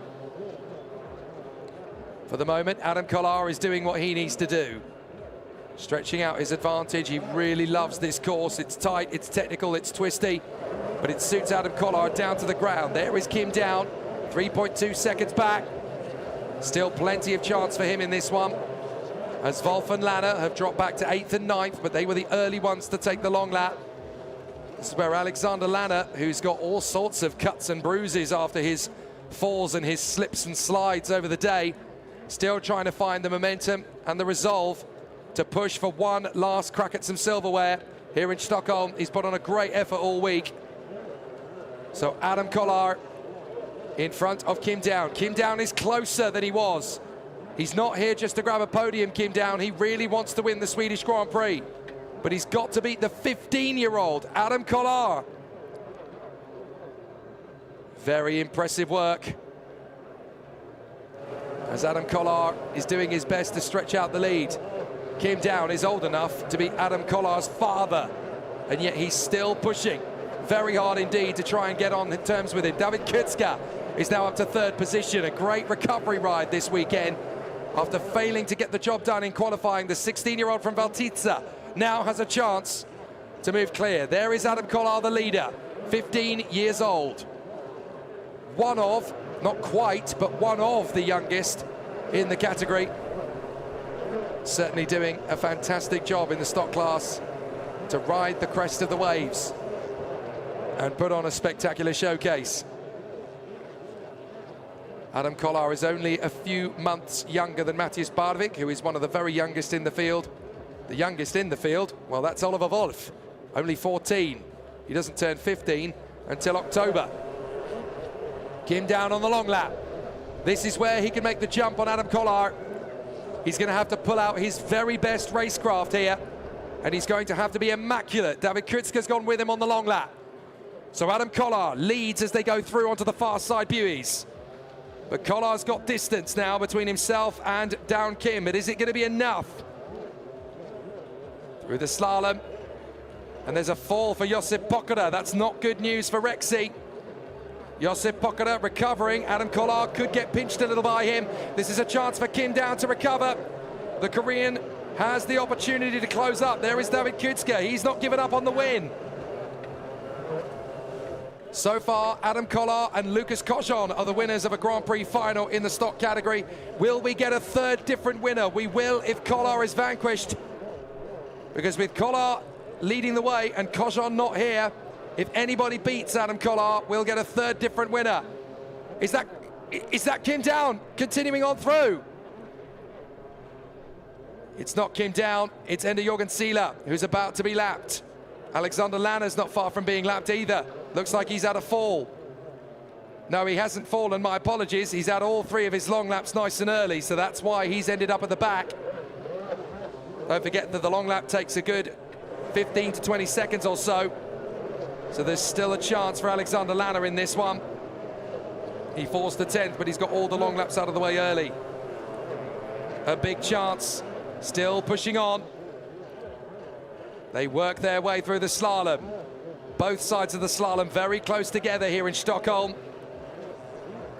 For the moment, Adam Kolar is doing what he needs to do. Stretching out his advantage. He really loves this course. It's tight, it's technical, it's twisty, but it suits Adam Kolar down to the ground. There is Kim down, 3.2 seconds back. Still plenty of chance for him in this one, as Wolf and Lanner have dropped back to 8th and 9th, but they were the early ones to take the long lap. This is where Alexander Lanner, who's got all sorts of cuts and bruises after his falls and his slips and slides over the day, still trying to find the momentum and the resolve to push for one last crack at some silverware here in Stockholm. He's put on a great effort all week. So Adam Kolar in front of Kim Down. Kim Down is closer than he was. He's not here just to grab a podium, Kim Down. He really wants to win the Swedish Grand Prix. But he's got to beat the 15-year-old Adam Kolar. Very impressive work, as Adam Kolar is doing his best to stretch out the lead. Kim Down is old enough to be Adam Kolar's father, and yet he's still pushing very hard indeed to try and get on terms with him. David Kutzka is now up to 3rd position. A great recovery ride this weekend after failing to get the job done in qualifying. The 16-year-old from Valtitsa now has a chance to move clear. There is Adam Kolar, the leader, 15 years old. One of, not quite, but one of the youngest in the category. Certainly doing a fantastic job in the stock class to ride the crest of the waves and put on a spectacular showcase. Adam Kolar is only a few months younger than Matthias Barvik, who is one of the very youngest in the field. The youngest in the field, well, that's Oliver Wolf, only 14. He doesn't turn 15 until October. Kim Down on the long lap. This is where he can make the jump on Adam Kolar. He's going to have to pull out his very best racecraft here, and he's going to have to be immaculate. David Kutzka's gone with him on the long lap. So Adam Kolar leads as they go through onto the far side buoys. But Kolar's got distance now between himself and Down Kim. But is it going to be enough? Through the slalom. And there's a fall for Josip Pokora. That's not good news for Rexy. Josip Pokora recovering. Adam Kolar could get pinched a little by him. This is a chance for Kim Down to recover. The Korean has the opportunity to close up. There is David Kutzka. He's not given up on the win. So far, Adam Kolar and Lucas Kojon are the winners of a Grand Prix final in the stock category. Will we get a third different winner? We will if Kolar is vanquished. Because with Kolar leading the way and Kojon not here, if anybody beats Adam Kolar, we'll get a third different winner. Is that Kim Down continuing on through? It's not Kim Down, it's Ender Jorgen Sieler, who's about to be lapped. Alexander Lanner's not far from being lapped either. Looks like he's had a fall. No, he hasn't fallen, my apologies. He's had all 3 of his long laps nice and early, so that's why he's ended up at the back. Don't forget that the long lap takes a good 15 to 20 seconds or so. So there's still a chance for Alexander Lanner in this one. He falls to 10th, but he's got all the long laps out of the way early. A big chance, still pushing on. They work their way through the slalom. Both sides of the slalom very close together here in Stockholm.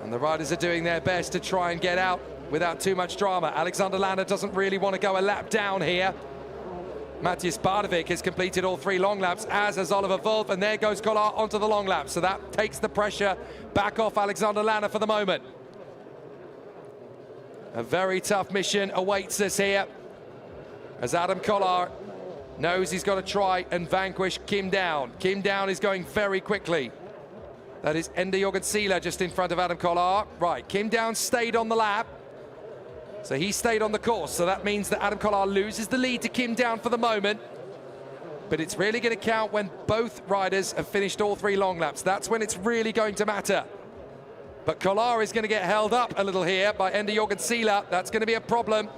And the riders are doing their best to try and get out without too much drama. Alexander Lanner doesn't really want to go a lap down here. Matthias Barvik has completed all 3 long laps, as has Oliver Wolf, and there goes Kolar onto the long lap. So that takes the pressure back off Alexander Lanner for the moment. A very tough mission awaits us here, as Adam Kolar knows he's got to try and vanquish Kim Down. Kim Down is going very quickly. That is Ender Jorgen Sieler just in front of Adam Kolar. Right, Kim Down stayed on the lap. So he stayed on the course. So that means that Adam Kolar loses the lead to Kim Down for the moment. But it's really going to count when both riders have finished all 3 long laps. That's when it's really going to matter. But Kolar is going to get held up a little here by Ender Jorgen Sieler. That's going to be a problem.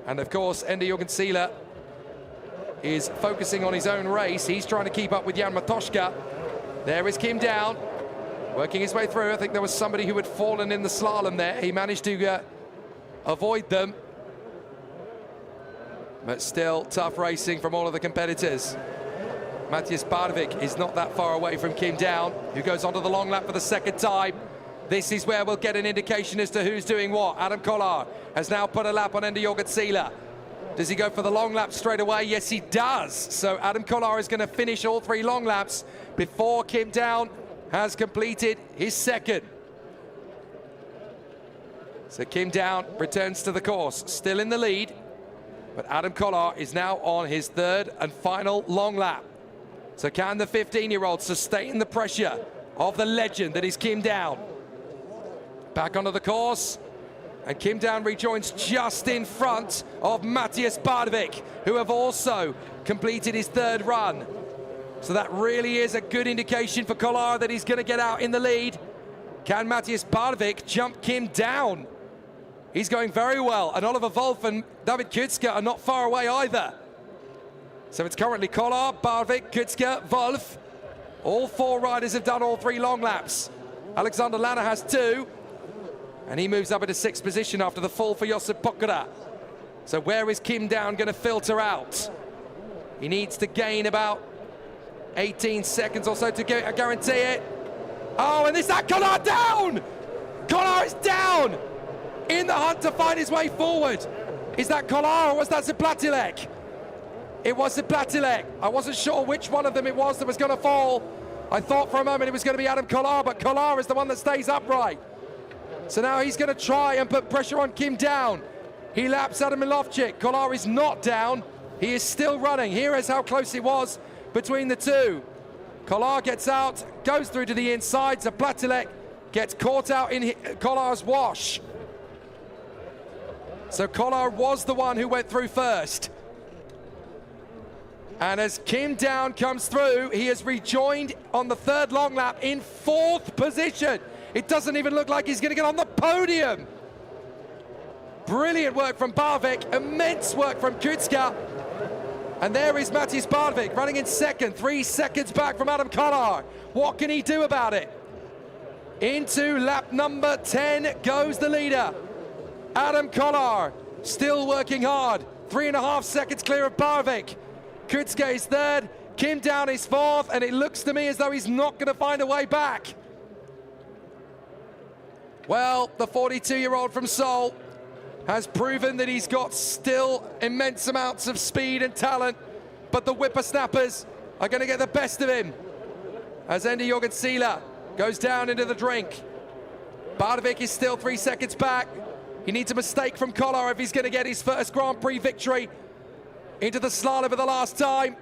And of course, Ender Jorgen Sieler is focusing on his own race. He's trying to keep up with Jan Matoshka. There is Kim Down, working his way through. I think there was somebody who had fallen in the slalom there. He managed to avoid them. But still, tough racing from all of the competitors. Matthias Barvik is not that far away from Kim Down, who goes onto the long lap for the second time. This is where we'll get an indication as to who's doing what. Adam Kolar has now put a lap on Ender Jorgensen. Does he go for the long lap straight away? Yes, he does. So Adam Kolar is going to finish all 3 long laps before Kim Down has completed his second. So Kim Down returns to the course, still in the lead, but Adam Kolar is now on his 3rd and final long lap. So can the 15-year-old sustain the pressure of the legend that is Kim Down? Back onto the course, and Kim Down rejoins just in front of Matthias Bardevik, who have also completed his 3rd run. So that really is a good indication for Kolar that he's going to get out in the lead. Can Matthias Bardevik jump Kim Down? He's going very well, and Oliver Wolf and David Kutska are not far away either. So it's currently Kolar, Bardevik, Kutska, Wolf. All 4 riders have done all 3 long laps. Alexander Lanner has 2, and he moves up into 6th position after the fall for Josip Pokora. So where is Kim Down going to filter out? He needs to gain about 18 seconds or so to guarantee it. Oh, and is that Kolar down? Kolar is down in the hunt to find his way forward. Is that Kolar or was that Zaplatilek? It was Zaplatilek. I wasn't sure which one of them it was that was going to fall. I thought for a moment it was going to be Adam Kolar, but Kolar is the one that stays upright. So now he's going to try and put pressure on Kim Down. He laps Adam Milovchik. Kolar is not down. He is still running. Here is how close it was between the 2. Kolar gets out, goes through to the inside. Zaplatilek gets caught out in Kolar's wash. So Kolar was the one who went through first. And as Kim Down comes through, he is rejoined on the 3rd long lap in 4th position. It doesn't even look like he's going to get on the podium. Brilliant work from Bardevik, immense work from Kutska. And there is Matthias Bardevik running in 2nd, 3 seconds back from Adam Kolar. What can he do about it? Into lap number 10 goes the leader. Adam Kolar still working hard. 3.5 seconds clear of Bardevik. Kutska is 3rd, Kim Down is 4th, and it looks to me as though he's not going to find a way back. Well, the 42-year-old from Seoul has proven that he's got still immense amounts of speed and talent, but the whippersnappers are going to get the best of him as Ender Jorgensen goes down into the drink. Bardevik is still 3 seconds back. He needs a mistake from Kolar if he's going to get his first Grand Prix victory into the slalom for the last time.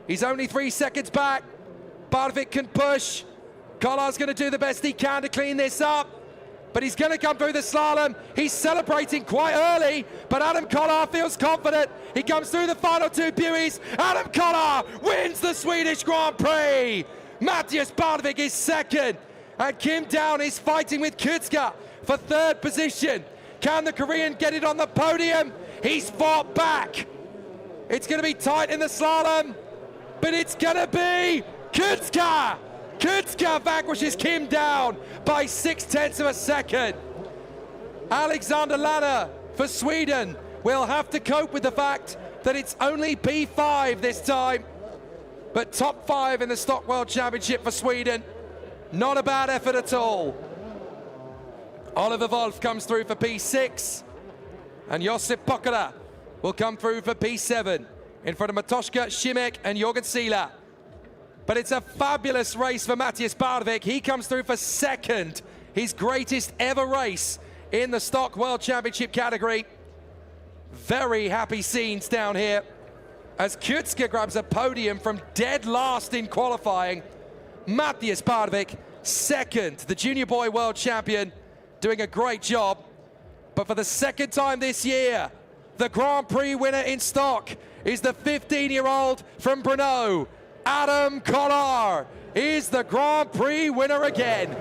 He's only 3 seconds back. Bardevik can push. Kolar's going to do the best he can to clean this up, but he's going to come through the slalom. He's celebrating quite early, but Adam Kolar feels confident. He comes through the final 2 buoys. Adam Kolar wins the Swedish Grand Prix. Matthias Bardevik is 2nd, and Kim Down is fighting with Kutska for 3rd position. Can the Korean get it on the podium? He's fought back. It's going to be tight in the slalom, but it's going to be Kutska. Kutska vanquishes Kim Down by 0.6 of a second. Alexander Lanner for Sweden will have to cope with the fact that it's only P5 this time, but top 5 in the Stock World Championship for Sweden. Not a bad effort at all. Oliver Wolf comes through for P6, and Josip Pokora will come through for P7 in front of Matoshka, Šimek and Jorgensen. But it's a fabulous race for Matthias Bardevik. He comes through for 2nd, his greatest ever race in the Stock World Championship category. Very happy scenes down here as Kutska grabs a podium from dead last in qualifying. Matthias Bardevik, 2nd, the junior boy world champion, doing a great job. But for the 2nd time this year, the Grand Prix winner in stock is the 15-year-old from Brno. Adam Kolar is the Grand Prix winner again.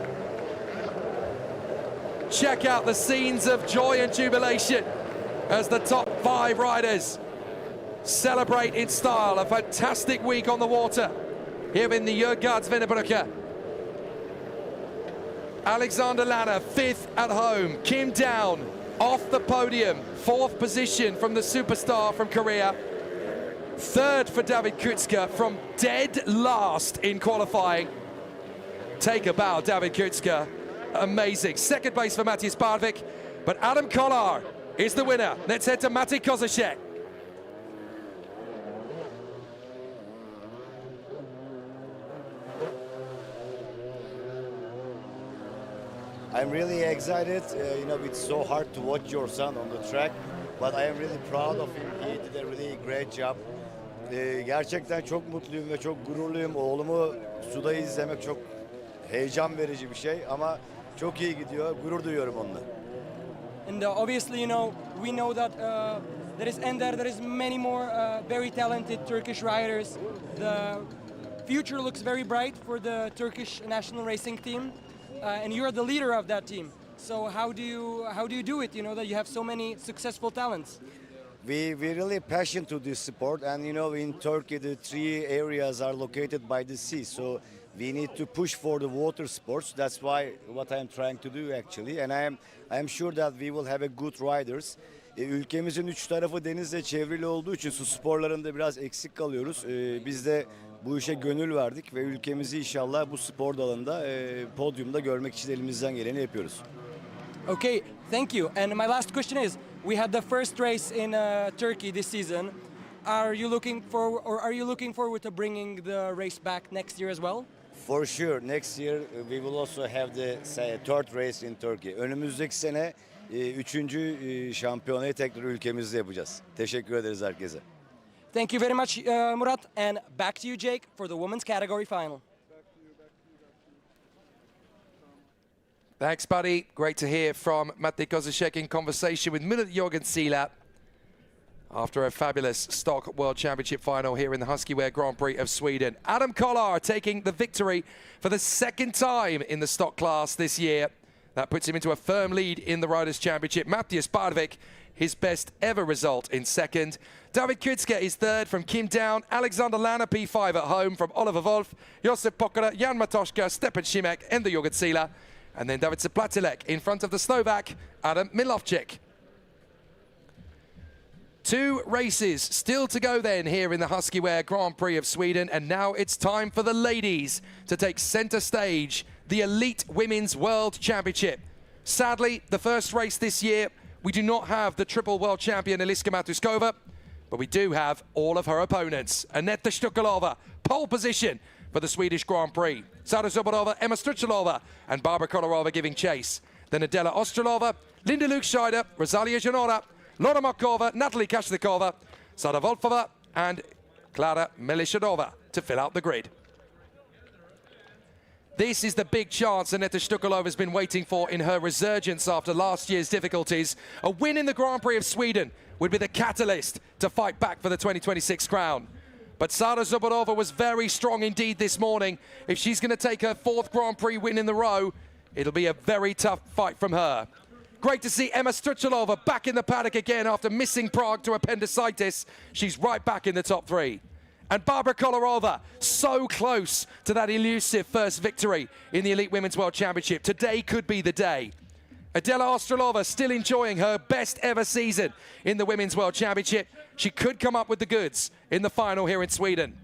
Check out the scenes of joy and jubilation as the top 5 riders celebrate in style. A fantastic week on the water here in the Jørgardsvennebruket. Alexander Lanner, 5th at home. Kim Down off the podium, 4th position from the superstar from Korea. 3rd for David Kutska from dead last in qualifying. Take a bow, David Kutska. amazing. Second place for Matthias Barvik, but Adam Kolar is the winner. Let's head to Matej Kozaszek. I'm really excited. It's so hard to watch your son on the track, but I am really proud of him. He did a really great job. Gerçekten çok mutluyum ve çok gururluyum. Oğlumu suda izlemek çok heyecan verici bir şey ama çok iyi gidiyor. Gurur duyuyorum onunla. And obviously, we know that there is Ender, there is many more very talented Turkish riders. The future looks very bright for the Turkish national racing team, and you're the leader of that team. So how do you do it? That you have so many successful talents. We're really passionate to this sport, and in Turkey the 3 areas are located by the sea, so we need to push for the water sports. That's what I'm trying to do actually, and I'm sure that we will have a good riders. Ülkemizin 3 tarafı denizle çevrili olduğu için su sporlarında biraz eksik kalıyoruz. Biz de bu işe gönül verdik ve ülkemizi inşallah bu spor dalında podyumda görmek için elimizden geleni yapıyoruz. Okay, thank you. And my last question is, we had the first race in Turkey this season. Are you looking forward to bringing the race back next year as well? For sure, next year we will also have the third race in Turkey. Önümüzdeki sene 3. şampiyonayı tekrar ülkemizde yapacağız. Teşekkür ederiz herkese. Thank you very much, Murat. And back to you, Jake, for the women's category final. Thanks, buddy. Great to hear from Matej Kozaszek in conversation with Jorgen Sieler after a fabulous Stock World Championship final here in the Huski Wear Grand Prix of Sweden. Adam Kolar taking the victory for the 2nd time in the stock class this year. That puts him into a firm lead in the Riders' Championship. Matthias Barvik, his best ever result in 2nd. David Kudska is 3rd from Kim Down. Alexander Lanner, P5 at home from Oliver Wolf. Josip Pokora, Jan Matoszka, Stepan Šimek, and the Jorgen Sieler. And then David Zaplatilek in front of the Slovak, Adam Milovcik. 2 races still to go then here in the Huski Wear Grand Prix of Sweden, and now it's time for the ladies to take centre stage, the Elite Women's World Championship. Sadly, the first race this year, we do not have the triple world champion Eliska Matuskova, but we do have all of her opponents. Aneta Shtukalova, pole position for the Swedish Grand Prix. Sara Zubarova, Emma Struchalova, and Barbara Kolarova giving chase. Then Adela Ostrolova, Linda Lukscheider, Rosalia Janora, Laura Markova, Natalie Kashnikova, Sada Volfova, and Klara Melishadova to fill out the grid. This is the big chance Aneta Shtukalova has been waiting for in her resurgence after last year's difficulties. A win in the Grand Prix of Sweden would be the catalyst to fight back for the 2026 crown. But Sara Zubarova was very strong indeed this morning. If she's going to take her 4th Grand Prix win in the row, it'll be a very tough fight from her. Great to see Emma Struchalova back in the paddock again after missing Prague to appendicitis. She's right back in the top 3. And Barbara Kolarova, so close to that elusive first victory in the Elite Women's World Championship. Today could be the day. Adela Ostrolova still enjoying her best ever season in the Women's World Championship. She could come up with the goods in the final here in Sweden.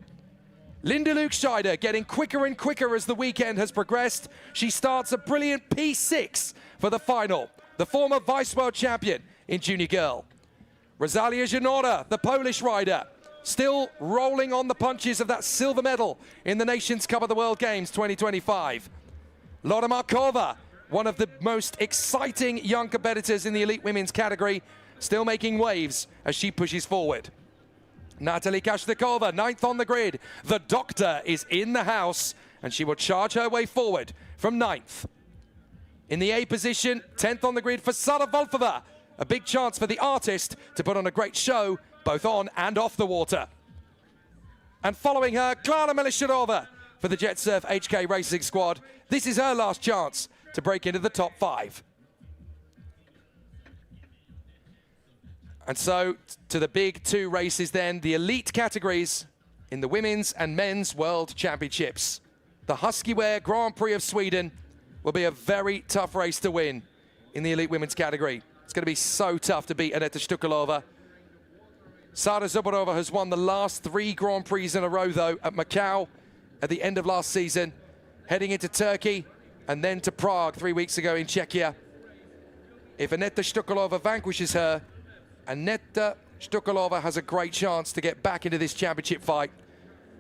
Linda Lukscheider getting quicker and quicker as the weekend has progressed. She starts a brilliant P6 for the final. The former Vice World Champion in Junior Girl. Rosalia Janora, the Polish rider, still rolling on the punches of that silver medal in the Nations Cup of the World Games 2025. Laura Markova, one of the most exciting young competitors in the elite women's category, still making waves as she pushes forward. Natalie Kashnikova, 9th on the grid. The doctor is in the house, and she will charge her way forward from 9th. In the A position, 10th on the grid for Sara Volfova. A big chance for the artist to put on a great show, both on and off the water. And following her, Klara Melishadova for the Jet Surf HK Racing Squad. This is her last chance to break into the top 5. And so to the big 2 races then, the elite categories in the Women's and Men's World Championships. The Huski Wear Grand Prix of Sweden will be a very tough race to win in the elite women's category. It's going to be so tough to beat Aneta Shtukalova. Sara Zubarova has won the last 3 Grand Prix in a row, though, at Macau at the end of last season. Heading into Turkey, and then to Prague 3 weeks ago in Czechia. If Aneta Shtukalova vanquishes her, Aneta Shtukalova has a great chance to get back into this championship fight.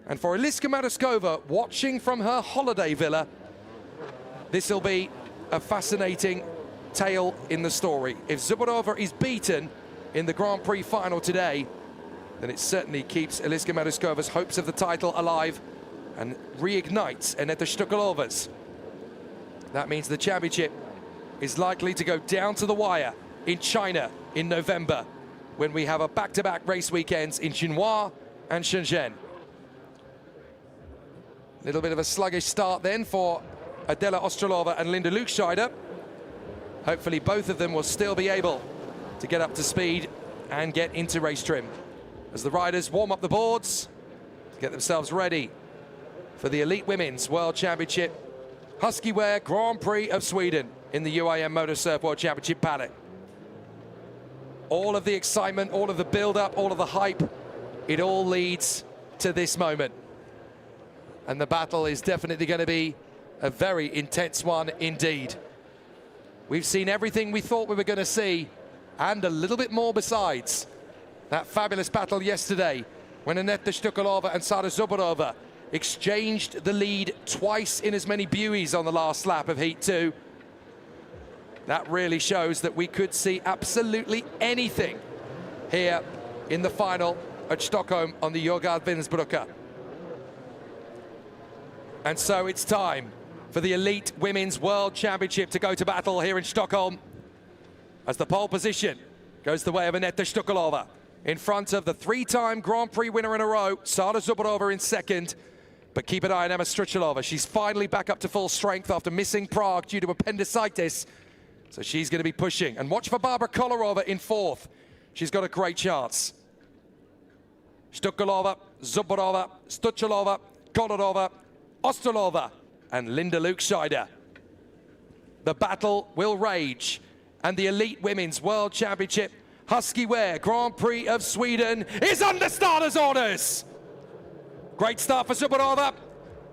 And for Eliska Madaskova, watching from her holiday villa, this will be a fascinating tale in the story. If Zubarova is beaten in the Grand Prix final today, then it certainly keeps Eliska Madaskova's hopes of the title alive and reignites Aneta Shtukalova's. That means the championship is likely to go down to the wire in China in November, when we have a back-to-back race weekends in Jinhua and Shenzhen. A little bit of a sluggish start then for Adela Ostrolova and Linda Lukscheider. Hopefully both of them will still be able to get up to speed and get into race trim as the riders warm up the boards to get themselves ready for the Elite Women's World Championship Huski Wear Grand Prix of Sweden in the UIM Motorsurf World Championship paddock. All of the excitement, all of the build-up, all of the hype, it all leads to this moment. And the battle is definitely going to be a very intense one indeed. We've seen everything we thought we were going to see, and a little bit more besides. That fabulous battle yesterday when Aneta Shtukalova and Sara Zubarova exchanged the lead twice in as many buoys on the last lap of Heat 2. That really shows that we could see absolutely anything here in the final at Stockholm on the Jorgard Vindsbrücke. And so it's time for the Elite Women's World Championship to go to battle here in Stockholm, as the pole position goes the way of Aneta Shtukalova in front of the three-time Grand Prix winner in a row, Sara Zubarova in second. But keep an eye on Emma Struchalova. She's finally back up to full strength after missing Prague due to appendicitis. So she's going to be pushing. And watch for Barbara Kolarova in fourth. She's got a great chance. Shtukalova, Zubarova, Struchalova, Kolarova, Ostrolova, and Linda Lukscheider. The battle will rage, and the Elite Women's World Championship Huski Wear Grand Prix of Sweden is under starters' orders. Great start for Zubarova.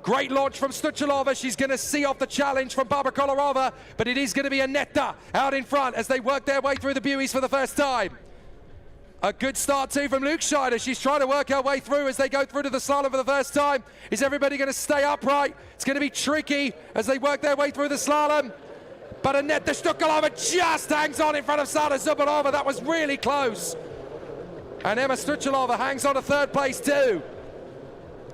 Great launch from Struchalova. She's going to see off the challenge from Barbara Kolarova, but it is going to be Aneta out in front as they work their way through the buoys for the first time. A good start too from Lukscheider. She's trying to work her way through as they go through to the slalom for the first time. Is everybody going to stay upright? It's going to be tricky as they work their way through the slalom. But Aneta Shtukalova just hangs on in front of Sara Zubarova. That was really close. And Emma Struchalova hangs on to third place too.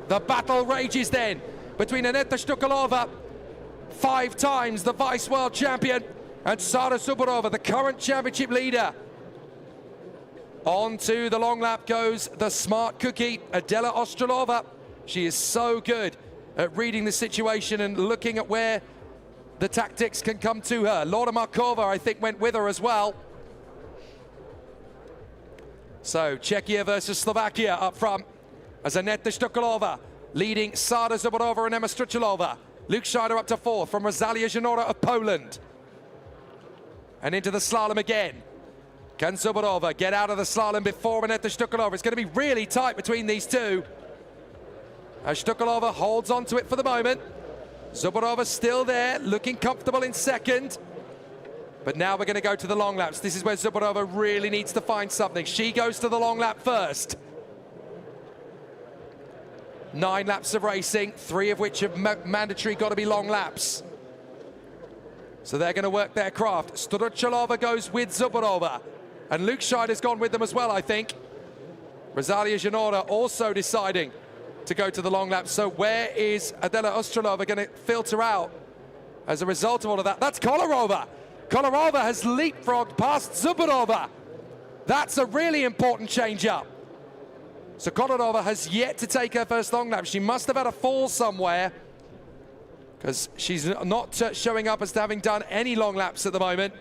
The battle rages then between Aneta Shtukalova, 5 times the vice world champion, and Sara Zubarova, the current championship leader. On to the long lap goes the smart cookie, Adela Ostrolova. She is so good at reading the situation and looking at where the tactics can come to her. Laura Markova, I think, went with her as well. So Czechia versus Slovakia up front as Aneta Shtukalova leading Sara Zubarova and Emma Struchalova. Lukscheider up to fourth from Rosalia Janora of Poland. And into the slalom again. Can Zubarova get out of the slalom before Aneta Shtukalova? It's going to be really tight between these two. As Shtukalova holds on to it for the moment. Zubarova still there, looking comfortable in second. But now we're going to go to the long laps. This is where Zubarova really needs to find something. She goes to the long lap first. 9 laps of racing, 3 of which have mandatory got to be long laps. So they're going to work their craft. Struchalova goes with Zubarova. And Lukscheider's gone with them as well, I think. Rosalia Janora also deciding to go to the long lap. So where is Adela Ostrolova going to filter out as a result of all of that? That's Kolarova. Kolarova has leapfrogged past Zubarova. That's a really important change-up. So Kolarova has yet to take her first long lap. She must have had a fall somewhere because she's not showing up as having done any long laps at the moment.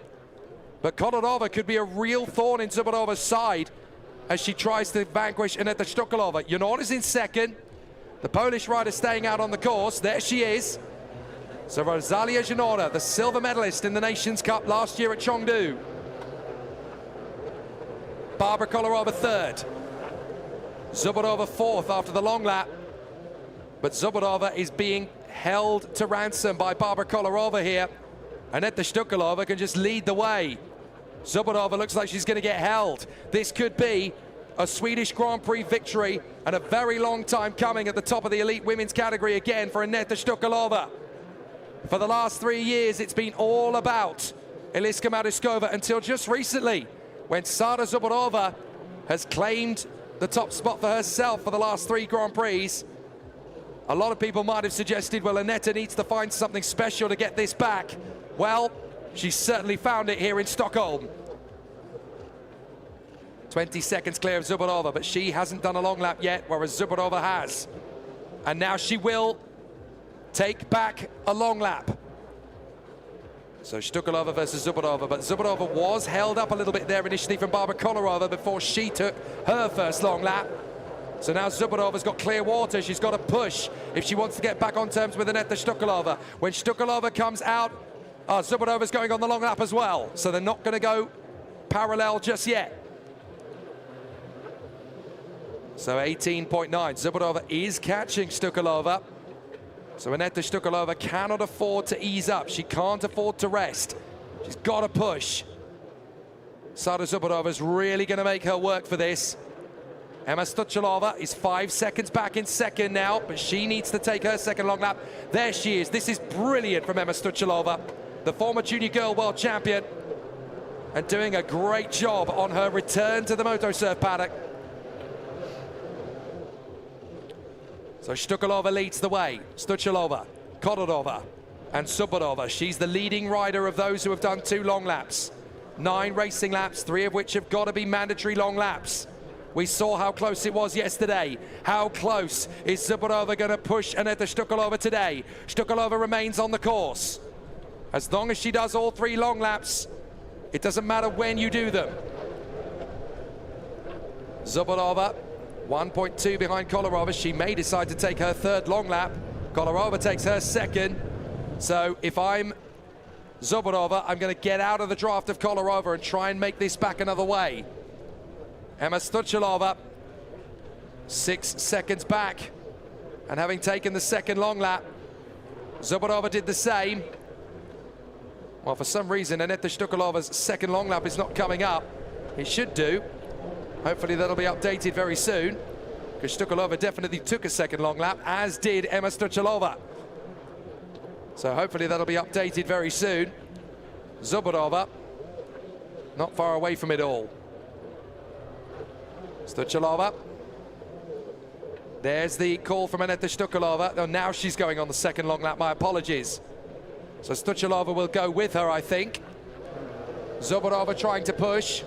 But Kolarova could be a real thorn in Zubarova's side as she tries to vanquish Aneta Shtukalova. Janora's in second. The Polish rider staying out on the course. There she is. So Rosalia Janora, the silver medalist in the Nations Cup last year at Chengdu. Barbara Kolarova third. Zubarova fourth after the long lap. But Zubarova is being held to ransom by Barbara Kolarova here. Aneta Shtukalova can just lead the way. Zubodova looks like she's going to get held. This could be a Swedish Grand Prix victory and a very long time coming at the top of the elite women's category again for Aneta Shtukalova. For the last 3 years, it's been all about Eliska Mariskova until just recently, when Sada Zubodova has claimed the top spot for herself for the last 3 Grand Prix. A lot of people might have suggested, well, Aneta needs to find something special to get this back. Well, she certainly found it here in Stockholm. 20 seconds clear of Zubodova, but she hasn't done a long lap yet, whereas Zubodova has. And now she will take back a long lap. So Shtukalova versus Zubodova, but Zubodova was held up a little bit there initially from Barbara Kolarova before she took her first long lap. So now Zubodova's got clear water. She's got to push if she wants to get back on terms with Aneta Shtukalova. When Shtukalova comes out, Zubodova's going on the long lap as well. So they're not going to go parallel just yet. So 18.9. Zubodova is catching Shtukalova. So Aneta Shtukalova cannot afford to ease up. She can't afford to rest. She's got to push. Sada Zubodova's really going to make her work for this. Emma Stuchalova is 5 seconds back in second now, but she needs to take her second long lap. There she is. This is brilliant from Emma Stuchalova, the former junior girl world champion, and doing a great job on her return to the motosurf paddock. So Shtukalova leads the way. Stuchalova, Kolarova, and Zubodova. She's the leading rider of those who have done 2 long laps. 9 racing laps, 3 of which have got to be mandatory long laps. We saw how close it was yesterday. How close is Zubodova going to push Aneta Shtukalova today? Shtukalova remains on the course. As long as she does all 3 long laps, it doesn't matter when you do them. Zubodova, 1.2 behind Kolarova. She may decide to take her 3rd long lap. Kolarova takes her 2nd. So if I'm Zubodova, I'm going to get out of the draft of Kolarova and try and make this back another way. Emma Stuchalova, 6 seconds back, and having taken the 2nd long lap, Zubodova did the same. Well, for some reason, Aneta Shtukalova's 2nd long lap is not coming up. It should do. Hopefully that'll be updated very soon, because Shtukalova definitely took a 2nd long lap, as did Emma Stuchalova. So hopefully that'll be updated very soon. Zubodova, not far away from it all. Stuchalova. There's the call from Aneta Shtukalova. Oh, now she's going on the 2nd long lap, my apologies. So Stuchalova will go with her, I think. Zubodova trying to push.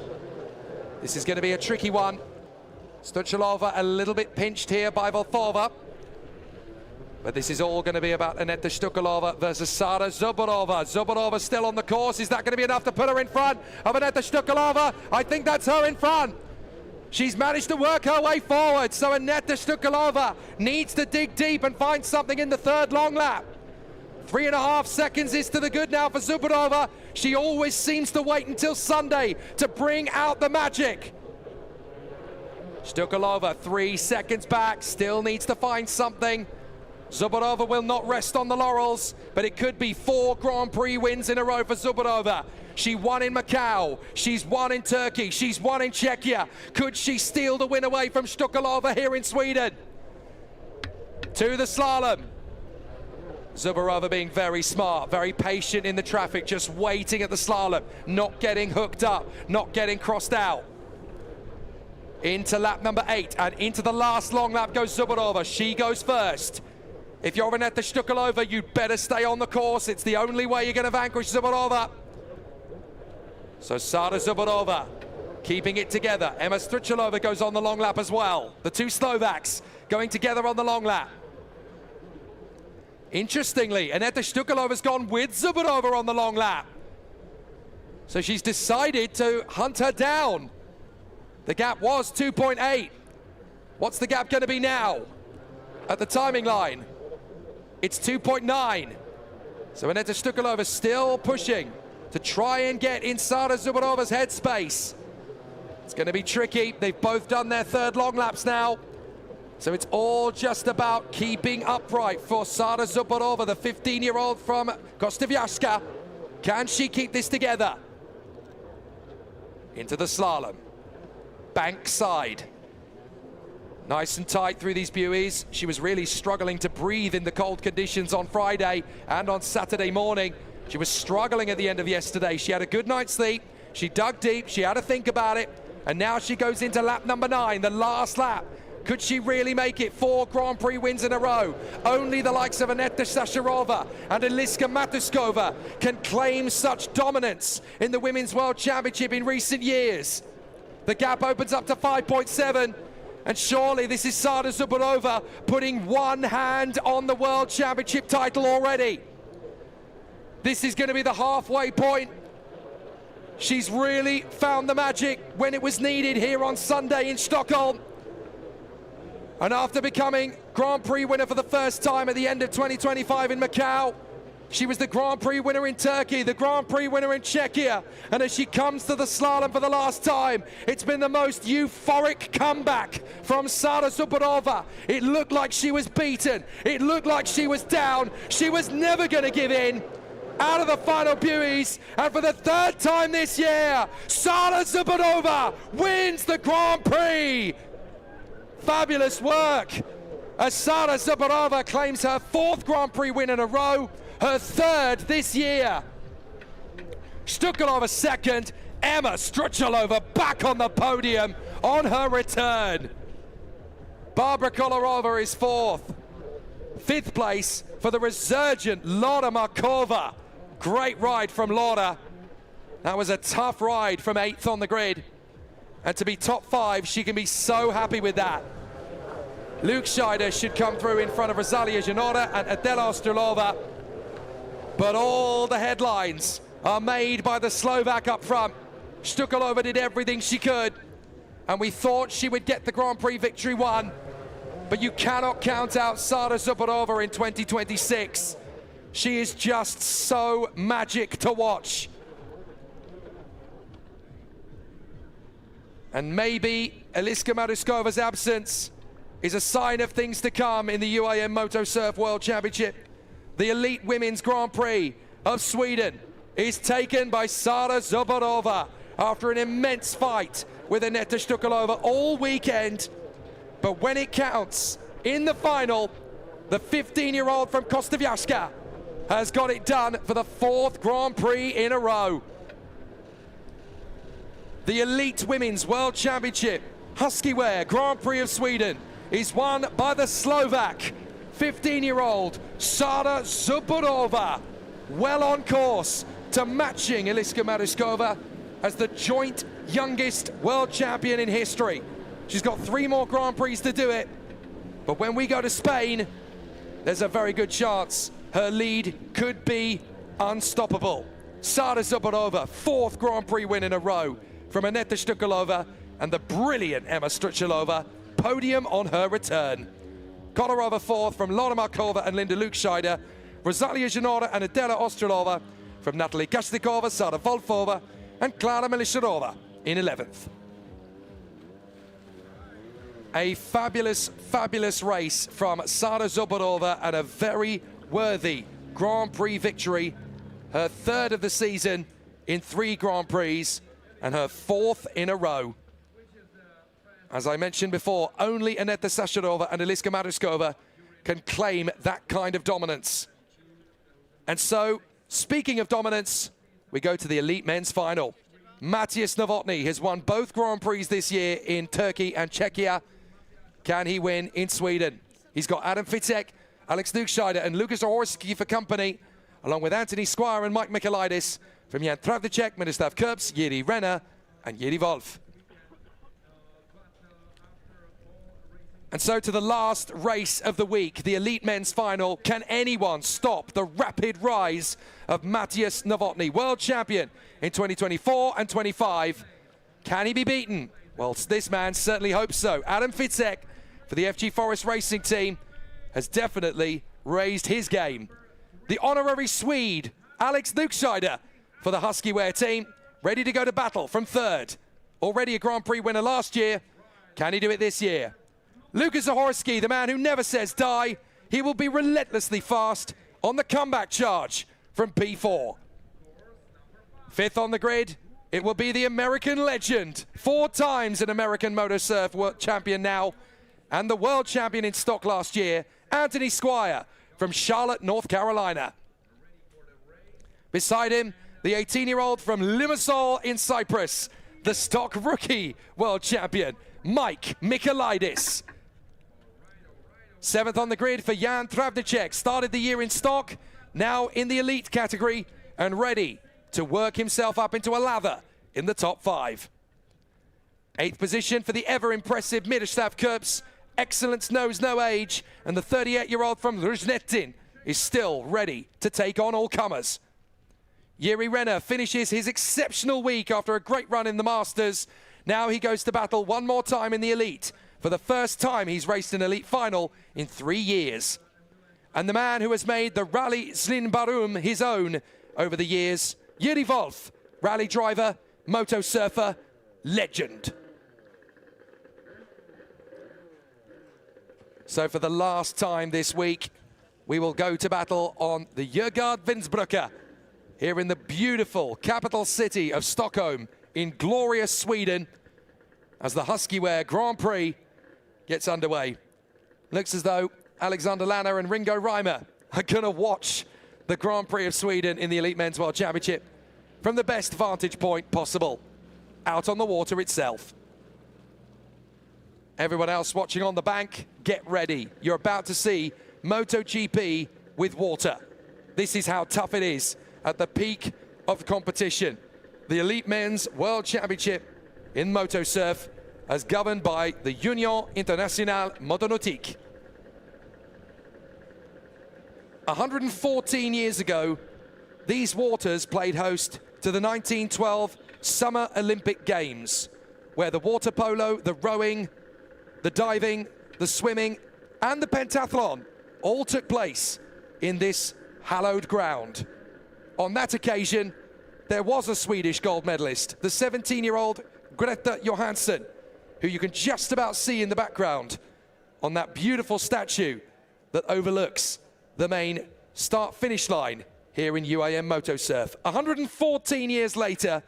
This is going to be a tricky one. Stuchalova a little bit pinched here by Volkova. But this is all going to be about Aneta Shtukalova versus Sada Zubodova. Zubodova still on the course. Is that going to be enough to put her in front of Aneta Shtukalova? I think that's her in front. She's managed to work her way forward, so Aneta Shtukalova needs to dig deep and find something in the 3rd long lap. 3.5 seconds is to the good now for Zubodova. She always seems to wait until Sunday to bring out the magic. Shtukalova 3 seconds back, still needs to find something. Zubodova will not rest on the laurels, but it could be 4 Grand Prix wins in a row for Zubodova. She won in Macau, she's won in Turkey, she's won in Czechia. Could she steal the win away from Shtukalova here in Sweden? To the slalom. Zubodova being very smart, very patient in the traffic, just waiting at the slalom, not getting hooked up, not getting crossed out. Into lap number 8, and into the last long lap goes Zubodova. She goes first. If you're Aneta Shtukalova, you'd better stay on the course. It's the only way you're going to vanquish Zubodova. So Sada Zubodova keeping it together. Emma Stuchalova goes on the long lap as well. The 2 Slovaks going together on the long lap. Interestingly, Aneta Shtukalova's gone with Zubodova on the long lap. So she's decided to hunt her down. The gap was 2.8. What's the gap going to be now? At the timing line, it's 2.9. So Aneta Shtukalova still pushing to try and get in Sada Zubodova's headspace. It's going to be tricky. They've both done their 3rd long laps now. So it's all just about keeping upright for Sara Zuborova, the 15-year-old from Kostywiaszka. Can she keep this together? Into the slalom. Bank side. Nice and tight through these buoys. She was really struggling to breathe in the cold conditions on Friday and on Saturday morning. She was struggling at the end of yesterday. She had a good night's sleep. She dug deep. She had to think about it. And now she goes into lap number 9, the last lap. Could she really make it 4 Grand Prix wins in a row? Only the likes of Aneta Stasharova and Eliska Matuskova can claim such dominance in the Women's World Championship in recent years. The gap opens up to 5.7, and surely this is Sara Zuborova putting one hand on the World Championship title already. This is going to be the halfway point. She's really found the magic when it was needed here on Sunday in Stockholm. And after becoming Grand Prix winner for the first time at the end of 2025 in Macau, she was the Grand Prix winner in Turkey, the Grand Prix winner in Czechia, and as she comes to the slalom for the last time, it's been the most euphoric comeback from Sara Zuborova. It looked like she was beaten. It looked like she was down. She was never going to give in. Out of the final buoys, and for the 3rd time this year, Sara Zuborova wins the Grand Prix. Fabulous work as Sara Zuborova claims her 4th Grand Prix win in a row, her 3rd this year. Stukalova 2nd, Emma Struchalova back on the podium on her return. Barbara Kolarova is 4th. 5th place for the resurgent Laura Markova. Great ride from Laura. That was a tough ride from 8th on the grid. And to be top 5, she can be so happy with that. Luke Scheider should come through in front of Rosalia Janora and Adela Ostrolova. But all the headlines are made by the Slovak up front. Stukalova did everything she could, and we thought she would get the Grand Prix victory won. But you cannot count out Sara Zuborova in 2026. She is just so magic to watch. And maybe Eliska Matuskova's absence is a sign of things to come in the UAM Moto Surf World Championship. The Elite Women's Grand Prix of Sweden is taken by Sara Zuborova after an immense fight with Aneta Stukalova all weekend. But when it counts, in the final, the 15-year-old from Kostywiaszka has got it done for the 4th Grand Prix in a row. The Elite Women's World Championship Husky Wear Grand Prix of Sweden is won by the Slovak 15-year-old Sara Zuborova, well on course to matching Eliska Matuskova as the joint youngest world champion in history. She's got 3 more Grand Prix to do it, but when we go to Spain, there's a very good chance her lead could be unstoppable. Sara Zuborova, 4th Grand Prix win in a row from Aneta Stukalova, and the brilliant Emma Struchalova, podium on her return. Kolarova 4th from Laura Markova and Linda Lukscheider, Rosalia Janora and Adela Ostrolova from Natalie Kashnikova, Sara Volfova and Klara Melishirova in 11th. A fabulous, fabulous race from Sara Zuborova and a very worthy Grand Prix victory. Her 3rd of the season in 3 Grand Prix and her 4th in a row. As I mentioned before, only Aneta Stasharova and Eliska Matuskova can claim that kind of dominance. And so, speaking of dominance, we go to the Elite Men's Final. Matthias Novotny has won both Grand Prix this year in Turkey and Czechia. Can he win in Sweden? He's got Adam Fitzek, Alex Lukscheider and Lukas Ohorski for company, along with Anthony Squire and Mike Michailidis from Jan Travnicek, Miroslav Kurbs, Jiri Renner and Jiri Wolf. And so to the last race of the week, the Elite Men's Final. Can anyone stop the rapid rise of Matthias Novotny, world champion in 2024 and 25? Can he be beaten? Well, this man certainly hopes so. Adam Fitzek for the FG Forest Racing team has definitely raised his game. The honorary Swede, Alex Lukscheider for the Husky Wear team, ready to go to battle from 3rd. Already a Grand Prix winner last year. Can he do it this year? Lukas Huski, the man who never says die, he will be relentlessly fast on the comeback charge from P4. Fifth on the grid, it will be the American legend, 4 times an American Moto Surf World Champion now, and the World Champion in stock last year, Anthony Squire from Charlotte, North Carolina. Beside him, the 18-year-old from Limassol in Cyprus, the stock rookie World Champion, Mike Michailidis. 7th on the grid for Jan Travnicek, started the year in stock, now in the elite category, and ready to work himself up into a lather in the top 5. 8th position for the ever-impressive Miroslav Kurbs. Excellence knows no age, and the 38-year-old from Ruznetin is still ready to take on all comers. Jiri Renner finishes his exceptional week after a great run in the Masters. Now he goes to battle one more time in the elite. For the first time he's raced an elite final in 3 years. And the man who has made the Rally Slinbarum his own over the years, Jiri Wolf, rally driver, moto surfer, legend. So for the last time this week, we will go to battle on the Djurgård Vindsbrücke here in the beautiful capital city of Stockholm in glorious Sweden as the Huski Wear Grand Prix gets underway. Looks as though Alexander Lanner and Ringo Reimer are going to watch the Grand Prix of Sweden in the Elite Men's World Championship from the best vantage point possible, out on the water itself. Everyone else watching on the bank, get ready. You're about to see MotoGP with water. This is how tough it is at the peak of the competition. The Elite Men's World Championship in Moto Surf as governed by the Union Internationale Motonautique. 114 years ago, these waters played host to the 1912 Summer Olympic Games, where the water polo, the rowing, the diving, the swimming, and the pentathlon all took place in this hallowed ground. On that occasion, there was a Swedish gold medalist, the 17-year-old Greta Johansson, who you can just about see in the background on that beautiful statue that overlooks the main start-finish line here in UAM Moto Surf. 114 years later,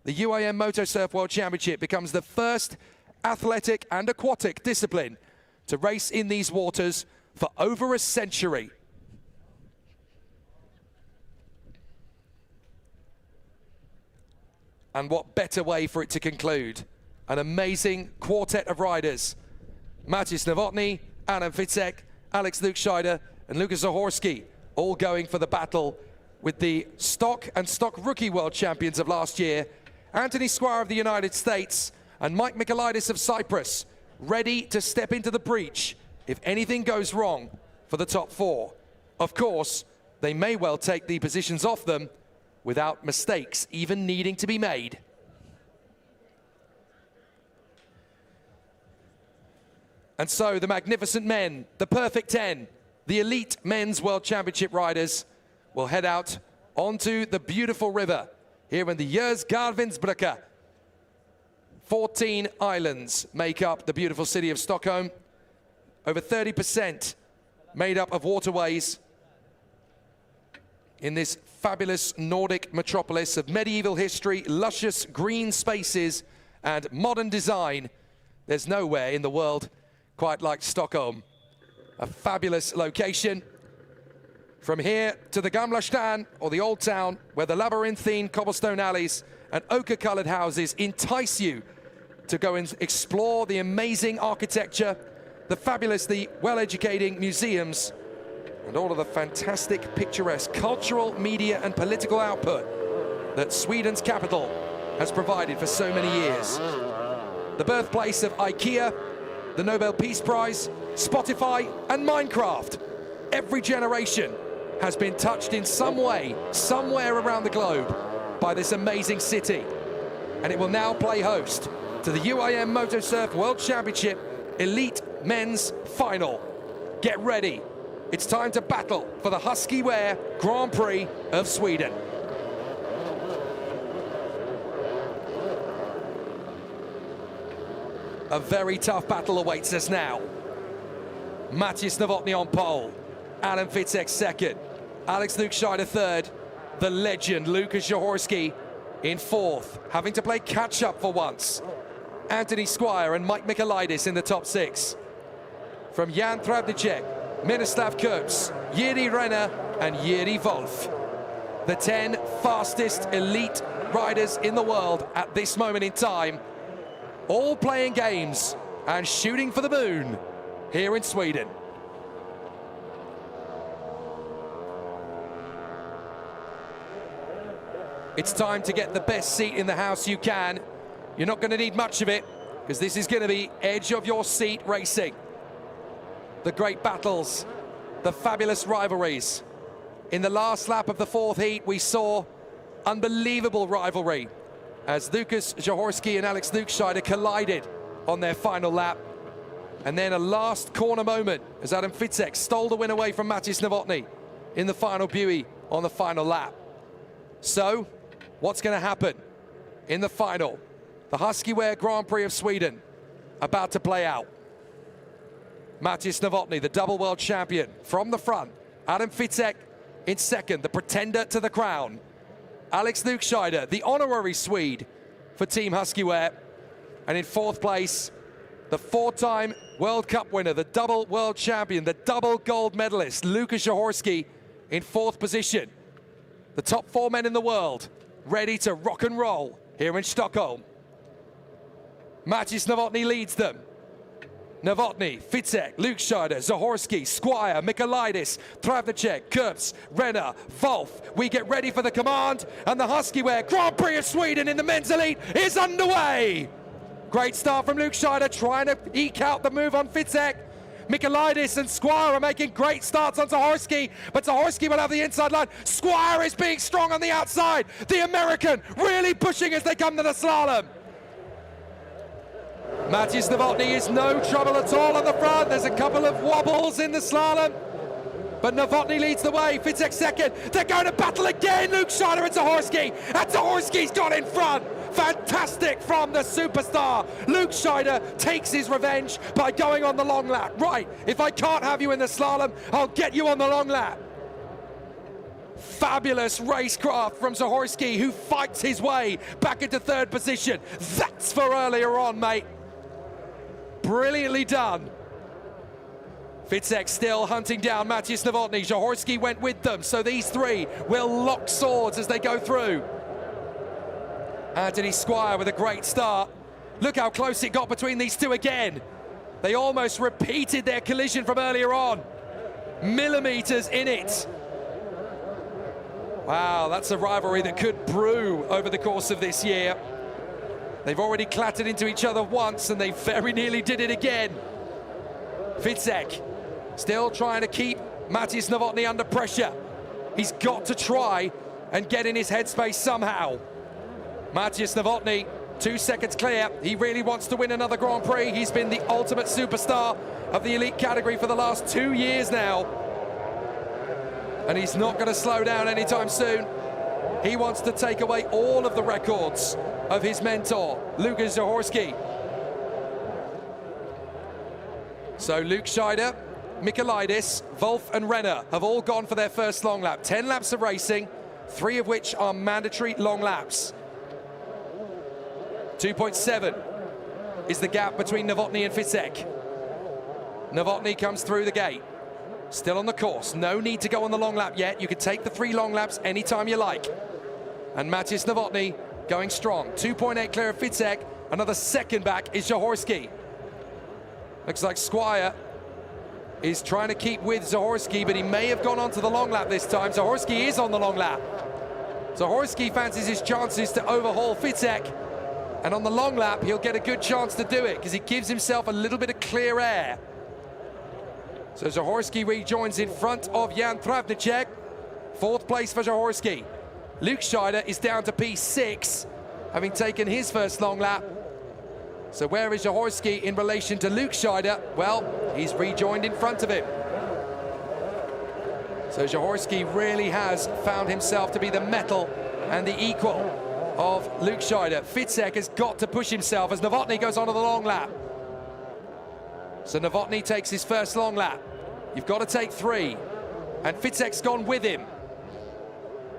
the UAM Moto Surf World Championship becomes the first athletic and aquatic discipline to race in these waters for over a century. And what better way for it to conclude? An amazing quartet of riders. Matis Novotny, Adam Fitzek, Alex Lukscheider, and Lukas Huski, all going for the battle with the stock and stock rookie world champions of last year, Anthony Squire of the United States, and Mike Michailidis of Cyprus, ready to step into the breach if anything goes wrong for the top 4. Of course, they may well take the positions off them without mistakes even needing to be made. And so the magnificent men, the perfect 10, the elite men's world championship riders will head out onto the beautiful river here in the Djurgård Vindsbrücke. 14 islands make up the beautiful city of Stockholm. Over 30% made up of waterways in this fabulous Nordic metropolis of medieval history, luscious green spaces, and modern design. There's nowhere in the world quite like Stockholm. A fabulous location. From here to the Gamla Stan, or the Old Town, where the labyrinthine cobblestone alleys and ochre-colored houses entice you to go and explore the amazing architecture, the fabulously well-educating museums, and all of the fantastic, picturesque cultural, media, and political output that Sweden's capital has provided for so many years. The birthplace of IKEA, the Nobel Peace Prize, Spotify, and Minecraft. Every generation has been touched in some way, somewhere around the globe, by this amazing city. And it will now play host to the UAM Moto Surf World Championship Elite Men's Final. Get ready. It's time to battle for the Huski Wear Grand Prix of Sweden. A very tough battle awaits us now. Matthias Novotny on pole. Adam Fitzek second. Alex Lukscheider third. The legend Lukas Zahorski in fourth, having to play catch-up for once. Anthony Squire and Mike Michailidis in the top six. From Jan Travnicek, Miroslav Kurz, Jiri Renner and Jiri Wolf. The 10 fastest elite riders in the world at this moment in time, all playing games and shooting for the moon here in Sweden. It's time to get the best seat in the house you can. You're not going to need much of it, because this is going to be edge of your seat racing. The great battles, the fabulous rivalries. In the last lap of the fourth heat, we saw unbelievable rivalry as Lukas Zahorski and Alex Lukscheider collided on their final lap. And then a last corner moment as Adam Fitzek stole the win away from Matthias Novotny in the final buoy on the final lap. So, what's going to happen in the final? The Huski Wear Grand Prix of Sweden about to play out. Matthias Novotny, the double world champion, from the front. Adam Fitzek in second, the pretender to the crown. Alex Lukscheider, the honorary Swede for Team Huski Wear. And in fourth place, the four-time World Cup winner, the double world champion, the double gold medalist, Lukas Zahorski in fourth position. The top four men in the world, ready to rock and roll here in Stockholm. Matthias Novotny leads them. Novotny, Fitzek, Lukscheider, Zahorski, Squire, Michailidis, Travnicek, Kurz, Renner, Wolf. We get ready for the command, and the Huski Wear Grand Prix of Sweden in the men's elite is underway. Great start from Lukscheider, trying to eke out the move on Fitzek. Michailidis and Squire are making great starts on Zahorski, but Zahorski will have the inside line. Squire is being strong on the outside. The American really pushing as they come to the slalom. Matthias Novotny is no trouble at all on the front. There's a couple of wobbles in the slalom, but Novotny leads the way. Fitzek second. They're going to battle again, Lukscheider and Zahorski, and Zahorski's got in front. Fantastic from the superstar. Lukscheider takes his revenge by going on the long lap. Right, if I can't have you in the slalom, I'll get you on the long lap. Fabulous racecraft from Zahorski, who fights his way back into third position. That's for earlier on, mate. Brilliantly done. Fitzek still hunting down Matthias Novotny. Zahorski went with them, so these three will lock swords as they go through. Anthony Squire with a great start. Look how close it got between these two again. They almost repeated their collision from earlier on. Millimeters in it. Wow, that's a rivalry that could brew over the course of this year. They've already clattered into each other once, and they very nearly did it again. Fitzek still trying to keep Matthias Novotny under pressure. He's got to try and get in his headspace somehow. Matthias Novotny, 2 seconds clear. He really wants to win another Grand Prix. He's been the ultimate superstar of the elite category for the last 2 years now. And he's not going to slow down anytime soon. He wants to take away all of the records of his mentor, Lukas Zahorski. So Lukscheider, Michailidis, Wolf and Renner have all gone for their first long lap. 10 laps of racing, 3 of which are mandatory long laps. 2.7 is the gap between Novotny and Fitzek. Novotny comes through the gate. Still on the course. No need to go on the long lap yet. You can take the 3 long laps anytime you like. And Matthias Novotny going strong. 2.8 clear of Fitzek. Another second back is Zahorski. Looks like Squire is trying to keep with Zahorski, but he may have gone on to the long lap this time. Zahorski is on the long lap. Zahorski fancies his chances to overhaul Fitzek. And on the long lap, he'll get a good chance to do it because he gives himself a little bit of clear air. So Zahorski rejoins in front of Jan Travnicek. 4th place for Zahorski. Lukscheider is down to P6, having taken his first long lap. So where is Zahorski in relation to Lukscheider? Well, he's rejoined in front of him. So Zahorski really has found himself to be the mettle and the equal of Lukscheider. Fitzek has got to push himself as Novotny goes on to the long lap. So Novotny takes his first long lap. You've got to take 3. And Ficek's gone with him.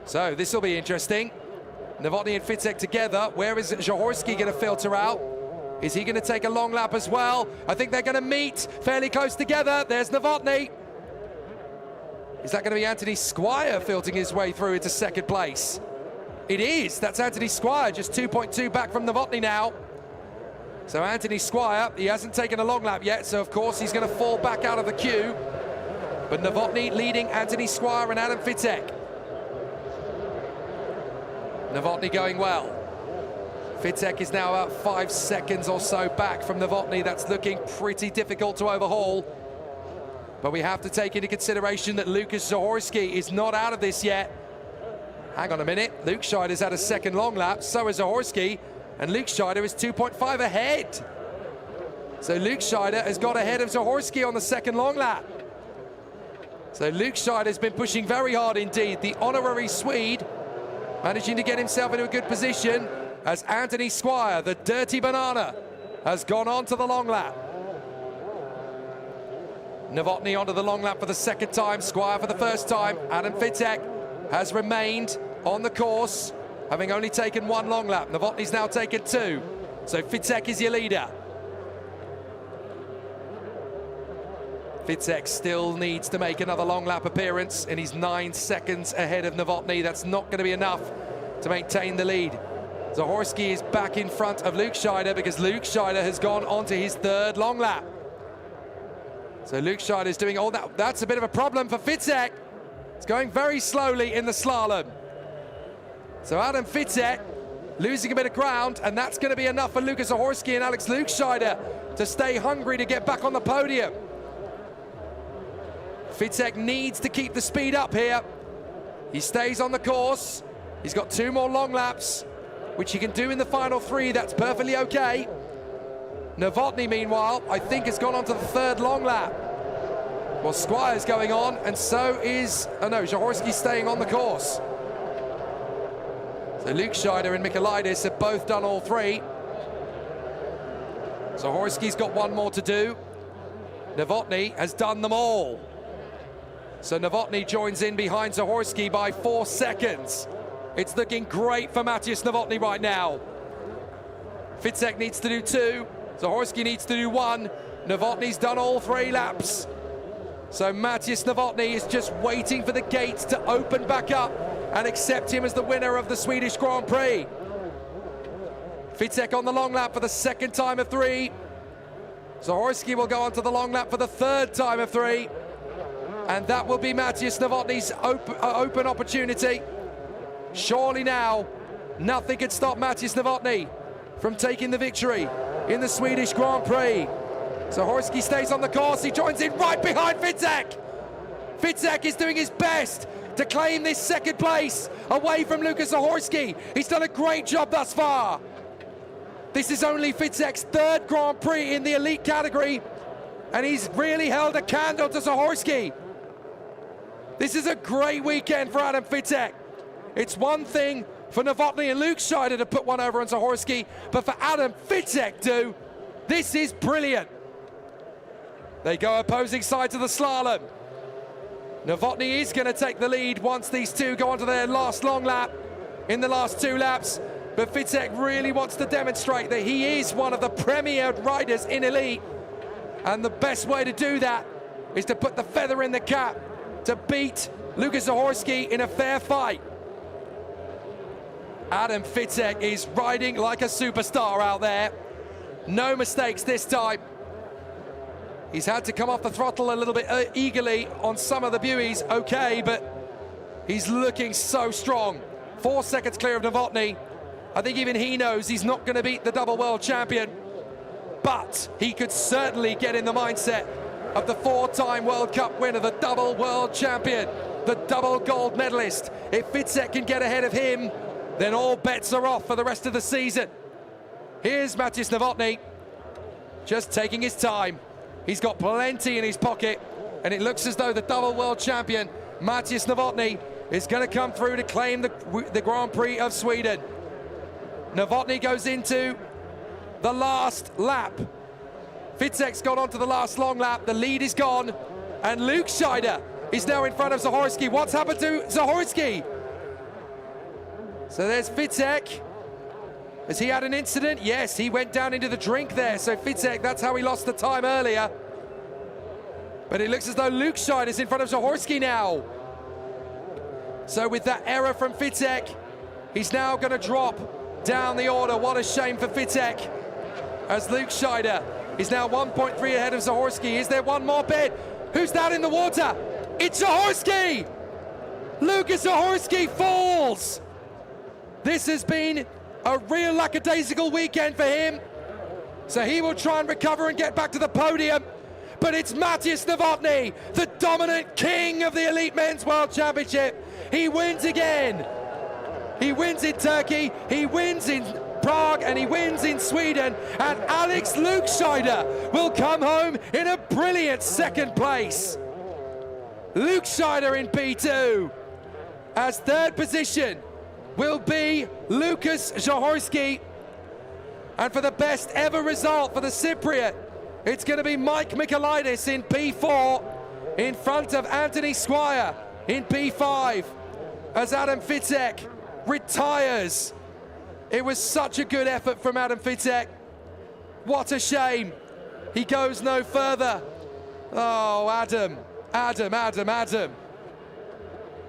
So this will be interesting. Novotny and Ficek together. Where is Zahorski going to filter out? Is he going to take a long lap as well? I think they're going to meet fairly close together. There's Novotny. Is that going to be Anthony Squire filtering his way through into second place? It is. That's Anthony Squire, just 2.2 back from Novotny now. So Anthony Squire, he hasn't taken a long lap yet, so of course he's going to fall back out of the queue. But Novotny leading Anthony Squire and Adam Ficek. Novotny going well. Ficek is now about 5 seconds or so back from Novotny. That's looking pretty difficult to overhaul. But we have to take into consideration that Lukas Zahorski is not out of this yet. Hang on a minute. Luke Scheider's had a second long lap, so is Zahorski. And Luke Scheider is 2.5 ahead. So Luke Scheider has got ahead of Zahorski on the second long lap. So Luke Scheider's been pushing very hard indeed. The honorary Swede managing to get himself into a good position as Anthony Squire, the dirty banana, has gone on to the long lap. Novotny onto the long lap for the second time, Squire for the first time. Adam Ficek has remained on the course, having only taken 1 long lap. Novotny's now taken 2. So Ficek is your leader. Ficek still needs to make another long lap appearance, and he's 9 seconds ahead of Novotny. That's not going to be enough to maintain the lead. Zahorski is back in front of Luke Scheider because Luke Scheider has gone on to his 3rd long lap. So Luke Scheider is doing all that. That's a bit of a problem for Ficek. It's going very slowly in the slalom. So Adam Ficek losing a bit of ground, and that's going to be enough for Lukas Zahorski and Alex Luke Scheider to stay hungry to get back on the podium. Ficek needs to keep the speed up here. He stays on the course. He's got 2 more long laps, which he can do in the final 3. That's perfectly okay. Novotny, meanwhile, I think has gone on to the 3rd long lap. Well, Squire's going on, and so is... Oh no, Zahorski's staying on the course. So Luke Scheider and Michailidis have both done all 3. Zahorski's got 1 more to do. Novotny has done them all. So Novotny joins in behind Zahorski by 4 seconds. It's looking great for Matthias Novotny right now. Ficek needs to do 2. Zahorski needs to do 1. Novotny's done all 3 laps. So Matthias Novotny is just waiting for the gates to open back up and accept him as the winner of the Swedish Grand Prix. Ficek on the long lap for the 2nd time of 3. Zahorski will go on to the long lap for the 3rd time of 3. And that will be Matthias Novotny's open opportunity. Surely now, nothing can stop Matthias Novotny from taking the victory in the Swedish Grand Prix. Zahorski stays on the course. He joins in right behind Ficek. Ficek is doing his best to claim this 2nd place away from Lukas Zahorski. He's done a great job thus far. This is only Ficek's 3rd Grand Prix in the elite category, and he's really held a candle to Zahorski. This is a great weekend for Adam Ficek. It's one thing for Novotny and Luke Scheider to put one over on Zahorski, but for Adam Ficek this is brilliant. They go opposing sides of the slalom. Novotny is going to take the lead once these 2 go on to their last long lap in the last 2 laps, but Ficek really wants to demonstrate that he is one of the premier riders in elite, and the best way to do that is to put the feather in the cap to beat Lukas Zahorski in a fair fight. Adam Ficek is riding like a superstar out there. No mistakes this time. He's had to come off the throttle a little bit eagerly on some of the buoys, okay, but he's looking so strong. 4 seconds clear of Novotny. I think even he knows he's not going to beat the double world champion, but he could certainly get in the mindset of the 4-time World Cup winner, the double world champion, the double gold medalist. If Ficek can get ahead of him, then all bets are off for the rest of the season. Here's Matthias Novotny, just taking his time. He's got plenty in his pocket, and it looks as though the double world champion, Matthias Novotny, is going to come through to claim the Grand Prix of Sweden. Novotny goes into the last lap. Fitzek's gone on to the last long lap. The lead is gone. And Luke Scheider is now in front of Zahorski. What's happened to Zahorski? So there's Fitzek. Has he had an incident? Yes, he went down into the drink there. So Fitzek, that's how he lost the time earlier. But it looks as though Luke Scheider is in front of Zahorski now. So with that error from Fitzek, he's now going to drop down the order. What a shame for Fitzek, as Luke Scheider is now 1.3 ahead of Zahorski. Is there one more bit? Who's that in the water? It's Zahorski! Lucas Zahorski falls! This has been a real lackadaisical weekend for him. So he will try and recover and get back to the podium. But it's Matěj Novotný, the dominant king of the Elite Men's World Championship. He wins again. He wins in Turkey, he wins in Prague, and he wins in Sweden. And Alex Luke Scheider will come home in a brilliant second place. Luke Scheider in P2. As third position will be Lucas Zahorski. And for the best ever result for the Cypriot, it's going to be Mike Michailidis in P4 in front of Anthony Squire in P5 as Adam Fitzek retires. It was such a good effort from Adam Fitzek. What a shame. He goes no further. Oh, Adam.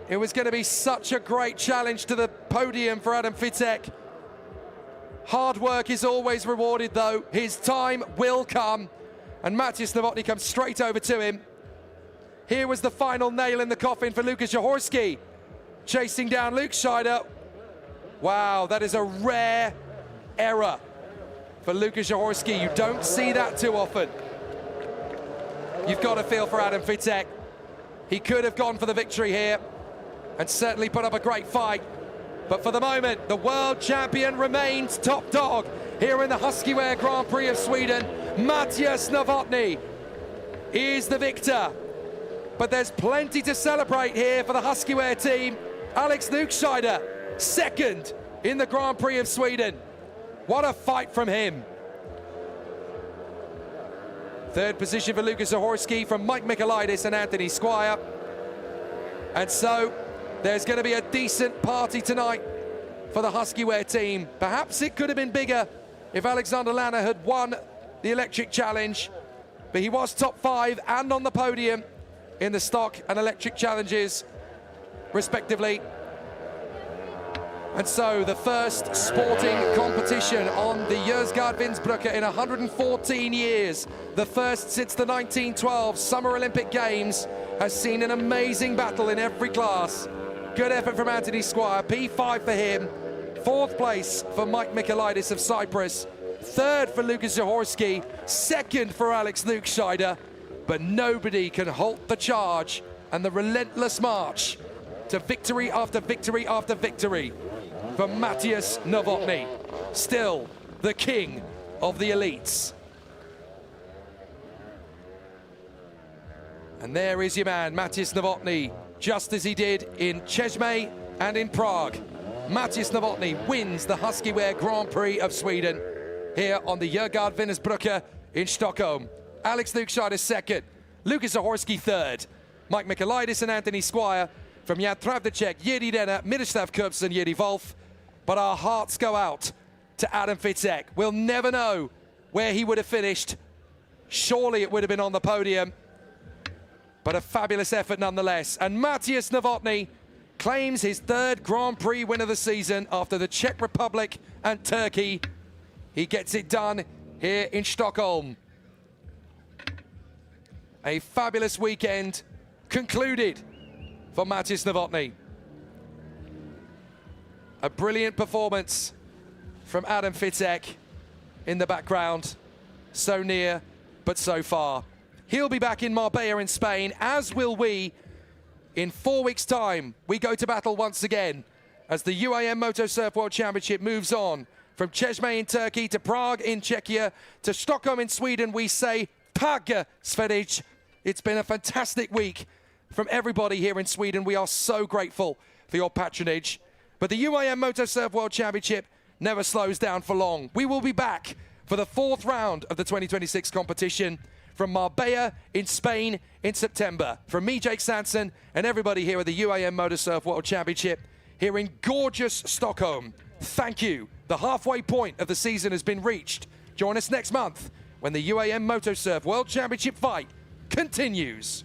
It was going to be such a great challenge to the podium for Adam Fitzek. Hard work is always rewarded though. His time will come. And Matěj Novotný comes straight over to him. Here was the final nail in the coffin for Lucas Zahorski, chasing down Luke Scheider. Wow, that is a rare error for Lucas Zahorski. You don't see that too often. You've got to feel for Adam Fitzek. He could have gone for the victory here and certainly put up a great fight. But for the moment, the world champion remains top dog here in the Huski Wear Grand Prix of Sweden. Matěj Novotný is the victor. But there's plenty to celebrate here for the Huski Wear team. Alex Luke Scheider, second in the Grand Prix of Sweden. What a fight from him. Third position for Lucas Zahorski from Mike Michailidis and Anthony Squire. And so there's going to be a decent party tonight for the Huski Wear team. Perhaps it could have been bigger if Alexander Lanner had won the electric challenge, but he was top 5 and on the podium in the stock and electric challenges, respectively. And so the first sporting competition on the Yozgat-Vinsbrucke in 114 years, the first since the 1912 Summer Olympic Games, has seen an amazing battle in every class. Good effort from Anthony Squire, P5 for him. Fourth place for Mike Michailidis of Cyprus. Third for Lucas Zahorski. Second for Alex Luke Scheider. But nobody can halt the charge and the relentless march to victory after victory after victory for Matěj Novotný, still the king of the elites. And there is your man, Matěj Novotný, just as he did in Chesme and in Prague. Matěj Novotný wins the Huski Wear Grand Prix of Sweden here on the Yozgat-Vinsbrucke in Stockholm. Alex Luke Scheider second, Lucas Zahorski third, Mike Michailidis and Anthony Squire from Jan Travnicek, Jiří Denner, Miroslav Kups and Jiří Wolf. But our hearts go out to Adam Fitzek. We'll never know where he would have finished. Surely it would have been on the podium. But a fabulous effort nonetheless. And Matěj Novotný claims his third Grand Prix win of the season after the Czech Republic and Turkey. He gets it done here in Stockholm. A fabulous weekend concluded for Matěj Novotný. A brilliant performance from Adam Fitzek in the background. So near, but so far. He'll be back in Marbella in Spain, as will we. In 4 weeks' time, we go to battle once again as the UAM Moto Surf World Championship moves on. From Chesme in Turkey to Prague in Czechia to Stockholm in Sweden, we say Tack Sverige. It's been a fantastic week from everybody here in Sweden. We are so grateful for your patronage. But the UAM Moto Surf World Championship never slows down for long. We will be back for the 4th round of the 2026 competition from Marbella in Spain in September. From me, Jake Sanson, and everybody here at the UAM Motorsurf World Championship here in gorgeous Stockholm. Thank you. The halfway point of the season has been reached. Join us next month when the UAM Motorsurf World Championship fight continues.